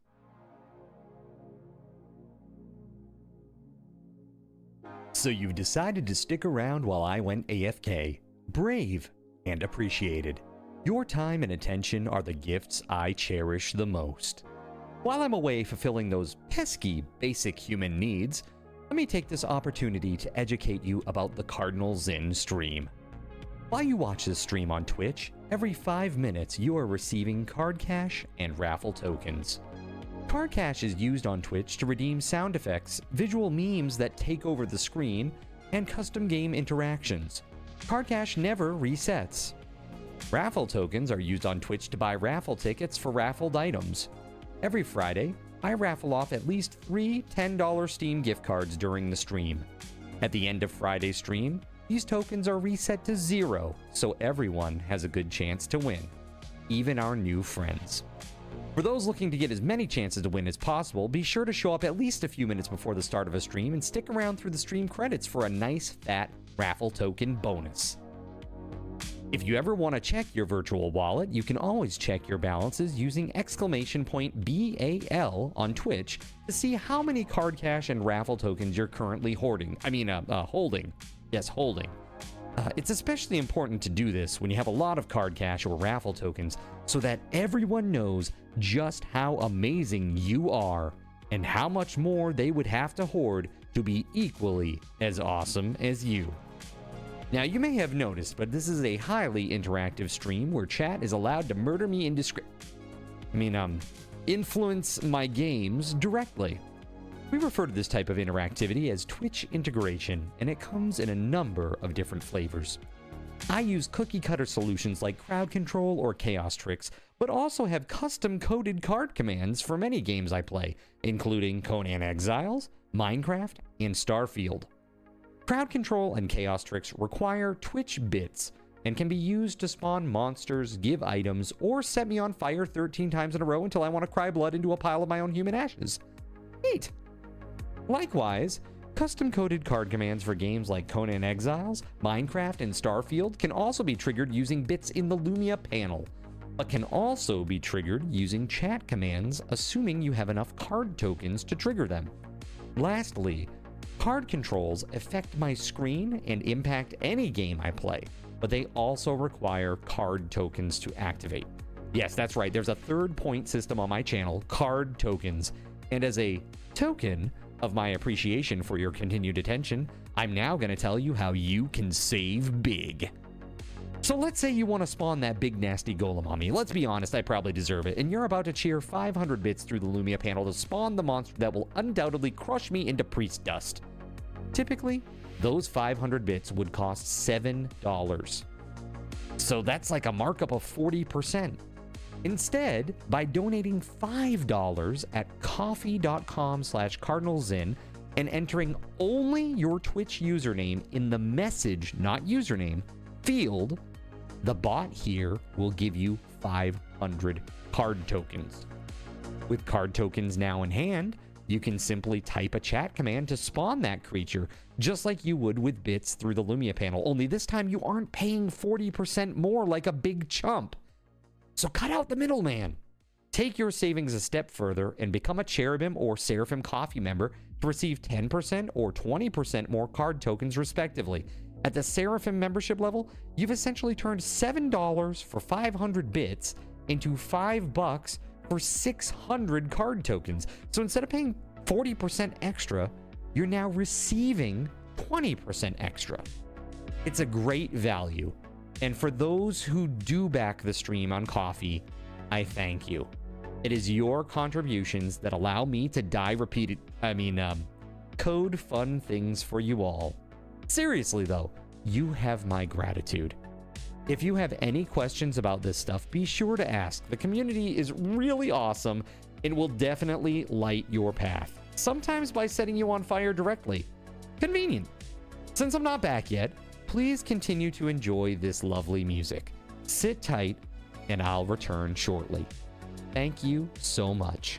So you've decided to stick around while I went AFK. Brave and appreciated. Your time and attention are the gifts I cherish the most. While I'm away fulfilling those pesky basic human needs, let me take this opportunity to educate you about the Cardinal Zin stream. While you watch this stream on Twitch, every 5 minutes you are receiving card cash and raffle tokens. Card cash is used on Twitch to redeem sound effects, visual memes that take over the screen, and custom game interactions. Card cash never resets. Raffle tokens are used on Twitch to buy raffle tickets for raffled items. Every Friday, I raffle off at least 3 $10 Steam gift cards during the stream. At the end of Friday's stream, these tokens are reset to 0, so everyone has a good chance to win, even our new friends. For those looking to get as many chances to win as possible, be sure to show up at least a few minutes before the start of a stream and stick around through the stream credits for a nice fat raffle token bonus. If you ever want to check your virtual wallet, you can always check your balances using !BAL on Twitch to see how many card cash and raffle tokens you're currently holding. Yes, holding. It's especially important to do this when you have a lot of card cash or raffle tokens so that everyone knows just how amazing you are and how much more they would have to hoard to be equally as awesome as you. Now, you may have noticed, but this is a highly interactive stream where chat is allowed to murder me influence my games directly. We refer to this type of interactivity as Twitch integration, and it comes in a number of different flavors. I use cookie-cutter solutions like crowd control or chaos tricks, but also have custom-coded card commands for many games I play, including Conan Exiles, Minecraft, and Starfield. Crowd control and chaos tricks require Twitch bits and can be used to spawn monsters, give items, or set me on fire 13 times in a row until I want to cry blood into a pile of my own human ashes. Neat! Likewise, custom-coded card commands for games like Conan Exiles, Minecraft, and Starfield can also be triggered using bits in the Lumia panel, but can also be triggered using chat commands, assuming you have enough card tokens to trigger them. Lastly, card controls affect my screen and impact any game I play, but they also require card tokens to activate. Yes, that's right, there's a third point system on my channel, card tokens, and as a token, of my appreciation for your continued attention, I'm now going to tell you how you can save big. So let's say you want to spawn that big nasty golem on me. Let's be honest, I probably deserve it. And you're about to cheer 500 bits through the Lumia panel to spawn the monster that will undoubtedly crush me into priest dust. Typically, those 500 bits would cost $7. So that's like a markup of 40%. Instead, by donating $5 at coffee.com/cardinalzin and entering only your Twitch username in the message, not username, field, the bot here will give you 500 card tokens. With card tokens now in hand, you can simply type a chat command to spawn that creature, just like you would with bits through the Lumia panel, only this time you aren't paying 40% more like a big chump. So cut out the middleman. Take your savings a step further and become a Cherubim or Seraphim Coffee member to receive 10% or 20% more card tokens respectively. At the Seraphim membership level, you've essentially turned $7 for 500 bits into $5 for 600 card tokens. So instead of paying 40% extra, you're now receiving 20% extra. It's a great value. And for those who do back the stream on Coffee, I thank you. It is your contributions that allow me to code fun things for you all. Seriously though, you have my gratitude. If you have any questions about this stuff, be sure to ask. The community is really awesome and will definitely light your path. Sometimes by setting you on fire directly. Convenient. Since I'm not back yet, please continue to enjoy this lovely music. Sit tight, and I'll return shortly. Thank you so much.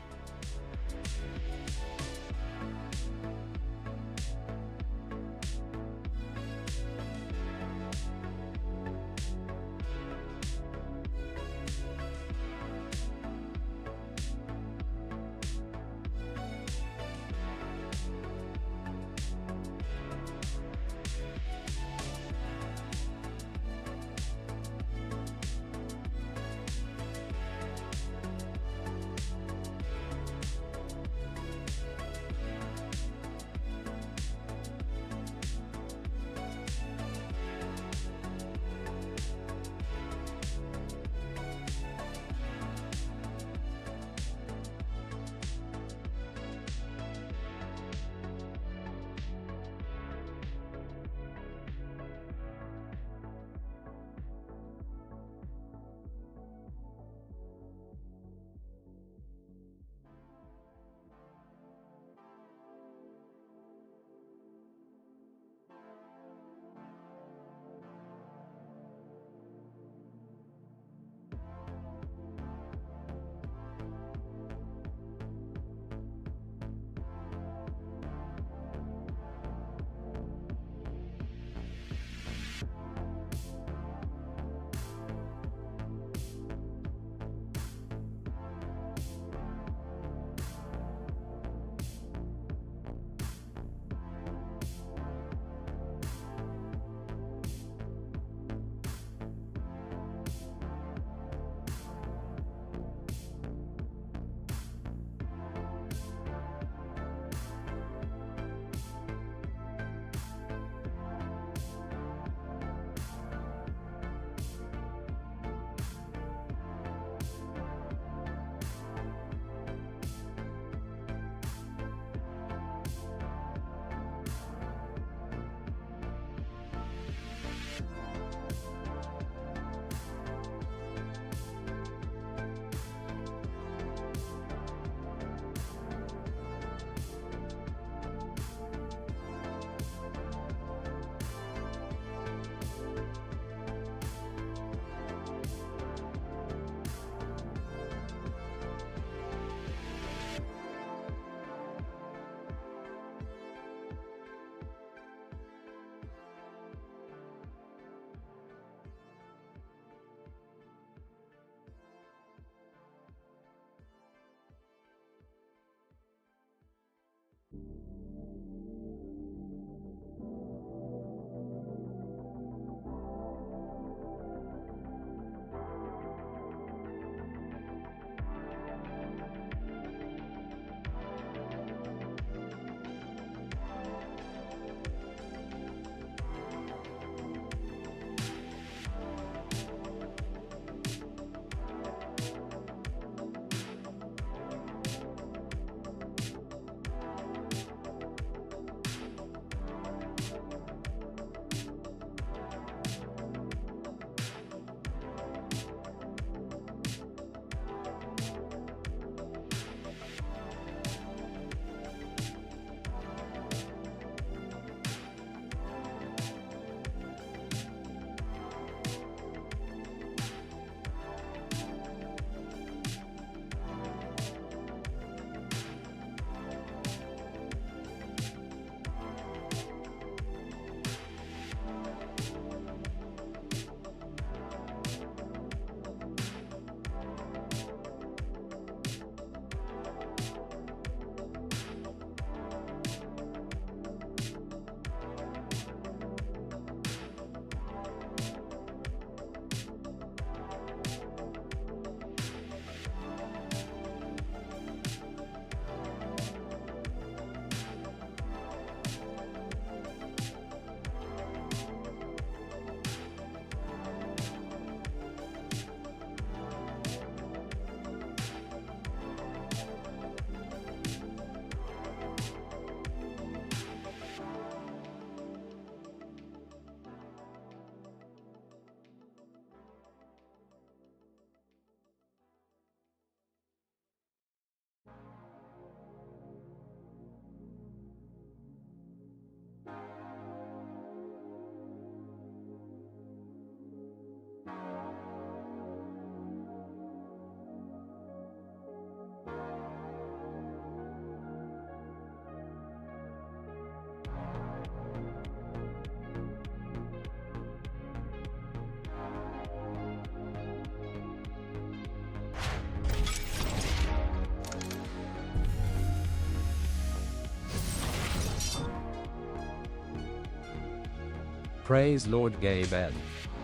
Praise Lord GabeN.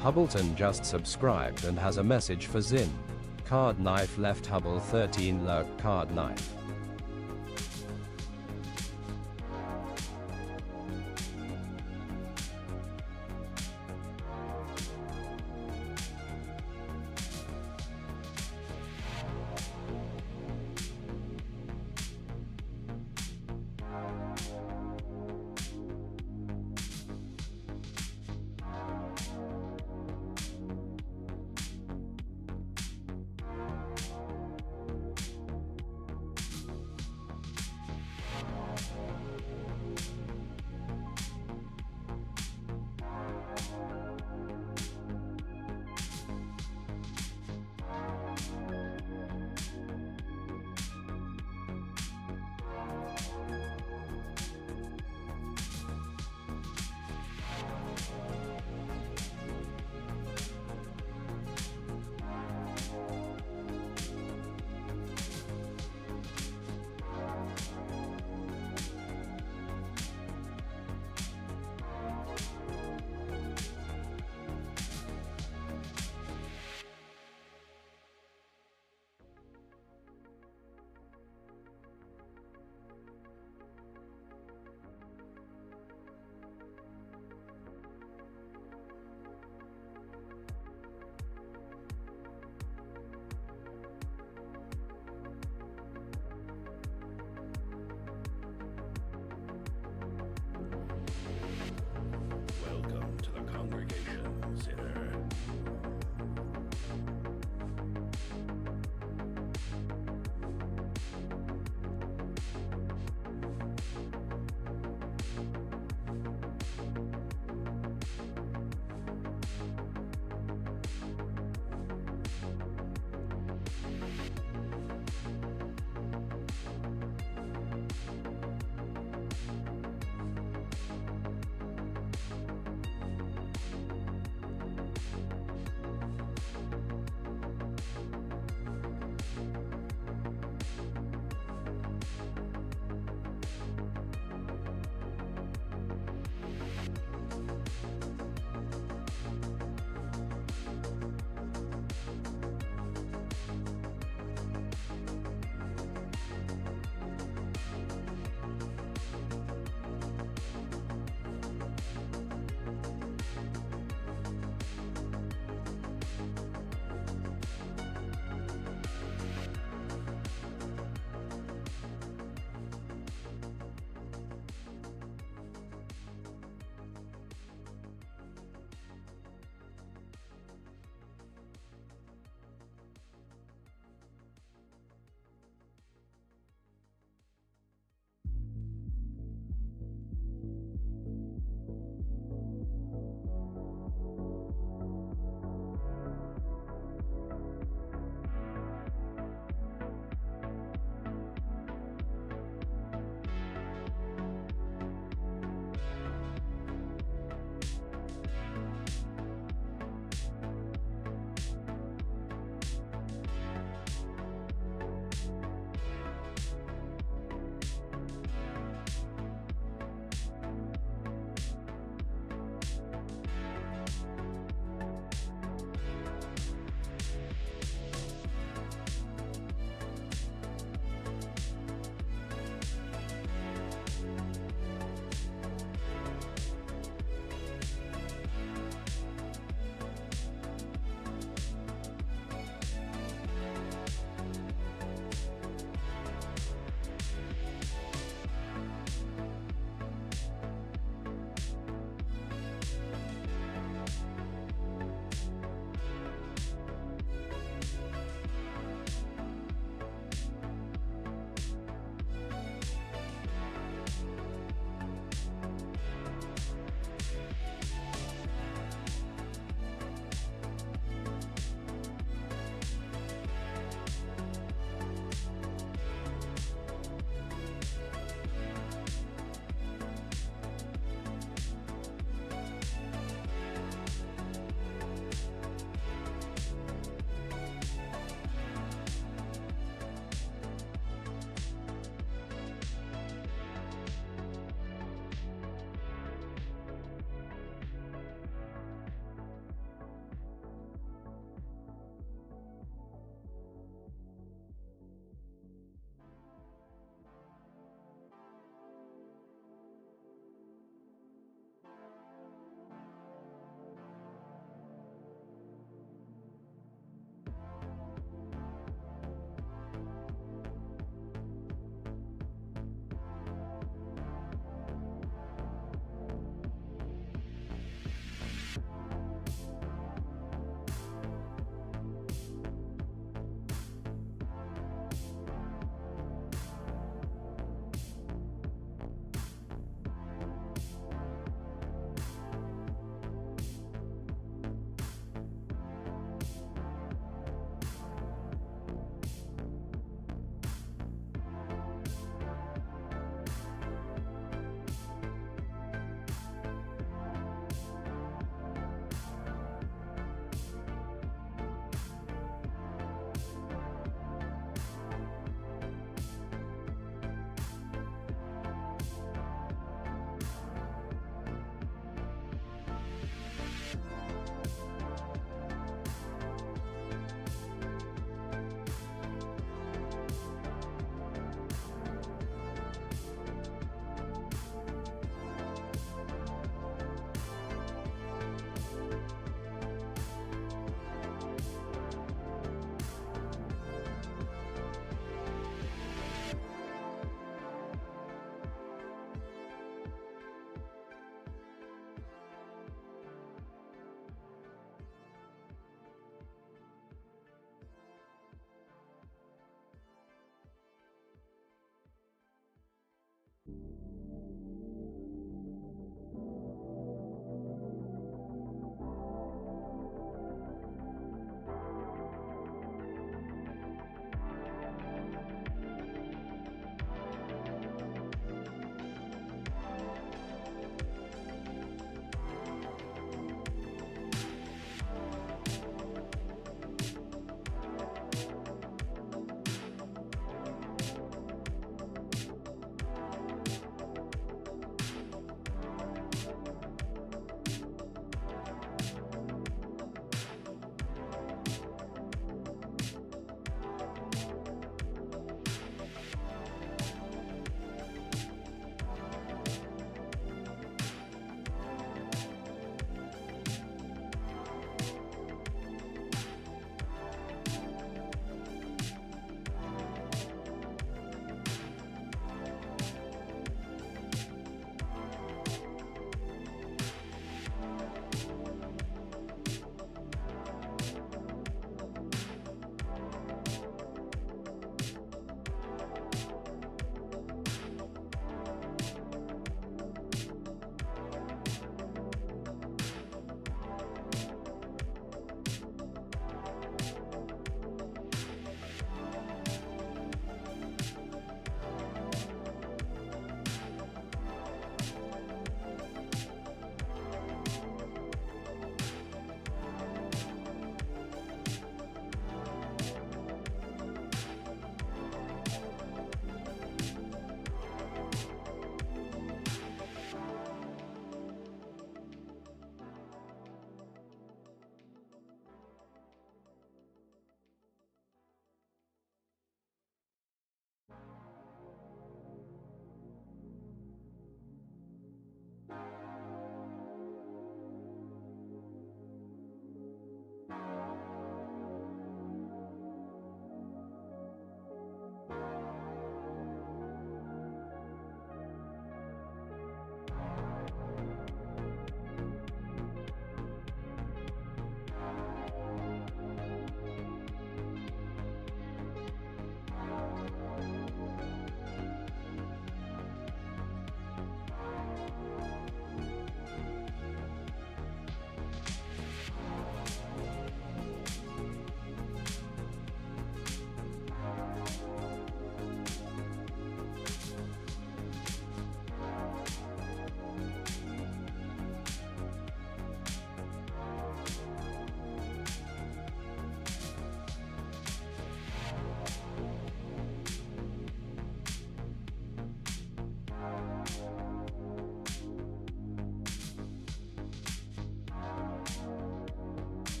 Hubbleton just subscribed and has a message for Zin. Card knife left Hubble 13 lurk card knife.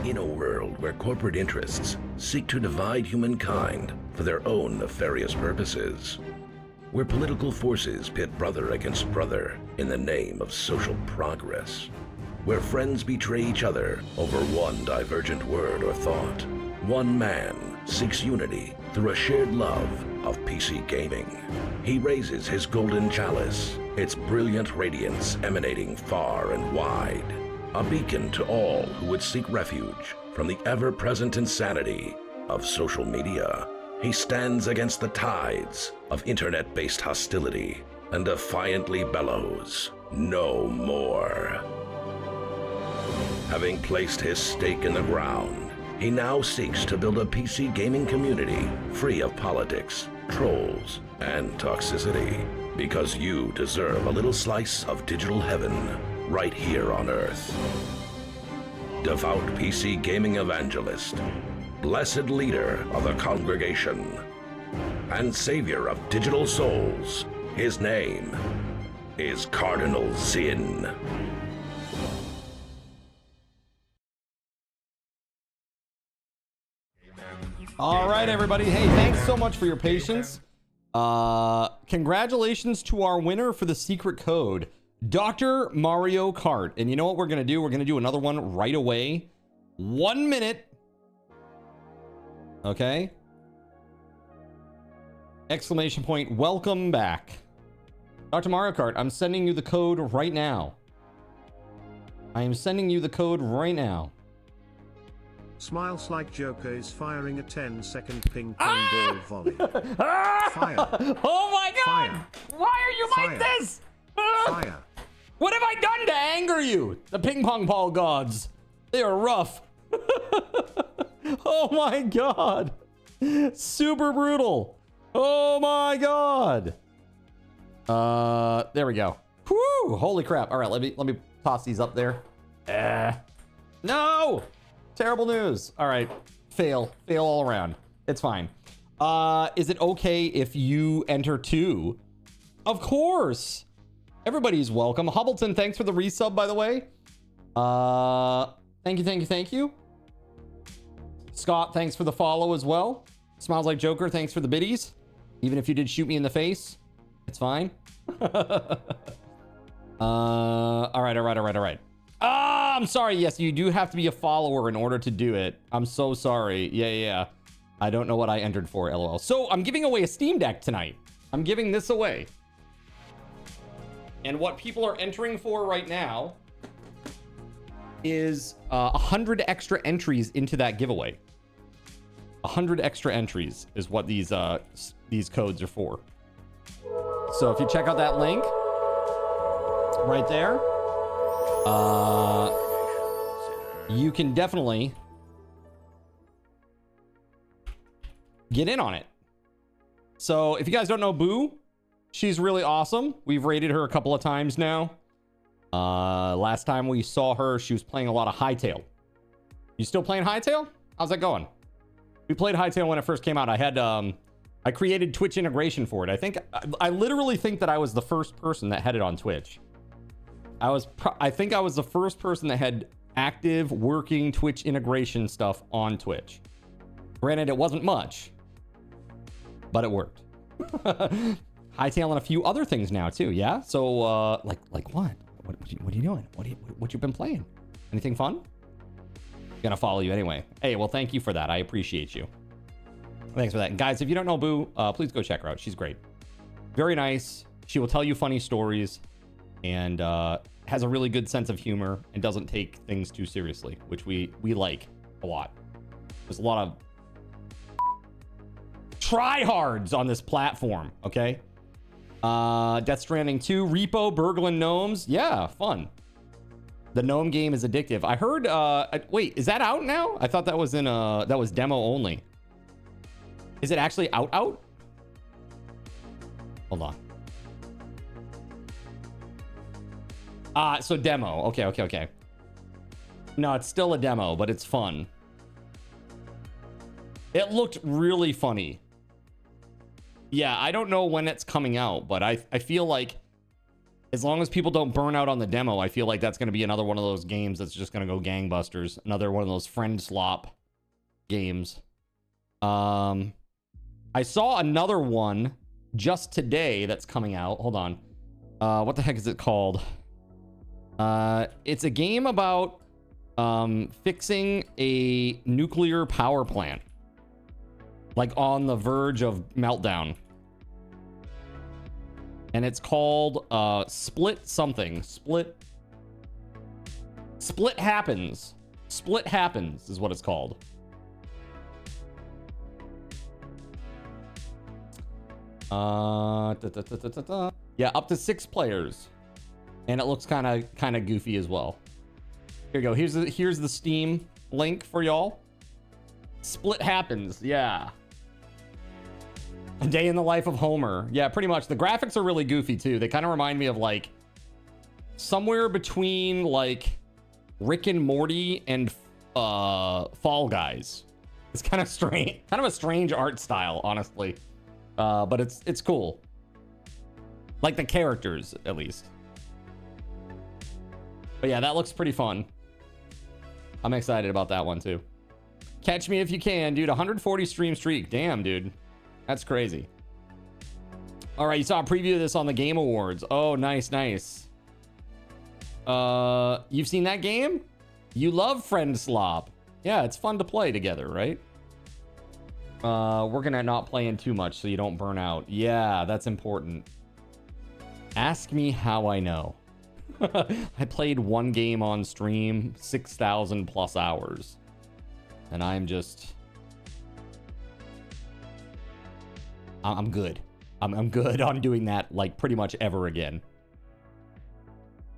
In a world where corporate interests seek to divide humankind for their own nefarious purposes, where political forces pit brother against brother in the name of social progress, where friends betray each other over one divergent word or thought, one man seeks unity through a shared love of PC gaming. He raises his golden chalice, its brilliant radiance emanating far and wide, a beacon to all who would seek refuge from the ever-present insanity of social media. He stands against the tides of internet-based hostility and defiantly bellows, "No more." Having placed his stake in the ground, he now seeks to build a PC gaming community free of politics, trolls, and toxicity, because you deserve a little slice of digital heaven right here on Earth. Devout PC gaming evangelist, blessed leader of the congregation, and savior of digital souls, his name is Cardinal Zin. All right, everybody. Hey, thanks so much for your patience. Congratulations to our winner for the secret code, Dr. Mario Kart. And you know what we're going to do? We're going to do another one right away. 1 minute. Okay. Exclamation point. Welcome back. Dr. Mario Kart, I'm sending you the code right now. I am sending you the code right now. Smiles like Joker is firing a 10-second ping pong ball volley. Fire. Oh my god! Fire. Why are you like this? Fire. What have I done to anger you? The ping pong ball gods. They are rough. Oh my god. Super brutal. Oh my god. There we go. Whew, holy crap. All right, let me toss these up there. No! Terrible news. All right. Fail all around. It's fine. Is it okay if you enter too? Of course. Everybody's welcome. Hubbleton, thanks for the resub, by the way. Thank you. Scott, thanks for the follow as well. Smiles like Joker, thanks for the biddies. Even if you did shoot me in the face, it's fine. All right. I'm sorry. Yes, you do have to be a follower in order to do it. I'm so sorry. Yeah. I don't know what I entered for, LOL. So I'm giving away a Steam Deck tonight. I'm giving this away. And what people are entering for right now is 100 extra entries into that giveaway. 100 extra entries is what these codes are for. So if you check out that link right there, you can definitely get in on it. So if you guys don't know Boo, she's really awesome. We've rated her a couple of times now. Last time we saw her, she was playing a lot of Hytale. You still playing Hytale? How's that going? We played Hytale when it first came out. I created Twitch integration for it. I literally think that I was the first person that had it on Twitch. I think I was the first person that had active working Twitch integration stuff on Twitch. Granted, it wasn't much, but it worked. Hytale and a few other things now too. Yeah. So like what? What are you doing? What you been playing? Anything fun? Gonna follow you anyway. Hey, well, thank you for that. I appreciate you. Thanks for that. And guys, if you don't know Boo, please go check her out. She's great. Very nice. She will tell you funny stories and has a really good sense of humor and doesn't take things too seriously, which we like a lot. There's a lot of tryhards on this platform, okay? Death Stranding 2, Repo, Burglin' Gnomes. Yeah, fun. The gnome game is addictive. I heard, wait, is that out now? I thought that was that was demo only. Is it actually out? Hold on. So demo. Okay. No, it's still a demo, but it's fun. It looked really funny. Yeah, I don't know when it's coming out, but I feel like As long as people don't burn out on the demo, I feel like that's going to be another one of those games that's just going to go gangbusters. Another one of those friend slop games. I saw another one just today that's coming out. Hold on. What the heck is it called? It's a game about fixing a nuclear power plant. Like on the verge of meltdown. And it's called Split something. Split Happens. Split Happens is what it's called. Yeah, up to 6 players. And it looks kind of goofy as well. Here you go. Here's the Steam link for y'all. Split Happens. Yeah. A Day in the Life of Homer. Yeah, pretty much. The graphics are really goofy too. They kind of remind me of like somewhere between like Rick and Morty and Fall Guys. It's kind of strange, kind of a strange art style, honestly. But it's cool. Like the characters, at least. But yeah, that looks pretty fun. I'm excited about that one too. Catch me if you can, dude. 140 stream streak. Damn, dude. That's crazy. All right, you saw a preview of this on the Game Awards. Oh, nice, nice. You've seen that game? You love Friend Slop. Yeah, it's fun to play together, right? We're gonna not play in too much so you don't burn out. Yeah, that's important. Ask me how I know. I played one game on stream, 6,000 plus hours. And I'm just... I'm good. I'm good on doing that like pretty much ever again.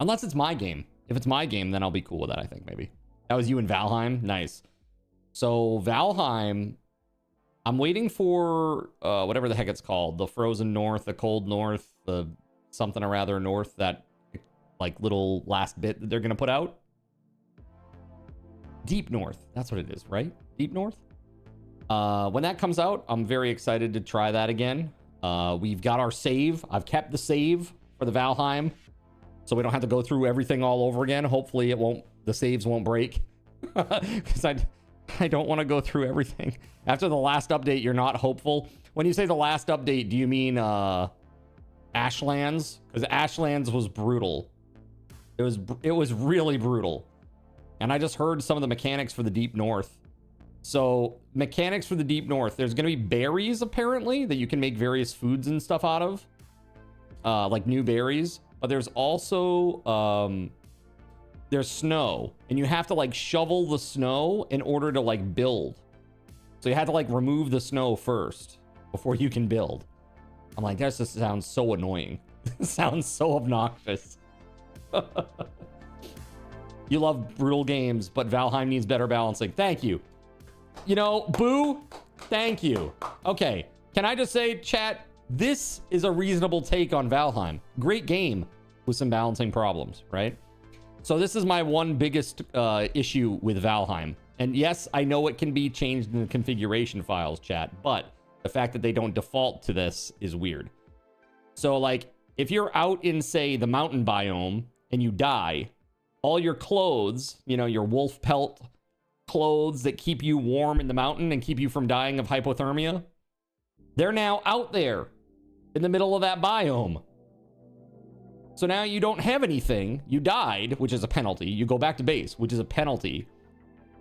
Unless it's my game. If it's my game, then I'll be cool with that, I think, maybe. That was you in Valheim? Nice. So, Valheim, I'm waiting for whatever the heck it's called. The Frozen North, the Cold North, the something or rather North, that like little last bit that they're going to put out. Deep North. That's what it is, right? Deep North? When that comes out, I'm very excited to try that again. We've got our save. I've kept the save for the Valheim, so we don't have to go through everything all over again. Hopefully the saves won't break. Because I don't want to go through everything. After the last update, you're not hopeful. When you say the last update, do you mean Ashlands? Because Ashlands was brutal. It was really brutal. And I just heard some of the mechanics for the Deep North. So, mechanics for the Deep North. There's going to be berries, apparently, that you can make various foods and stuff out of. Like new berries. But there's also... there's snow. And you have to, like, shovel the snow in order to, like, build. So you have to, like, remove the snow first before you can build. I'm like, that just sounds so annoying. It sounds so obnoxious. You love brutal games, but Valheim needs better balancing. Thank you. You know, boo, thank you. Okay, can I just say, chat, this is a reasonable take on Valheim. Great game with some balancing problems, right? So this is my one biggest issue with Valheim. And yes, I know it can be changed in the configuration files, chat, but the fact that they don't default to this is weird. So, like, if you're out in, say, the mountain biome and you die, all your clothes, you know, your wolf pelt clothes that keep you warm in the mountain and keep you from dying of hypothermia, they're now out there in the middle of that biome. So now you don't have anything. You died, which is a penalty. You go back to base, which is a penalty.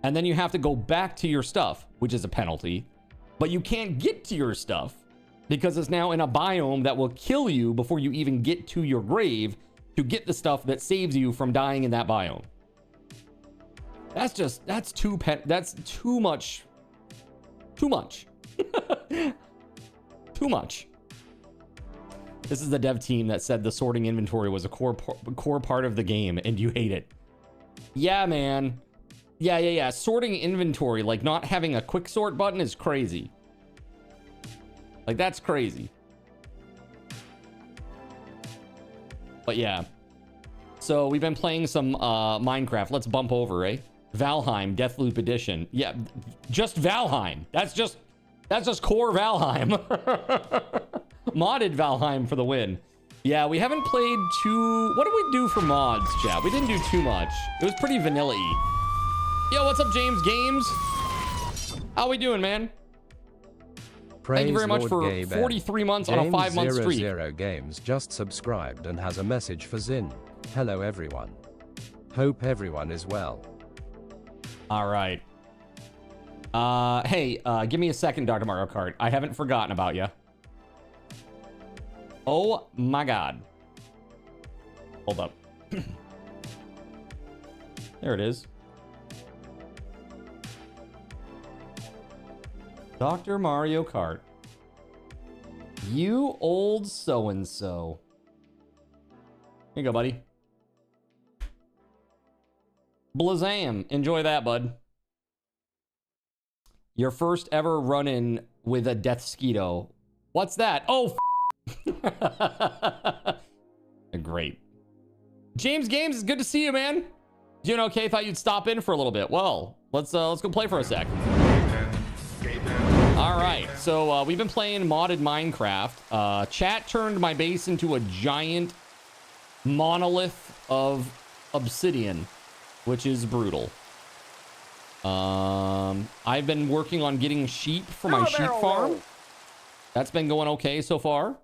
And then you have to go back to your stuff, which is a penalty. But you can't get to your stuff because it's now in a biome that will kill you before you even get to your grave to get the stuff that saves you from dying in that biome. That's too much. Too much. Too much. This is the dev team that said the sorting inventory was a core part of the game and you hate it. Yeah, man. Yeah. Sorting inventory, like not having a quick sort button is crazy. Like, that's crazy. But yeah. So we've been playing some Minecraft. Let's bump over, eh? Valheim, Deathloop Edition. Yeah, just Valheim. That's just core Valheim. Modded Valheim for the win. Yeah, we haven't played too... What did we do for mods, chat? We didn't do too much. It was pretty vanilla-y. Yo, what's up, James Games? How we doing, man? Praise Thank you very much Lord for GabeN. 43 months on a 5-month streak. James00 Games just subscribed and has a message for Zin. Hello everyone. Hope everyone is well. All right. Hey, give me a second, Dr. Mario Kart. I haven't forgotten about you. Oh my God. Hold up. There it is. Dr. Mario Kart. You old so-and-so. Here you go, buddy. Blazam. Enjoy that, bud. Your first ever run-in with a death skeeto. What's that? Oh, great. James Games, it's good to see you, man. Doing okay? Thought you'd stop in for a little bit. Well, let's go play for a sec. All right, so we've been playing modded Minecraft. Chat turned my base into a giant monolith of obsidian, which is brutal. I've been working on getting sheep for my sheep farm. That's been going okay so far.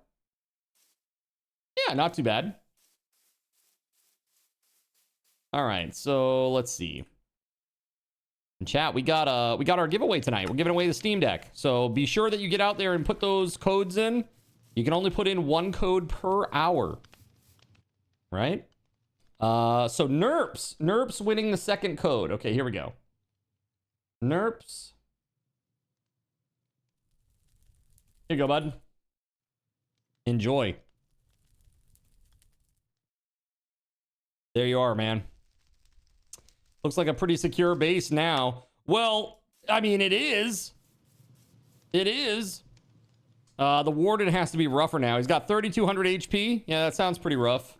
Yeah, not too bad. All right, so let's see. In chat, we got our giveaway tonight. We're giving away the Steam Deck. So be sure that you get out there and put those codes in. You can only put in 1 code per hour. Right? So Nerps winning the second code. Okay, here we go. Nerps. Here you go, bud. Enjoy. There you are, man. Looks like a pretty secure base now. Well, I mean, it is. It is. The warden has to be rougher now. He's got 3,200 HP. Yeah, that sounds pretty rough.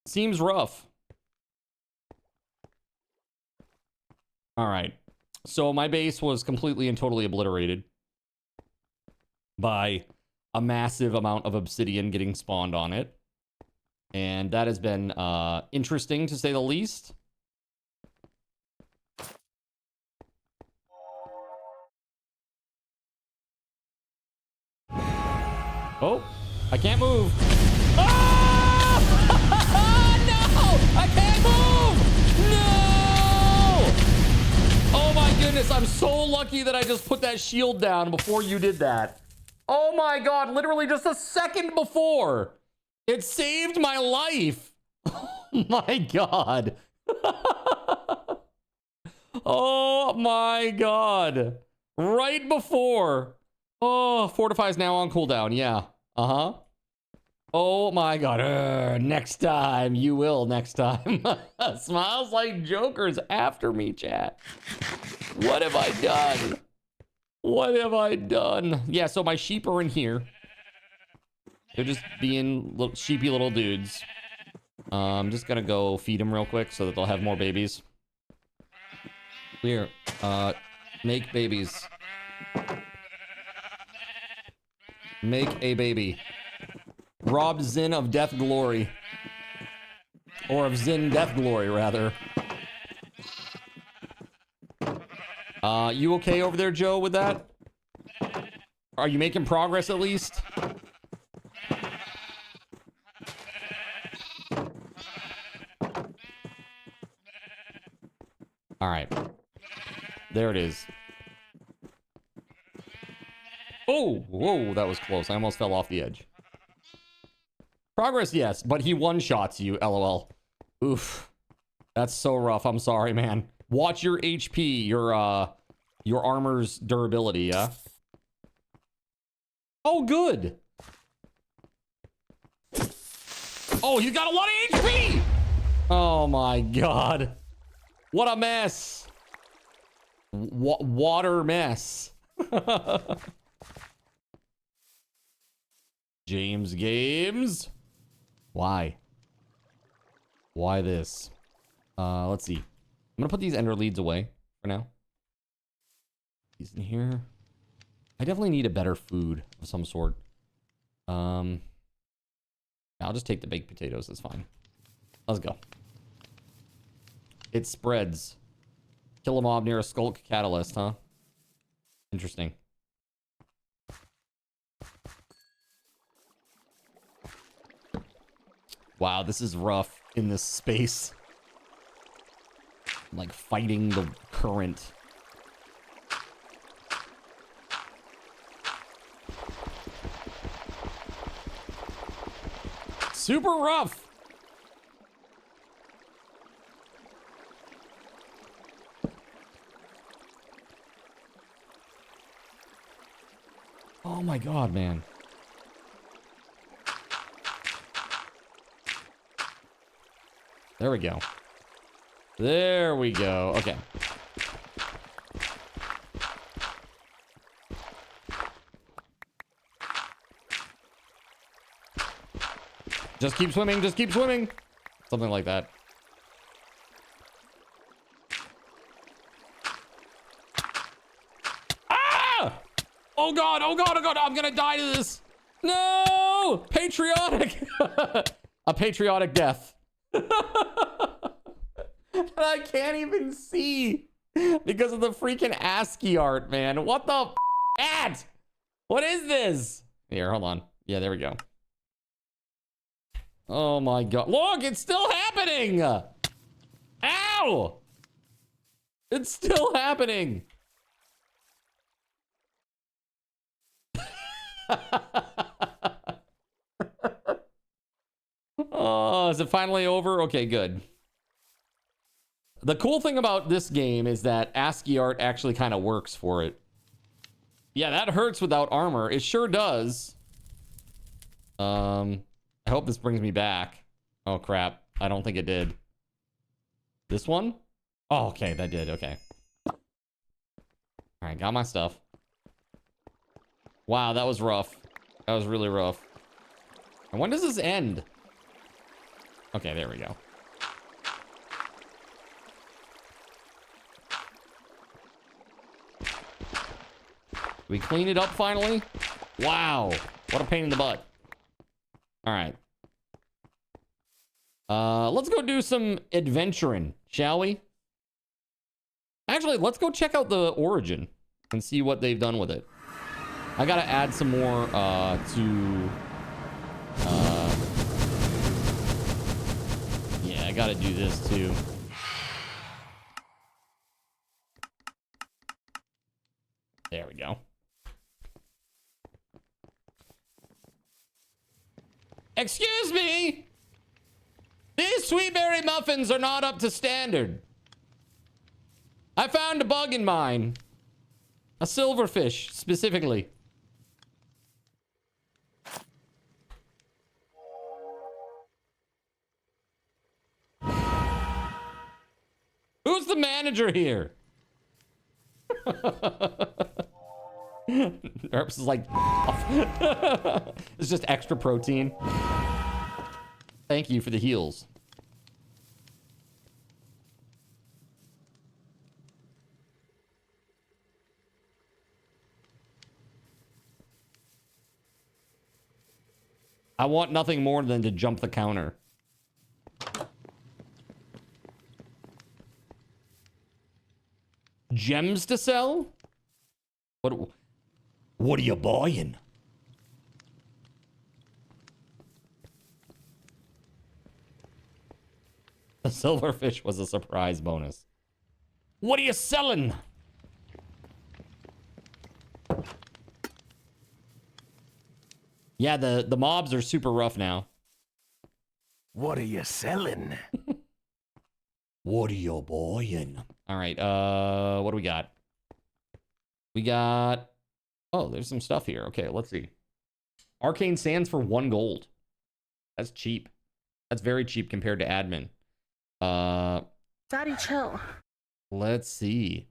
Seems rough. All right. So my base was completely and totally obliterated by a massive amount of obsidian getting spawned on it. And that has been interesting, to say the least. Oh, I can't move. Ah! No! I can't move! No! Oh my goodness, I'm so lucky that I just put that shield down before you did that. Oh my God, literally just a second before. It saved my life. Oh my God. Oh my God. Right before. Oh, Fortify is now on cooldown. Yeah. Uh-huh. Oh my God. Next time. You will next time. Smiles like Joker's after me, chat. What have I done? What have I done? Yeah, so my sheep are in here. They're just being little, sheepy little dudes. I'm just gonna go feed them real quick so that they'll have more babies. Here, make babies. Make a baby. Rob Zin of death glory. Or of Zin death glory, rather. You okay over there, Joe, with that? Are you making progress at least? All right. There it is. Oh, whoa, that was close. I almost fell off the edge. Progress, yes, but he one-shots you, LOL. Oof. That's so rough. I'm sorry, man. Watch your HP, your armor's durability, yeah? Oh, good. Oh, he's got a lot of HP! Oh my God. What a mess. Water mess. James Games. Why? Why this? Let's see. I'm gonna put these ender leads away for now. These in here. I definitely need a better food of some sort. I'll just take the baked potatoes. That's fine. Let's go. It spreads. Kill a mob near a skulk catalyst, huh? Interesting. Wow, this is rough in this space. Like fighting the current. Super rough. Oh my god, man. There we go. There we go. Okay. Just keep swimming. Just keep swimming. Something like that. Ah! Oh god. Oh god. Oh god. I'm gonna die to this. No! Patriotic. A patriotic death. I can't even see because of the freaking ASCII art, man. What the at? What is this? Here, hold on. Yeah, there we go. Oh my god. Look, it's still happening. Ow! It's still happening. Oh, is it finally over? Okay, good. The cool thing about this game is that ASCII art actually kind of works for it. Yeah, that hurts without armor. It sure does. I hope this brings me back. Oh, crap. I don't think it did. This one? Oh, okay, that did. Okay. All right, got my stuff. Wow, that was rough. That was really rough. And when does this end? Okay, there we go. We clean it up finally? Wow. What a pain in the butt. All right. Let's go do some adventuring, shall we? Actually, let's go check out the origin and see what they've done with it. I gotta add some more yeah, I gotta do this too. There we go. Excuse me! These sweetberry muffins are not up to standard. I found a bug in mine. A silverfish, specifically. Who's the manager here? Herbs is like, it's just extra protein. Thank you for the heals. I want nothing more than to jump the counter. Gems to sell? What are you buying? The silverfish was a surprise bonus. What are you selling? Yeah, the mobs are super rough now. What are you selling? What are you buying? All right, what do we got? We got... Oh, there's some stuff here. Okay, let's see. Arcane sands for 1 gold. That's cheap. That's very cheap compared to admin. Daddy, chill. Let's see.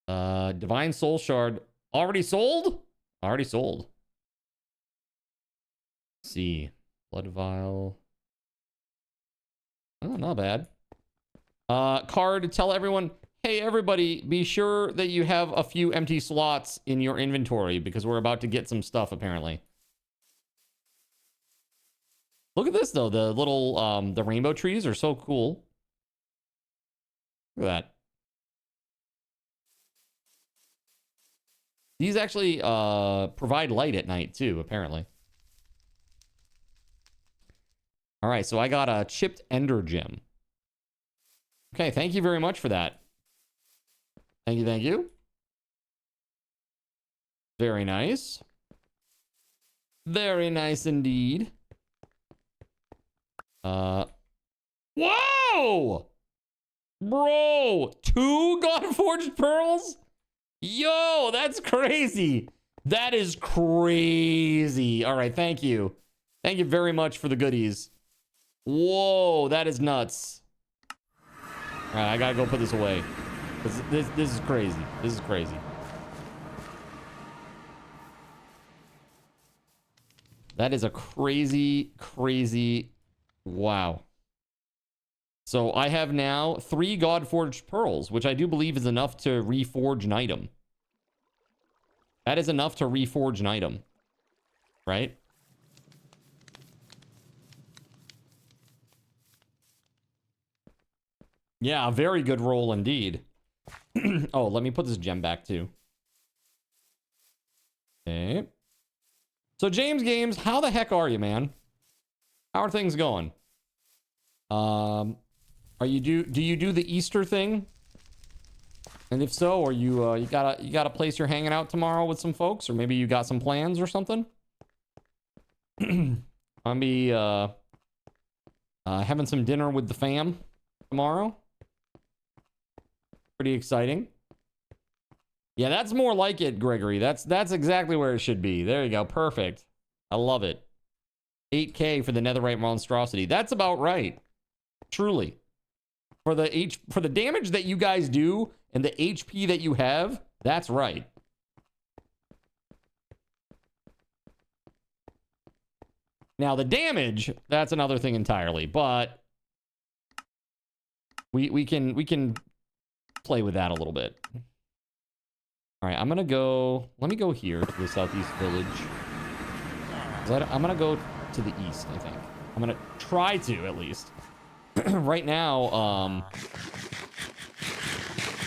Divine soul shard. Already sold? Already sold. Let's see. Blood vial. Oh, not bad. Card, tell everyone, Hey, everybody, be sure that you have a few empty slots in your inventory because we're about to get some stuff, apparently. Look at this, though. The little, the rainbow trees are so cool. Look at that. These actually provide light at night, too, apparently. All right, so I got a chipped ender gem. Okay, thank you very much for that. Thank you, thank you. Very nice. Very nice indeed. Whoa! Bro! 2 Godforged pearls? Yo, that's crazy. That is crazy. All right, thank you. Thank you very much for the goodies. Whoa, that is nuts. All right, I gotta go put this away. This is crazy. This is crazy. That is a crazy, crazy... Wow. So I have now 3 Godforged pearls, which I do believe is enough to reforge an item. That is enough to reforge an item. Right? Yeah, a very good roll indeed. Oh, let me put this gem back too. Okay. So James Games, how the heck are you, man? How are things going? Do you do the Easter thing? And if so, are you you got a place you're hanging out tomorrow with some folks, or maybe you got some plans or something? I'll be having some dinner with the fam tomorrow. Pretty exciting. Yeah, that's more like it, Gregory. That's exactly where it should be. There you go. Perfect. I love it. 8K for the netherite monstrosity. That's about right. Truly. For the damage that you guys do and the HP that you have, that's right. Now the damage, that's another thing entirely, but we can play with that a little bit. All right, I'm gonna go. Let me go here to the southeast village. I'm gonna go to the east. I think I'm gonna try to at least. Right now,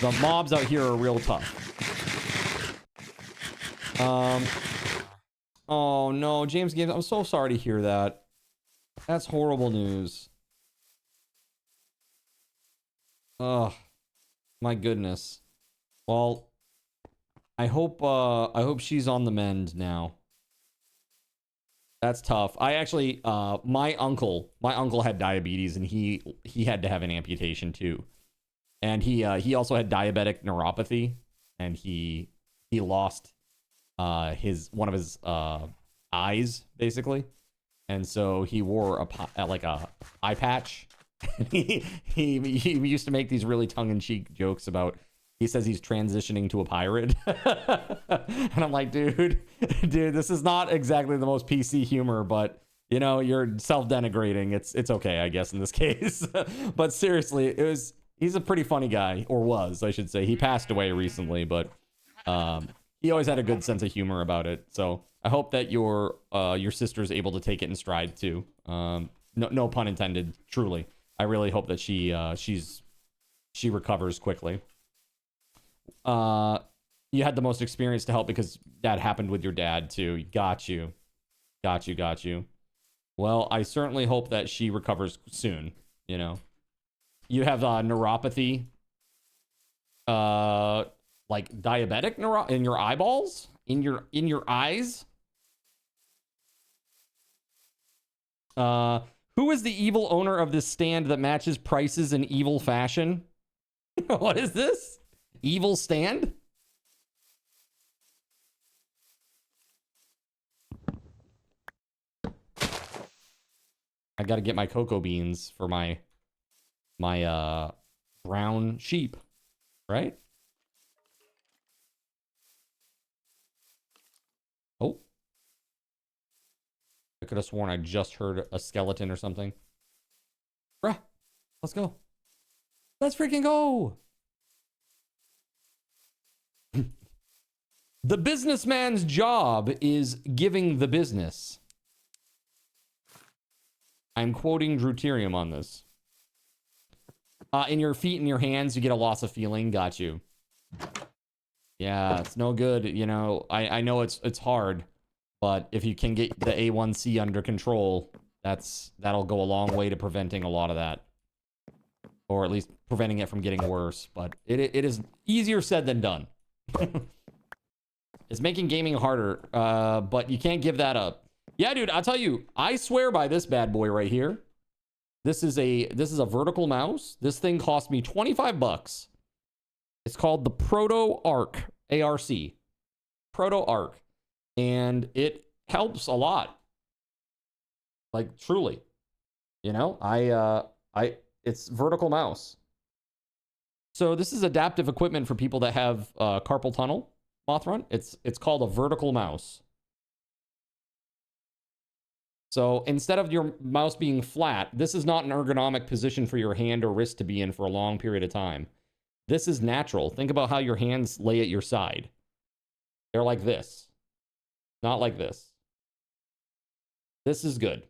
the mobs out here are real tough. Oh no, James Games, I'm so sorry to hear that. That's horrible news. Oh, my goodness. Well, I hope she's on the mend now. That's tough. I actually, my uncle had diabetes, and he had to have an amputation too. And he also had diabetic neuropathy, and he lost one of his eyes basically, and so he wore a eye patch. he used to make these really tongue-in-cheek jokes about, he says he's transitioning to a pirate. And I'm like, dude, this is not exactly the most PC humor, but you know, you're self-denigrating. It's okay, I guess, in this case. But seriously, he's a pretty funny guy, or was, I should say. He passed away recently, but he always had a good sense of humor about it. So I hope that your sister's able to take it in stride too. No pun intended, truly. I really hope that she recovers quickly. You had the most experience to help because that happened with your dad too. Got you. Well, I certainly hope that she recovers soon. You know, you have neuropathy, like diabetic in your eyeballs, in your eyes. Who is the evil owner of this stand that matches prices in evil fashion? What is this? Evil stand? I gotta get my cocoa beans for my brown sheep, right? Oh. I could have sworn I just heard a skeleton or something. Bruh, let's go. Let's freaking go. The businessman's job is giving the business. I'm quoting Deuterium on this. In your feet and your hands, you get a loss of feeling. Got you. Yeah, it's no good. You know, I know it's hard, but if you can get the A1C under control, that'll go a long way to preventing a lot of that, or at least preventing it from getting worse. But it is easier said than done. It's making gaming harder, but you can't give that up. Yeah, dude, I'll tell you, I swear by this bad boy right here. This is a vertical mouse. This thing cost me 25 bucks. It's called the Proto Arc, ARC. Proto Arc. And it helps a lot. Like, truly. You know, it's vertical mouse. So this is adaptive equipment for people that have carpal tunnel, Mothron. It's called a vertical mouse. So instead of your mouse being flat, this is not an ergonomic position for your hand or wrist to be in for a long period of time. This is natural. Think about how your hands lay at your side. They're like this, not like this. This is good.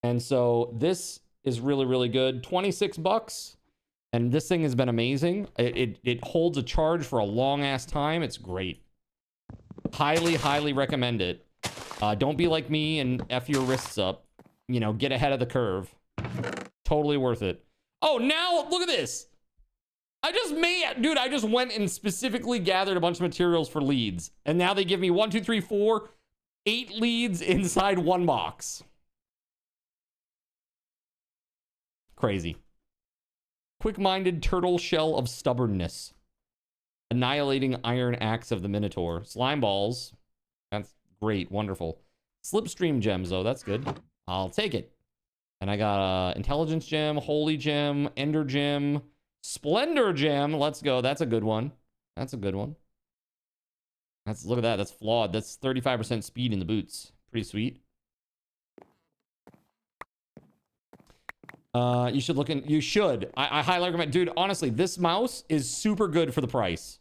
And so this is really, really good. 26 bucks. And this thing has been amazing. It holds a charge for a long ass time. It's great. Highly, highly recommend it. Don't be like me and F your wrists up. You know, get ahead of the curve. Totally worth it. Oh, now look at this. I just went and specifically gathered a bunch of materials for leads. And now they give me 1, 2, 3, 4, 8 leads inside one box. Crazy. Quick-minded turtle shell of stubbornness. Annihilating iron axe of the Minotaur. Slime balls. That's great. Wonderful. Slipstream gems, though. That's good. I'll take it. And I got intelligence gem, holy gem, ender gem, splendor gem. Let's go. That's a good one. That's a good one. Look at that. That's flawed. That's 35% speed in the boots. Pretty sweet. You should look in. You should. I highly recommend. Dude, honestly, this mouse is super good for the price.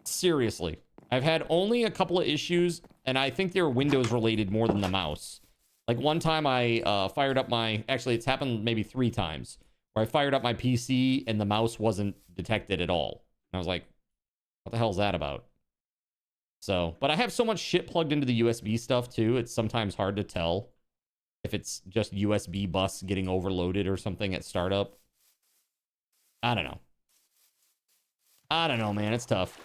Seriously. I've had only a couple of issues, and I think they're Windows related more than the mouse. Like one time I fired up my... Actually, it's happened maybe 3 times. Where I fired up my PC and the mouse wasn't detected at all. And I was like, what the hell is that about? So, but I have so much shit plugged into the USB stuff too. It's sometimes hard to tell if it's just USB bus getting overloaded or something at startup. I don't know. I don't know, man. It's tough.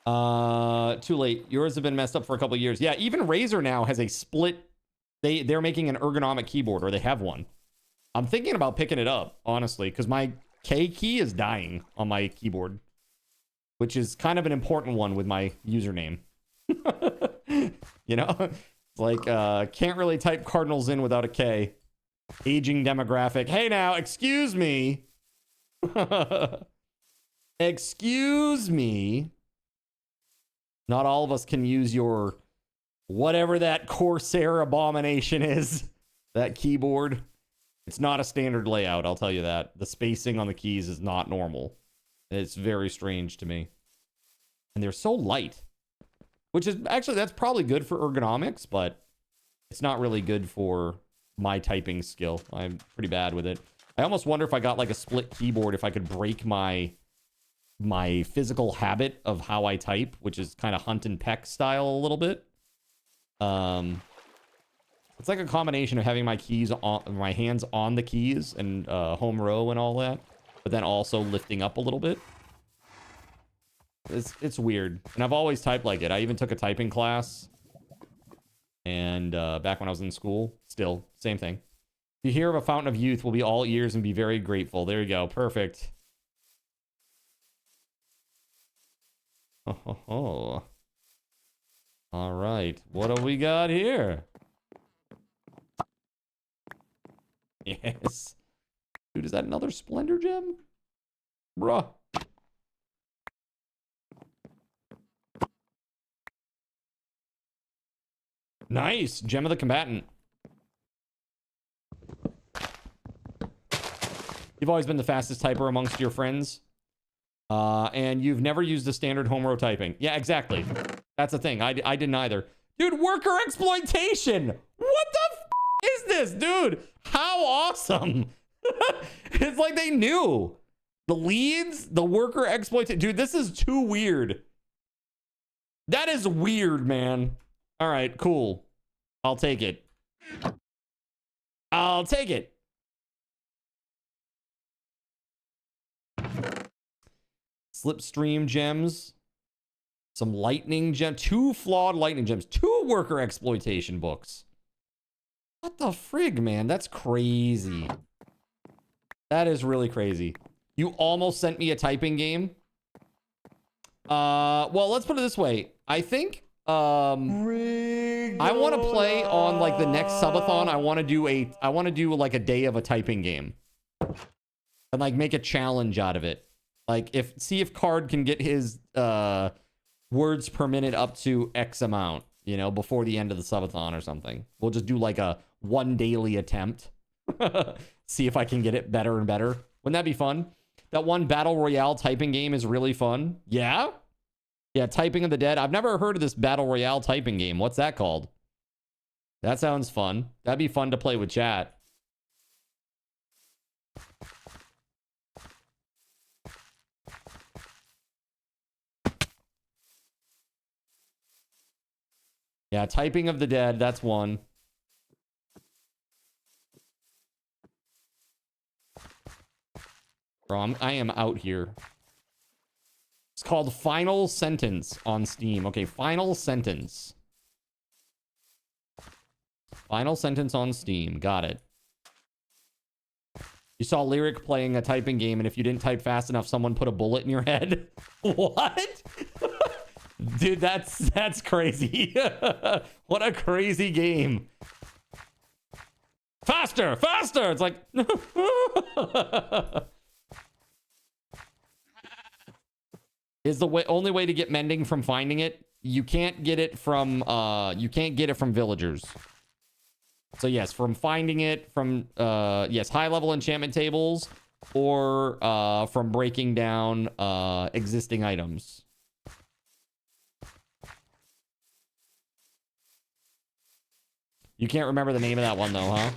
Too late. Yours have been messed up for a couple of years. Yeah, even Razer now has a split. They're making an ergonomic keyboard, or they have one. I'm thinking about picking it up, honestly, because my K key is dying on my keyboard, which is kind of an important one with my username. You know, it's like can't really type cardinals in without a K. Aging demographic. Hey now, excuse me. Excuse me. Not all of us can use your whatever that Corsair abomination is. That keyboard. It's not a standard layout, I'll tell you that. The spacing on the keys is not normal. It's very strange to me. And they're so light. Which is, actually, that's probably good for ergonomics, but it's not really good for my typing skill. I'm pretty bad with it. I almost wonder if I got like a split keyboard, if I could break my physical habit of how I type, which is kind of hunt and peck style a little bit. It's like a combination of having my keys on, my hands on the keys and home row and all that, but then also lifting up a little bit. It's weird, and I've always typed like it. I even took a typing class, and back when I was in school, still same thing. If you hear of a fountain of youth, we'll be all ears and be very grateful. There you go, perfect. Oh. All right, what do we got here? Yes. Dude, is that another Splendor gem? Bruh. Nice. Gem of the Combatant. You've always been the fastest typer amongst your friends. And you've never used a standard home row typing. Yeah, exactly. That's the thing. I didn't either. Dude, worker exploitation. What the is this, dude? How awesome. It's like they knew. The leads, the worker exploitation. Dude, this is too weird. That is weird, man. All right, cool. I'll take it. I'll take it. Slipstream gems. Some lightning gem. 2 flawed lightning gems. 2 worker exploitation books. What the frig, man? That's crazy. That is really crazy. You almost sent me a typing game. Well, let's put it this way. I think I want to play on like the next subathon. I want to do like a day of a typing game. And like make a challenge out of it. Like see if Card can get his words per minute up to X amount, you know, before the end of the subathon or something. We'll just do like a 1 daily attempt. See if I can get it better and better. Wouldn't that be fun? That one battle royale typing game is really fun. Yeah? Yeah, Typing of the Dead. I've never heard of this battle royale typing game. What's that called? That sounds fun. That'd be fun to play with chat. Yeah, Typing of the Dead. That's one. Bro, I am out here. It's called Final Sentence on Steam. Okay, Final Sentence. Final Sentence on Steam. Got it. You saw Lyric playing a typing game, and if you didn't type fast enough, someone put a bullet in your head. What? Dude, that's crazy. What a crazy game. Faster, faster! It's like... Is the only way to get mending from finding it. You can't get it from villagers. So yes, from finding it from yes, high level enchantment tables or from breaking down existing items. You can't remember the name of that one though, huh?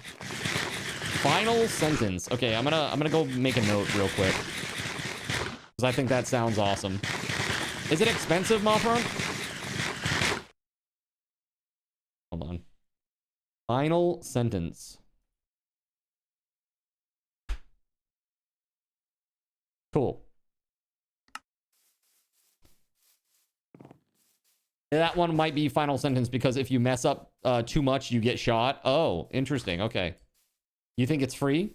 Final Sentence. Okay, I'm gonna go make a note real quick. I think that sounds awesome. Is it expensive, Mothron? Hold on. Final Sentence. Cool. That one might be Final Sentence because if you mess up too much, you get shot. Oh, interesting. Okay. You think it's free?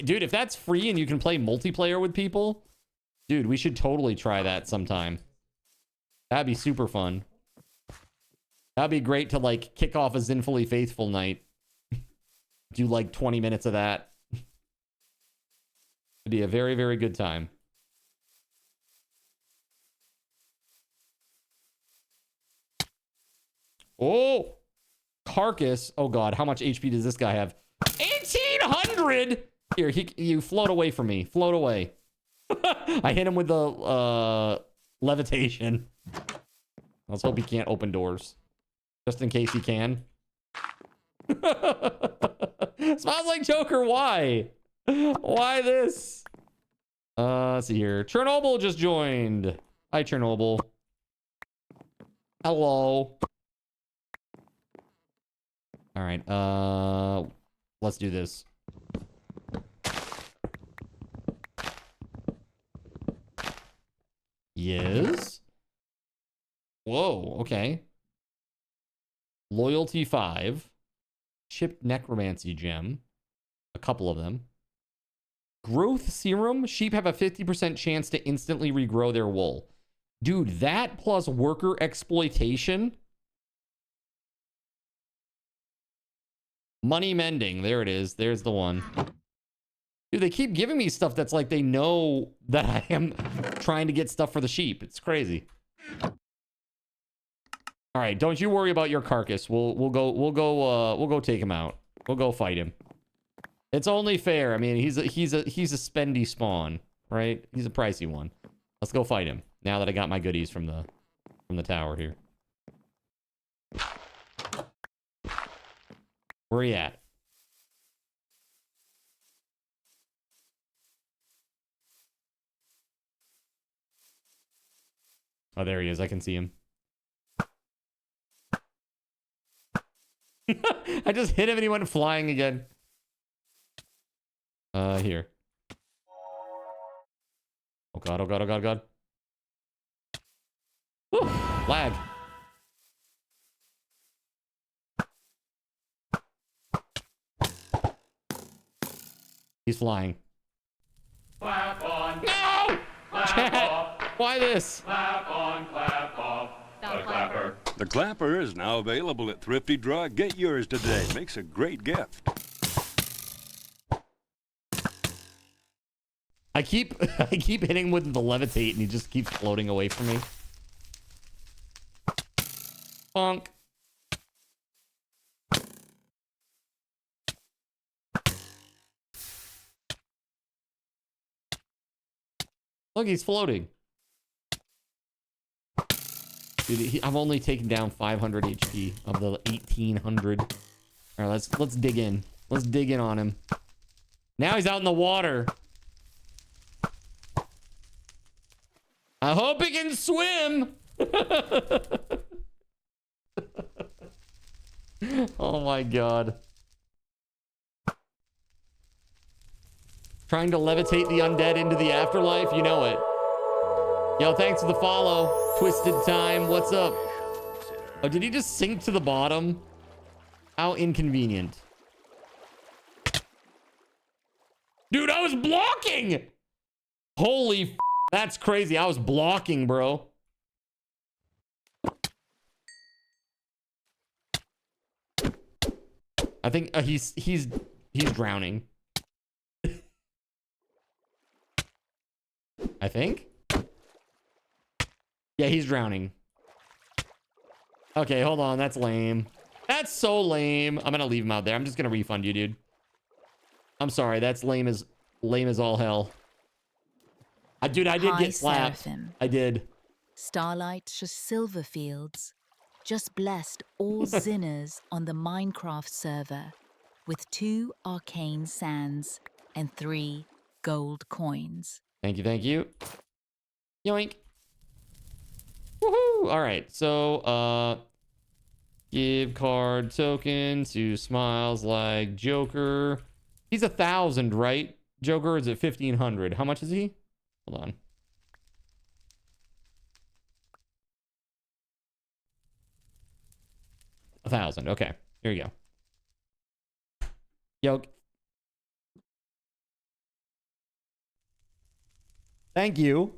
Dude, if that's free and you can play multiplayer with people, dude, we should totally try that sometime. That'd be super fun. That'd be great to, like, kick off a Zinfully Faithful night. Do, like, 20 minutes of that. It'd be a very, very good time. Oh! Carcass. Oh, God. How much HP does this guy have? 1,800! Here, you float away from me. Float away. I hit him with the levitation. Let's hope he can't open doors. Just in case he can. Smiles like Joker, why? Why this? Let's see here. Chernobyl just joined. Hi, Chernobyl. Hello. All right. Let's do this. Yes. Whoa, okay. Loyalty 5. Chipped Necromancy Gem. A couple of them. Growth Serum. Sheep have a 50% chance to instantly regrow their wool. Dude, that plus worker exploitation. Money Mending. There it is. There's the one. Dude, they keep giving me stuff that's like they know that I am trying to get stuff for the sheep. It's crazy. All right, don't you worry about your carcass. We'll go take him out. We'll go fight him. It's only fair. I mean, he's a spendy spawn. right? He's a pricey one. Let's go fight him now that I got my goodies from the tower here. Where are you at? Oh, there he is. I can see him. I just hit him and he went flying again. Here. Oh god, oh god, oh god, oh god. Woo! Lag. He's flying. Clap on. No! Chat! Why this? Clap on, clap off. The clapper. The clapper is now available at Thrifty Drug. Get yours today. Makes a great gift. I keep hitting him with the levitate and he just keeps floating away from me. Bonk. Look, he's floating. Dude, I've only taken down 500 HP of the 1800. All right, let's dig in. Let's dig in on him. Now he's out in the water. I hope he can swim. Oh my god. Trying to levitate the undead into the afterlife, you know it. Yo, thanks for the follow. Twisted Time, what's up? Oh, did he just sink to the bottom? How inconvenient. Dude, I was blocking! Holy f, that's crazy. I was blocking, bro. I think he's drowning. I think. Yeah, he's drowning. Okay, hold on. That's lame. That's so lame. I'm gonna leave him out there. I'm just gonna refund you, dude. I'm sorry. That's lame as all hell. Dude, I did get slapped. Seraphim. I did. Starlight to silver fields. Just blessed all sinners on the Minecraft server with 2 arcane sands and 3 gold coins. Thank you, thank you. Yoink. Woohoo! All right, so give card token to Smiles Like Joker. He's 1,000, right? Joker is at 1,500. How much is he? Hold on. $1,000. Okay, here you go. Yo. Thank you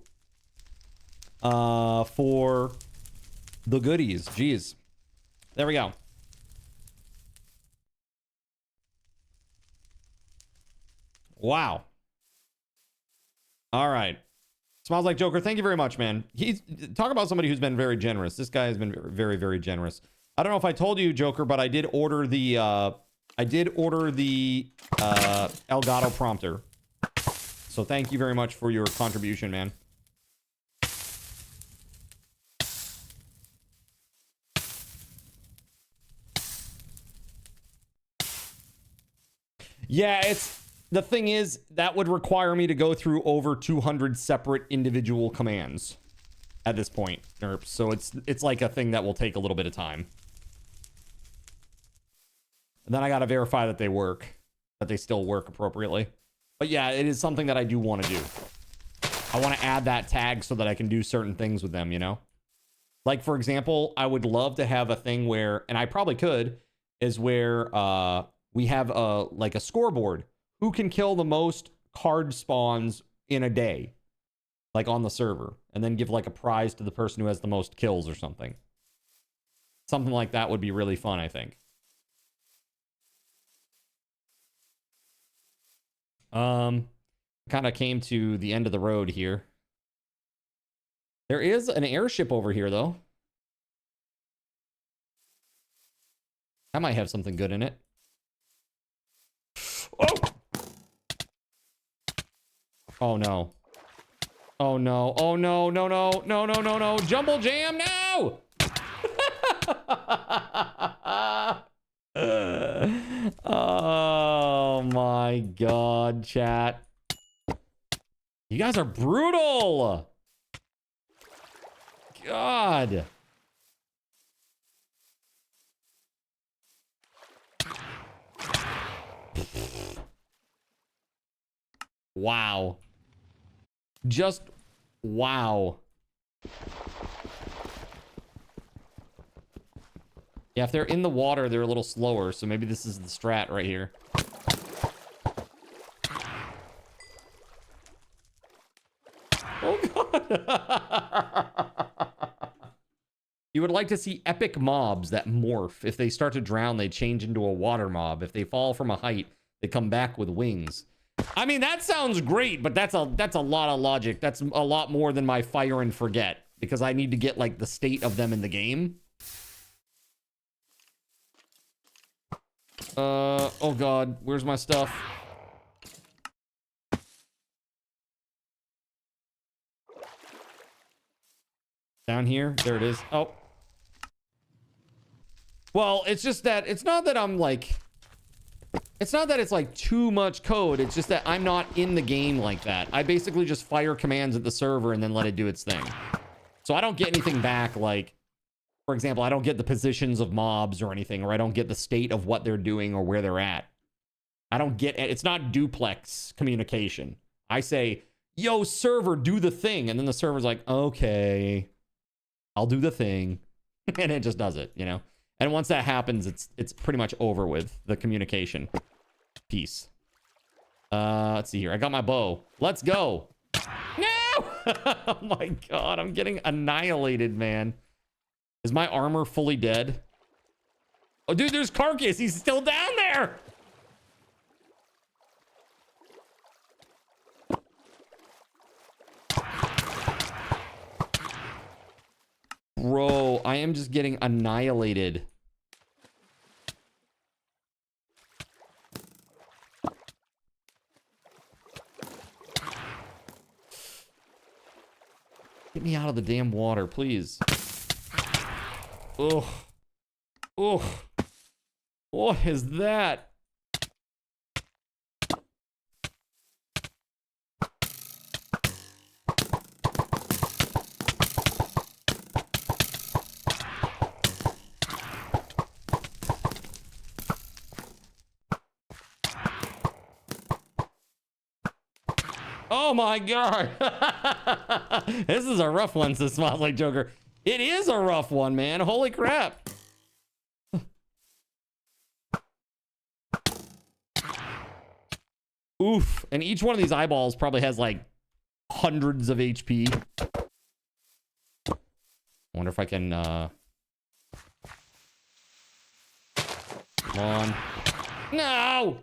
for the goodies. Jeez. There we go. Wow. All right. Smiles Like Joker, thank you very much, man. He's talk about somebody who's been very generous. This guy has been very, very generous. I don't know if I told you, Joker, but I did order the Elgato prompter. So thank you very much for your contribution, man. Yeah, the thing is, that would require me to go through over 200 separate individual commands at this point, Nerps. So it's like a thing that will take a little bit of time. And then I got to verify that they work, that they still work appropriately. But yeah, it is something that I do want to do. I want to add that tag so that I can do certain things with them, you know? Like, for example, I would love to have a thing where, and I probably could, is where we have like a scoreboard. Who can kill the most card spawns in a day? Like on the server. And then give like a prize to the person who has the most kills or something. Something like that would be really fun, I think. Kind of came to the end of the road here. There is an airship over here, though. That might have something good in it. Oh! Oh, no. Oh no. Oh no, no, no, no, no, no, no. Jumble Jam, no! Oh my god, chat. You guys are brutal. God. Wow. Just wow. Yeah, if they're in the water, they're a little slower, so maybe this is the strat right here. Oh god. You would like to see epic mobs that morph. If they start to drown, they change into a water mob. If they fall from a height, they come back with wings. I mean, that sounds great, but that's a lot of logic. That's a lot more than my fire and forget, because I need to get like the state of them in the game. Oh god, where's my stuff? Down here? There it is. Oh. Well, it's just that, it's not that I'm like, it's not that it's like too much code. It's just that I'm not in the game like that. I basically just fire commands at the server and then let it do its thing. So I don't get anything back like, for example, I don't get the positions of mobs or anything, or I don't get the state of what they're doing or where they're at. I don't get it. It's not duplex communication. I say, yo, server, do the thing. And then the server's like, okay, I'll do the thing. And it just does it, you know? And once that happens, it's pretty much over with the communication piece. Let's see here. I got my bow. Let's go. No! Oh my god, I'm getting annihilated, man. Is my armor fully dead? Oh, dude, there's Carcass. He's still down there. Bro, I am just getting annihilated. Get me out of the damn water, please. Ugh. Ugh. What is that? Oh my god. This is a rough one, says Smiles Like Joker. It is a rough one, man. Holy crap. Oof. And each one of these eyeballs probably has like hundreds of HP. I wonder if I can come on. No!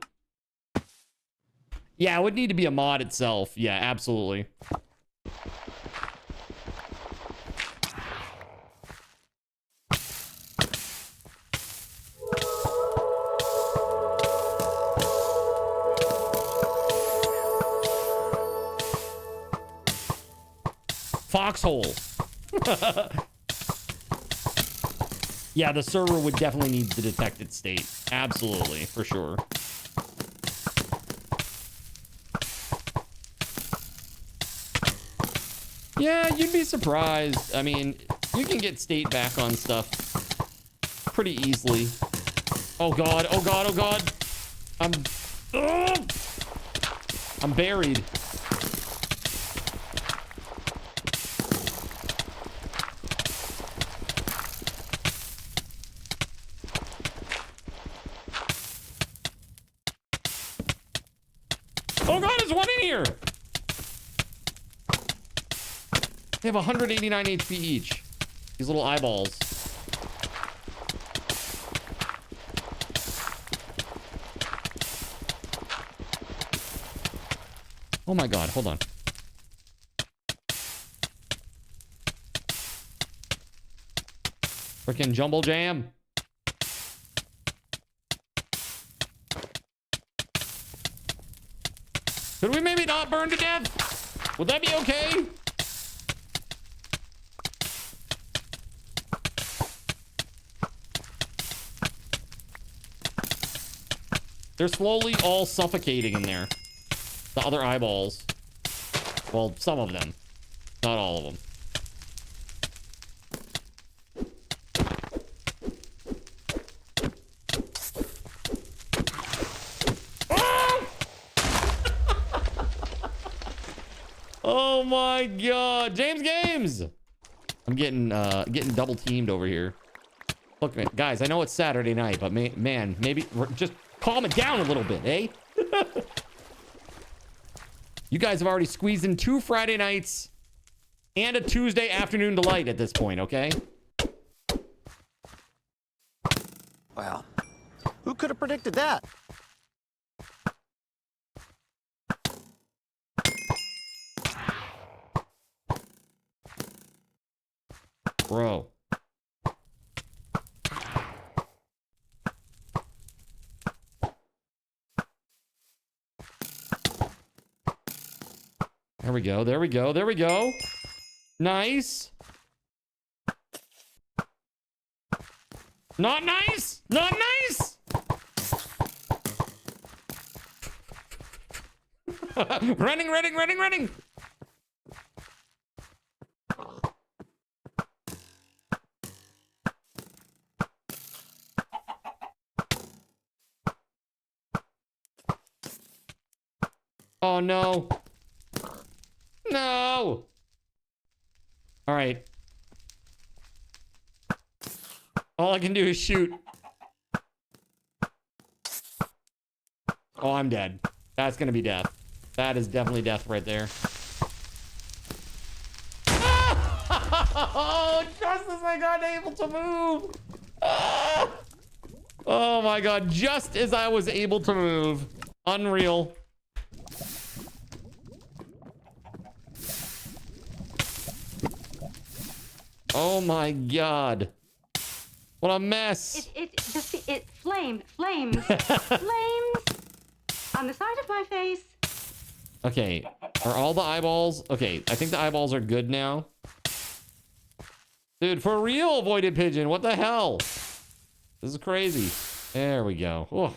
Yeah, it would need to be a mod itself. Yeah, absolutely. Foxhole. Yeah, the server would definitely need to detect its state. Absolutely, for sure. Yeah, you'd be surprised. I mean, you can get state back on stuff pretty easily. Oh god, oh god, oh god. I'm buried. Oh god, there's one in here. They have 189 HP each. These little eyeballs. Oh my god, hold on. Freaking Jumble Jam. Could we maybe not burn to death? Would that be okay? They're slowly all suffocating in there. The other eyeballs. Well, some of them. Not all of them. Oh my god. James Games! I'm getting double teamed over here. Look, man, guys, I know it's Saturday night, but man, maybe just calm it down a little bit, eh? You guys have already squeezed in 2 Friday nights and a Tuesday afternoon delight at this point, okay? Well, who could have predicted that? Bro. There we go. There we go. There we go. Nice. Not nice. Not nice. Running, running, running, running. Oh, no. No. All right. All I can do is shoot. Oh, I'm dead. That's going to be death. That is definitely death right there. Oh, just as I got able to move. Ah! Oh my god, just as I was able to move. Unreal. Oh my god. What a mess. It flames on the side of my face. Okay, are all the eyeballs? Okay, I think the eyeballs are good now. Dude, for real, Avoided Pigeon, what the hell? This is crazy. There we go. Oh.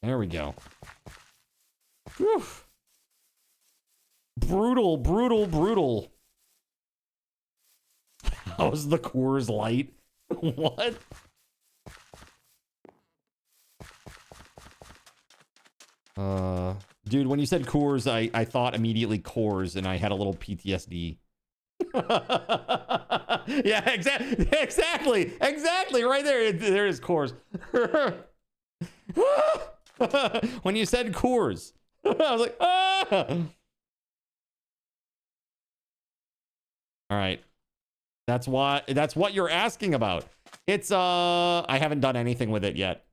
There we go. Whew. Brutal, brutal, brutal. How's the Coors Light? What? Dude, when you said Coors, I thought immediately Coors, and I had a little PTSD. Yeah, exactly, right there. There is Coors. When you said Coors, I was like, ah! All right. That's what you're asking about. It's I haven't done anything with it yet.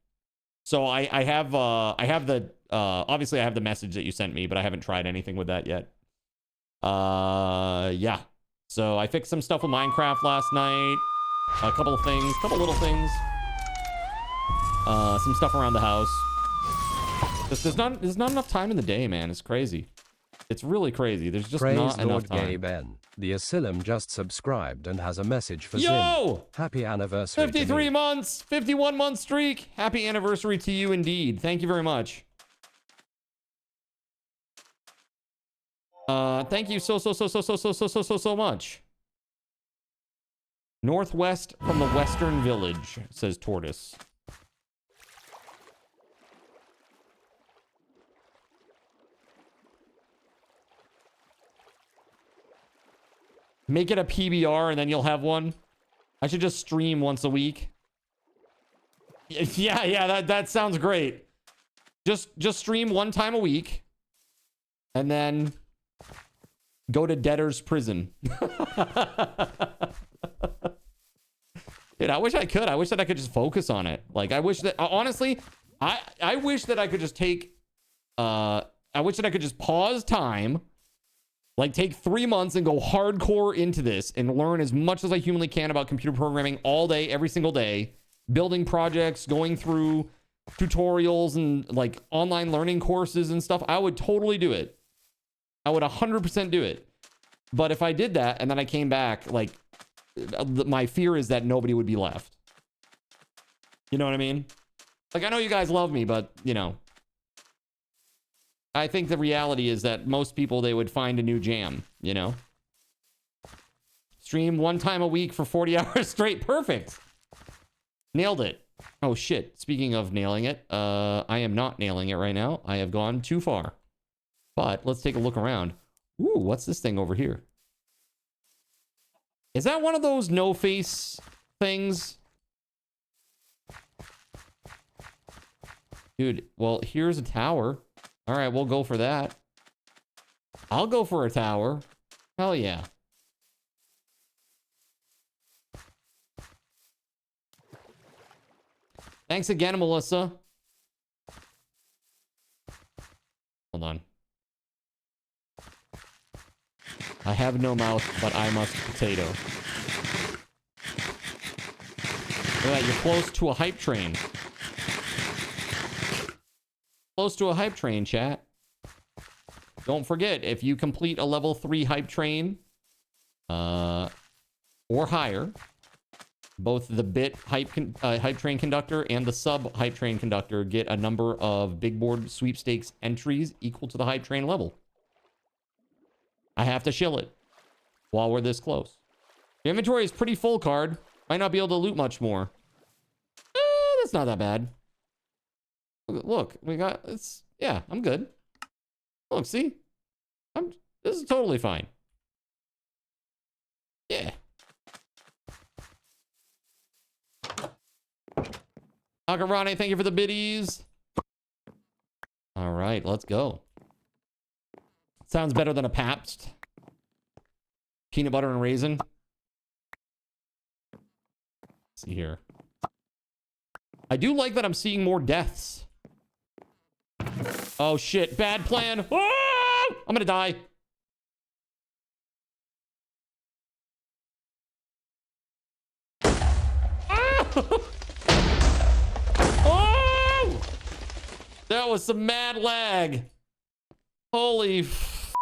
So I have the obviously I have the message that you sent me, but I haven't tried anything with that yet. Yeah. So I fixed some stuff with Minecraft last night. A couple of things, couple little things. Some stuff around the house. There's not enough time in the day, man. It's crazy. It's really crazy. There's just not enough time. GabeN. The Asylum just subscribed and has a message for Yo! Zin. Happy anniversary. 53 months, 51 month streak. Happy anniversary to you indeed. Thank you very much. Thank you so much. Northwest from the Western Village, says Tortoise. Make it a PBR and then you'll have one. I should just stream once a week. Yeah, that sounds great. Just stream one time a week. And then go to debtor's prison. Dude, I wish I could. I wish that I could just focus on it. Like, I wish that, honestly, I wish that I could just take, I wish that I could just pause time. Like, take 3 months and go hardcore into this and learn as much as I humanly can about computer programming all day, every single day. Building projects, going through tutorials and, like, online learning courses and stuff. I would totally do it. I would 100% do it. But if I did that and then I came back, like, my fear is that nobody would be left. You know what I mean? Like, I know you guys love me, but, you know, I think the reality is that most people, they would find a new jam, you know? Stream 1 time a week for 40 hours straight. Perfect. Nailed it. Oh, shit. Speaking of nailing it, I am not nailing it right now. I have gone too far. But let's take a look around. Ooh, what's this thing over here? Is that one of those no-face things? Dude, well, here's a tower. All right, we'll go for that. I'll go for a tower. Hell yeah. Thanks again, Melissa. Hold on. I have no mouth, but I must potato. Look at that, you're close to a hype train. Close to a hype train, chat. Don't forget, if you complete a level 3 hype train, or higher, both the bit hype train conductor and the sub hype train conductor get a number of big board sweepstakes entries equal to the hype train level. I have to shill it while we're this close. Your inventory is pretty full, card. Might not be able to loot much more. That's not that bad. Look, we got, it's, yeah, I'm good. Look, see? This is totally fine. Yeah. Akeranai, thank you for the biddies. All right, let's go. Sounds better than a Pabst. Peanut butter and raisin. Let's see here. I do like that I'm seeing more deaths. Oh shit, bad plan. Ah! I'm gonna die. Ah! Oh! That was some mad lag. Holy f.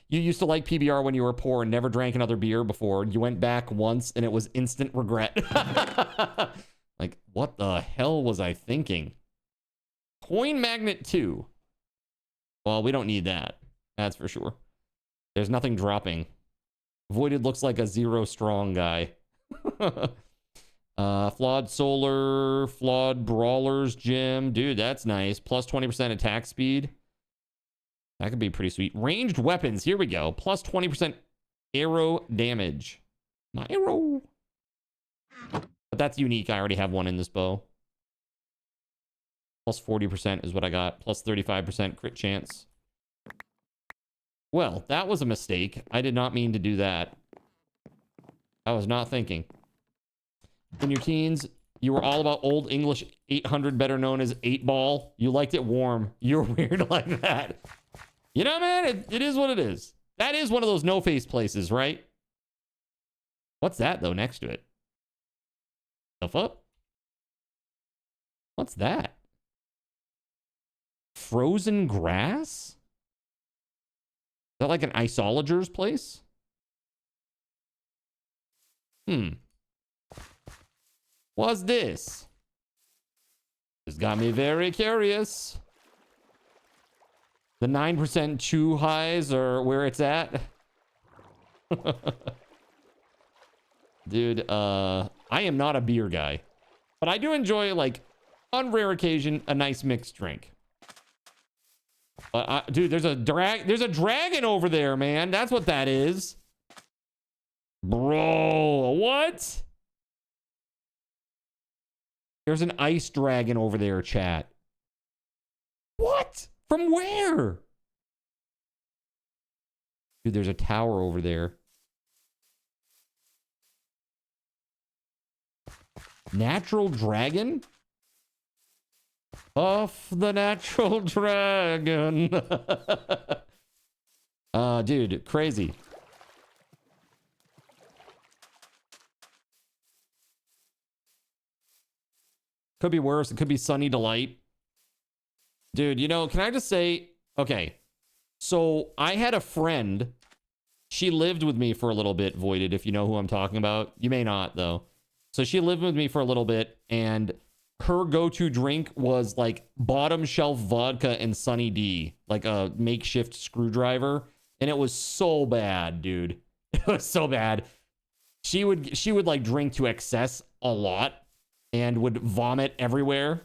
You used to like PBR when you were poor and never drank another beer before. You went back once and it was instant regret. Like, what the hell was I thinking? Coin Magnet 2. Well, we don't need that. That's for sure. There's nothing dropping. Voided looks like a 0 strong guy. Flawed Solar, Flawed Brawlers Gym. Dude, that's nice. Plus 20% attack speed. That could be pretty sweet. Ranged weapons. Here we go. Plus 20% arrow damage. My arrow. But that's unique. I already have one in this bow. Plus 40% is what I got. Plus 35% crit chance. Well, that was a mistake. I did not mean to do that. I was not thinking. In your teens, you were all about Old English 800, better known as 8-ball. You liked it warm. You're weird like that. You know, man, it is what it is. That is one of those no-face places, right? What's that, though, next to it? Stuff up? What's that? Frozen grass? Is that like an isolager's place? What's this? This got me very curious. The 9% chew highs are where it's at. Dude, I am not a beer guy. But I do enjoy, like, on rare occasion, a nice mixed drink. But, dude, there's a dragon over there, man. That's what that is. Bro, what? There's an ice dragon over there, chat. What? From where? Dude, there's a tower over there. Natural dragon? Off the natural dragon. Dude, crazy. Could be worse. It could be Sunny Delight. Dude, you know, can I just say, okay, so I had a friend. She lived with me for a little bit, Voided, if you know who I'm talking about. You may not, though. So she lived with me for a little bit, and her go-to drink was like bottom shelf vodka and Sunny D, like a makeshift screwdriver. And it was so bad, dude. It was so bad. She would like drink to excess a lot and would vomit everywhere.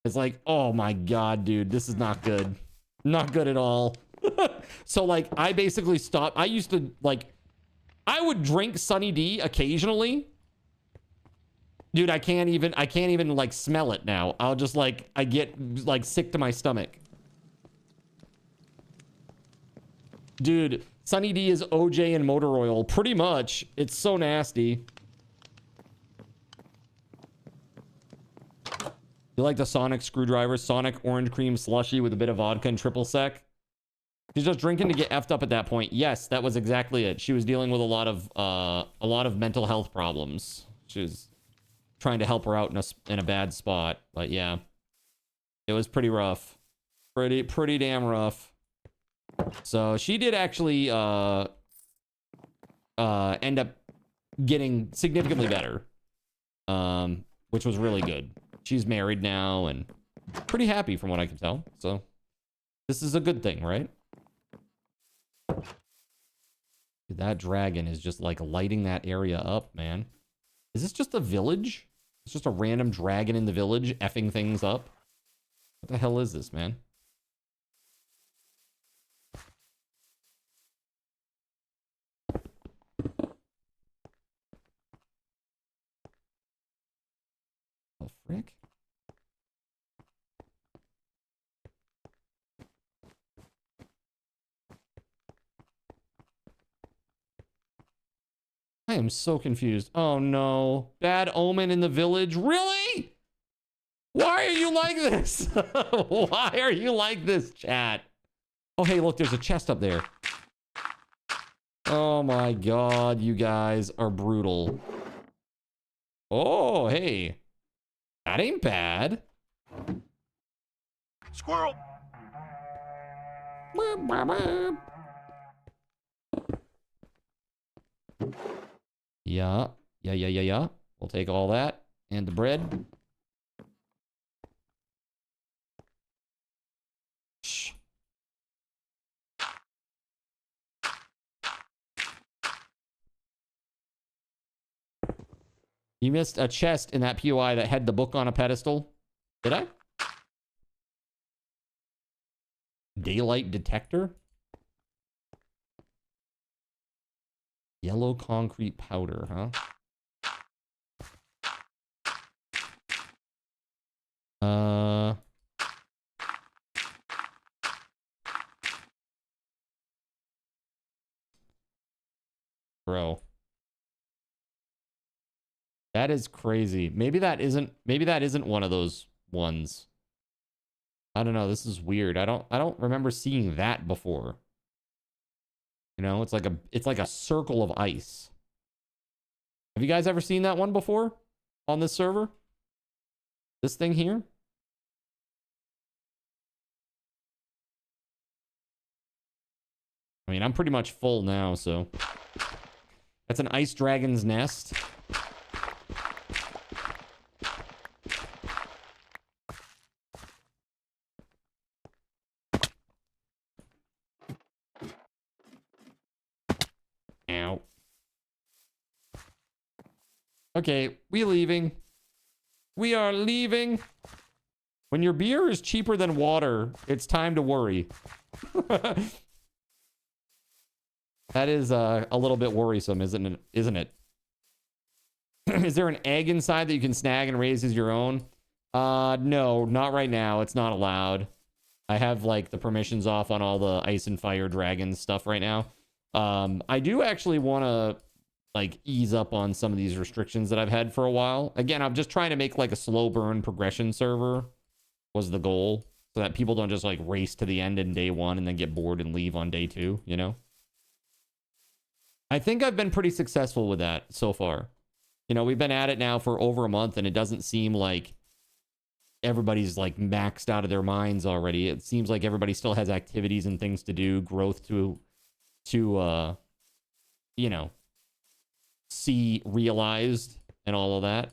It's like, oh my God, dude, this is not good. Not good at all. So like, I basically stopped. I used to like, I would drink Sunny D occasionally. Dude, I can't even like smell it now. I'll just like, I get like sick to my stomach. Dude, Sunny D is OJ and motor oil. Pretty much. It's so nasty. You like the Sonic screwdriver? Sonic orange cream slushy with a bit of vodka and triple sec? She's just drinking to get effed up at that point. Yes, that was exactly it. She was dealing with a lot of mental health problems. She was trying to help her out in a bad spot. But yeah, it was pretty rough. Pretty damn rough. So she did actually end up getting significantly better, which was really good. She's married now and pretty happy from what I can tell. So this is a good thing, right? Dude, that dragon is just like lighting that area up, man. Is this just a village? It's just a random dragon in the village effing things up. What the hell is this, man? The frick? I am so confused. Oh no. Bad omen in the village? Really? Why are you like this? Why are you like this, chat? Oh, hey, look, there's a chest up there. Oh my God, you guys are brutal. Oh, hey. That ain't bad. Squirrel. Yeah. We'll take all that and the bread. Shh. You missed a chest in that POI that had the book on a pedestal. Did I? Daylight detector? Yellow concrete powder, huh? Bro. That is crazy. Maybe that isn't one of those ones. I don't know. This is weird. I don't remember seeing that before. You know, it's like a circle of ice. Have you guys ever seen that one before on this server? This thing here? I mean, I'm pretty much full now, so. That's an ice dragon's nest. Ow. Okay, we leaving. We are leaving. When your beer is cheaper than water, it's time to worry. That is a little bit worrisome, isn't it? Is there an egg inside that you can snag and raise as your own? No, not right now. It's not allowed. I have like the permissions off on all the ice and fire dragon stuff right now. I do actually want to like ease up on some of these restrictions that I've had for a while. Again, I'm just trying to make like a slow burn progression server was the goal, so that people don't just like race to the end in day one and then get bored and leave on day two, you know? I think I've been pretty successful with that so far. You know, we've been at it now for over a month and it doesn't seem like everybody's like maxed out of their minds already. It seems like everybody still has activities and things to do, growth to you know, see realized and all of that.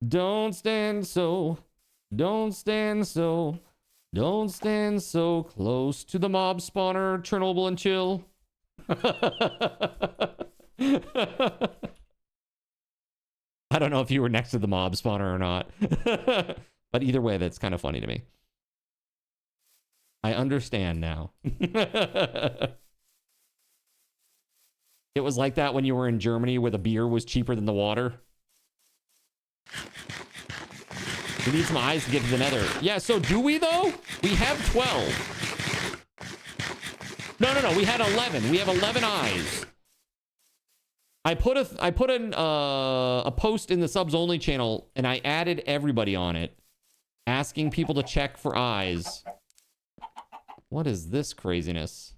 Don't stand so close to the mob spawner, Chernobyl and chill. I don't know if you were next to the mob spawner or not. But either way, that's kind of funny to me. I understand now. It was like that when you were in Germany where the beer was cheaper than the water. We need some eyes to get to the nether. Yeah, so do we though? We have 12. No. We had 11. We have 11 eyes. I put a post in the subs only channel and I added everybody on it, asking people to check for eyes. What is this craziness?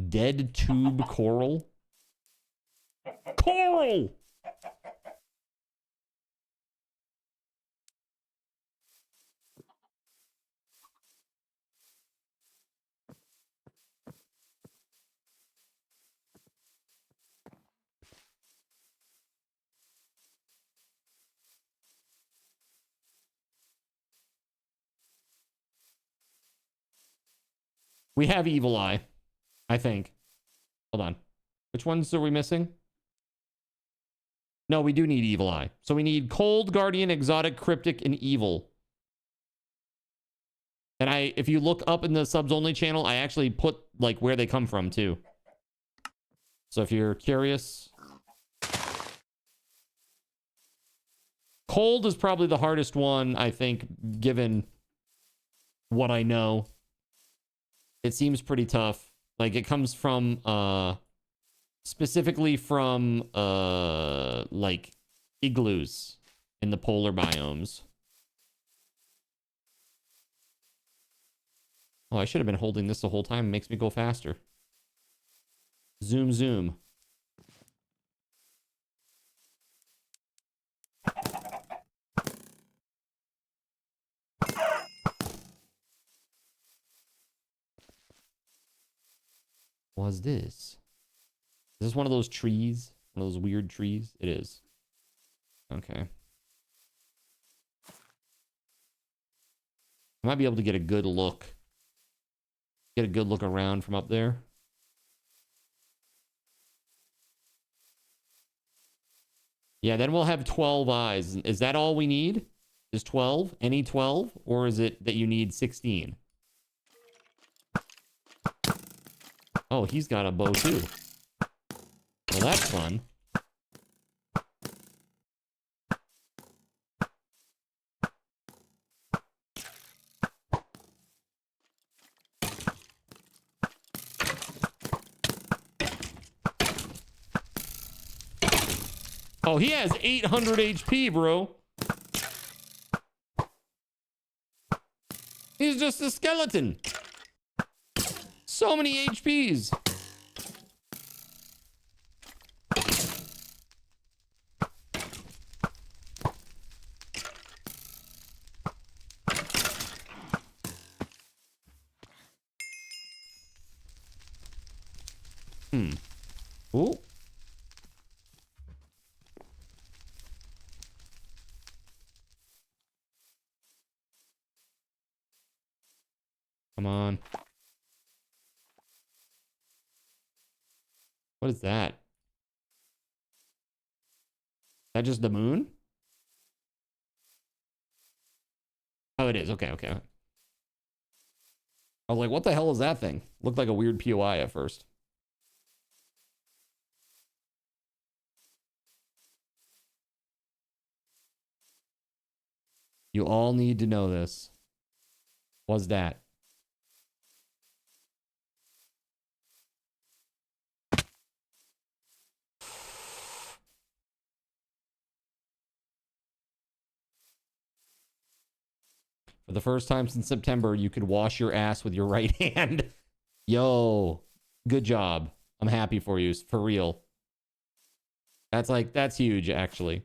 Dead tube coral? Coral! We have Evil Eye, I think. Hold on. Which ones are we missing? No, we do need Evil Eye. So we need Cold, Guardian, Exotic, Cryptic, and Evil. And if you look up in the subs only channel, I actually put like where they come from too. So if you're curious. Cold is probably the hardest one, I think, given what I know. It seems pretty tough. Like it comes from specifically from like igloos in the polar biomes. Oh, I should have been holding this the whole time. It makes me go faster. Zoom, zoom. Was this? Is this one of those trees? One of those weird trees? It is. Okay. I might be able to get a good look. Get a good look around from up there. Yeah, then we'll have 12 eyes. Is that all we need? Is 12? Any 12? Or is it that you need 16? Oh, he's got a bow too. Well, that's fun. Oh, he has 800 HP, bro. He's just a skeleton. So many HPs. Ooh. Come on. What is that? Is that just the moon? Oh, it is. Okay, okay. I was like, what the hell is that thing? Looked like a weird POI at first. You all need to know this. What's that? For the first time since September, you could wash your ass with your right hand. Yo, good job. I'm happy for you, for real. That's huge, actually.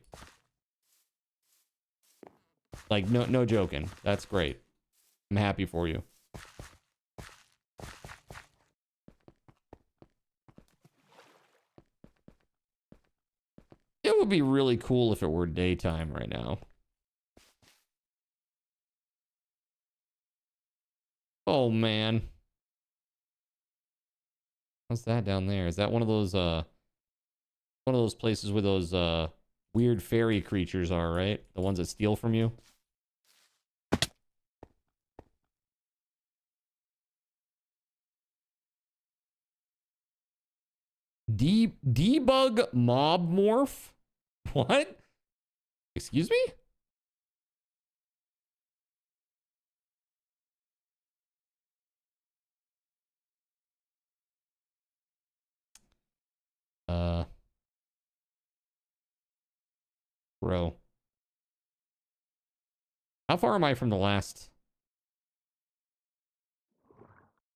Like, no joking. That's great. I'm happy for you. It would be really cool if it were daytime right now. Oh man. What's that down there? Is that one of those places where those weird fairy creatures are, right? The ones that steal from you? Debug mob morph? What? Excuse me? Bro. How far am I from the last?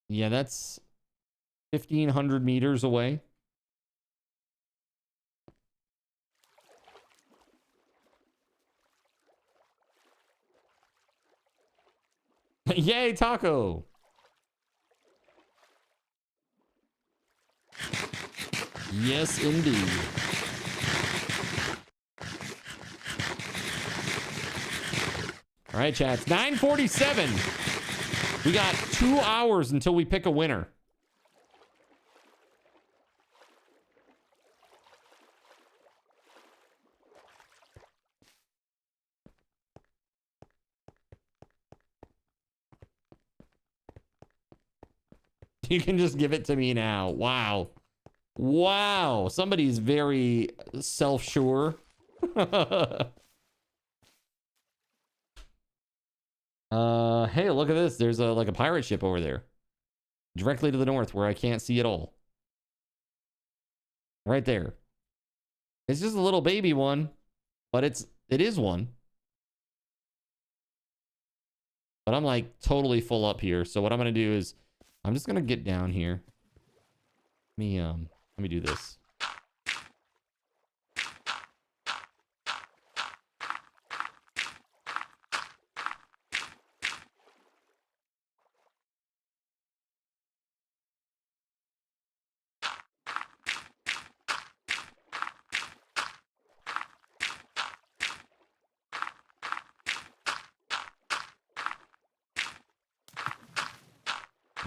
Yeah, that's 1,500 meters away. Yay, taco! Yes, indeed. All right, chat. It's 9:47. We got 2 hours until we pick a winner. You can just give it to me now. Wow. Wow. Somebody's very self-sure. Hey, look at this. There's like a pirate ship over there. Directly to the north where I can't see it all. Right there. It's just a little baby one, but it is one. But I'm like totally full up here. So what I'm going to do is I'm just going to get down here. Let me do this.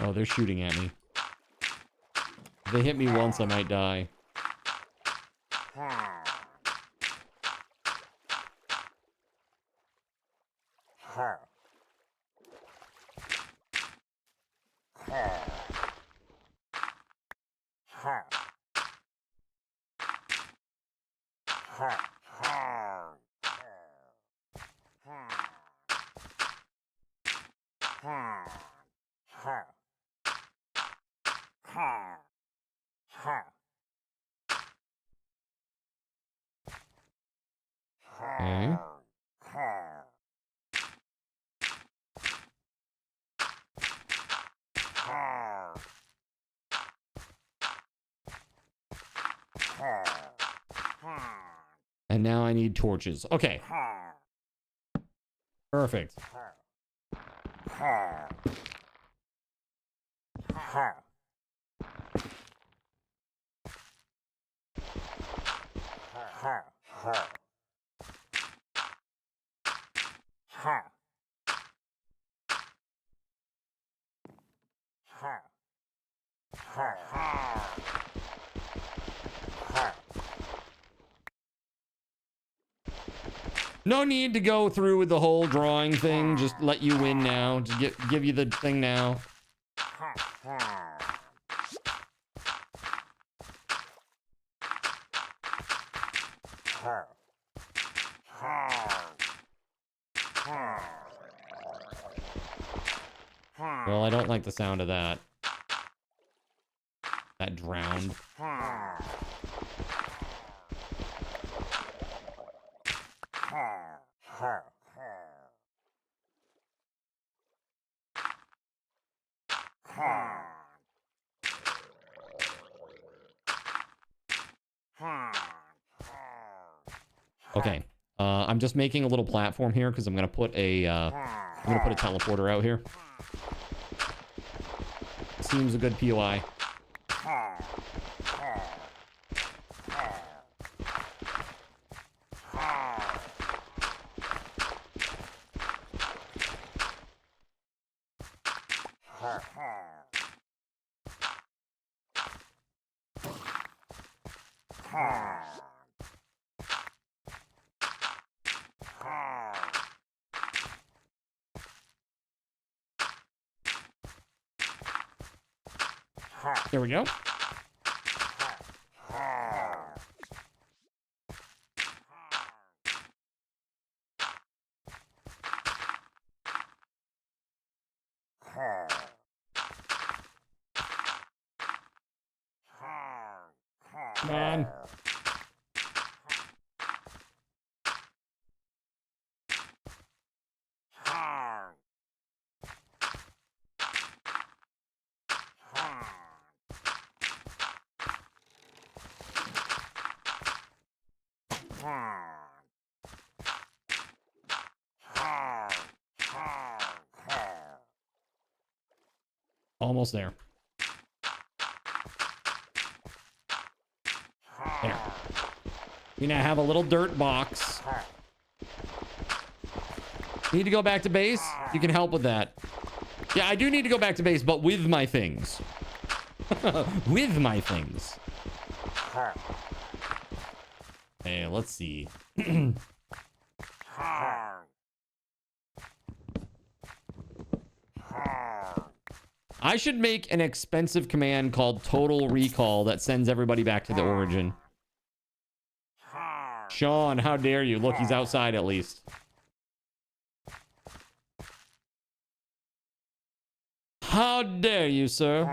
Oh, they're shooting at me. If they hit me once, I might die. Okay. And now I need torches. Okay. Perfect. No need to go through with the whole drawing thing. Just let you win now. Just give you the thing now. Well, I don't like the sound of that. That drowned. Okay, I'm just making a little platform here because I'm gonna put a teleporter out here. Seems a good POI. There we go. Come on. Almost there. There. We now have a little dirt box. Need to go back to base? You can help with that. Yeah, I do need to go back to base, but with my things. With my things. Hey, let's see. I should make an expensive command called Total Recall that sends everybody back to the origin. Sean, how dare you? Look, he's outside at least. How dare you, sir?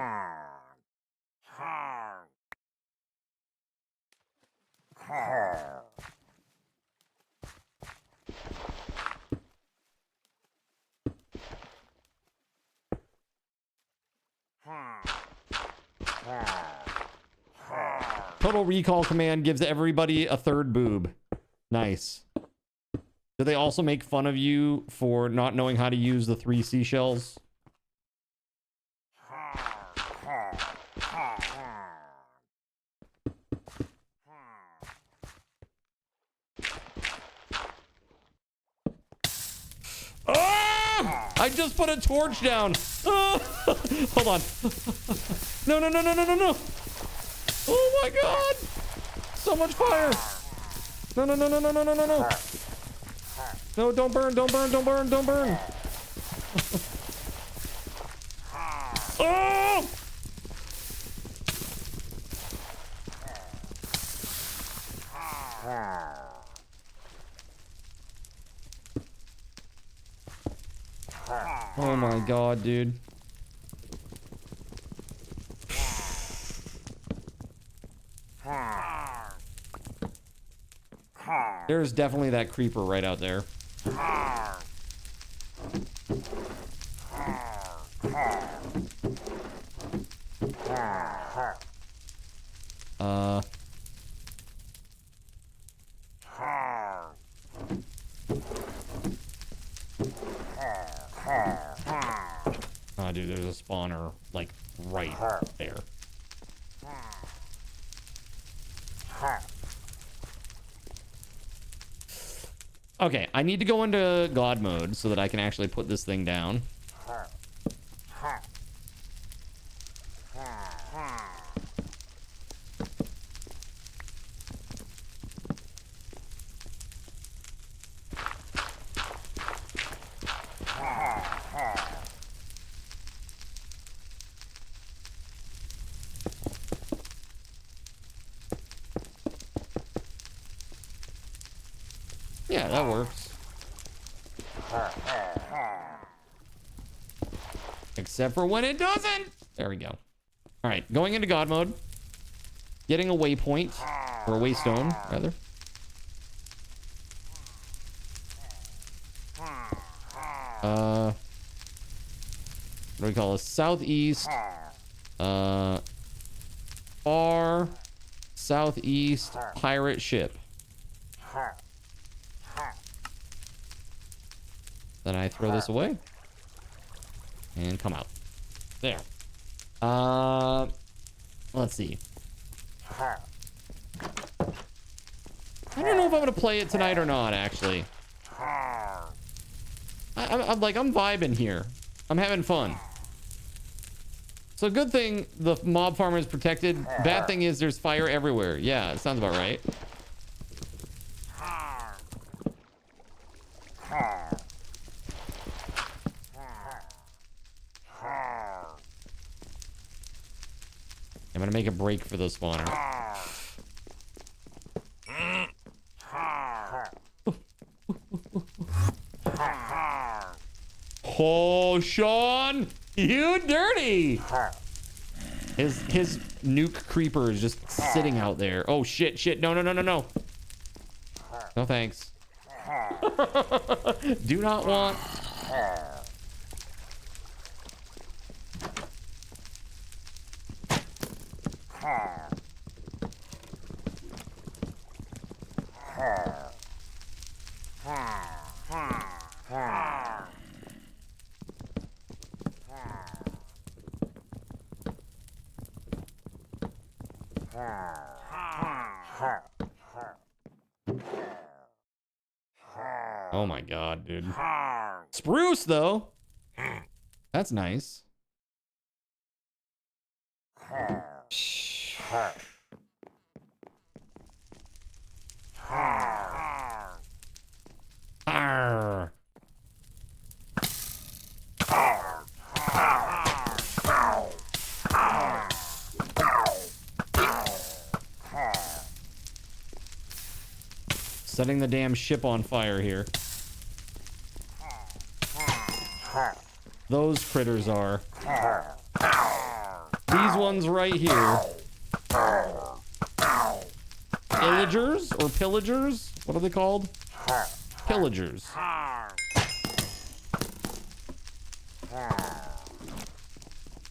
Total Recall command gives everybody a third boob. Nice. Do they also make fun of you for not knowing how to use the 3 seashells? Ah! I just put a torch down. Ah! Hold on. No, no, no, no, no, no, no. Oh my god! So much fire! No, no, no, no, no, no, no, no, no! No, don't burn, don't burn, don't burn, don't burn! Oh! Oh my god, dude. There's definitely that creeper right out there. Oh, dude, there's a spawner, like, right there. Okay, I need to go into God mode so that I can actually put this thing down. Yeah, that works. Except for when it doesn't. There we go. All right, going into God mode. Getting a waypoint, or a waystone, rather. What do we call this? Southeast. Far southeast pirate ship. Then I throw this away and come out. There. Let's see. I don't know if I'm gonna play it tonight or not, actually. I'm vibing here. I'm having fun. So good thing the mob farm is protected. Bad thing is there's fire everywhere. Yeah, it sounds about right. gonna make a break for the spawner. Oh, Sean, you dirty! His nuke creeper is just sitting out there. Oh shit! No! No thanks. Do not want. Oh my god, dude. Spruce, though. That's nice. Arr. Setting the damn ship on fire here. Those critters are. These ones right here. Pillagers or pillagers? What are they called? Pillagers.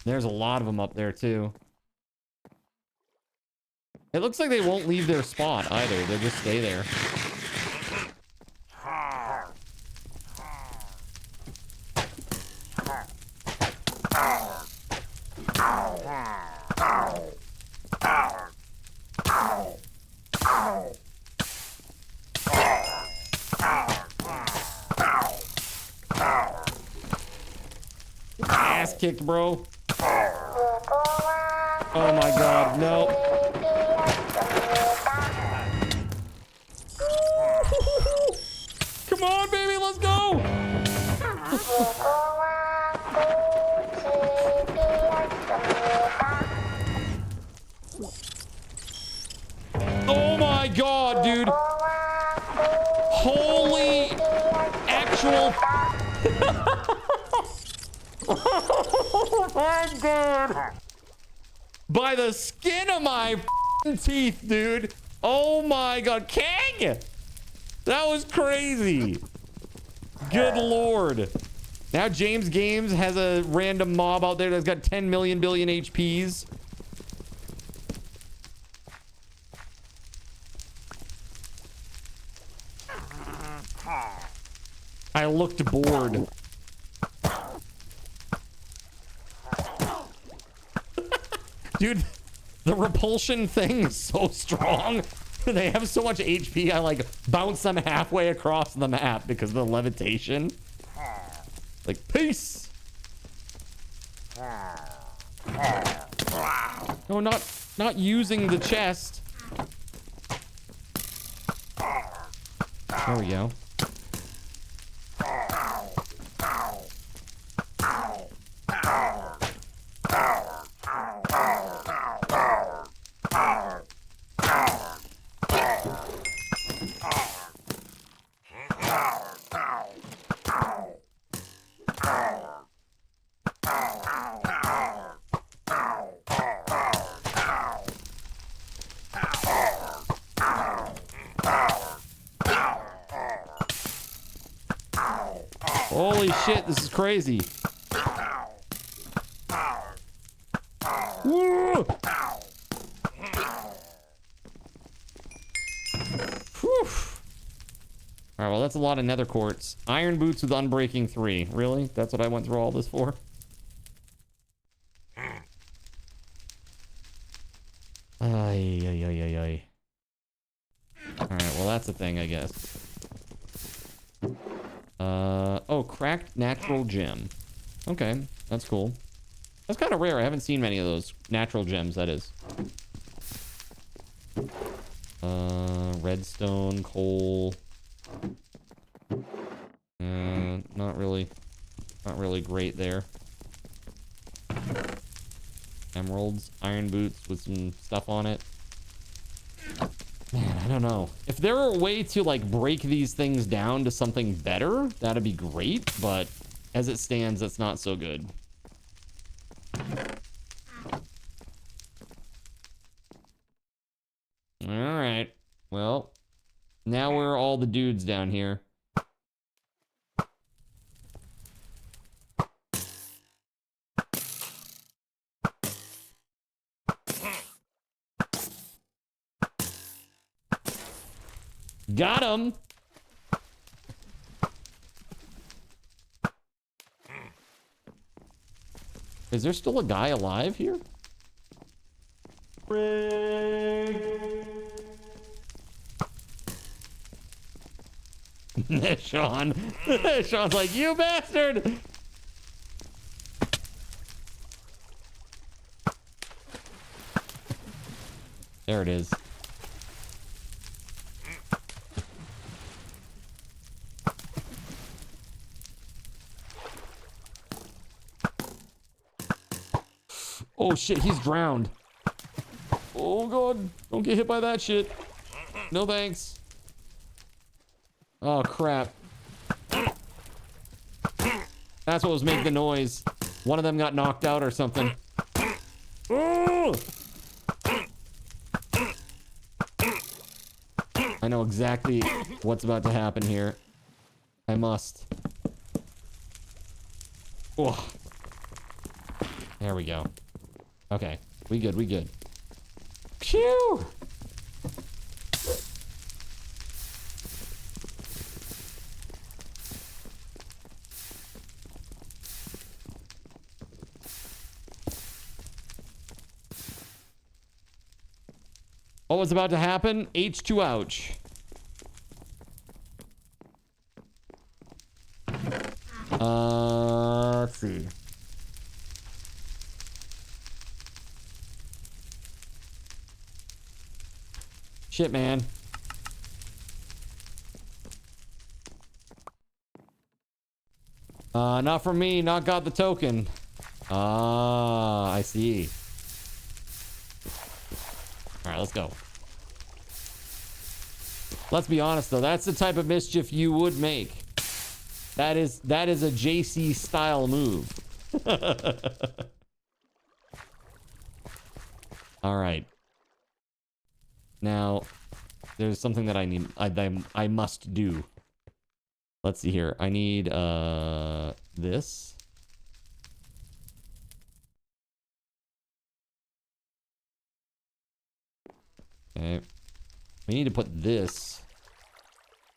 There's a lot of them up there too. It looks like they won't leave their spot either. They'll just stay there. Ass kicked, bro. Oh my god, no. Come on, baby, let's go. Oh my god, dude. Holy actual. Oh my god. By the skin of my teeth, dude. Oh my god. Kang! That was crazy. Good lord. Now James Games has a random mob out there that's got 10 million billion HPs. I looked bored. Dude, the repulsion thing is so strong. They have so much HP, I like bounce them halfway across the map because of the levitation. Like, peace. No, not using the chest. There we go. Holy shit, this is crazy. Woo! Whew. Alright, well, that's a lot of nether quartz. Iron boots with unbreaking 3. Really? That's what I went through all this for? Ay, ay, ay, ay, ay. Alright, well, that's a thing, I guess. Oh, cracked natural gem. Okay, that's cool. That's kind of rare. I haven't seen many of those natural gems, that is. Redstone, coal. Not really great there. Emeralds, iron boots with some stuff on it. Man, I don't know. If there were a way to like break these things down to something better, that'd be great. But as it stands, that's not so good. All right. Well, now we're all the dudes down here. Got him. Is there still a guy alive here? Sean. Sean's like, you bastard. There it is. Oh shit, he's drowned. Oh god, don't get hit by that shit. No thanks. Oh crap. That's what was making the noise. One of them got knocked out or something. Oh! I know exactly what's about to happen here. I must. Oh. There we go. Okay, we good, we good. Phew! What was about to happen? H2 ouch. Let's see. Shit, man. Not for me, not got the token. Ah, I see. All right, let's go. Let's be honest though, that's the type of mischief you would make. That is a JC style move. All right. Now, there's something that I must do. Let's see here. I need this. Okay. We need to put this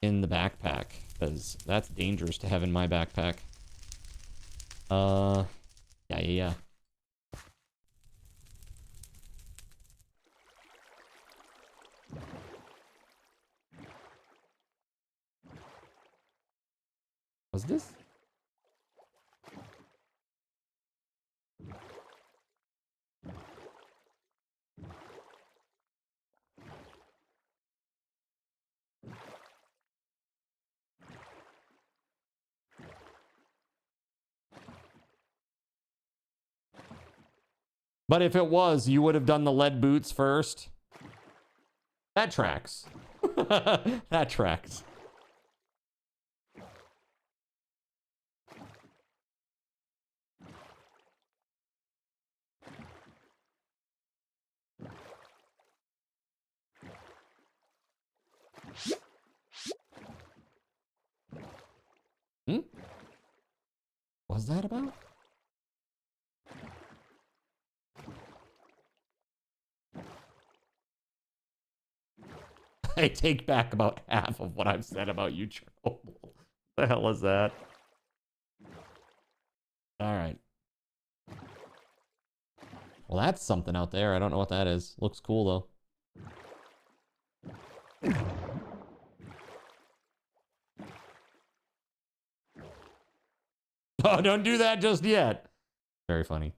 in the backpack because that's dangerous to have in my backpack. Yeah. What's this? But if it was, you would have done the lead boots first. That tracks. That tracks. What's that about? I take back about half of what I've said about you, Chernobyl. What the hell is that? All right. Well, that's something out there. I don't know what that is. Looks cool, though. Oh, don't do that just yet. Very funny.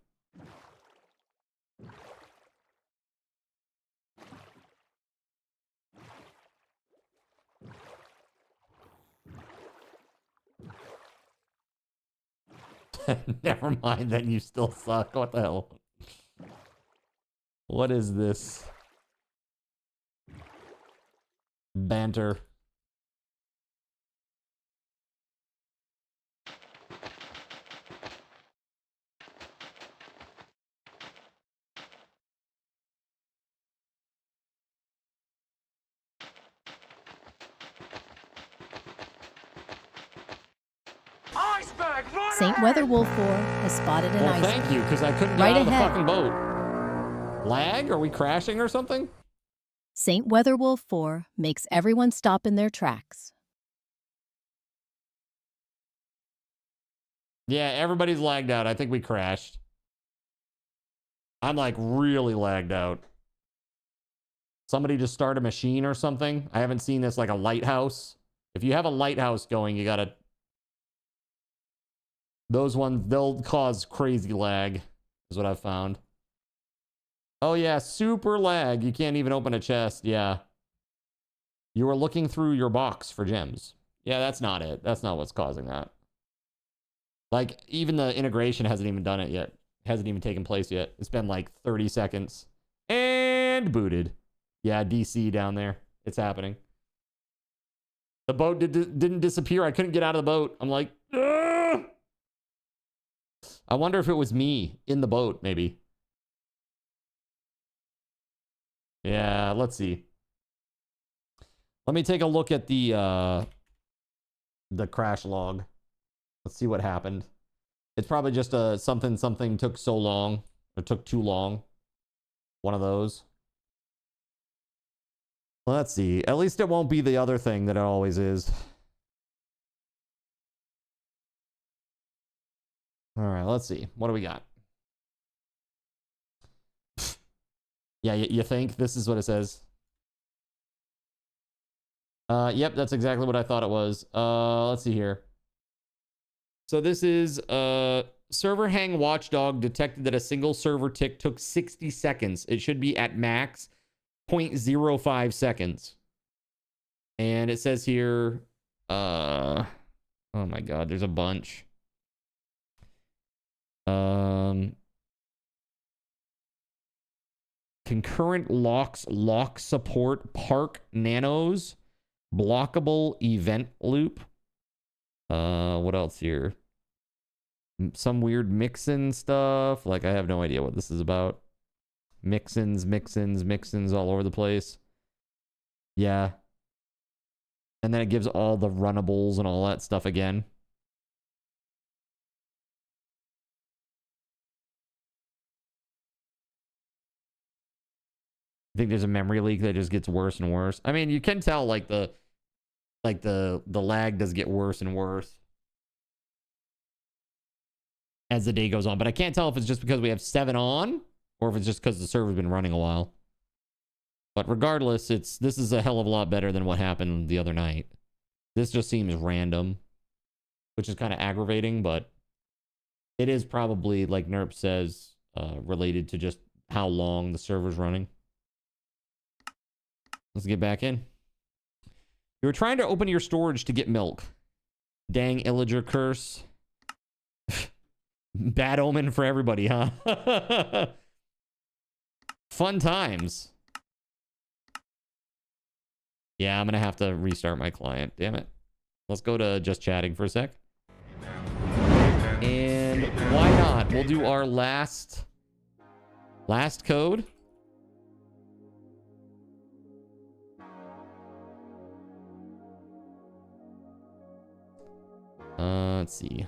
Never mind, then you still suck. What the hell? What is this? Banter. St. Weatherwolf 4 has spotted an Well, iceberg. thank you, because I couldn't get Right out of the ahead. fucking boat. Lag? Are we crashing or something? St. Weatherwolf 4 makes everyone stop in their tracks. Yeah, everybody's lagged out. I think we crashed. I'm like really lagged out. Somebody just start a machine or something. I haven't seen this, like a lighthouse. If you have a lighthouse going, you gotta... Those ones, they'll cause crazy lag, is what I've found. Oh yeah, super lag. You can't even open a chest. Yeah. You were looking through your box for gems. Yeah, that's not it. That's not what's causing that. Like, even the integration hasn't even done it yet. Hasn't even taken place yet. It's been like 30 seconds. And booted. Yeah, DC down there. It's happening. The boat didn't disappear. I couldn't get out of the boat. I'm like, ugh! I wonder if it was me in the boat, maybe. Yeah, let's see. Let me take a look at the crash log. Let's see what happened. It's probably just something took so long. Or took too long. One of those. Well, let's see. At least it won't be the other thing that it always is. All right, let's see. What do we got? Yeah, you think? This is what it says. Yep, that's exactly what I thought it was. Let's see here. So this is server hang watchdog detected that a single server tick took 60 seconds. It should be at max 0.05 seconds. And it says here, oh my God, there's a bunch. Concurrent lock support, park nanos, blockable event loop. What else here? Some weird mixin stuff. Like, I have no idea what this is about. Mixins all over the place. Yeah. And then it gives all the runnables and all that stuff again. I think there's a memory leak that just gets worse and worse. I mean, you can tell like the lag does get worse and worse as the day goes on, but I can't tell if it's just because we have 7 on or if it's just because the server's been running a while. But regardless, this is a hell of a lot better than what happened the other night. This just seems random, which is kind of aggravating, but it is probably, like Nerp says, related to just how long the server's running. Let's get back in. You were trying to open your storage to get milk. Dang Illager curse. Bad omen for everybody, huh? Fun times. Yeah, I'm gonna have to restart my client. Damn it. Let's go to just chatting for a sec. And why not? We'll do our last code. Let's see.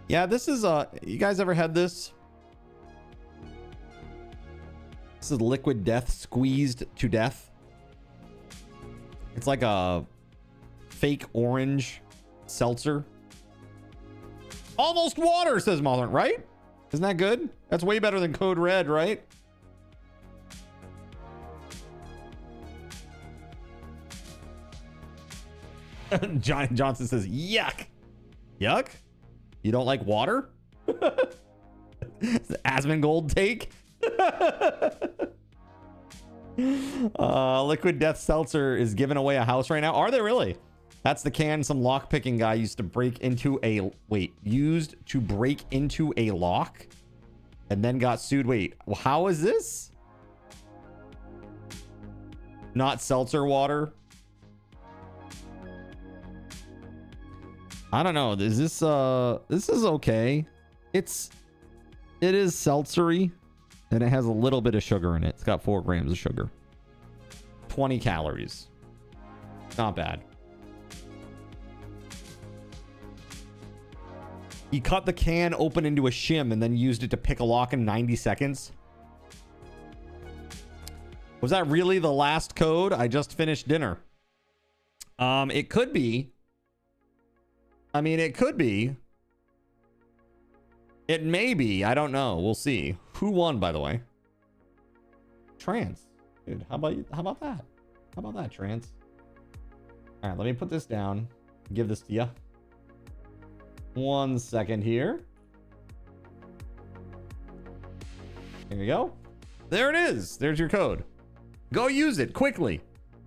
Yeah, this is you guys ever had this? This is liquid death squeezed to death. It's like a fake orange seltzer. Almost water, says Mothern, right? Isn't that good? That's way better than Code Red, right? Johnny Johnson says, yuck. Yuck? You don't like water? The Asmongold take? Liquid Death Seltzer is giving away a house right now. Are they really? That's the can some lockpicking guy used to break into a... Wait, used to break into a lock? And then got sued. Wait, how is this? Not seltzer water? I don't know. Is this is okay. It is seltzery and it has a little bit of sugar in it. It's got 4 grams of sugar. 20 calories. Not bad. He cut the can open into a shim and then used it to pick a lock in 90 seconds. Was that really the last code? I just finished dinner. It could be. I mean, it could be. It may be. I don't know. We'll see. Who won, by the way? Trance. Dude, how about that? How about that, Trance? All right, let me put this down. Give this to you. 1 second here. There you go. There it is. There's your code. Go use it quickly.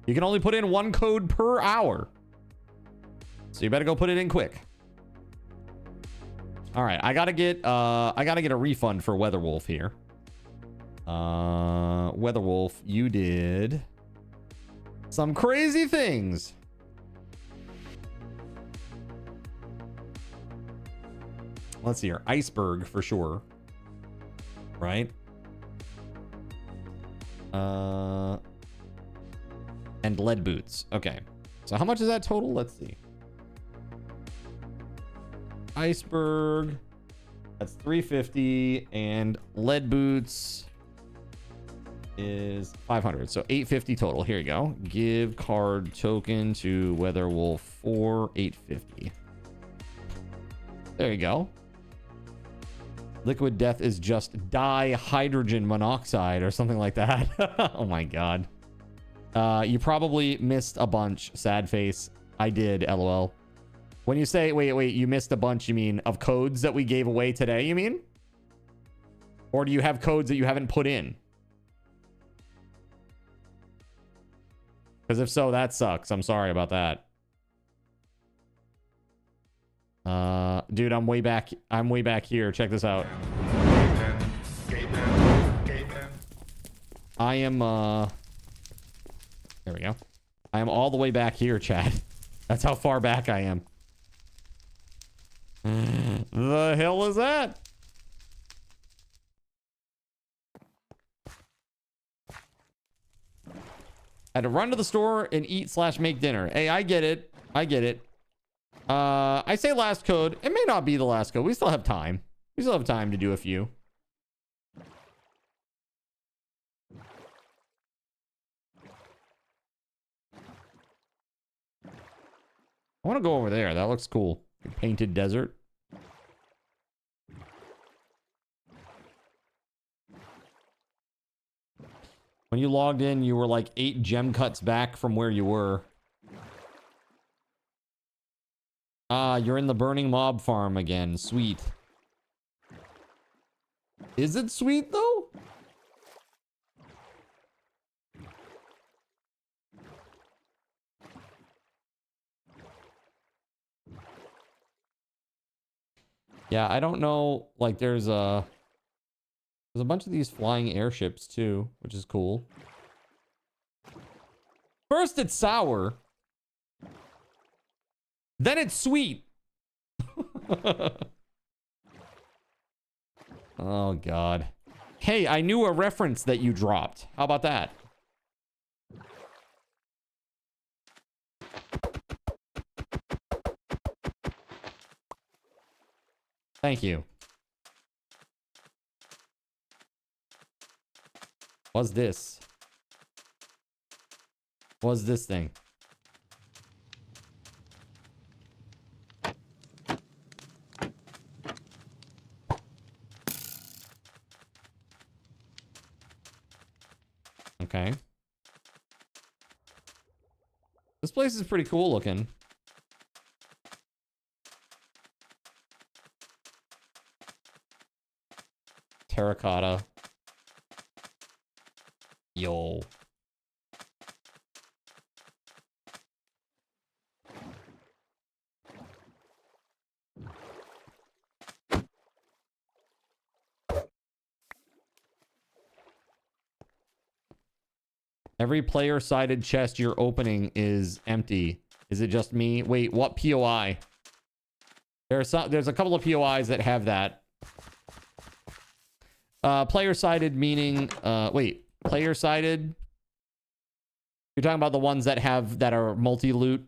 You can only put in 1 code per hour. So you better go put it in quick. All right, I gotta get a refund for Weatherwolf here. Weatherwolf, you did some crazy things. Let's see here. Iceberg for sure. Right? And lead boots. Okay. So how much is that total? Let's see. Iceberg. That's 350. And lead boots is 500. So 850 total. Here you go. Give card token to Weatherwolf for 850. There you go. Liquid death is just dihydrogen monoxide or something like that. Oh my god. You probably missed a bunch, sad face. I did, LOL. When you say, wait, you missed a bunch, you mean of codes that we gave away today, you mean? Or do you have codes that you haven't put in? Because if so, that sucks. I'm sorry about that. Dude, I'm way back here. Check this out. I am, there we go. I am all the way back here, chat. That's how far back I am. The hell is that? I had to run to the store and eat/make dinner. Hey, I get it. I get it. I say last code. It may not be the last code. We still have time. We still have time to do a few. I want to go over there. That looks cool. Painted desert. When you logged in, you were like 8 gem cuts back from where you were. Ah, you're in the burning mob farm again. Sweet. Is it sweet, though? Yeah, I don't know. Like, there's a bunch of these flying airships, too, which is cool. First, it's sour. Then it's sweet. Oh, God. Hey, I knew a reference that you dropped. How about that? Thank you. What's this? What's this thing? Okay. This place is pretty cool looking. Terracotta. Yo. Every player-sided chest you're opening is empty. Is it just me? Wait, what POI? There's a couple of POIs that have that. Player-sided meaning, wait, player-sided? You're talking about the ones that are multi-loot?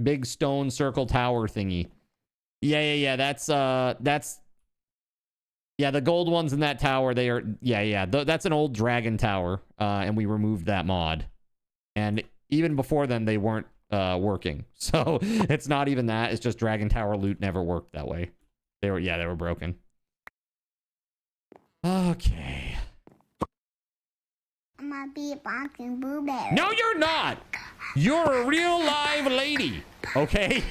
Big stone circle tower thingy. Yeah. That's yeah, the gold ones in that tower, they are, yeah. That's an old dragon tower, and we removed that mod. And even before then, they weren't working. So it's not even that. It's just dragon tower loot never worked that way. They were broken. Okay. I'm a beatboxing blueberry. No, you're not. You're a real live lady. Okay.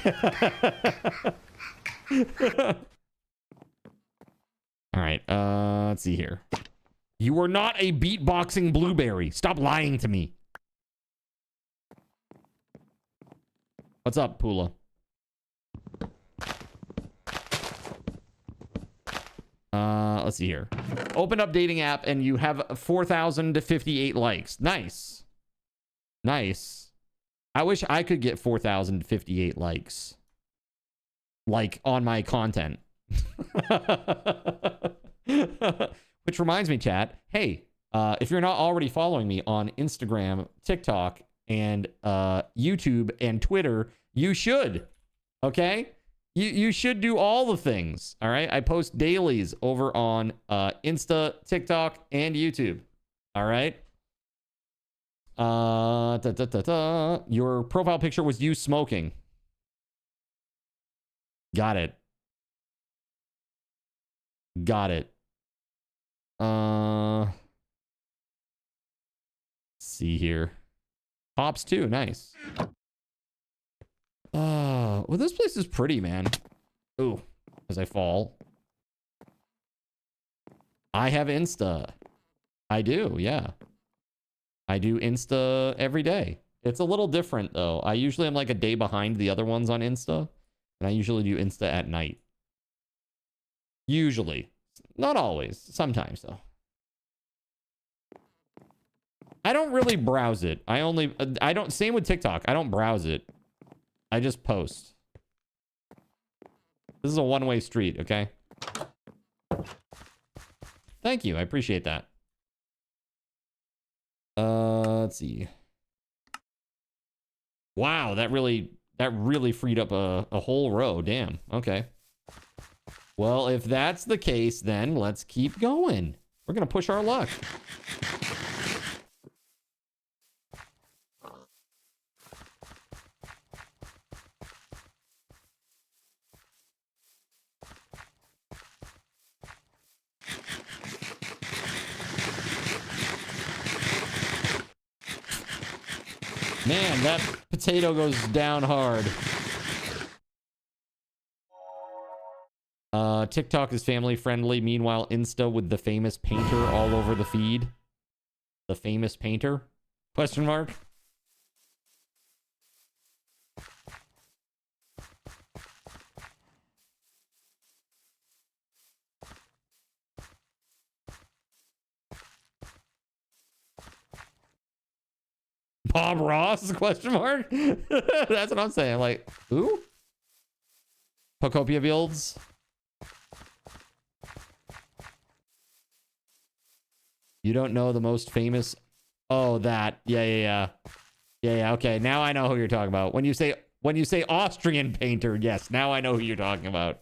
All right. Let's see here. You are not a beatboxing blueberry. Stop lying to me. What's up, Pula? Let's see here. Open up dating app and you have 4,058 likes. Nice. Nice. I wish I could get 4,058 likes. Like on my content. Which reminds me, chat. Hey, if you're not already following me on Instagram, TikTok, and YouTube and Twitter, you should. Okay? You should do all the things. All right? I post dailies over on Insta, TikTok, and YouTube. All right? Your profile picture was you smoking. Got it. Got it. Let's see here. Pops too, nice. Well, this place is pretty, man. Ooh, as I fall. I have Insta. I do, yeah. I do Insta every day. It's a little different, though. I usually am like a day behind the other ones on Insta. And I usually do Insta at night. Usually. Not always. Sometimes, though. I don't really browse it. Same with TikTok. I don't browse it. I just post. This is a one-way street, okay? Thank you. I appreciate that. Let's see. Wow, that really freed up a whole row. Damn. Okay. Well, if that's the case, then let's keep going. We're gonna push our luck. Man, that potato goes down hard. TikTok is family friendly. Meanwhile, Insta with the famous painter all over the feed. The famous painter? Question mark? Bob Ross? Question mark? That's what I'm saying. Like, who? Pocopia builds. You don't know the most famous. Oh, that. Yeah. Okay, now I know who you're talking about. When you say Austrian painter, yes, now I know who you're talking about.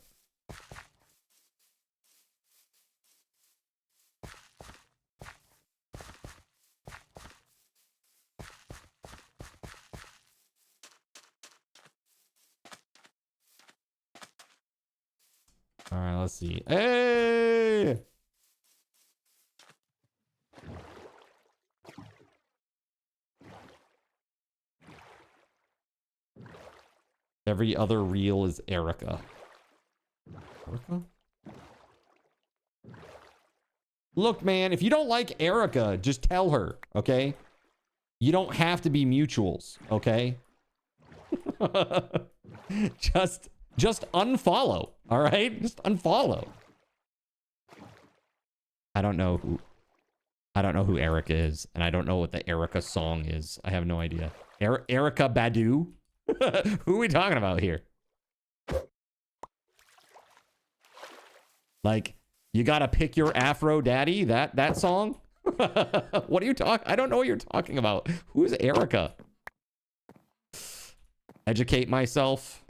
All right, let's see. Hey! Every other reel is Erica. Erica? Look, man, if you don't like Erica, just tell her, okay? You don't have to be mutuals, okay? just unfollow, all right? Just unfollow. I don't know who Erica is, and I don't know what the Erica song is. I have no idea. Erica Badu? Who are we talking about here? Like, you gotta pick your Afro daddy? That song? What are you talking? I don't know what you're talking about. Who is Erica? Educate myself.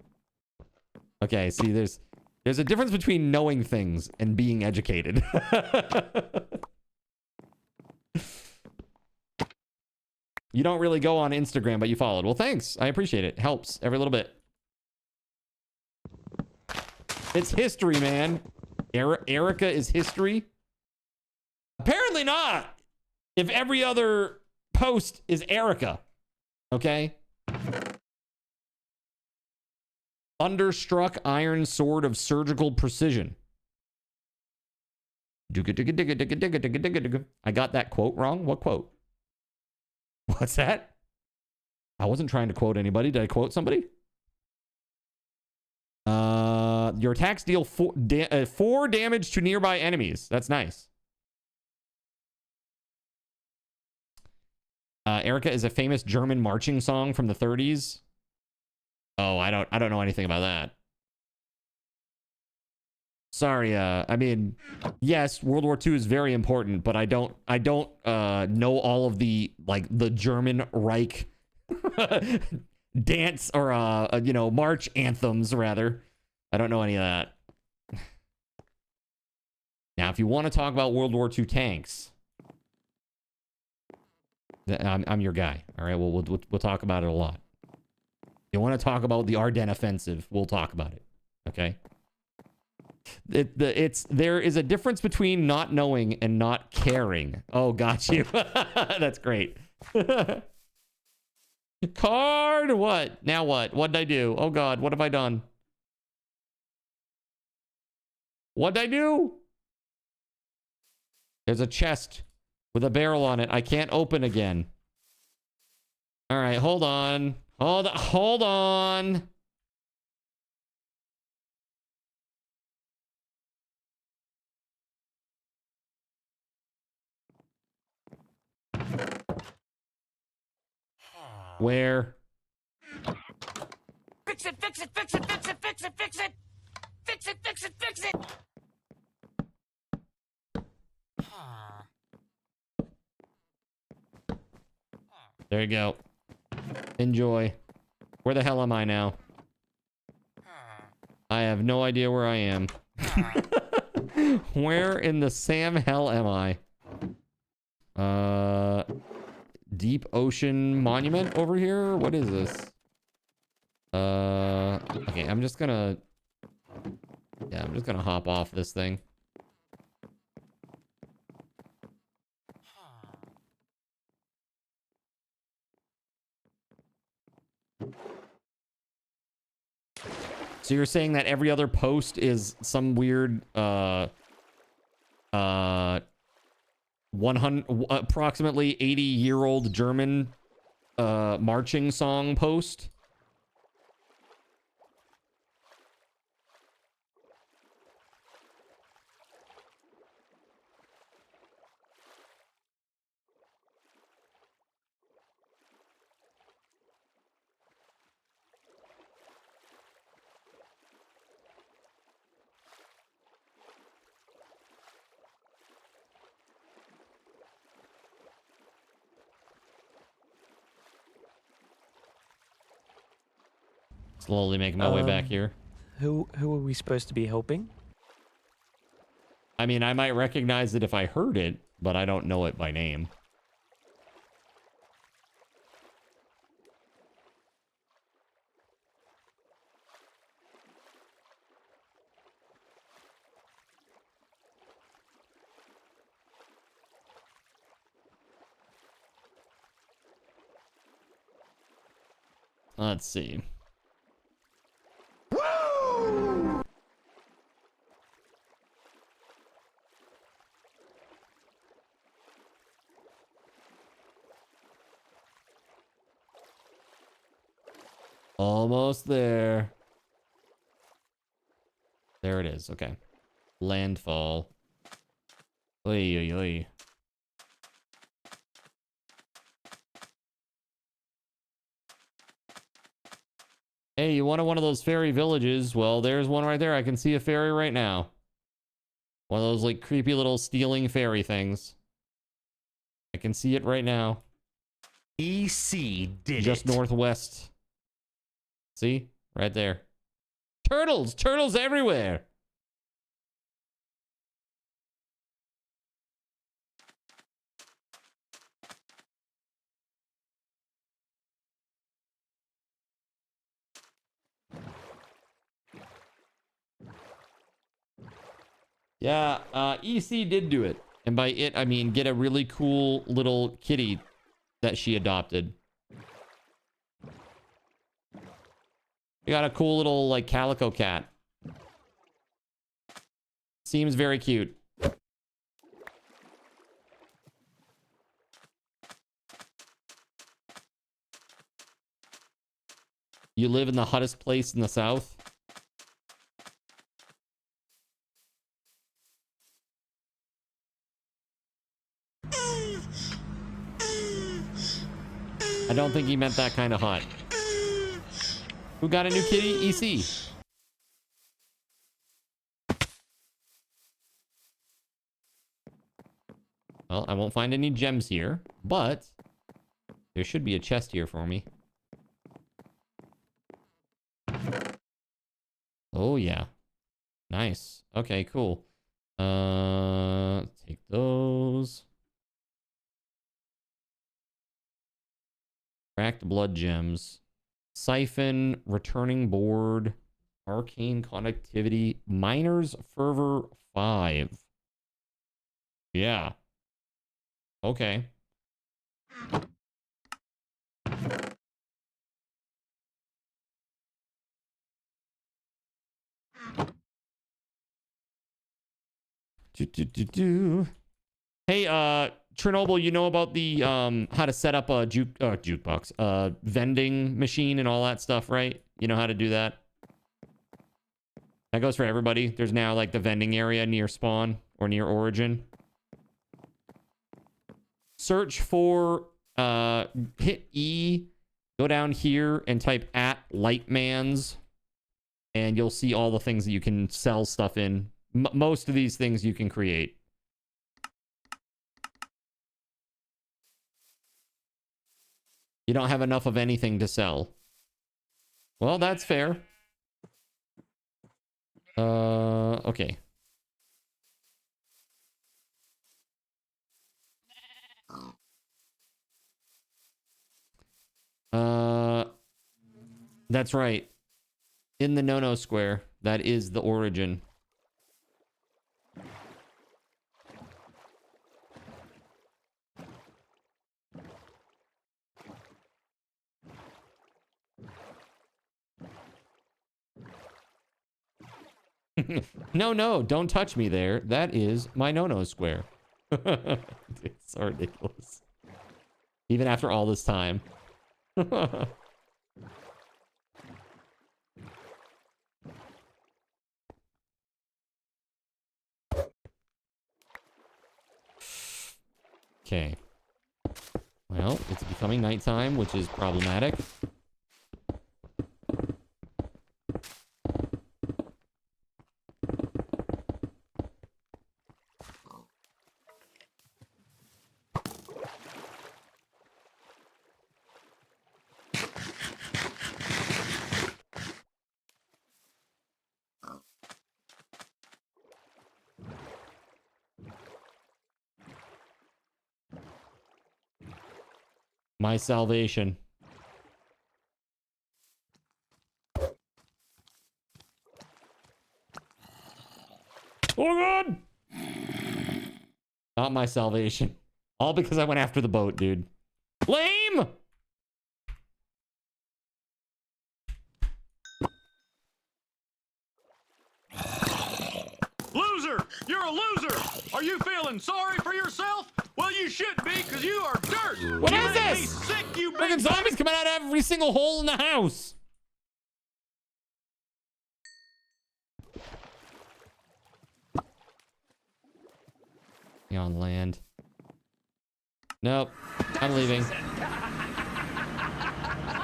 Okay, see, there's a difference between knowing things and being educated. You don't really go on Instagram, but you followed. Well, thanks. I appreciate it. Helps every little bit. It's history, man. Erica is history? Apparently not. If every other post is Erica. Okay? Thunderstruck iron sword of surgical precision. I got that quote wrong. What quote? What's that? I wasn't trying to quote anybody. Did I quote somebody? Your attacks deal 4 damage to nearby enemies. That's nice. Erica is a famous German marching song from the 30s. Oh, I don't know anything about that. Sorry, I mean, yes, World War II is very important, but I don't know all of the, like, the German Reich dance or, you know, march anthems, rather. I don't know any of that. Now, if you want to talk about World War II tanks, I'm your guy. All right, we'll talk about it a lot. You want to talk about the Ardennes offensive, we'll talk about it. Okay? There is a difference between not knowing and not caring. Oh, got you. That's great. Card, what? Now what? What did I do? Oh God, what have I done? What did I do? There's a chest with a barrel on it. I can't open again. All right, hold on. Hold on. Where? Fix it, fix it, fix it, fix it, fix it, fix it. Fix it, fix it, fix it. There you go. Enjoy. Where the hell am I now? I have no idea where I am. Where in the Sam hell am I? Deep Ocean Monument over here? What is this? Okay, I'm just gonna hop off this thing. So you're saying that every other post is some weird, approximately 80-year-old German, marching song post? Slowly making my way back here. Who are we supposed to be helping? I mean, I might recognize it if I heard it, but I don't know it by name. Let's see. Almost there. There it is. Okay. Landfall. Oy, oy, oy. Hey, you wanted one of those fairy villages? Well, there's one right there. I can see a fairy right now. One of those like creepy little stealing fairy things. I can see it right now. EC did just northwest. See? Right there. Turtles! Turtles everywhere! Yeah, EC did do it. And by it, I mean get a really cool little kitty that she adopted. You got a cool little, like, calico cat. Seems very cute. You live in the hottest place in the south? I don't think he meant that kind of hot. Who got a new kitty? EC. Well, I won't find any gems here, but there should be a chest here for me. Oh, yeah. Nice. Okay, cool. Take those. Cracked blood gems. Siphon, returning board, arcane conductivity, miner's fervor 5. Yeah. Okay. Hey, Chernobyl, you know about the how to set up a jukebox, vending machine and all that stuff, right? You know how to do that? That goes for everybody. There's now like the vending area near spawn or near origin. Search for hit E, go down here and type @lightmans, and you'll see all the things that you can sell stuff in. Most of these things you can create. You don't have enough of anything to sell. Well, that's fair. Okay. That's right. In the no-no square, that is the origin. No, don't touch me there. That is my no-no square. It's so ridiculous. Even after all this time. Okay. Well, it's becoming nighttime, which is problematic. My salvation. Oh god! Not my salvation. All because I went after the boat, dude. Lame! Loser! You're a loser! Are you feeling sorry for yourself? Well, you should be, because you are dirt! What You is make me this? sick, you Freaking big zombies coming out of every single hole in the house. Be on land. Nope. I'm leaving.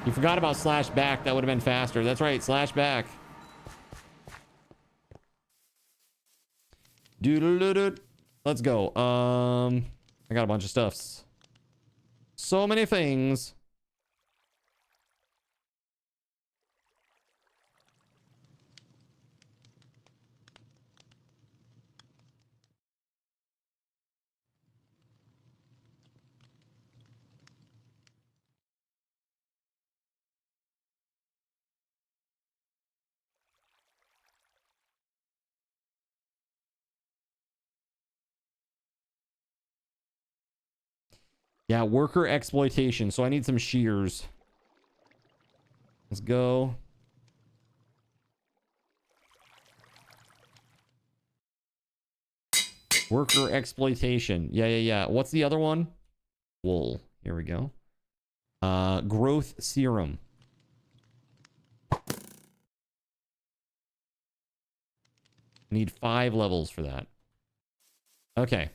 You forgot about slash back. That would have been faster. That's right. Slash back. Doo-doo-doo-doo. Let's go. I got a bunch of stuffs. So many things. Yeah, worker exploitation. So I need some shears. Let's go. Worker exploitation. Yeah. What's the other one? Wool. Here we go. Growth serum. Need 5 levels for that. Okay.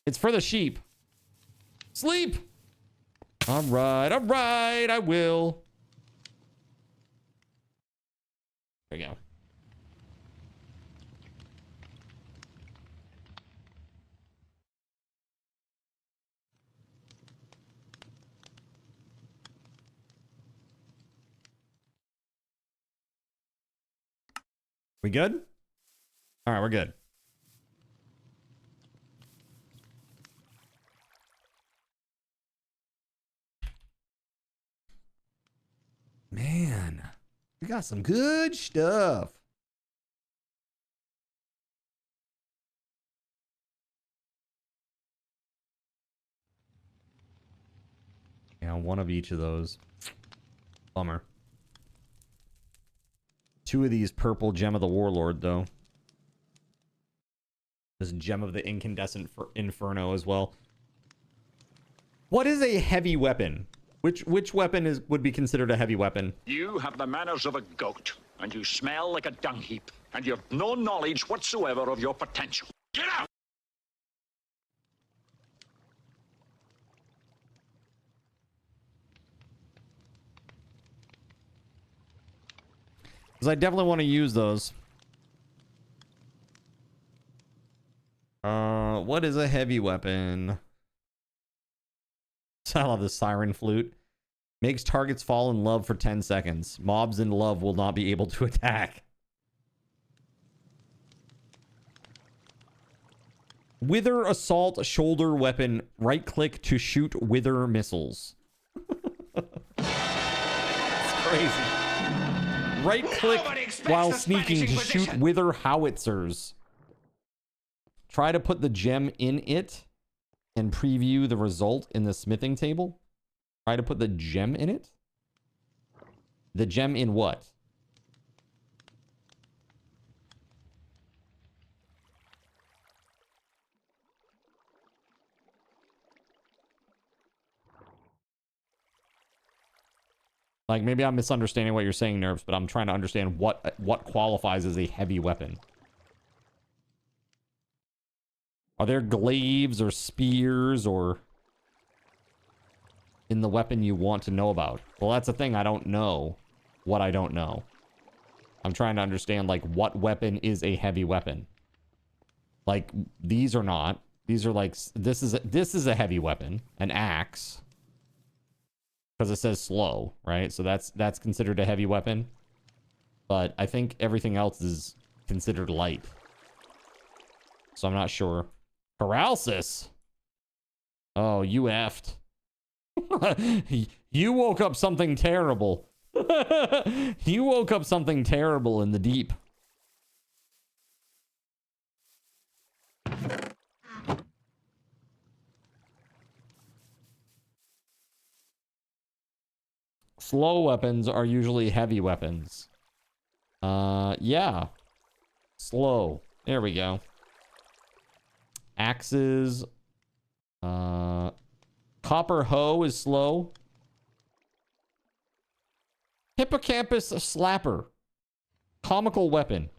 It's for the sheep. Sleep. All right, I will. There we go. We good? All right, we're good. Man, we got some good stuff. Yeah, one of each of those. Bummer. 2 of these purple gem of the warlord, though. This gem of the incandescent inferno as well. What is a heavy weapon? Which weapon would be considered a heavy weapon? You have the manners of a goat, and you smell like a dung heap, and you have no knowledge whatsoever of your potential. Get out! Because I definitely want to use those. What is a heavy weapon? I love the siren flute. Makes targets fall in love for 10 seconds. Mobs in love will not be able to attack. Wither assault shoulder weapon. Right click to shoot wither missiles. It's crazy. Right click while sneaking to shoot wither howitzers. Try to put the gem in it and preview the result in the smithing table. Try to put the gem in it. The gem in what? Like, maybe I'm misunderstanding what you're saying, Nerves, but I'm trying to understand what qualifies as a heavy weapon. Are there glaives or spears or in the weapon you want to know about? Well, that's the thing. I don't know what I don't know. I'm trying to understand, like, what weapon is a heavy weapon. Like, these are not. These are like, this is a heavy weapon, an axe. Because it says slow, right? So that's considered a heavy weapon. But I think everything else is considered light. So I'm not sure. Paralysis? Oh, you effed. You woke up something terrible. You woke up something terrible in the deep. Slow weapons are usually heavy weapons. Yeah. Slow. There we go. Axes. Copper hoe is slow. Hippocampus slapper. Comical weapon.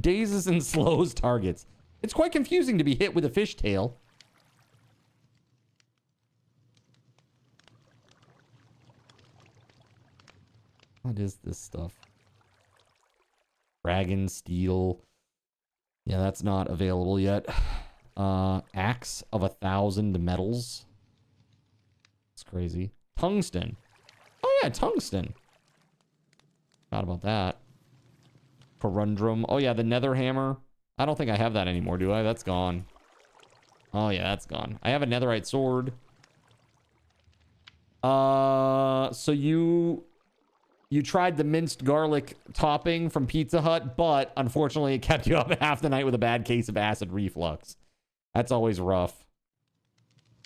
Dazes and slows targets. It's quite confusing to be hit with a fishtail. What is this stuff? Dragon, steel. Yeah, that's not available yet. Axe of 1,000 metals. It's crazy. Tungsten. Oh yeah, tungsten. Forgot about that. Corundrum. Oh yeah, the nether hammer. I don't think I have that anymore, do I? That's gone. Oh yeah, that's gone. I have a netherite sword. So you tried the minced garlic topping from Pizza Hut, but unfortunately it kept you up half the night with a bad case of acid reflux. That's always rough.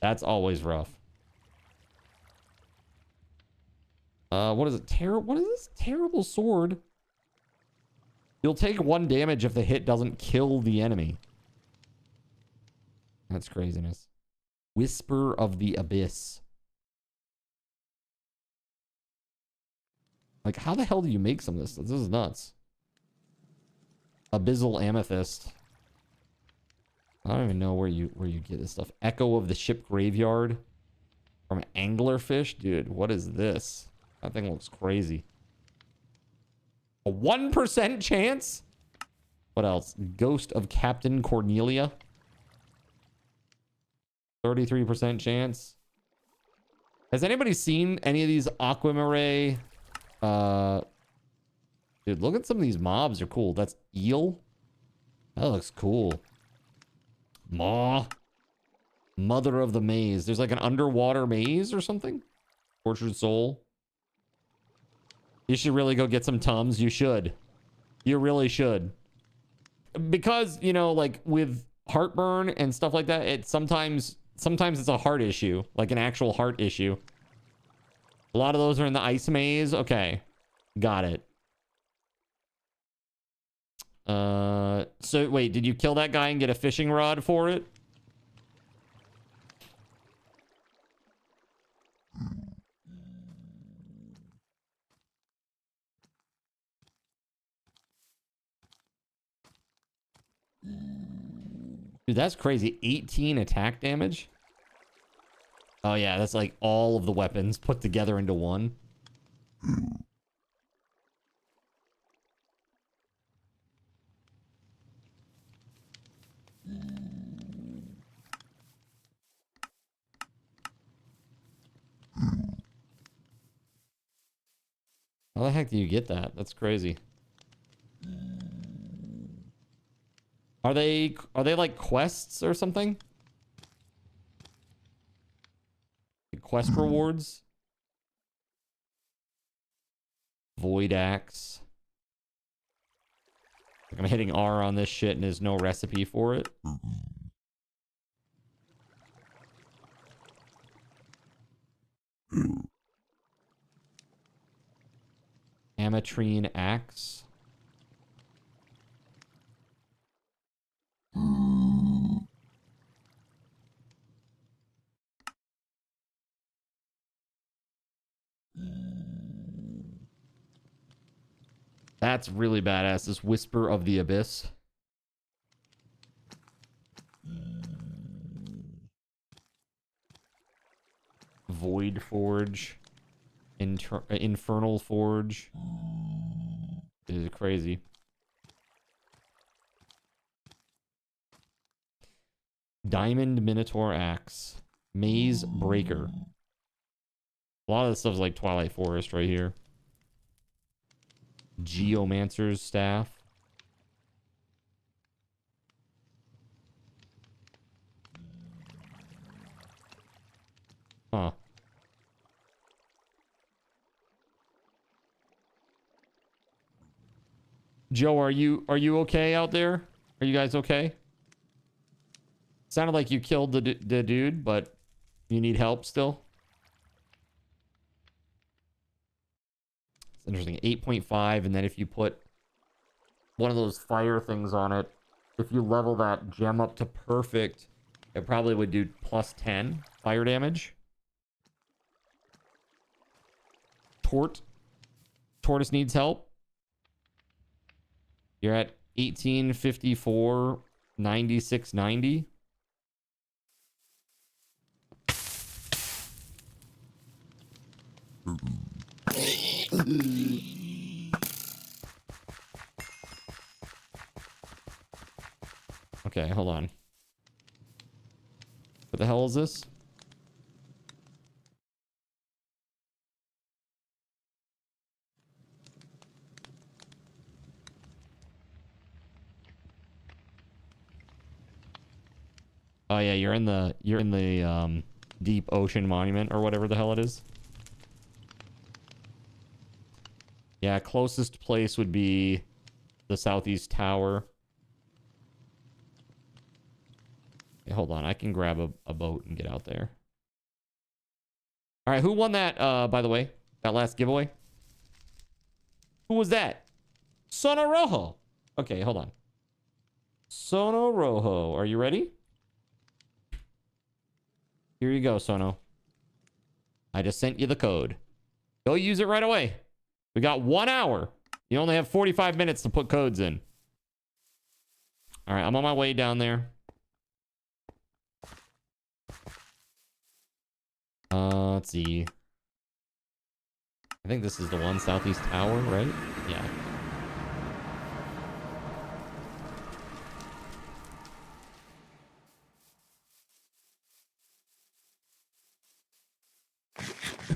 That's always rough. What is it? What is this? Terrible sword. You'll take 1 damage if the hit doesn't kill the enemy. That's craziness. Whisper of the Abyss. Like, how the hell do you make some of this? This is nuts. Abyssal Amethyst. I don't even know where you get this stuff. Echo of the Ship Graveyard. From Anglerfish? Dude, what is this? That thing looks crazy. A 1% chance? What else? Ghost of Captain Cornelia. 33% chance. Has anybody seen any of these Aquamarine? Dude, look at some of these mobs. Are cool. That's eel. That looks cool. Maw. Mother of the Maze. There's like an underwater maze or something. Tortured Soul. You should really go get some Tums. You should. You really should. Because, you know, like with heartburn and stuff like that, it sometimes it's a heart issue, like an actual heart issue. A lot of those are in the ice maze. Okay. Got it. So wait, did you kill that guy and get a fishing rod for it? Dude, that's crazy. 18 attack damage. Oh yeah, that's like all of the weapons put together into one. How the heck do you get that? That's crazy. Are they like quests or something? Quest rewards? Void Axe. Like I'm hitting R on this shit and there's no recipe for it. Ametrine Axe. That's really badass. This Whisper of the Abyss. Void Forge. Infernal Forge. This is crazy. Diamond Minotaur Axe. Maze Breaker. A lot of this stuff's like Twilight Forest right here. Geomancer's Staff. Huh. Joe, are you okay out there? Are you guys okay? Sounded like you killed the dude, but you need help still. It's interesting. 8.5, and then if you put one of those fire things on it, if you level that gem up to perfect, it probably would do plus 10 fire damage. Tortoise needs help. You're at 1854 9690. Okay, hold on. What the hell is this? Oh yeah, you're in the deep ocean monument or whatever the hell it is. Yeah, closest place would be the southeast tower. Okay, hold on, I can grab a boat and get out there. All right, who won that, by the way? That last giveaway? Who was that? Sono Rojo. Okay, hold on. Sono Rojo, are you ready? Here you go, Sono. I just sent you the code. Go use it right away. We got 1 hour. You only have 45 minutes to put codes in. All right, I'm on my way down there. Let's see. I think this is the one, Southeast Tower, right? Yeah.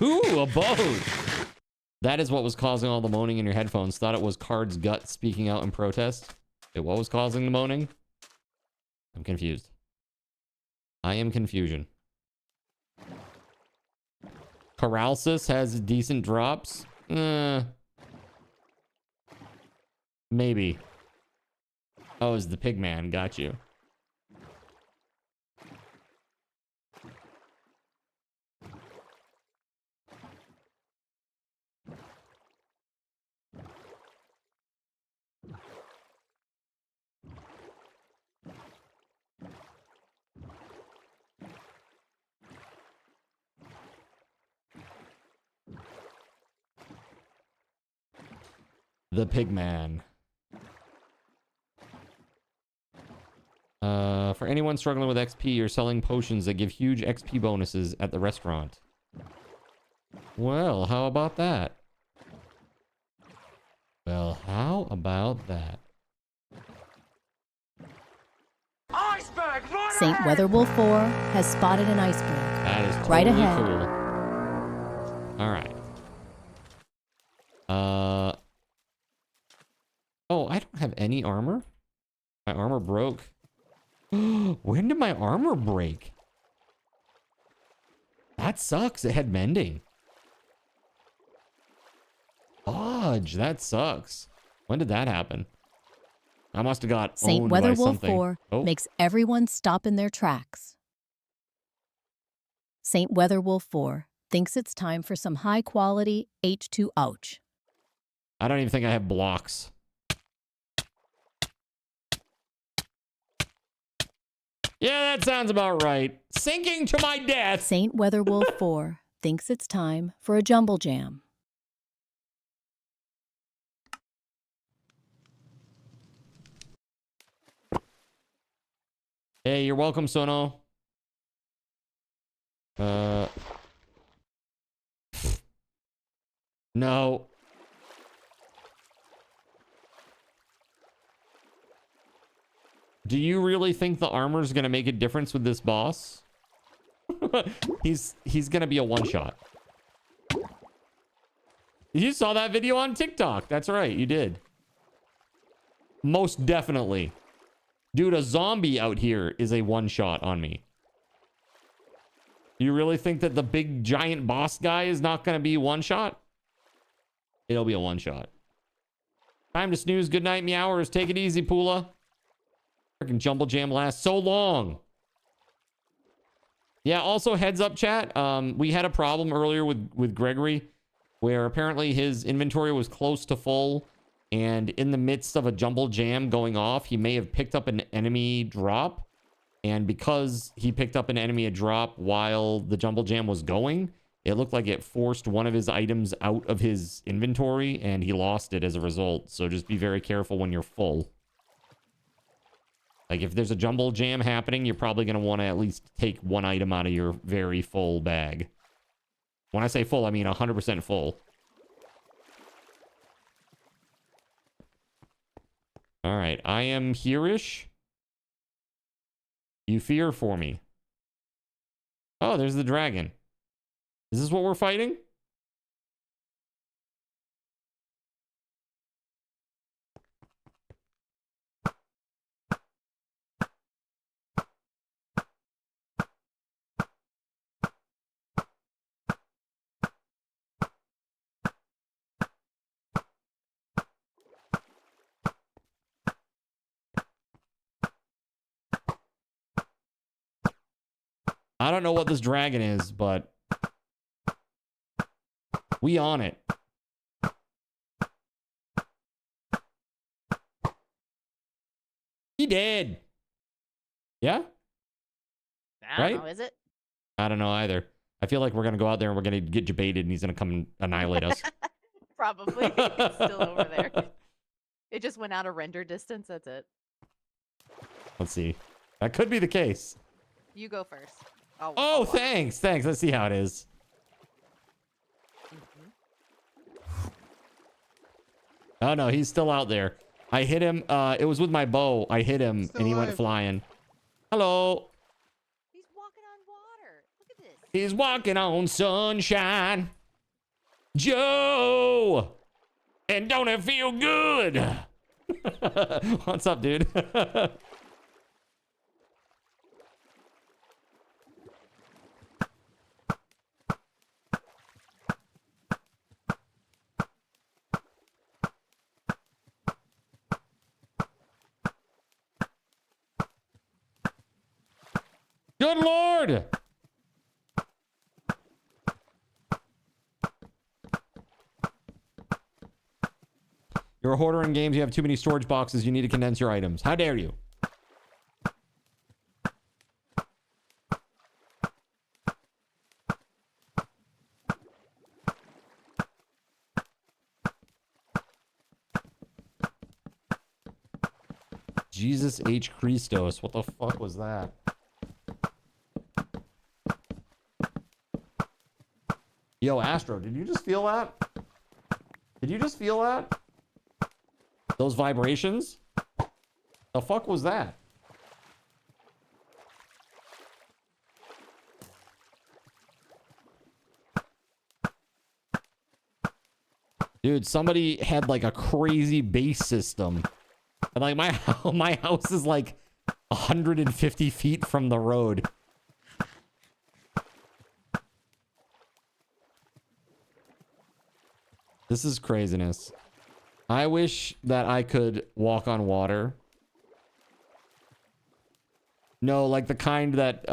Ooh, a boat! That is what was causing all the moaning in your headphones. Thought it was Card's gut speaking out in protest. Wait, what was causing the moaning? I'm confused. I am confusion. Corralsis has decent drops? Maybe. Oh, it's the Pigman. Got you. The Pigman. For anyone struggling with XP or selling potions that give huge XP bonuses at the restaurant. Well, how about that? Well, how about that? Iceberg! St. Weatherwolf 4 has spotted an iceberg. That is totally right ahead. Cool. All right. Oh, I don't have any armor. My armor broke. When did my armor break? That sucks. It had mending. Fudge, that sucks. When did that happen? I must have got St. owned by Weatherwolf something. 4 Oh. makes everyone stop in their tracks. St. Weatherwolf 4 thinks it's time for some high-quality H2 ouch. I don't even think I have blocks. Yeah, that sounds about right. Sinking to my death. St. Weatherwolf 4 thinks it's time for a jumble jam. Hey, you're welcome, Sono. No. Do you really think the armor's gonna make a difference with this boss? he's gonna be a one-shot. You saw that video on TikTok. That's right, you did. Most definitely. Dude, a zombie out here is a one-shot on me. You really think that the big giant boss guy is not gonna be one-shot? It'll be a one-shot. Time to snooze. Good night, meowers. Take it easy, Pula. Freaking Jumble Jam lasts so long. Yeah, also heads up, chat. We had a problem earlier with Gregory where apparently his inventory was close to full, and in the midst of a Jumble Jam going off, he may have picked up an enemy drop, and because he picked up an enemy drop while the Jumble Jam was going, it looked like it forced one of his items out of his inventory, and he lost it as a result. So just be very careful when you're full. Like if there's a jumble jam happening, you're probably going to want to at least take one item out of your very full bag. When I say full, I mean 100% full. All right, I am here-ish. You fear for me. Oh, there's the dragon. Is this what we're fighting? I don't know what this dragon is, but we on it. He did. Yeah? I don't know, is it? I don't know either. I feel like we're going to go out there and we're going to get debated and he's going to come and annihilate us. Probably. It's still over there. It just went out of render distance. That's it. Let's see. That could be the case. You go first. Oh, thanks. Thanks. Let's see how it is. Oh, no. He's still out there. I hit him. It was with my bow. I hit him and he went flying. Hello. He's walking on water. Look at this. He's walking on sunshine. Joe. And don't it feel good? What's up, dude? Good Lord! You're a hoarder in games. You have too many storage boxes. You need to condense your items. How dare you? Jesus H. Christos. What the fuck was that? Yo, Astro, did you just feel that? Did you just feel that? Those vibrations? The fuck was that? Dude, somebody had like a crazy bass system. And like my house is like 150 feet from the road. This is craziness. I wish that I could walk on water. No, like the kind that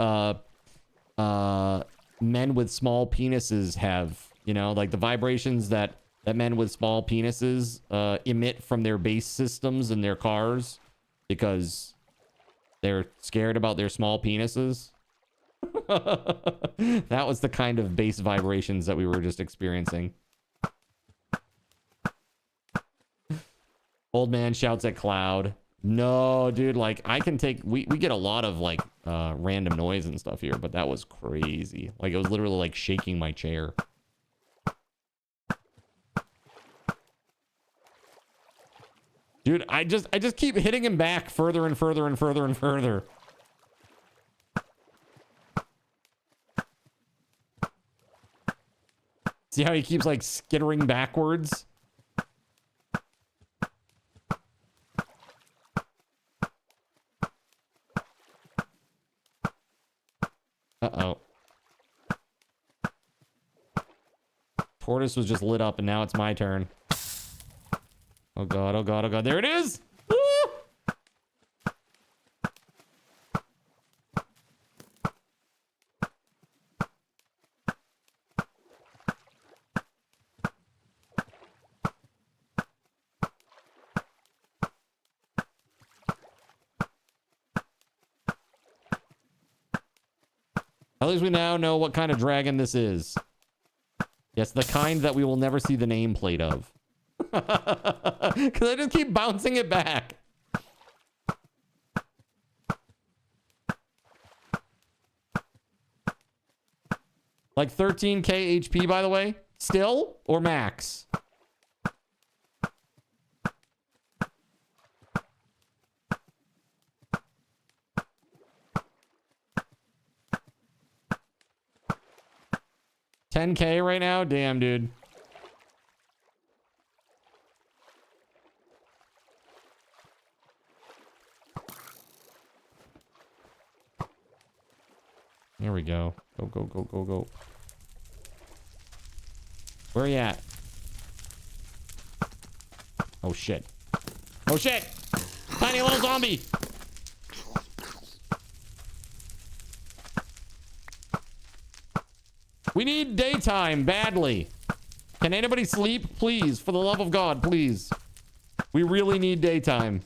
men with small penises have. You know, like the vibrations that men with small penises emit from their bass systems in their cars because they're scared about their small penises. That was the kind of bass vibrations that we were just experiencing. Old man shouts at cloud. No, dude, like I can take, we get a lot of like random noise and stuff here, but that was crazy. Like it was literally like shaking my chair. Dude, I just keep hitting him back further and further and further and further. See how he keeps like skittering backwards? Uh-oh. Tortoise was just lit up and now it's my turn. Oh god, oh god, oh god. There it is! Woo! At least we now know what kind of dragon this is. Yes, the kind that we will never see the nameplate of. Because I just keep bouncing it back. Like 13k HP, by the way. Still or max? $10k right now? Damn, dude. There we go. Go, go, go, go, go. Where are you at? Oh, shit. Oh, shit! Tiny little zombie! We need daytime badly. Can anybody sleep? Please, for the love of God, please. We really need daytime.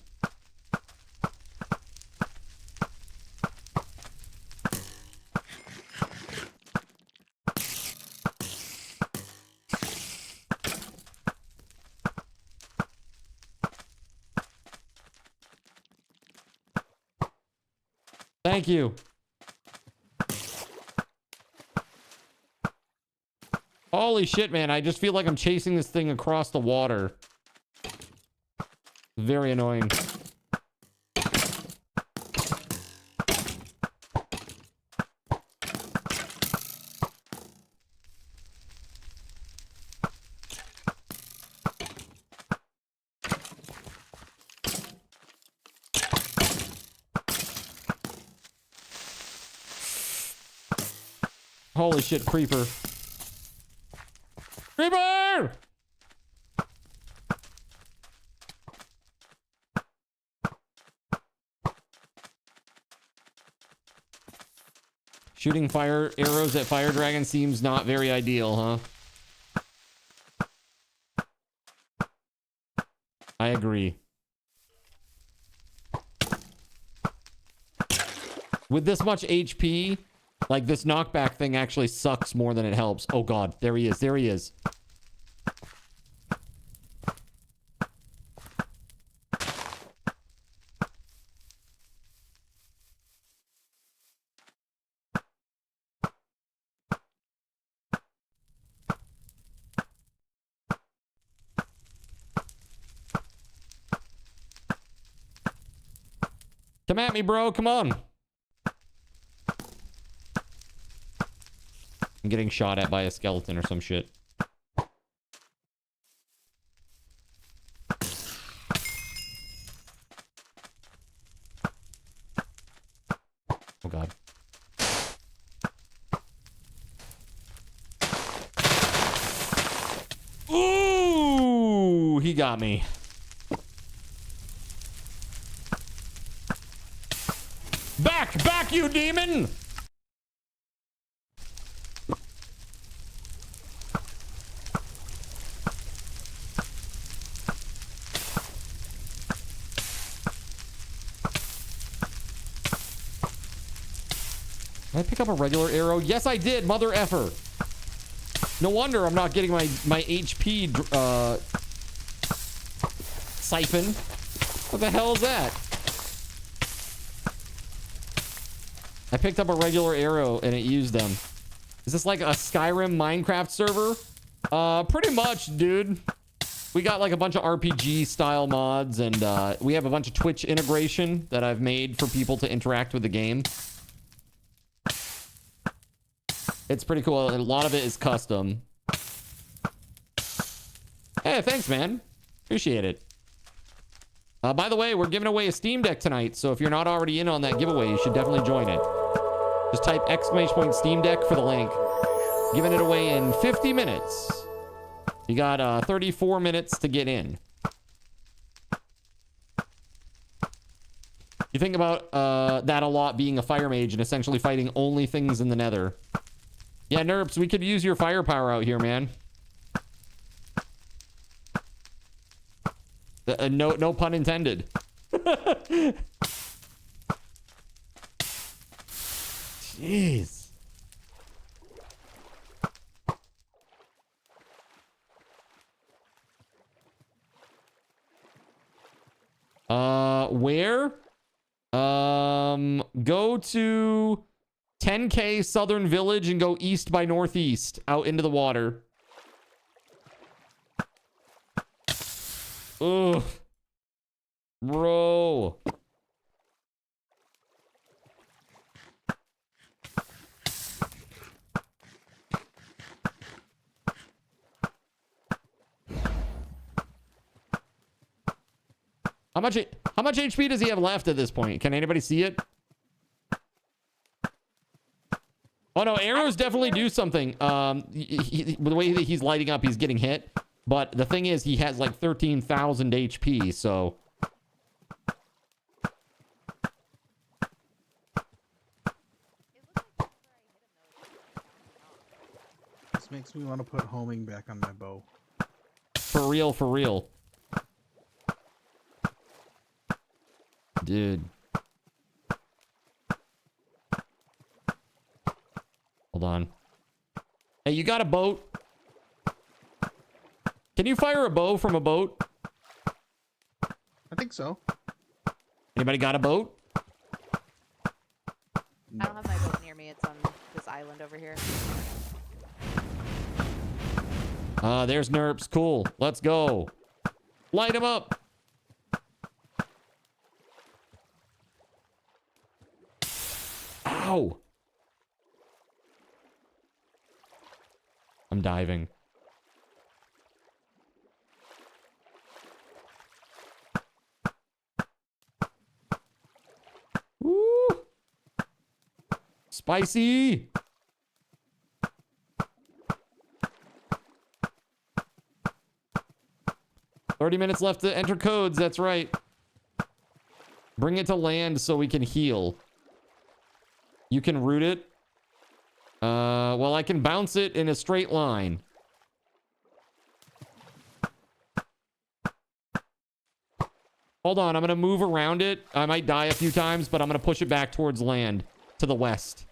Thank you. Holy shit, man. I just feel like I'm chasing this thing across the water. Very annoying. Holy shit, creeper. Creeper! Shooting fire arrows at fire dragon seems not very ideal, huh? I agree. With this much HP, like this knockback thing actually sucks more than it helps. Oh god, there he is, there he is. Come at me, bro. Come on. I'm getting shot at by a skeleton or some shit. Oh, God. Ooh, he got me. Back, you demon! Did I pick up a regular arrow? Yes, I did, mother effer. No wonder I'm not getting my HP siphon. What the hell is that? I picked up a regular arrow and it used them. Is this like a Skyrim Minecraft server? Pretty much, dude. We got like a bunch of RPG style mods and we have a bunch of Twitch integration that I've made for people to interact with the game. It's pretty cool. A lot of it is custom. Hey, thanks, man. Appreciate it. By the way, we're giving away a Steam Deck tonight, so if you're not already in on that giveaway, you should definitely join it. Just type !Steam Deck for the link. Giving it away in 50 minutes. You got 34 minutes to get in. You think about that a lot, being a fire mage and essentially fighting only things in the nether. Yeah, Nerps, we could use your firepower out here, man. No pun intended. Jeez. Where? Go to 10K southern village and go east by northeast out into the water. Ugh. Bro. How much HP does he have left at this point? Can anybody see it? Oh no, arrows definitely do something. The way that he's lighting up, he's getting hit. But the thing is, he has like 13,000 HP, so... This makes me want to put homing back on my bow. For real, for real. Dude. Hold on. Hey, you got a boat? Can you fire a bow from a boat? I think so. Anybody got a boat? I don't have my boat near me. It's on this island over here. There's Nerps. Cool. Let's go. Light him up. Ow. I'm diving. Woo. Spicy. $30 minutes left to enter codes. That's right. Bring it to land so we can heal. You can root it. Well, I can bounce it in a straight line. Hold on, I'm going to move around it. I might die a few times, but I'm going to push it back towards land, to the west.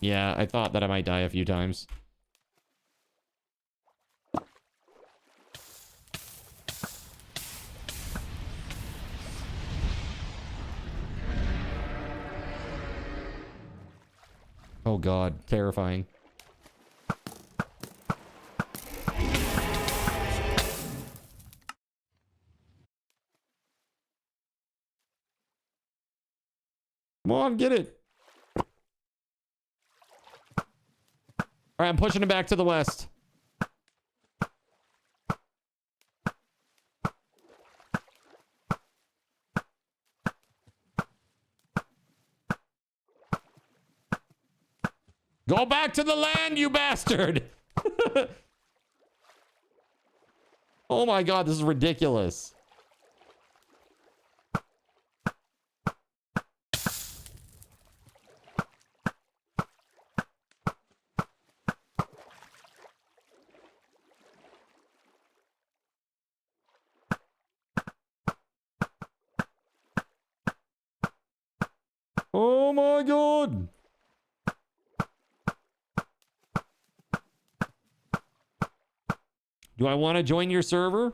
Yeah, I thought that I might die a few times. Oh god, terrifying. Come on, get it. All right, I'm pushing it back to the west. Go back to the land, you bastard! Oh my god, this is ridiculous. Oh my god! Do I want to join your server?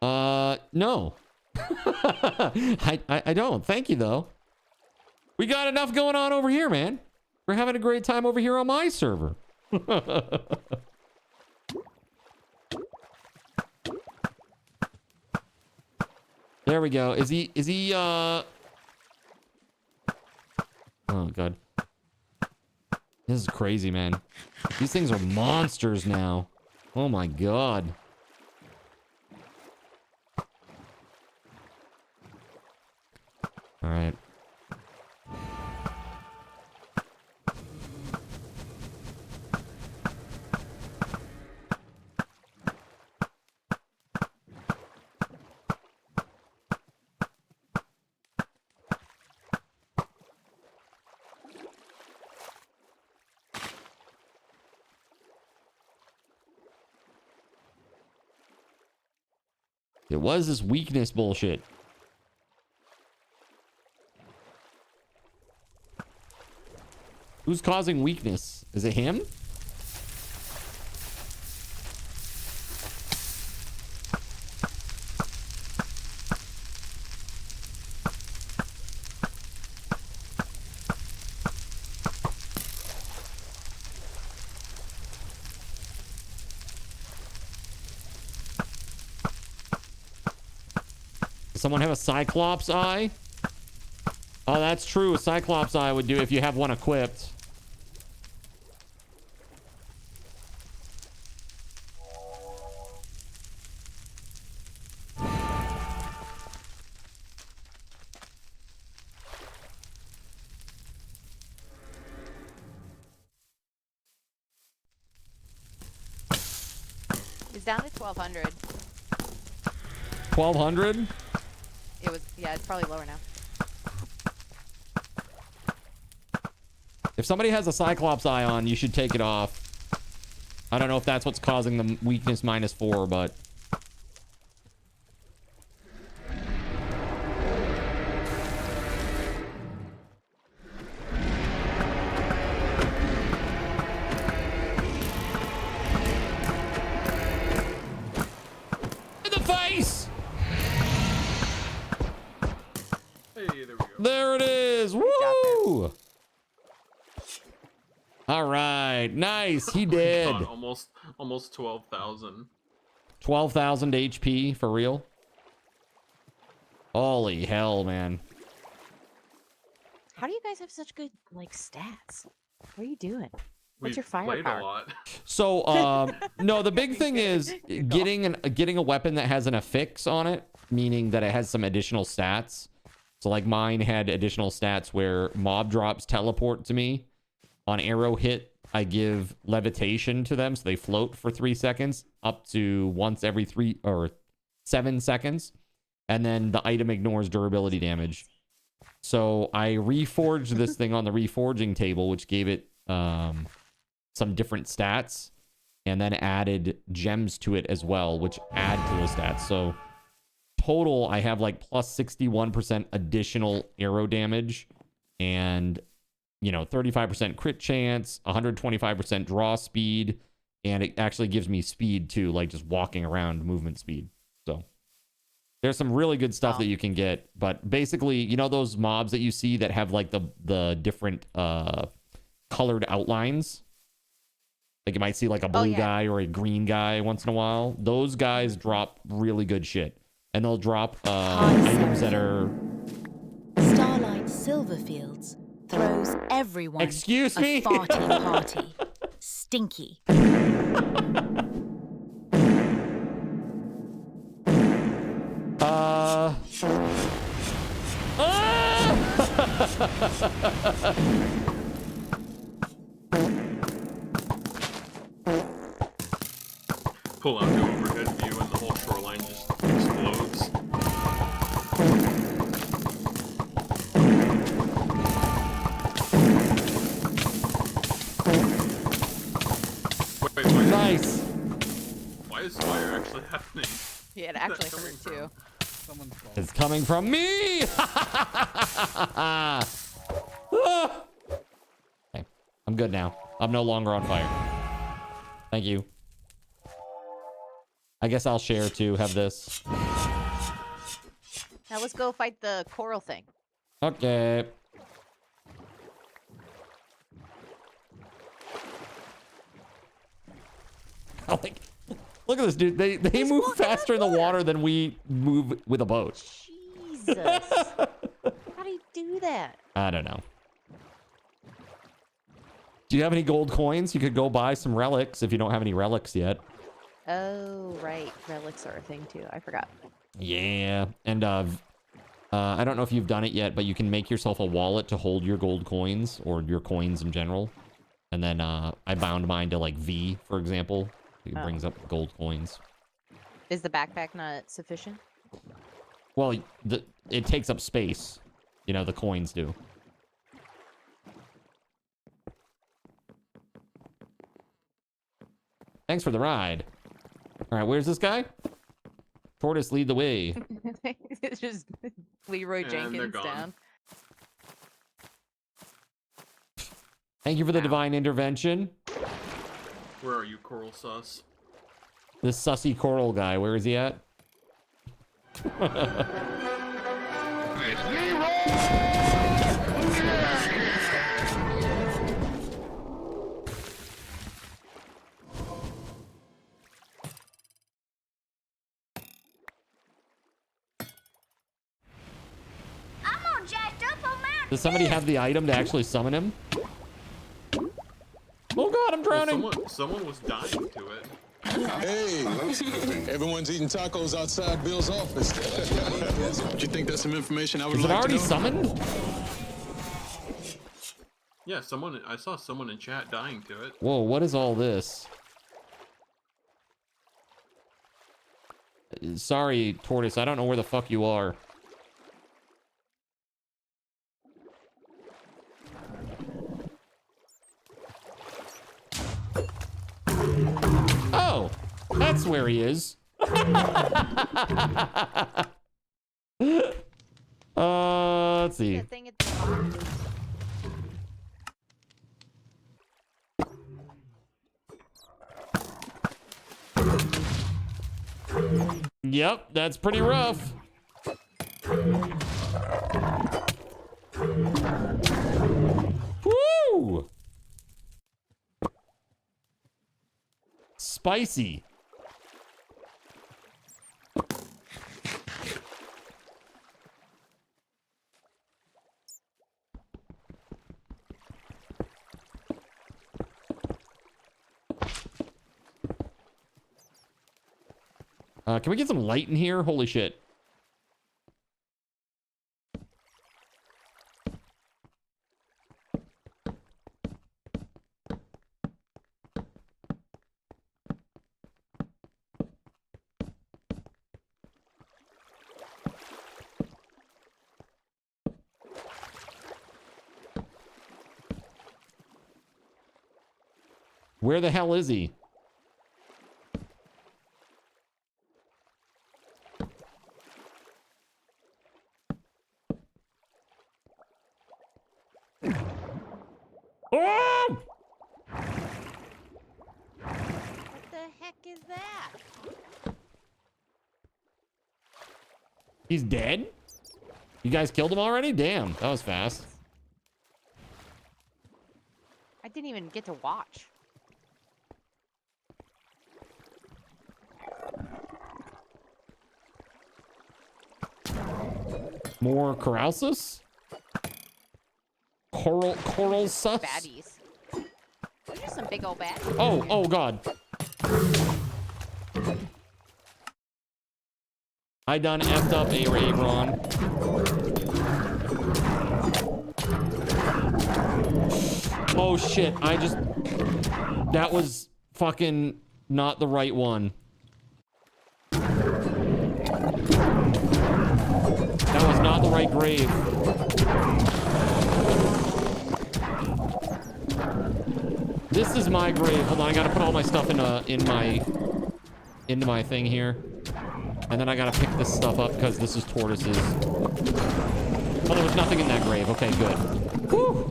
No. I don't. Thank you, though. We got enough going on over here, man. We're having a great time over here on my server. There we go. Is he, oh, God. This is crazy, man. These things are monsters now. Oh my god. All right. It was this weakness bullshit. Who's causing weakness? Is it him? Does someone have a Cyclops eye? Oh, that's true. A Cyclops eye would do if you have one equipped. It's down to 1200. 1200? It was, yeah, it's probably lower now. If somebody has a Cyclops eye on, you should take it off. I don't know if that's what's causing the weakness -4, but... In the face! Hey, there we go. There it is! Woo! All right, nice. He did. God, almost 12,000. 12,000 HP for real. Holy hell, man. How do you guys have such good, like, stats? What are you doing? What's We've your played firepower? a lot. So, no, the big thing is getting a weapon that has an affix on it, meaning that it has some additional stats. So, like, mine had additional stats where mob drops teleport to me. On arrow hit, I give levitation to them, so they float for 3 seconds, up to once every 3 or 7 seconds. And then the item ignores durability damage. So I reforged this thing on the reforging table, which gave it some different stats, and then added gems to it as well, which add to those stats. So total, I have like plus 61% additional arrow damage, and 35% crit chance, 125% draw speed, and it actually gives me speed too, like just walking around, movement speed. So there's some really good stuff that you can get, but basically, those mobs that you see that have like the different colored outlines, like you might see like a blue guy or a green guy once in a while. Those guys drop really good shit, and they'll drop items that are Starlight Silverfields throws everyone Excuse me? a farting party. Stinky. Pull out the overhead view and the whole shoreline just explodes. Wait, nice. Why is fire actually happening? Yeah, it actually hurt too. It's coming from me. Okay, I'm good now. I'm no longer on fire. Thank you. I guess I'll share too. Have this. Now let's go fight the coral thing. Okay. Like, look at this dude. They move faster in the water than we move with a boat. Jesus. How do you do that? I don't know. Do you have any gold coins? You could go buy some relics if you don't have any relics yet. Oh, right. Relics are a thing too. I forgot. Yeah. And I don't know if you've done it yet, but you can make yourself a wallet to hold your gold coins or your coins in general. And then I bound mine to like V, for example. It brings up gold coins. Is the backpack not sufficient? Well, it takes up space. The coins do. Thanks for the ride. All right, where's this guy? Tortoise, lead the way. It's just Leroy And they're Jenkins gone. down. Thank you for the divine intervention. Where are you, Coral Sus? This sussy coral guy, where is he at? Does somebody have the item to actually summon him? Oh god, I'm drowning! Well, someone was dying to it. Hey, everyone's eating tacos outside Bill's office. Do you think that's some information I would Is like it already to know? summoned? Yeah, I saw someone in chat dying to it. Whoa, what is all this? Sorry, Tortoise, I don't know where the fuck you are. Oh, that's where he is. Let's see. Yep, that's pretty rough. Woo! Spicy. Can we get some light in here? Holy shit. Where the hell is he? Oh! What the heck is that? He's dead? You guys killed him already? Damn, that was fast. I didn't even get to watch. More Coralsus? Coral sus? Baddies. Those are some big old baddies. Oh god. I done effed up Aaron. Oh shit, that was fucking not the right one. That was not the right grave. This is my grave. Hold on, I gotta put all my stuff into my thing here. And then I gotta pick this stuff up because this is Tortoise's. Oh, there was nothing in that grave. Okay, good. Whew.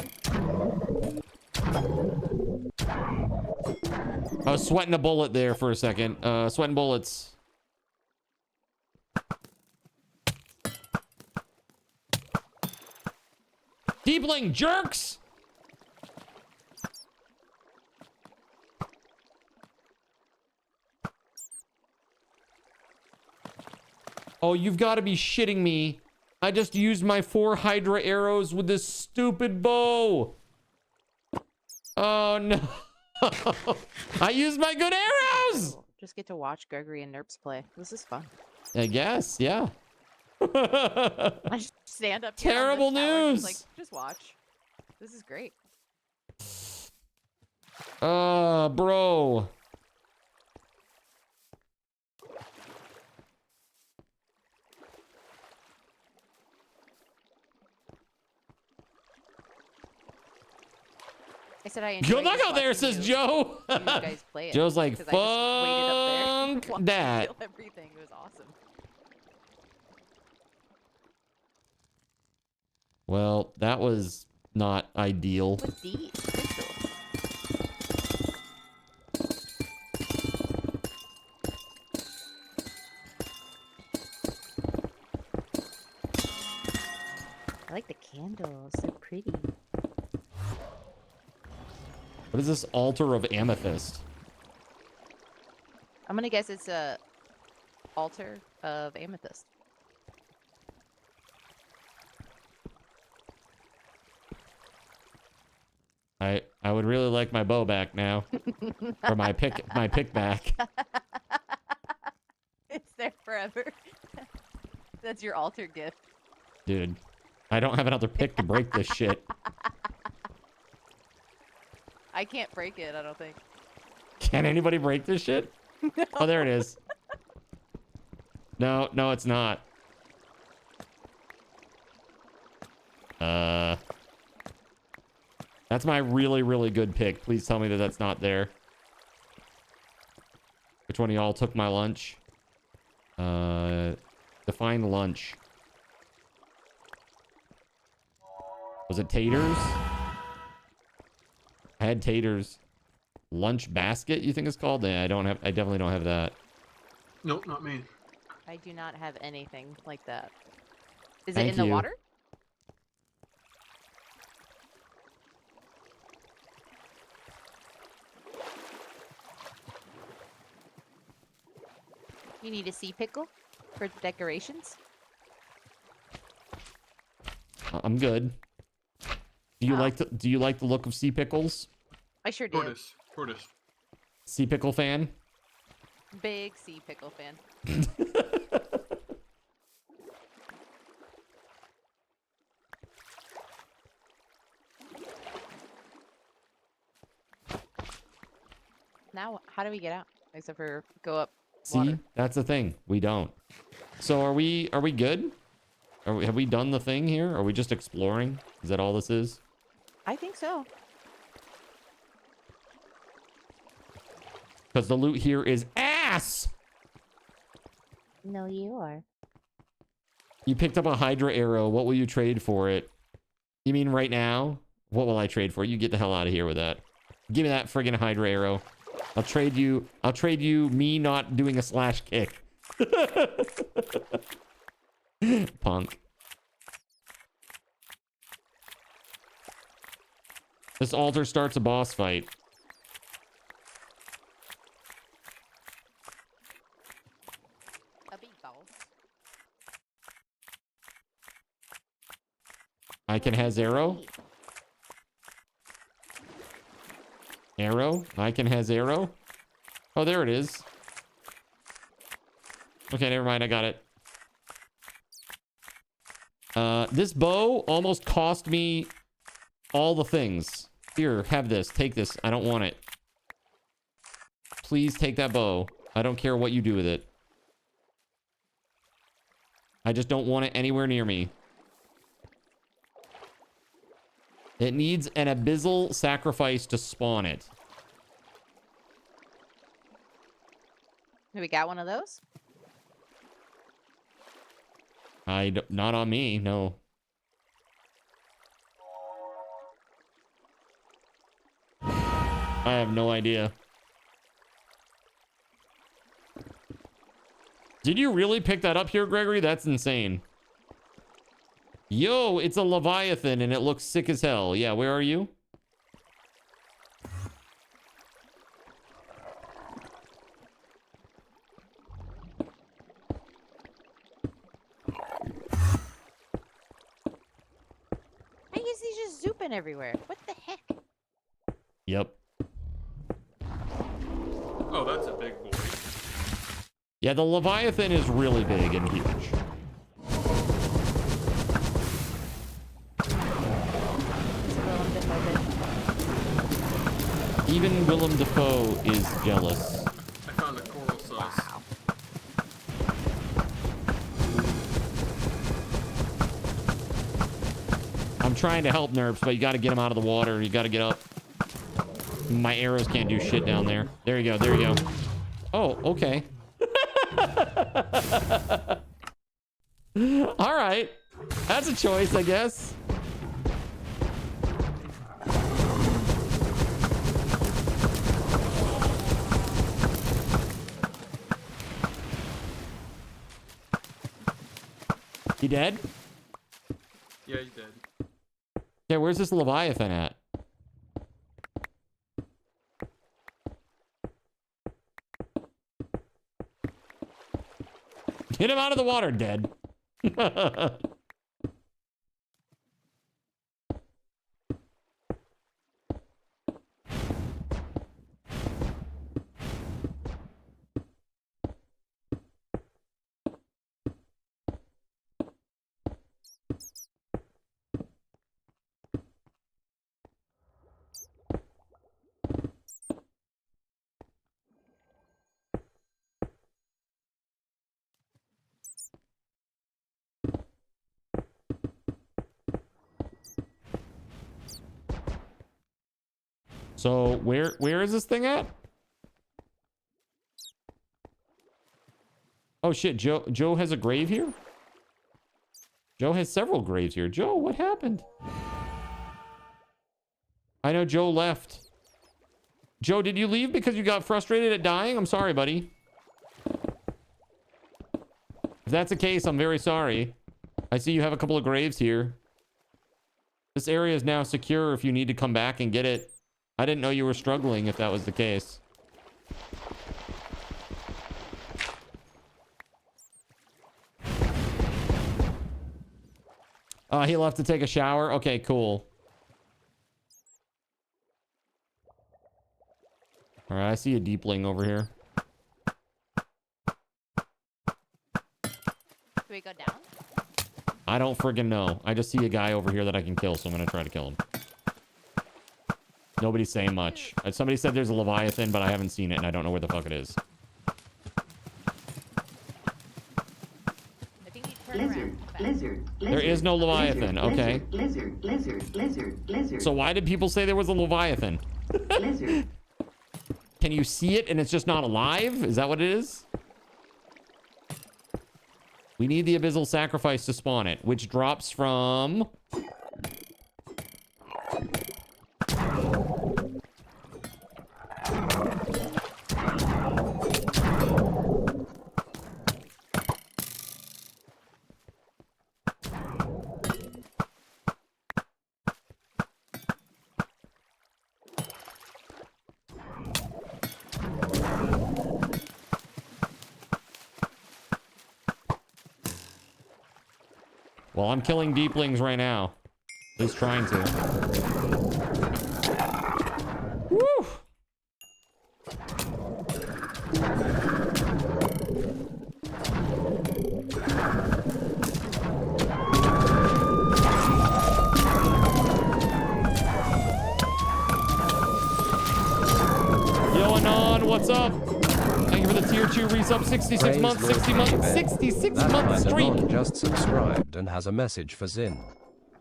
I was sweating a bullet there for a second. Sweating bullets. Deepling jerks! Oh, you've got to be shitting me. I just used my 4 Hydra arrows with this stupid bow. Oh, no. I used my good arrows! Just get to watch Gregory and Nerps play. This is fun. I guess, yeah. I just stand up here Terrible on this tower and news. just, like, just watch. This is great. Bro. I said I enjoy Good luck out there, says Joe. you guys play it, Joe's like, 'cause I just waited up there fuck to watch that. you kill everything. It was awesome. Well, that was not ideal. With these. I like the candles. They're pretty. What is this altar of amethyst? I'm gonna guess it's a altar of amethyst. I would really like my bow back now. Or my pick back. It's there forever. That's your altar gift. Dude, I don't have another pick to break this shit. I can't break it, I don't think. Can anybody break this shit? No. Oh, there it is. No, it's not. That's my really, really good pick. Please tell me that that's not there. Which one of y'all took my lunch? Define lunch. Was it taters? I had taters. Lunch basket, you think it's called? Yeah, I definitely don't have that. Nope, not me. I do not have anything like that. Is Thank it in the you. water? You need a sea pickle for decorations? I'm good. Do you like the look of sea pickles? I sure do. Tortoise. Sea pickle fan? Big sea pickle fan. Now, how do we get out? Except for go up See, water. that's the thing. We don't. So are we good? Have we done the thing here? Are we just exploring? Is that all this is? I think so. Because the loot here is ass! No, you are. You picked up a Hydra arrow. What will you trade for it? You mean right now? What will I trade for? You get the hell out of here with that. Give me that friggin' Hydra arrow. I'll trade you me not doing a slash kick. Punk. This altar starts a boss fight. A big boss. Icon has arrow. Arrow? Icon has arrow? Oh, there it is. Okay, never mind. I got it. This bow almost cost me all the things. Here, have this. Take this. I don't want it. Please take that bow. I don't care what you do with it. I just don't want it anywhere near me. It needs an abyssal sacrifice to spawn it. Have we got one of those? Not on me, no. I have no idea. Did you really pick that up here, Gregory? That's insane. Yo, it's a Leviathan and it looks sick as hell. Yeah, where are you? I guess he's just zooping everywhere. What the heck? Yep. Oh, that's a big boy. Yeah, the Leviathan is really big and huge. Even Willem Dafoe is jealous. I found a coral sauce. Wow. I'm trying to help Nerps, but you got to get him out of the water. You got to get up. My arrows can't do shit down there. There you go. There you go. Oh, okay. All right. That's a choice, I guess. He dead? Yeah, he's dead. Yeah, where's this Leviathan at? Get him out of the water, dead. So where is this thing at? Oh shit, Joe has a grave here? Joe has several graves here. Joe, what happened? I know Joe left. Joe, did you leave because you got frustrated at dying? I'm sorry, buddy. If that's the case, I'm very sorry. I see you have a couple of graves here. This area is now secure if you need to come back and get it. I didn't know you were struggling if that was the case. He left to take a shower. Okay, cool. All right, I see a deepling over here. Do we go down? I don't friggin' know. I just see a guy over here that I can kill, so I'm gonna try to kill him. Nobody's saying much. Somebody said there's a Leviathan, but I haven't seen it, and I don't know where the fuck it is. I think you turn around. Lizard. There is no Leviathan. Okay. Lizard. So why did people say there was a Leviathan? Lizard. Can you see it and it's just not alive? Is that what it is? We need the Abyssal Sacrifice to spawn it, which drops from... Well, I'm killing deeplings right now. At least trying to. Woo! Yo, Anon, what's up? Thank you for the tier 2 resub. 66 months, 60 months, 66 months streak. ThatKindAnon just subscribed and has a message for Zin.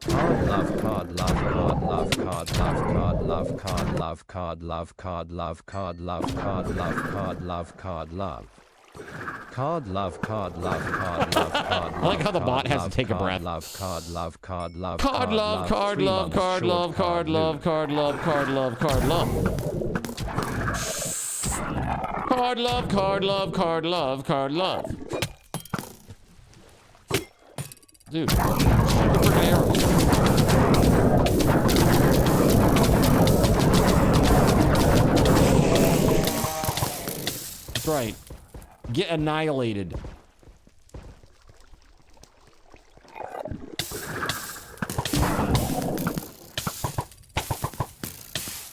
Card love, card love, card love, card love, card love, card love, card love, card love, card love, card love, card love, card love. Card love, card love, card love. I like how the bot has to take a breath. Card love, card love, card love, card love, card love, card love, card love, card love, card love. Card love, card love, card love, card love. Dude, freaking arrow. That's right. Get annihilated.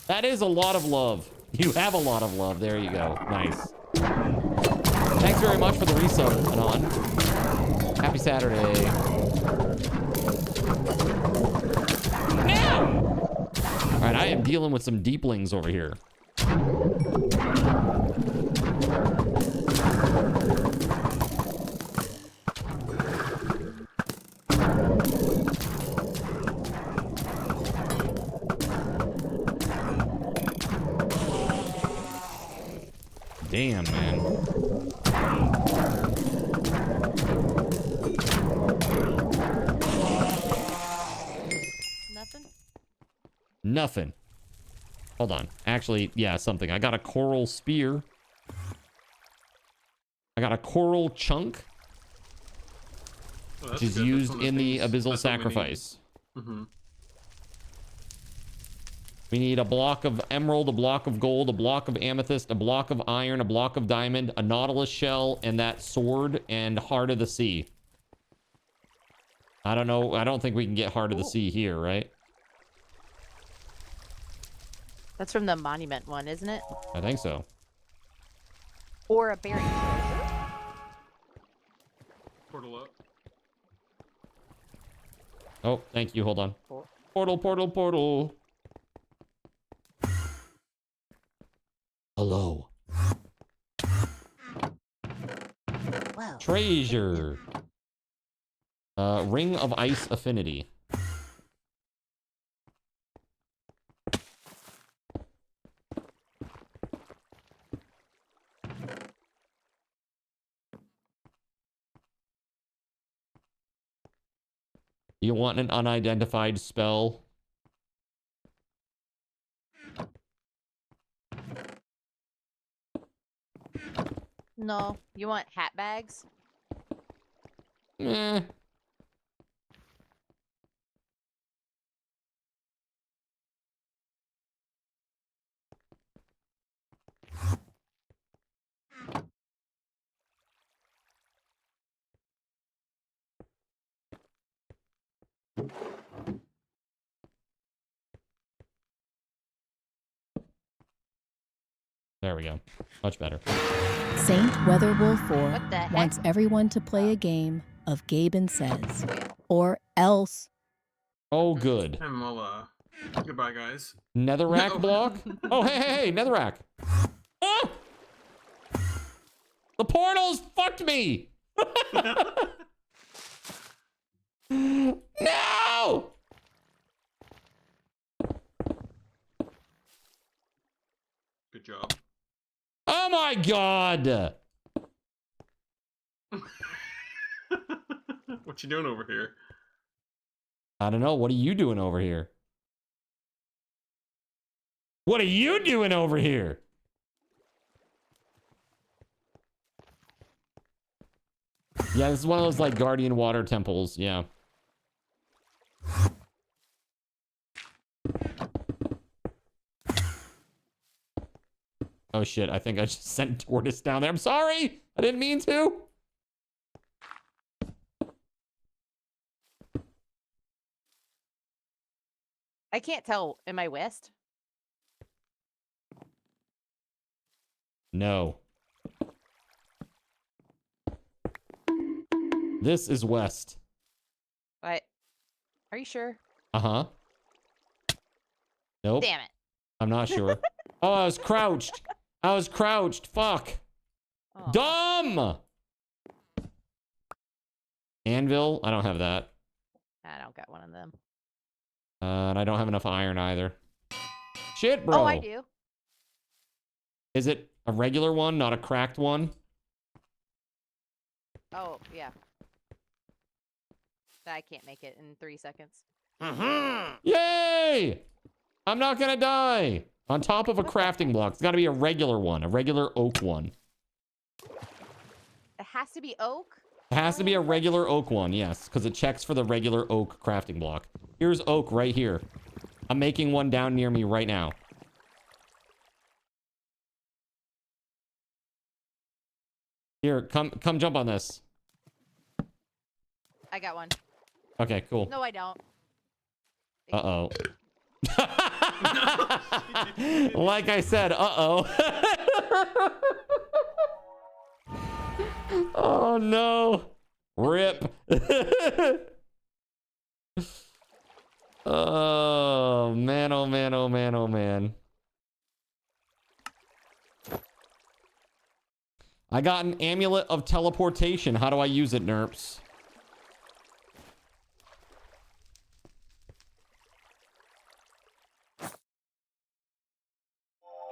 That is a lot of love. You have a lot of love. There you go. Nice. Thanks very much for the resub, Anon. Happy Saturday. No! All right, I am dealing with some deeplings over here. Damn, man. Nothing? Nothing. Hold on. Actually, yeah, something. I got a coral spear. I got a coral chunk. which is used in the Abyssal Sacrifice. We need a block of emerald, a block of gold, a block of amethyst, a block of iron, a block of diamond, a nautilus shell, and that sword and Heart of the Sea. I don't know. I don't think we can get Heart of the Sea here, right? That's from the monument one, isn't it? I think so. Or a buried treasure. Portal up. Oh, thank you. Hold on. Portal, portal, portal. Hello. Whoa. Treasure. Ring of Ice Affinity. You want an unidentified spell? No. You want hat bags? Eh. There we go. Much better. Saint Weatherwolf 4 What the heck? wants everyone to play a game of GabeN Says, or else. Oh, good. And we'll, goodbye, guys. Netherrack No. block? Oh, hey, Netherrack. Ah! The portals fucked me! No! Good job. Oh my god! What you doing over here? I don't know. What are you doing over here? What are you doing over here? Yeah, this is one of those like guardian water temples. Yeah. Oh shit, I think I just sent Tortoise down there. I'm sorry! I didn't mean to! I can't tell. Am I west? No. This is west. What? Are you sure? Uh-huh. Nope. Damn it. I'm not sure. Oh, I was crouched. I was crouched. Fuck. Oh. Dumb! Anvil? I don't have that. I don't got one of them. And I don't have enough iron either. Shit, bro. Oh, I do. Is it a regular one, not a cracked one? Oh, yeah. I can't make it in 3 seconds. Yay! I'm not gonna die. On top of a crafting block. It's gotta be a regular one, a regular oak one. It has to be oak? It has to be a regular oak one, yes, because it checks for the regular oak crafting block. Here's oak right here. I'm making one down near me right now. Here, come jump on this. I got one. Okay, cool. No, I don't. Uh-oh. Like I said, uh-oh. Oh, no. Rip. Oh, man, oh, man, oh, man, oh, man. I got an amulet of teleportation. How do I use it, Nerps?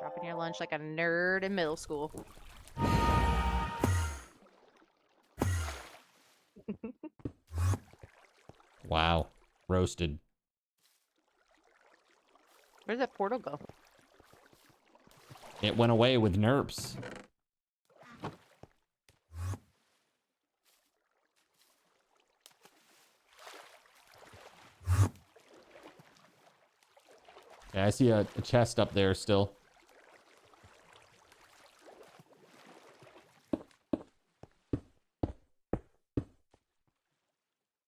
Dropping your lunch like a nerd in middle school. Wow. Roasted. Where did that portal go? It went away with Nerps. Yeah, I see a chest up there still.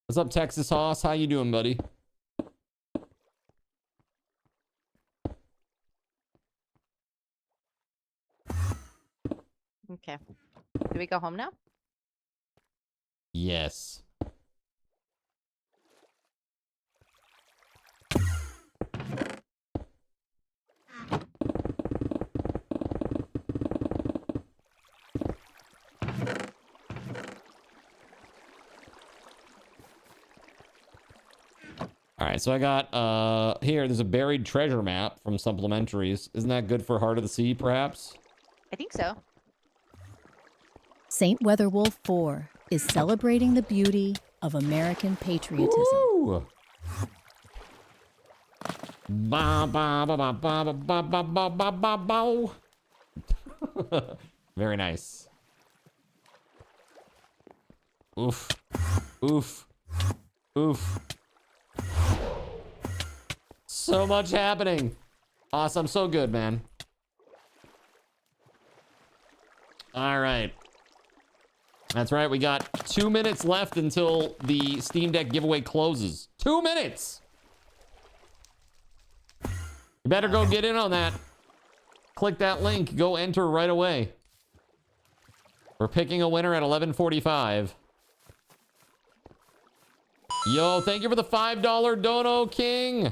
What's up, Texas Hoss? How you doing, buddy? Okay. Do we go home now? Yes. All right, so I got here. There's a buried treasure map from supplementaries. Isn't that good for Heart of the Sea, perhaps? I think so. Saint Weatherwolf 4 is celebrating the beauty of American patriotism. Woo! Ba ba ba ba ba ba ba ba ba ba ba. Very nice. Oof. Oof. Oof. So much happening. Awesome. So good, man. All right. That's right. We got 2 minutes left until the Steam Deck giveaway closes. 2 minutes. You better go get in on that. Click that link. Go enter right away. We're picking a winner at 11:45. Yo, thank you for the $5 dono, King.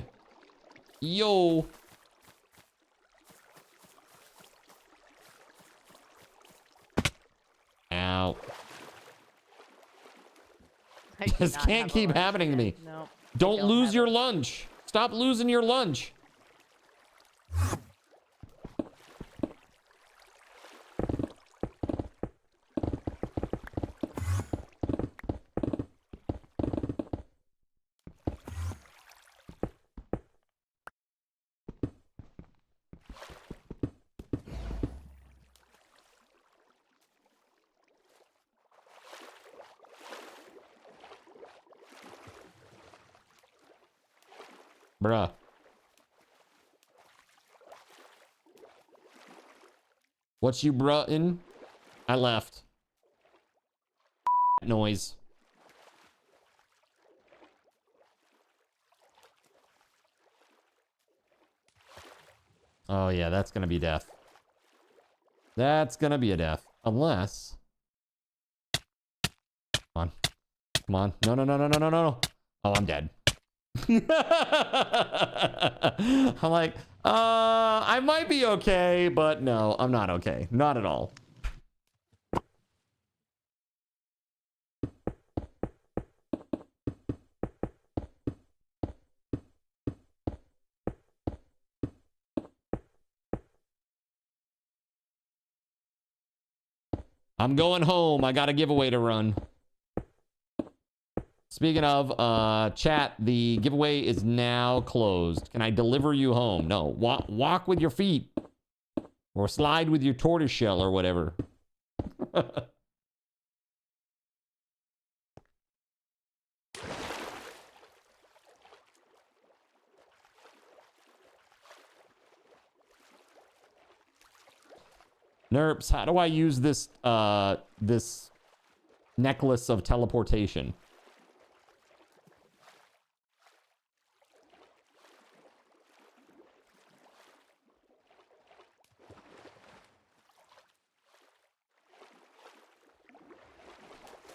Yo. Ow. This can't keep happening to me. No. Don't lose your lunch. Stop losing your lunch. Bruh. What you bruh in? I left. Noise. Oh yeah, that's gonna be death. That's gonna be a death. Unless... Come on. Come on. No, no, no, no, no, no, no. Oh, I'm dead. I'm like, I might be okay, but no, I'm not okay. Not at all. I'm going home. I got a giveaway to run. Speaking of, chat, the giveaway is now closed. Can I deliver you home? No, walk with your feet. Or slide with your tortoise shell or whatever. Nerps, how do I use this, this necklace of teleportation?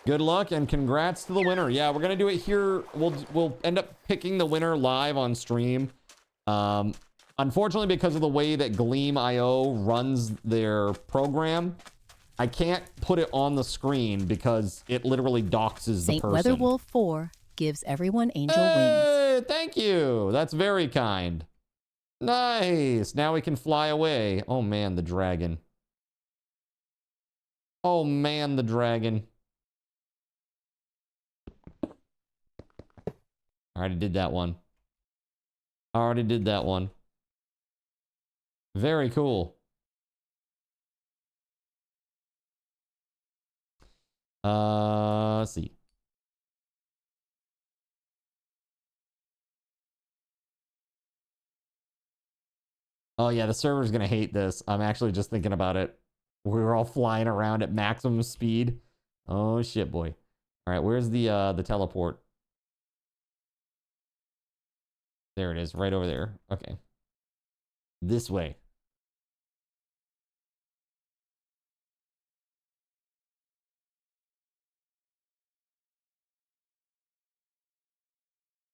Good luck and congrats to the winner. Yeah, we're gonna do it here. We'll end up picking the winner live on stream. Unfortunately, because of the way that Gleam.io runs their program, I can't put it on the screen because it literally doxes the Saint person. Weatherwolf 4 gives everyone angel wings. Hey, thank you. That's very kind. Nice. Now we can fly away. Oh man, the dragon. Oh man, the dragon. I already did that one. I already did that one. Very cool. Let's see. Oh yeah, the server's gonna hate this. I'm actually just thinking about it. We were all flying around at maximum speed. Oh shit, boy. All right, where's the teleport? There it is, right over there. Okay. This way.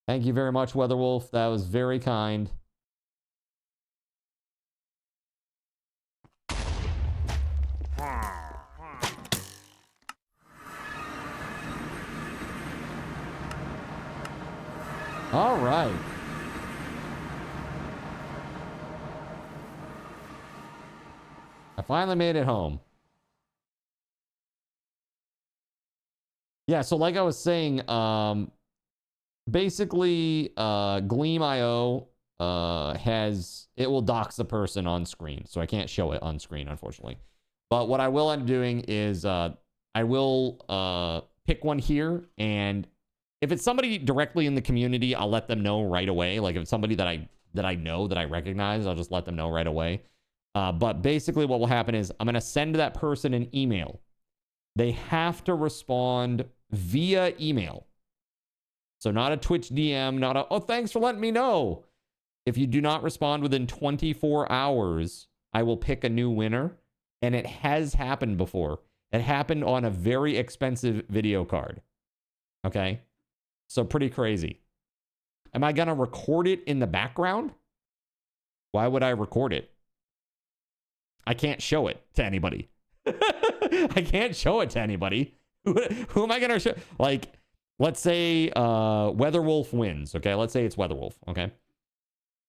Thank you very much, Weatherwolf. That was very kind. All right. I finally made it home. Yeah, so like I was saying, basically, Gleam.io it will dox the person on screen, so I can't show it on screen, unfortunately. But what I will end up doing is I will pick one here, and if it's somebody directly in the community, I'll let them know right away. Like if it's somebody that I know, that I recognize, I'll just let them know right away. But basically what will happen is I'm going to send that person an email. They have to respond via email. So not a Twitch DM, not a, oh, thanks for letting me know. If you do not respond within 24 hours, I will pick a new winner. And it has happened before. It happened on a very expensive video card. Okay? So pretty crazy. Am I going to record it in the background? Why would I record it? I can't show it to anybody. I can't show it to anybody. Who am I going to show? Like, let's say Weatherwolf wins. Okay, let's say it's Weatherwolf. Okay.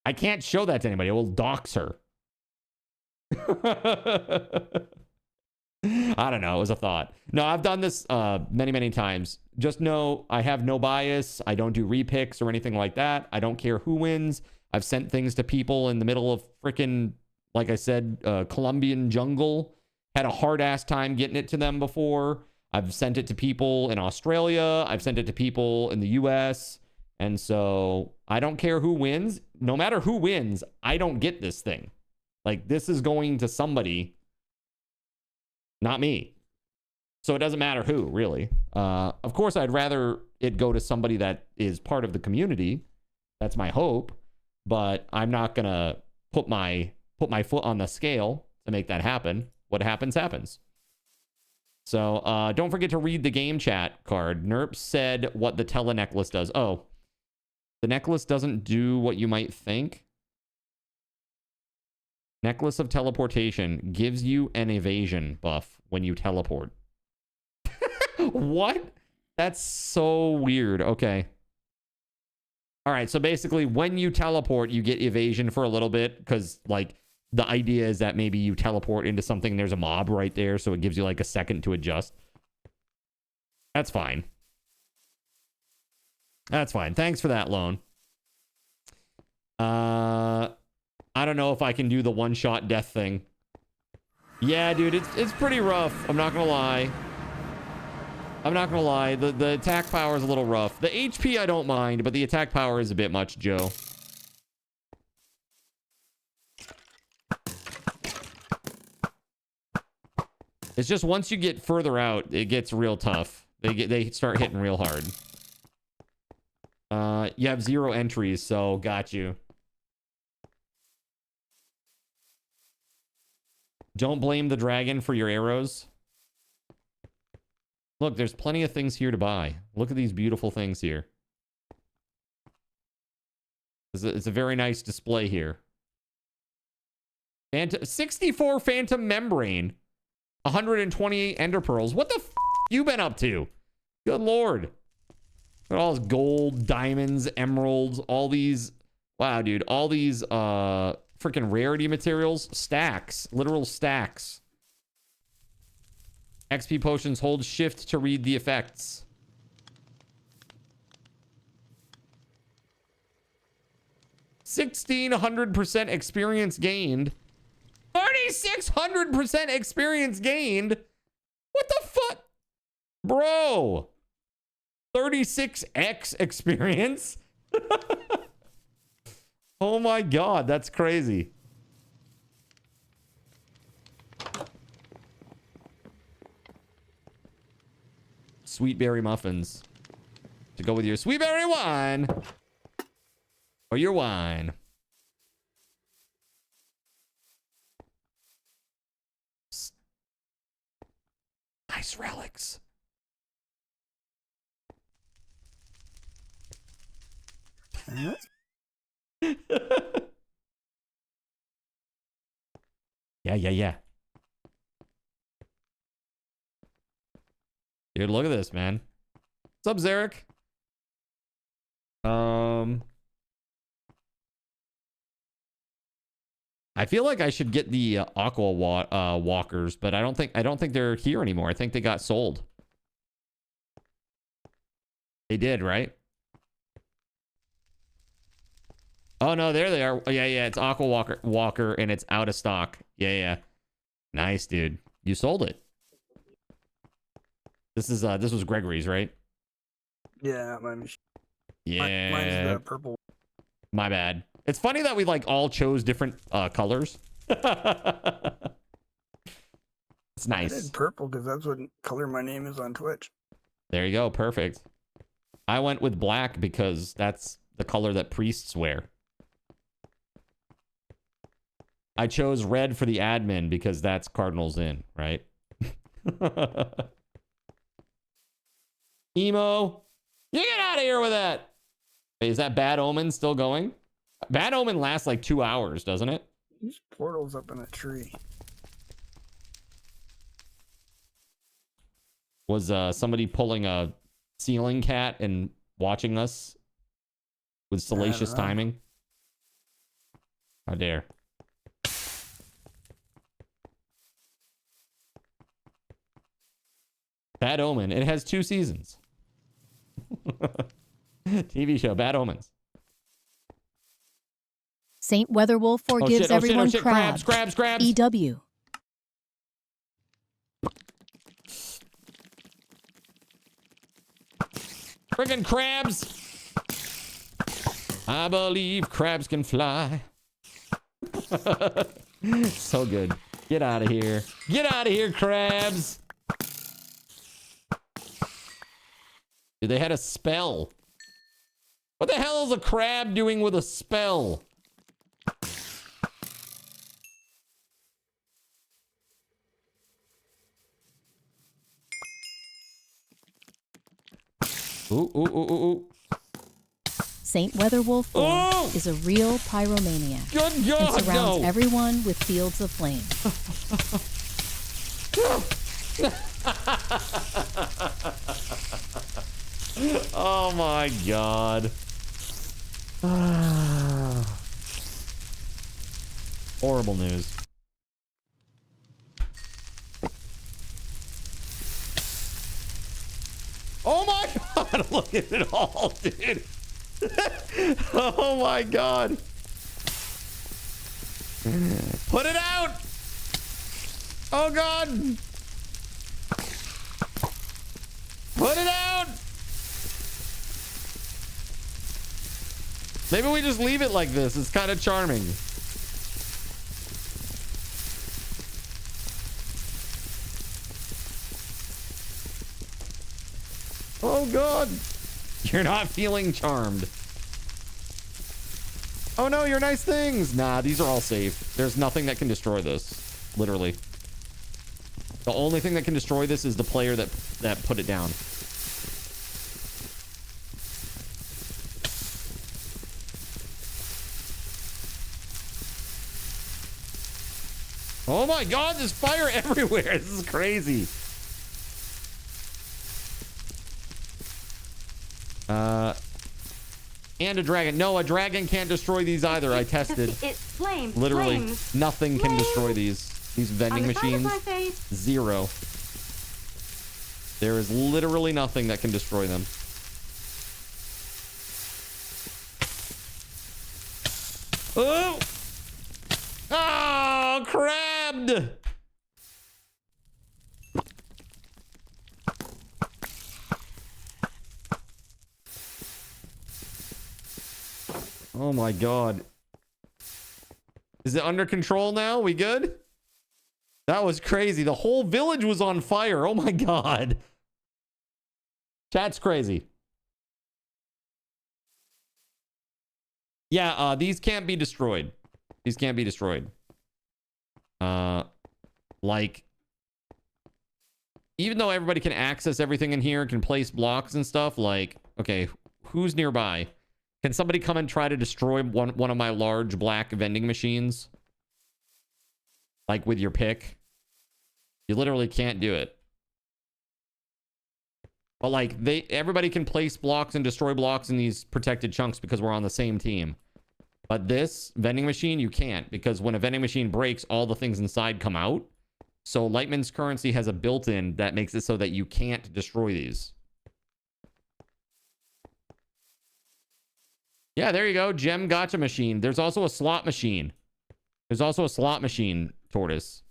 I can't show that to anybody. It will dox her. I don't know. It was a thought. No, I've done this many, many times. Just know I have no bias. I don't do repicks or anything like that. I don't care who wins. I've sent things to people in the middle of freaking, like I said, Colombian jungle. Had a hard-ass time getting it to them before. I've sent it to people in Australia. I've sent it to people in the US. And so I don't care who wins. No matter who wins, I don't get this thing. Like, this is going to somebody, not me. So it doesn't matter who, really. Of course, I'd rather it go to somebody that is part of the community. That's my hope. But I'm not going to put my foot on the scale to make that happen. What happens, happens. So don't forget to read the game chat card. Nerp said what the telenecklace does. Oh, the necklace doesn't do what you might think. Necklace of teleportation gives you an evasion buff when you teleport. What? That's so weird. Okay. All right. So basically, when you teleport, you get evasion for a little bit because, like, the idea is that maybe you teleport into something. There's a mob right there, so it gives you like a second to adjust. That's fine. That's fine. Thanks for that, Lone. I don't know if I can do the one-shot death thing. Yeah, dude, it's pretty rough. I'm not gonna lie. I'm not gonna lie. The attack power is a little rough. The HP I don't mind, but the attack power is a bit much, Joe. It's just once you get further out, it gets real tough. They start hitting real hard. You have 0 entries, so got you. Don't blame the dragon for your arrows. Look, there's plenty of things here to buy. Look at these beautiful things here. It's a very nice display here. 64 Phantom Membrane. 128 Ender Pearls. What the f you been up to? Good lord. Look at all this gold, diamonds, emeralds, all these. Wow, dude. All these freaking rarity materials. Stacks. Literal stacks. XP potions. Hold shift to read the effects. $1,600% experience gained. 3,600% experience gained. What the fuck? Bro. 36x experience. Oh my god, that's crazy. sweet berry muffins to go with your sweet berry wine or your wine. Nice relics. Yeah. Dude, look at this, man. What's up, Zarek? I feel like I should get the aqua walkers, but I don't think they're here anymore. I think they got sold. They did, right? Oh no, there they are. Yeah, it's aqua walker and it's out of stock. Yeah. Nice, dude. You sold it. This was Gregory's, right? Yeah, mine. Yeah. Mine is the purple. My bad. It's funny that we like all chose different colors. It's nice. I did purple because that's what color my name is on Twitch. There you go. Perfect. I went with black because that's the color that priests wear. I chose red for the admin because that's Cardinals in, right? Emo, you get out of here with that. Hey, is that Bad Omen still going? Bad Omen lasts like 2 hours, doesn't it? These portals up in a tree. Was somebody pulling a ceiling cat and watching us with salacious timing? How dare. Bad Omen. It has 2 seasons. TV show, Bad Omens. Saint Weatherwolf forgives everyone. Crabs. EW. Friggin' crabs. I believe crabs can fly. So good. Get out of here. Get out of here, crabs. Dude, they had a spell. What the hell is a crab doing with a spell? Ooh. Saint Weatherwolf 4 is a real pyromaniac. Good God, and surrounds no. everyone with fields of flame. Oh my God. Horrible news. Oh my God, look at it all, dude. Oh my God. Put it out. Oh God. Put it out. Maybe we just leave it like this. It's kind of charming. Oh God. You're not feeling charmed. Oh no, your nice things. Nah, these are all safe. There's nothing that can destroy this. Literally. The only thing that can destroy this is the player that put it down. Oh my God, there's fire everywhere. This is crazy. And a dragon. No, a dragon can't destroy these either. I tested. It's flames. Literally, flames. nothing can destroy these. These vending machines. 0. There is literally nothing that can destroy them. Oh! Oh, crabbed! Oh my God. Is it under control now? We good? That was crazy. The whole village was on fire. Oh my God. Chat's crazy. Yeah, these can't be destroyed. These can't be destroyed. Like, even though everybody can access everything in here, can place blocks and stuff, like, okay, who's nearby? Can somebody come and try to destroy one of my large black vending machines? Like with your pick? You literally can't do it. But like, everybody can place blocks and destroy blocks in these protected chunks because we're on the same team. But this vending machine, you can't, because when a vending machine breaks, all the things inside come out. So Lightman's currency has a built-in that makes it so that you can't destroy these. Yeah, there you go. Gem gotcha machine. There's also a slot machine. There's also a slot machine, Tortoise.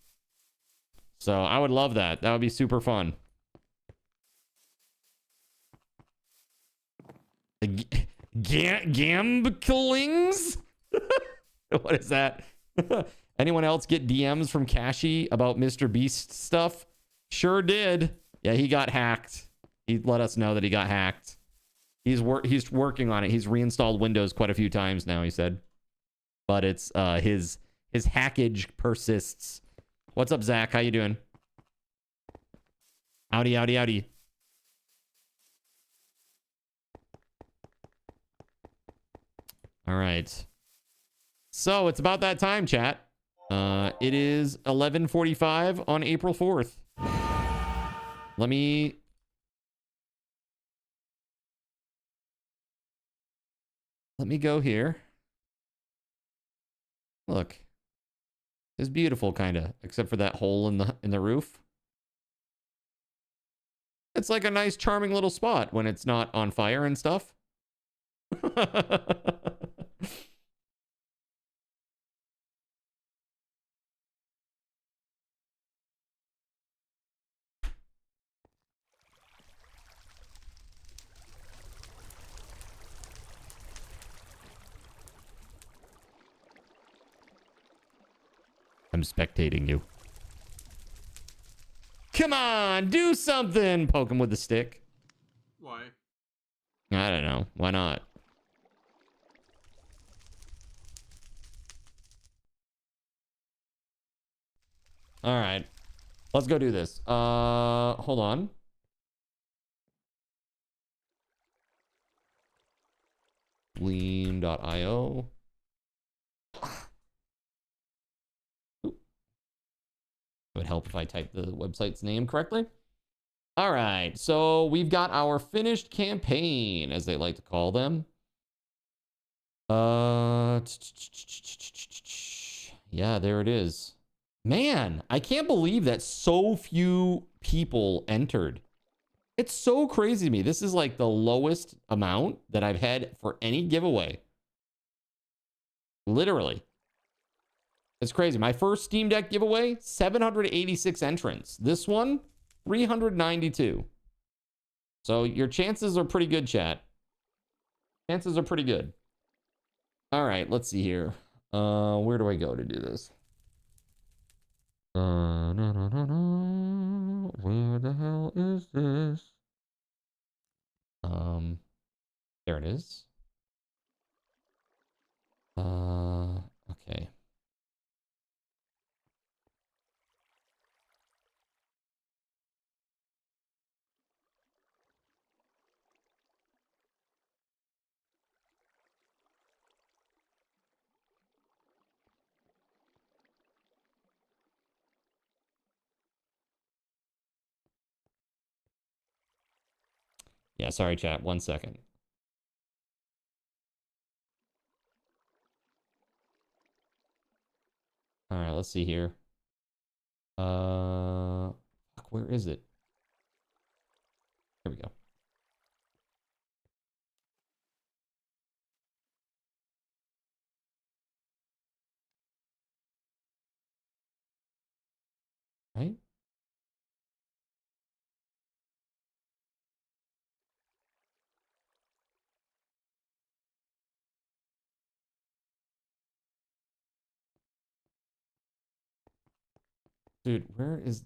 So I would love that. That would be super fun. Gamblings? What is that? Anyone else get DMs from Kashi about Mr. Beast stuff? Sure did. Yeah, he got hacked. He let us know that he got hacked. He's working on it. He's reinstalled Windows quite a few times now, he said. But it's his hackage persists. What's up, Zach? How you doing? Howdy, howdy, howdy. All right. So it's about that time, chat. It is 11:45 on April 4th. Let me go here. Look. It's beautiful, kind of, except for that hole in the roof. It's like a nice, charming little spot when it's not on fire and stuff. I'm spectating you. Come on, do something! Poke him with the stick. Why? I don't know. Why not? All right. Let's go do this. Hold on. Gleam.io. It would help if I typed the website's name correctly. All right, so we've got our finished campaign, as they like to call them. Yeah, there it is. Man, I can't believe that so few people entered. It's so crazy to me. This is like the lowest amount that I've had for any giveaway. Literally. It's crazy. My first Steam Deck giveaway, 786 entrants. This one, 392. So your chances are pretty good, chat. Chances are pretty good. All right, let's see here. Where do I go to do this? Where the hell is this? There it is. Okay. Yeah, sorry, chat. 1 second. All right, let's see here. Where is it? Here we go. Right? Dude, where is...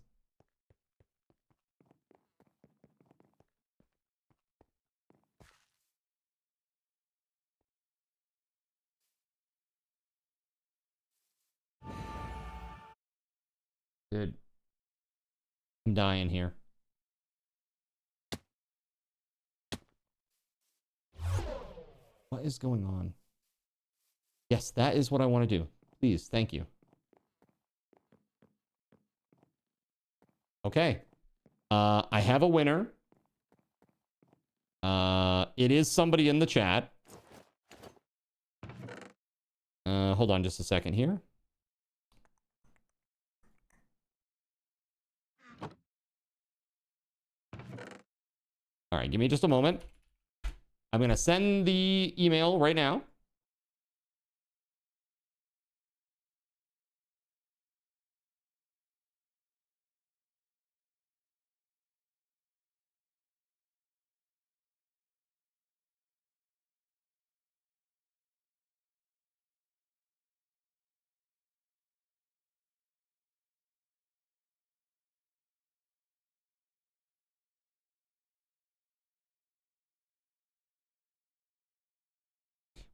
Dude. I'm dying here. What is going on? Yes, that is what I want to do. Please, thank you. Okay. I have a winner. It is somebody in the chat. Hold on just a second here. All right, give me just a moment. I'm going to send the email right now.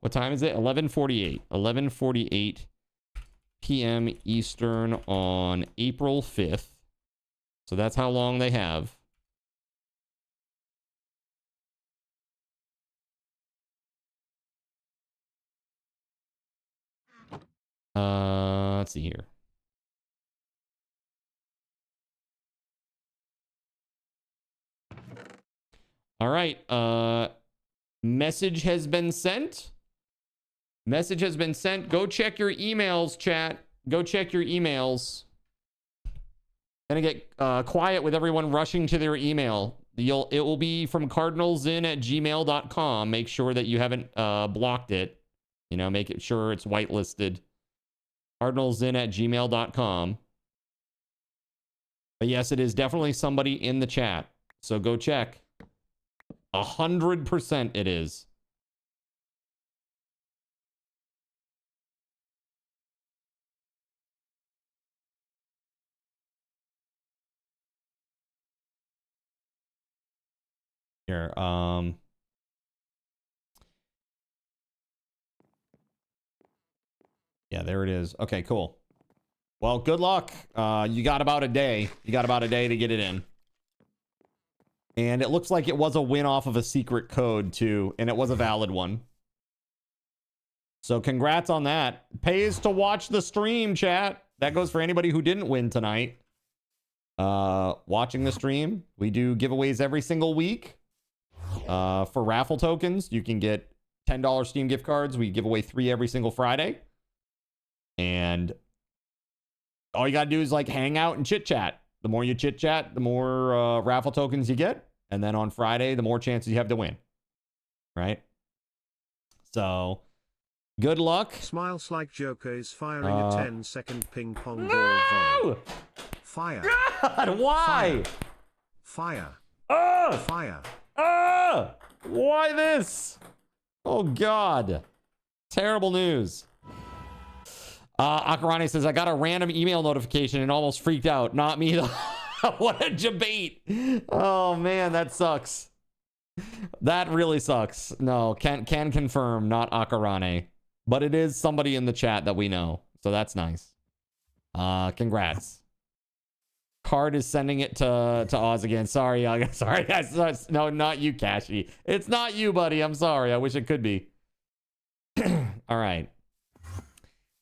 What time is it? 11:48. 11:48 p.m. Eastern on April 5th. So that's how long they have. Let's see here. All right. Message has been sent. Message has been sent. Go check your emails, chat. Go check your emails. Gonna get quiet with everyone rushing to their email. It will be from cardinalzin@gmail.com. Make sure that you haven't blocked it. You know, make it sure it's whitelisted. cardinalzin@gmail.com. But yes, it is definitely somebody in the chat. So go check. 100% it is. Here, yeah, there it is. Okay, cool. Well, good luck. You got about a day. You got about a day to get it in. And it looks like it was a win off of a secret code too, and it was a valid one. So congrats on that. Pays to watch the stream, chat. That goes for anybody who didn't win tonight. Watching the stream. We do giveaways every single week. For raffle tokens, you can get $10 Steam gift cards. We give away 3 every single Friday. And all you got to do is like hang out and chit chat. The more you chit chat, the more raffle tokens you get. And then on Friday, the more chances you have to win. Right? So, good luck. Smiles like Joker is firing a 10-second ping pong ball volley. Fire. God, why? Fire. Fire. Why this? Oh, God. Terrible news. Akeranai says, I got a random email notification and almost freaked out. Not me, though. What a debate. Oh, man, that sucks. That really sucks. No, can confirm, not Akeranai. But it is somebody in the chat that we know. So that's nice. Congrats. Card is sending it to Oz again. Sorry, sorry, guys. No, not you, Cashy. It's not you, buddy. I'm sorry. I wish it could be. All right.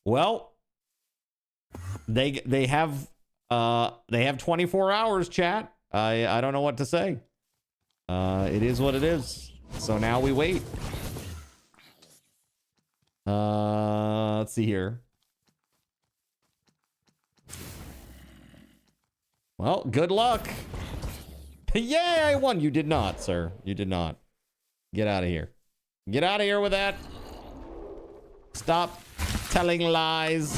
Well, they have 24 hours, chat. I don't know what to say. It is what it is. So now we wait. Let's see here. Well, good luck. Yay, I won. You did not, sir. You did not. Get out of here. Get out of here with that. Stop telling lies.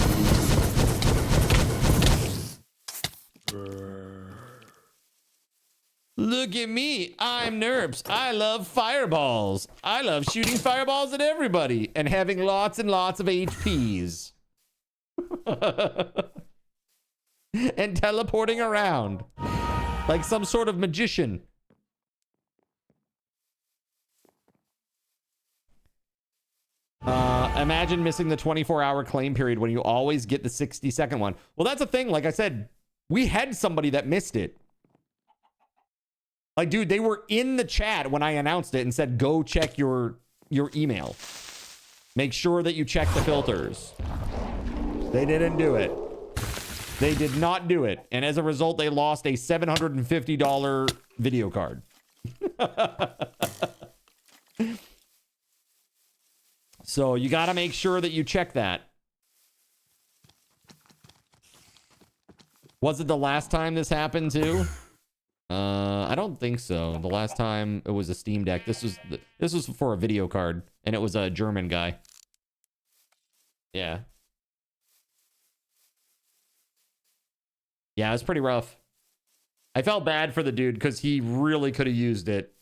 Look at me. I'm Nerps. I love fireballs. I love shooting fireballs at everybody and having lots and lots of HPs. And teleporting around like some sort of magician. Imagine missing the 24-hour claim period when you always get the 60-second one. Well, that's a thing. Like I said, We had somebody that missed it. Like, dude, they were in the chat when I announced it and said, go check your email. Make sure that you check the filters. They didn't do it. They did not do it. And as a result, they lost a $750 video card. So you got to make sure that you check that. Was it the last time this happened too? I don't think so. The last time it was a Steam Deck. This was for a video card, and it was a German guy. Yeah. Yeah, it was pretty rough. I felt bad for the dude because he really could have used it.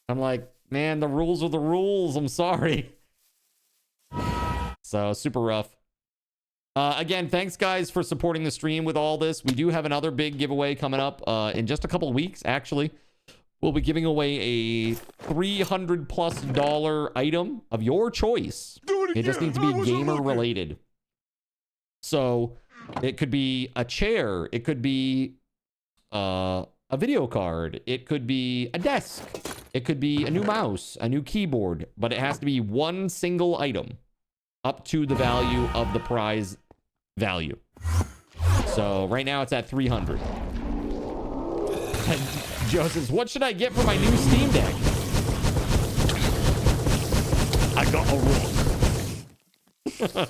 I'm like, man, the rules are the rules. I'm sorry. So super rough. Again, thanks guys for supporting the stream with all this. We do have another big giveaway coming up in just a couple of weeks, actually. We'll be giving away a $300+ item of your choice. It just needs to be gamer related. So it could be a chair. It could be a video card. It could be a desk. It could be a new mouse, a new keyboard, but it has to be one single item up to the value of the prize value. So right now it's at 300. And Joe says, what should I get for my new Steam Deck? I got a rock.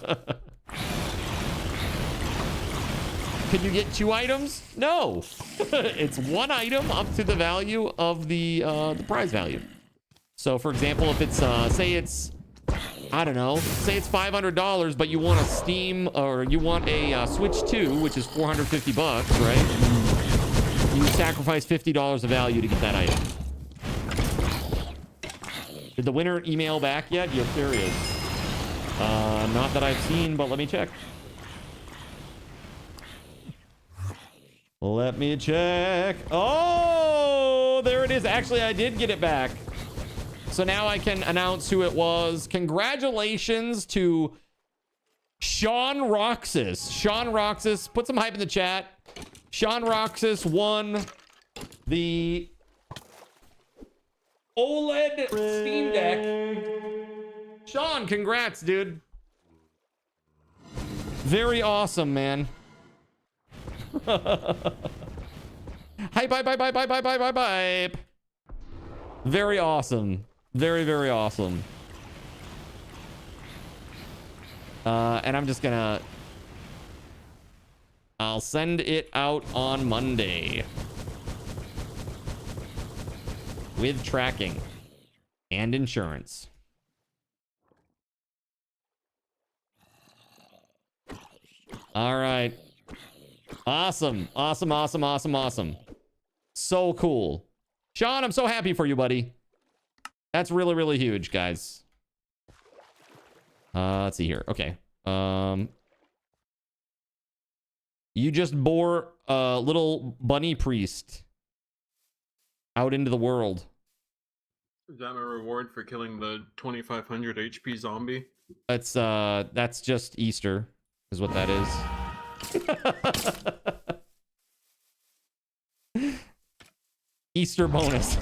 Can you get 2 items? No. It's 1 item up to the value of the prize value. So for example, if it's say it's, I don't know, say it's $500, but you want a Steam or you want a Switch 2, which is $450, right? You sacrifice $50 of value to get that item. Did the winner email back yet? Yes, there is. Not that I've seen, but let me check. Let me check. Oh, there it is. Actually, I did get it back. So now I can announce who it was. Congratulations to Sean Roxas. Sean Roxas, put some hype in the chat. Sean Roxas won the OLED Steam Deck. Sean, congrats, dude. Very awesome, man. Hype, hype, hype, hype, hype, hype, hype, hype. Very awesome. Very, very awesome. And I'm just gonna... I'll send it out on Monday. With tracking. And insurance. All right. Awesome. Awesome, awesome, awesome, awesome. So cool. Sean, I'm so happy for you, buddy. That's really, really huge, guys. Let's see here. Okay. You just bore a little bunny priest out into the world. Is that my reward for killing the 2500 HP zombie? That's just Easter, is what that is. Easter bonus.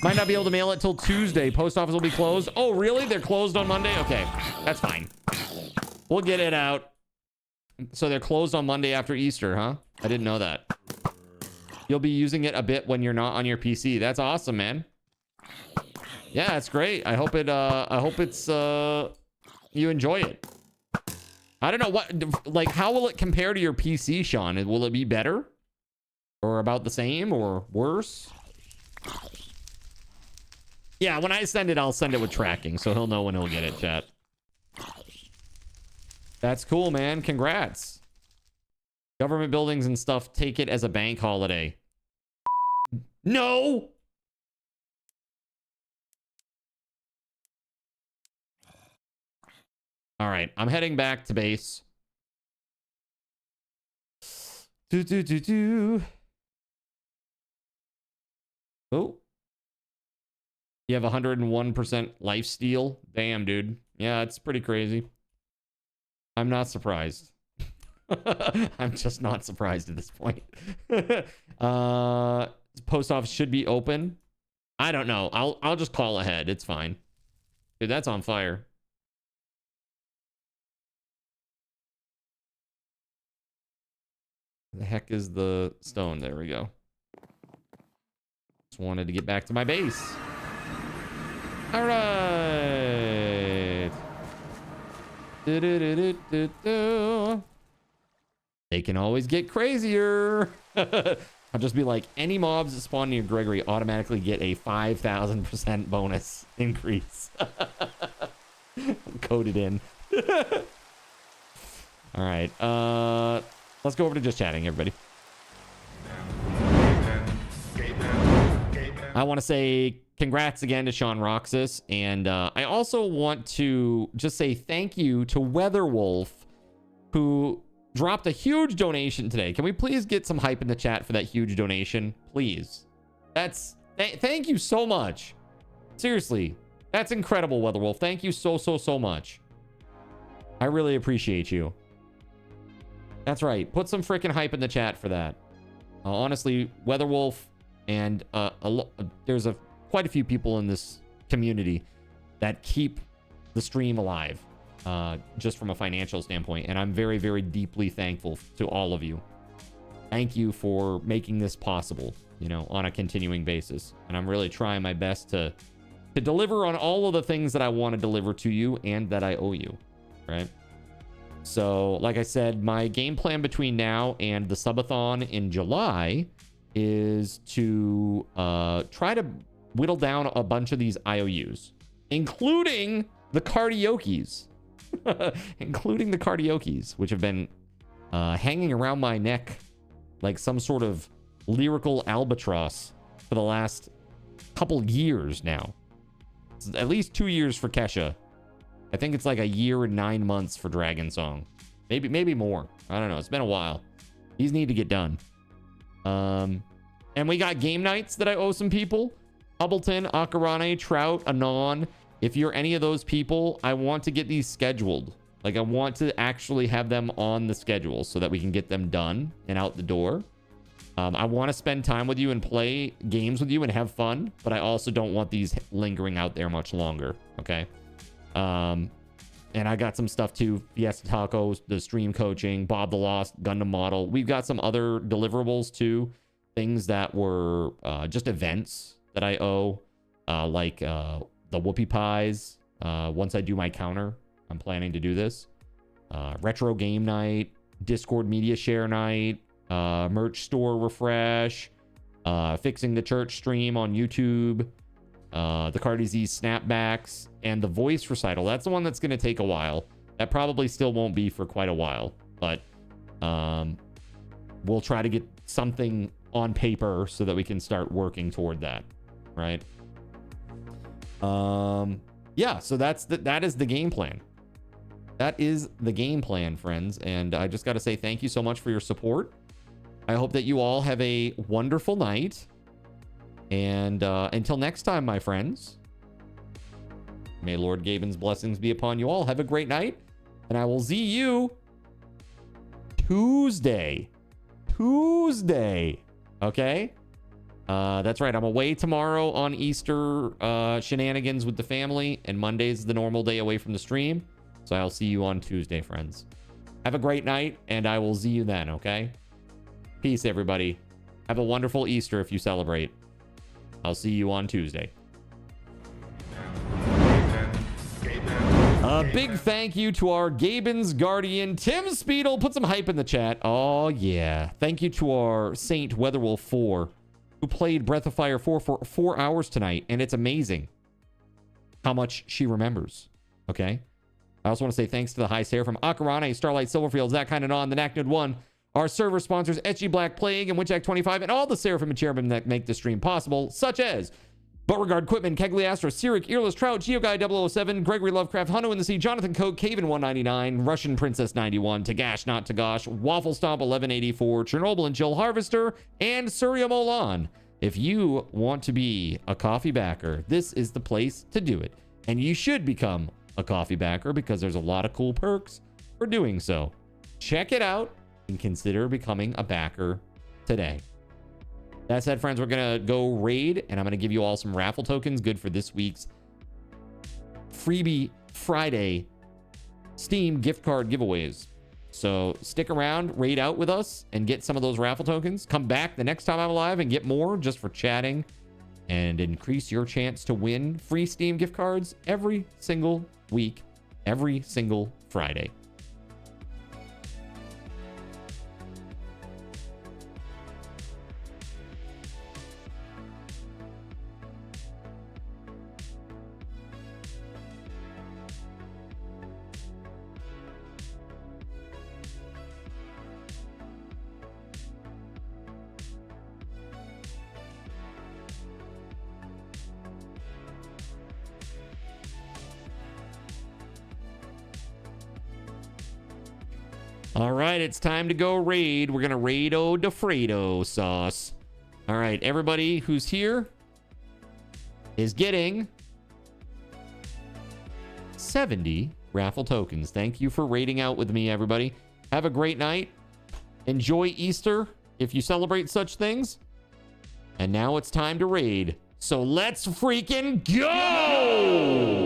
Might not be able to mail it till Tuesday. Post office will be closed. Oh, really? They're closed on Monday? Okay, that's fine. We'll get it out. So they're closed on Monday after Easter, huh? I didn't know that. You'll be using it a bit when you're not on your PC. That's awesome, man. Yeah, it's great. I hope it's you enjoy it. I don't know what, like, how will it compare to your PC, Sean? Will it be better? Or about the same or worse? Yeah, when I send it, I'll send it with tracking, so he'll know when he'll get it, chat. That's cool, man. Congrats. Government buildings and stuff take it as a bank holiday. No! All right, I'm heading back to base. Oh. You have 101% lifesteal? Damn, dude. Yeah, it's pretty crazy. I'm not surprised. I'm just not surprised at this point. Post office should be open. I don't know. I'll just call ahead. It's fine. Dude, that's on fire. The heck is the stone? There we go. Just wanted to get back to my base. All right. They can always get crazier. I'll just be like, any mobs that spawn near Gregory automatically get a 5,000% bonus increase. Coded in. All right. Let's go over to just chatting, everybody. I want to say congrats again to Sean Roxas. And I also want to just say thank you to Weatherwolf, who dropped a huge donation today. Can we please get some hype in the chat for that huge donation? Please. Thank you so much. Seriously. That's incredible, Weatherwolf. Thank you so much. I really appreciate you. That's right. Put some freaking hype in the chat for that. Honestly, Weatherwolf and there's quite a few people in this community that keep the stream alive, just from a financial standpoint. And I'm very, very deeply thankful to all of you. Thank you for making this possible, you know, on a continuing basis. And I'm really trying my best to deliver on all of the things that I want to deliver to you and that I owe you, right? So, like I said, my game plan between now and the subathon in July is to try to whittle down a bunch of these IOUs, including the cardiokes. Including the cardiokes, which have been hanging around my neck like some sort of lyrical albatross for the last couple years now. It's at least 2 years for Kesha. I think it's like a year and 9 months for Dragon Song. Maybe more. I don't know. It's been a while. These need to get done. And we got game nights that I owe some people. Hubbleton, Akeranai, Trout, Anon. If you're any of those people, I want to get these scheduled. Like, I want to actually have them on the schedule so that we can get them done and out the door. I want to spend time with you and play games with you and have fun, but I also don't want these lingering out there much longer, okay? And I got some stuff too. Fiesta Tacos, the stream coaching, Bob the Lost, Gundam Model. We've got some other deliverables too. Things that were just events that I owe, like the Whoopie Pies. Once I do my counter, I'm planning to do this. Retro Game Night, Discord Media Share Night, merch store refresh, fixing the church stream on YouTube, the Cardi Z snapbacks, and the voice recital. That's the one that's going to take a while. That probably still won't be for quite a while, but we'll try to get something on paper so that we can start working toward that, right? Yeah, so that is the game plan. That is the game plan, friends. And I just got to say thank you so much for your support. I hope that you all have a wonderful night. And until next time, my friends, may Lord GabeN's blessings be upon you all. Have a great night. And I will see you Tuesday. Okay? That's right. I'm away tomorrow on Easter shenanigans with the family. And Monday's the normal day away from the stream. So I'll see you on Tuesday, friends. Have a great night, and I will see you then, okay? Peace, everybody. Have a wonderful Easter if you celebrate. I'll see you on Tuesday. A big thank you to our GabeN's guardian, TimSpeedle. Put some hype in the chat. Oh, yeah. Thank you to our Saint Weatherwolf 4, who played Breath of Fire 4 for 4 hours tonight, and it's amazing how much she remembers, okay? I also want to say thanks to the High Seraphim, Akeranai, Starlight Silverfields, ThatKindAnon, the Knacknerd 1, our server sponsors, SG Black Plague and Winchak25, and all the Seraphim and Cherubim that make the stream possible, such as Beauregard Quitman, Kegley Astra, Cyric, Earless Trout, GeoGuy 007, Gregory Lovecraft, Hunter in the Sea, Jonathan Coke, Caven 199, Russian Princess 91, Tagash Not Tagash, Waffle Stomp 1184, Chernobyl and Jill Harvester, and Surya Molan. If you want to be a coffee backer, this is the place to do it. And you should become a coffee backer because there's a lot of cool perks for doing so. Check it out and consider becoming a backer today. That said, friends, we're going to go raid, and I'm going to give you all some raffle tokens good for this week's Freebie Friday Steam gift card giveaways. So stick around, raid out with us, and get some of those raffle tokens. Come back the next time I'm live and get more just for chatting, and increase your chance to win free Steam gift cards every single week, every single Friday. All right, it's time to go raid. We're going to raid-o DeFredo sauce. All right, everybody who's here is getting 70 raffle tokens. Thank you for raiding out with me, everybody. Have a great night. Enjoy Easter if you celebrate such things. And now it's time to raid. So let's freaking go!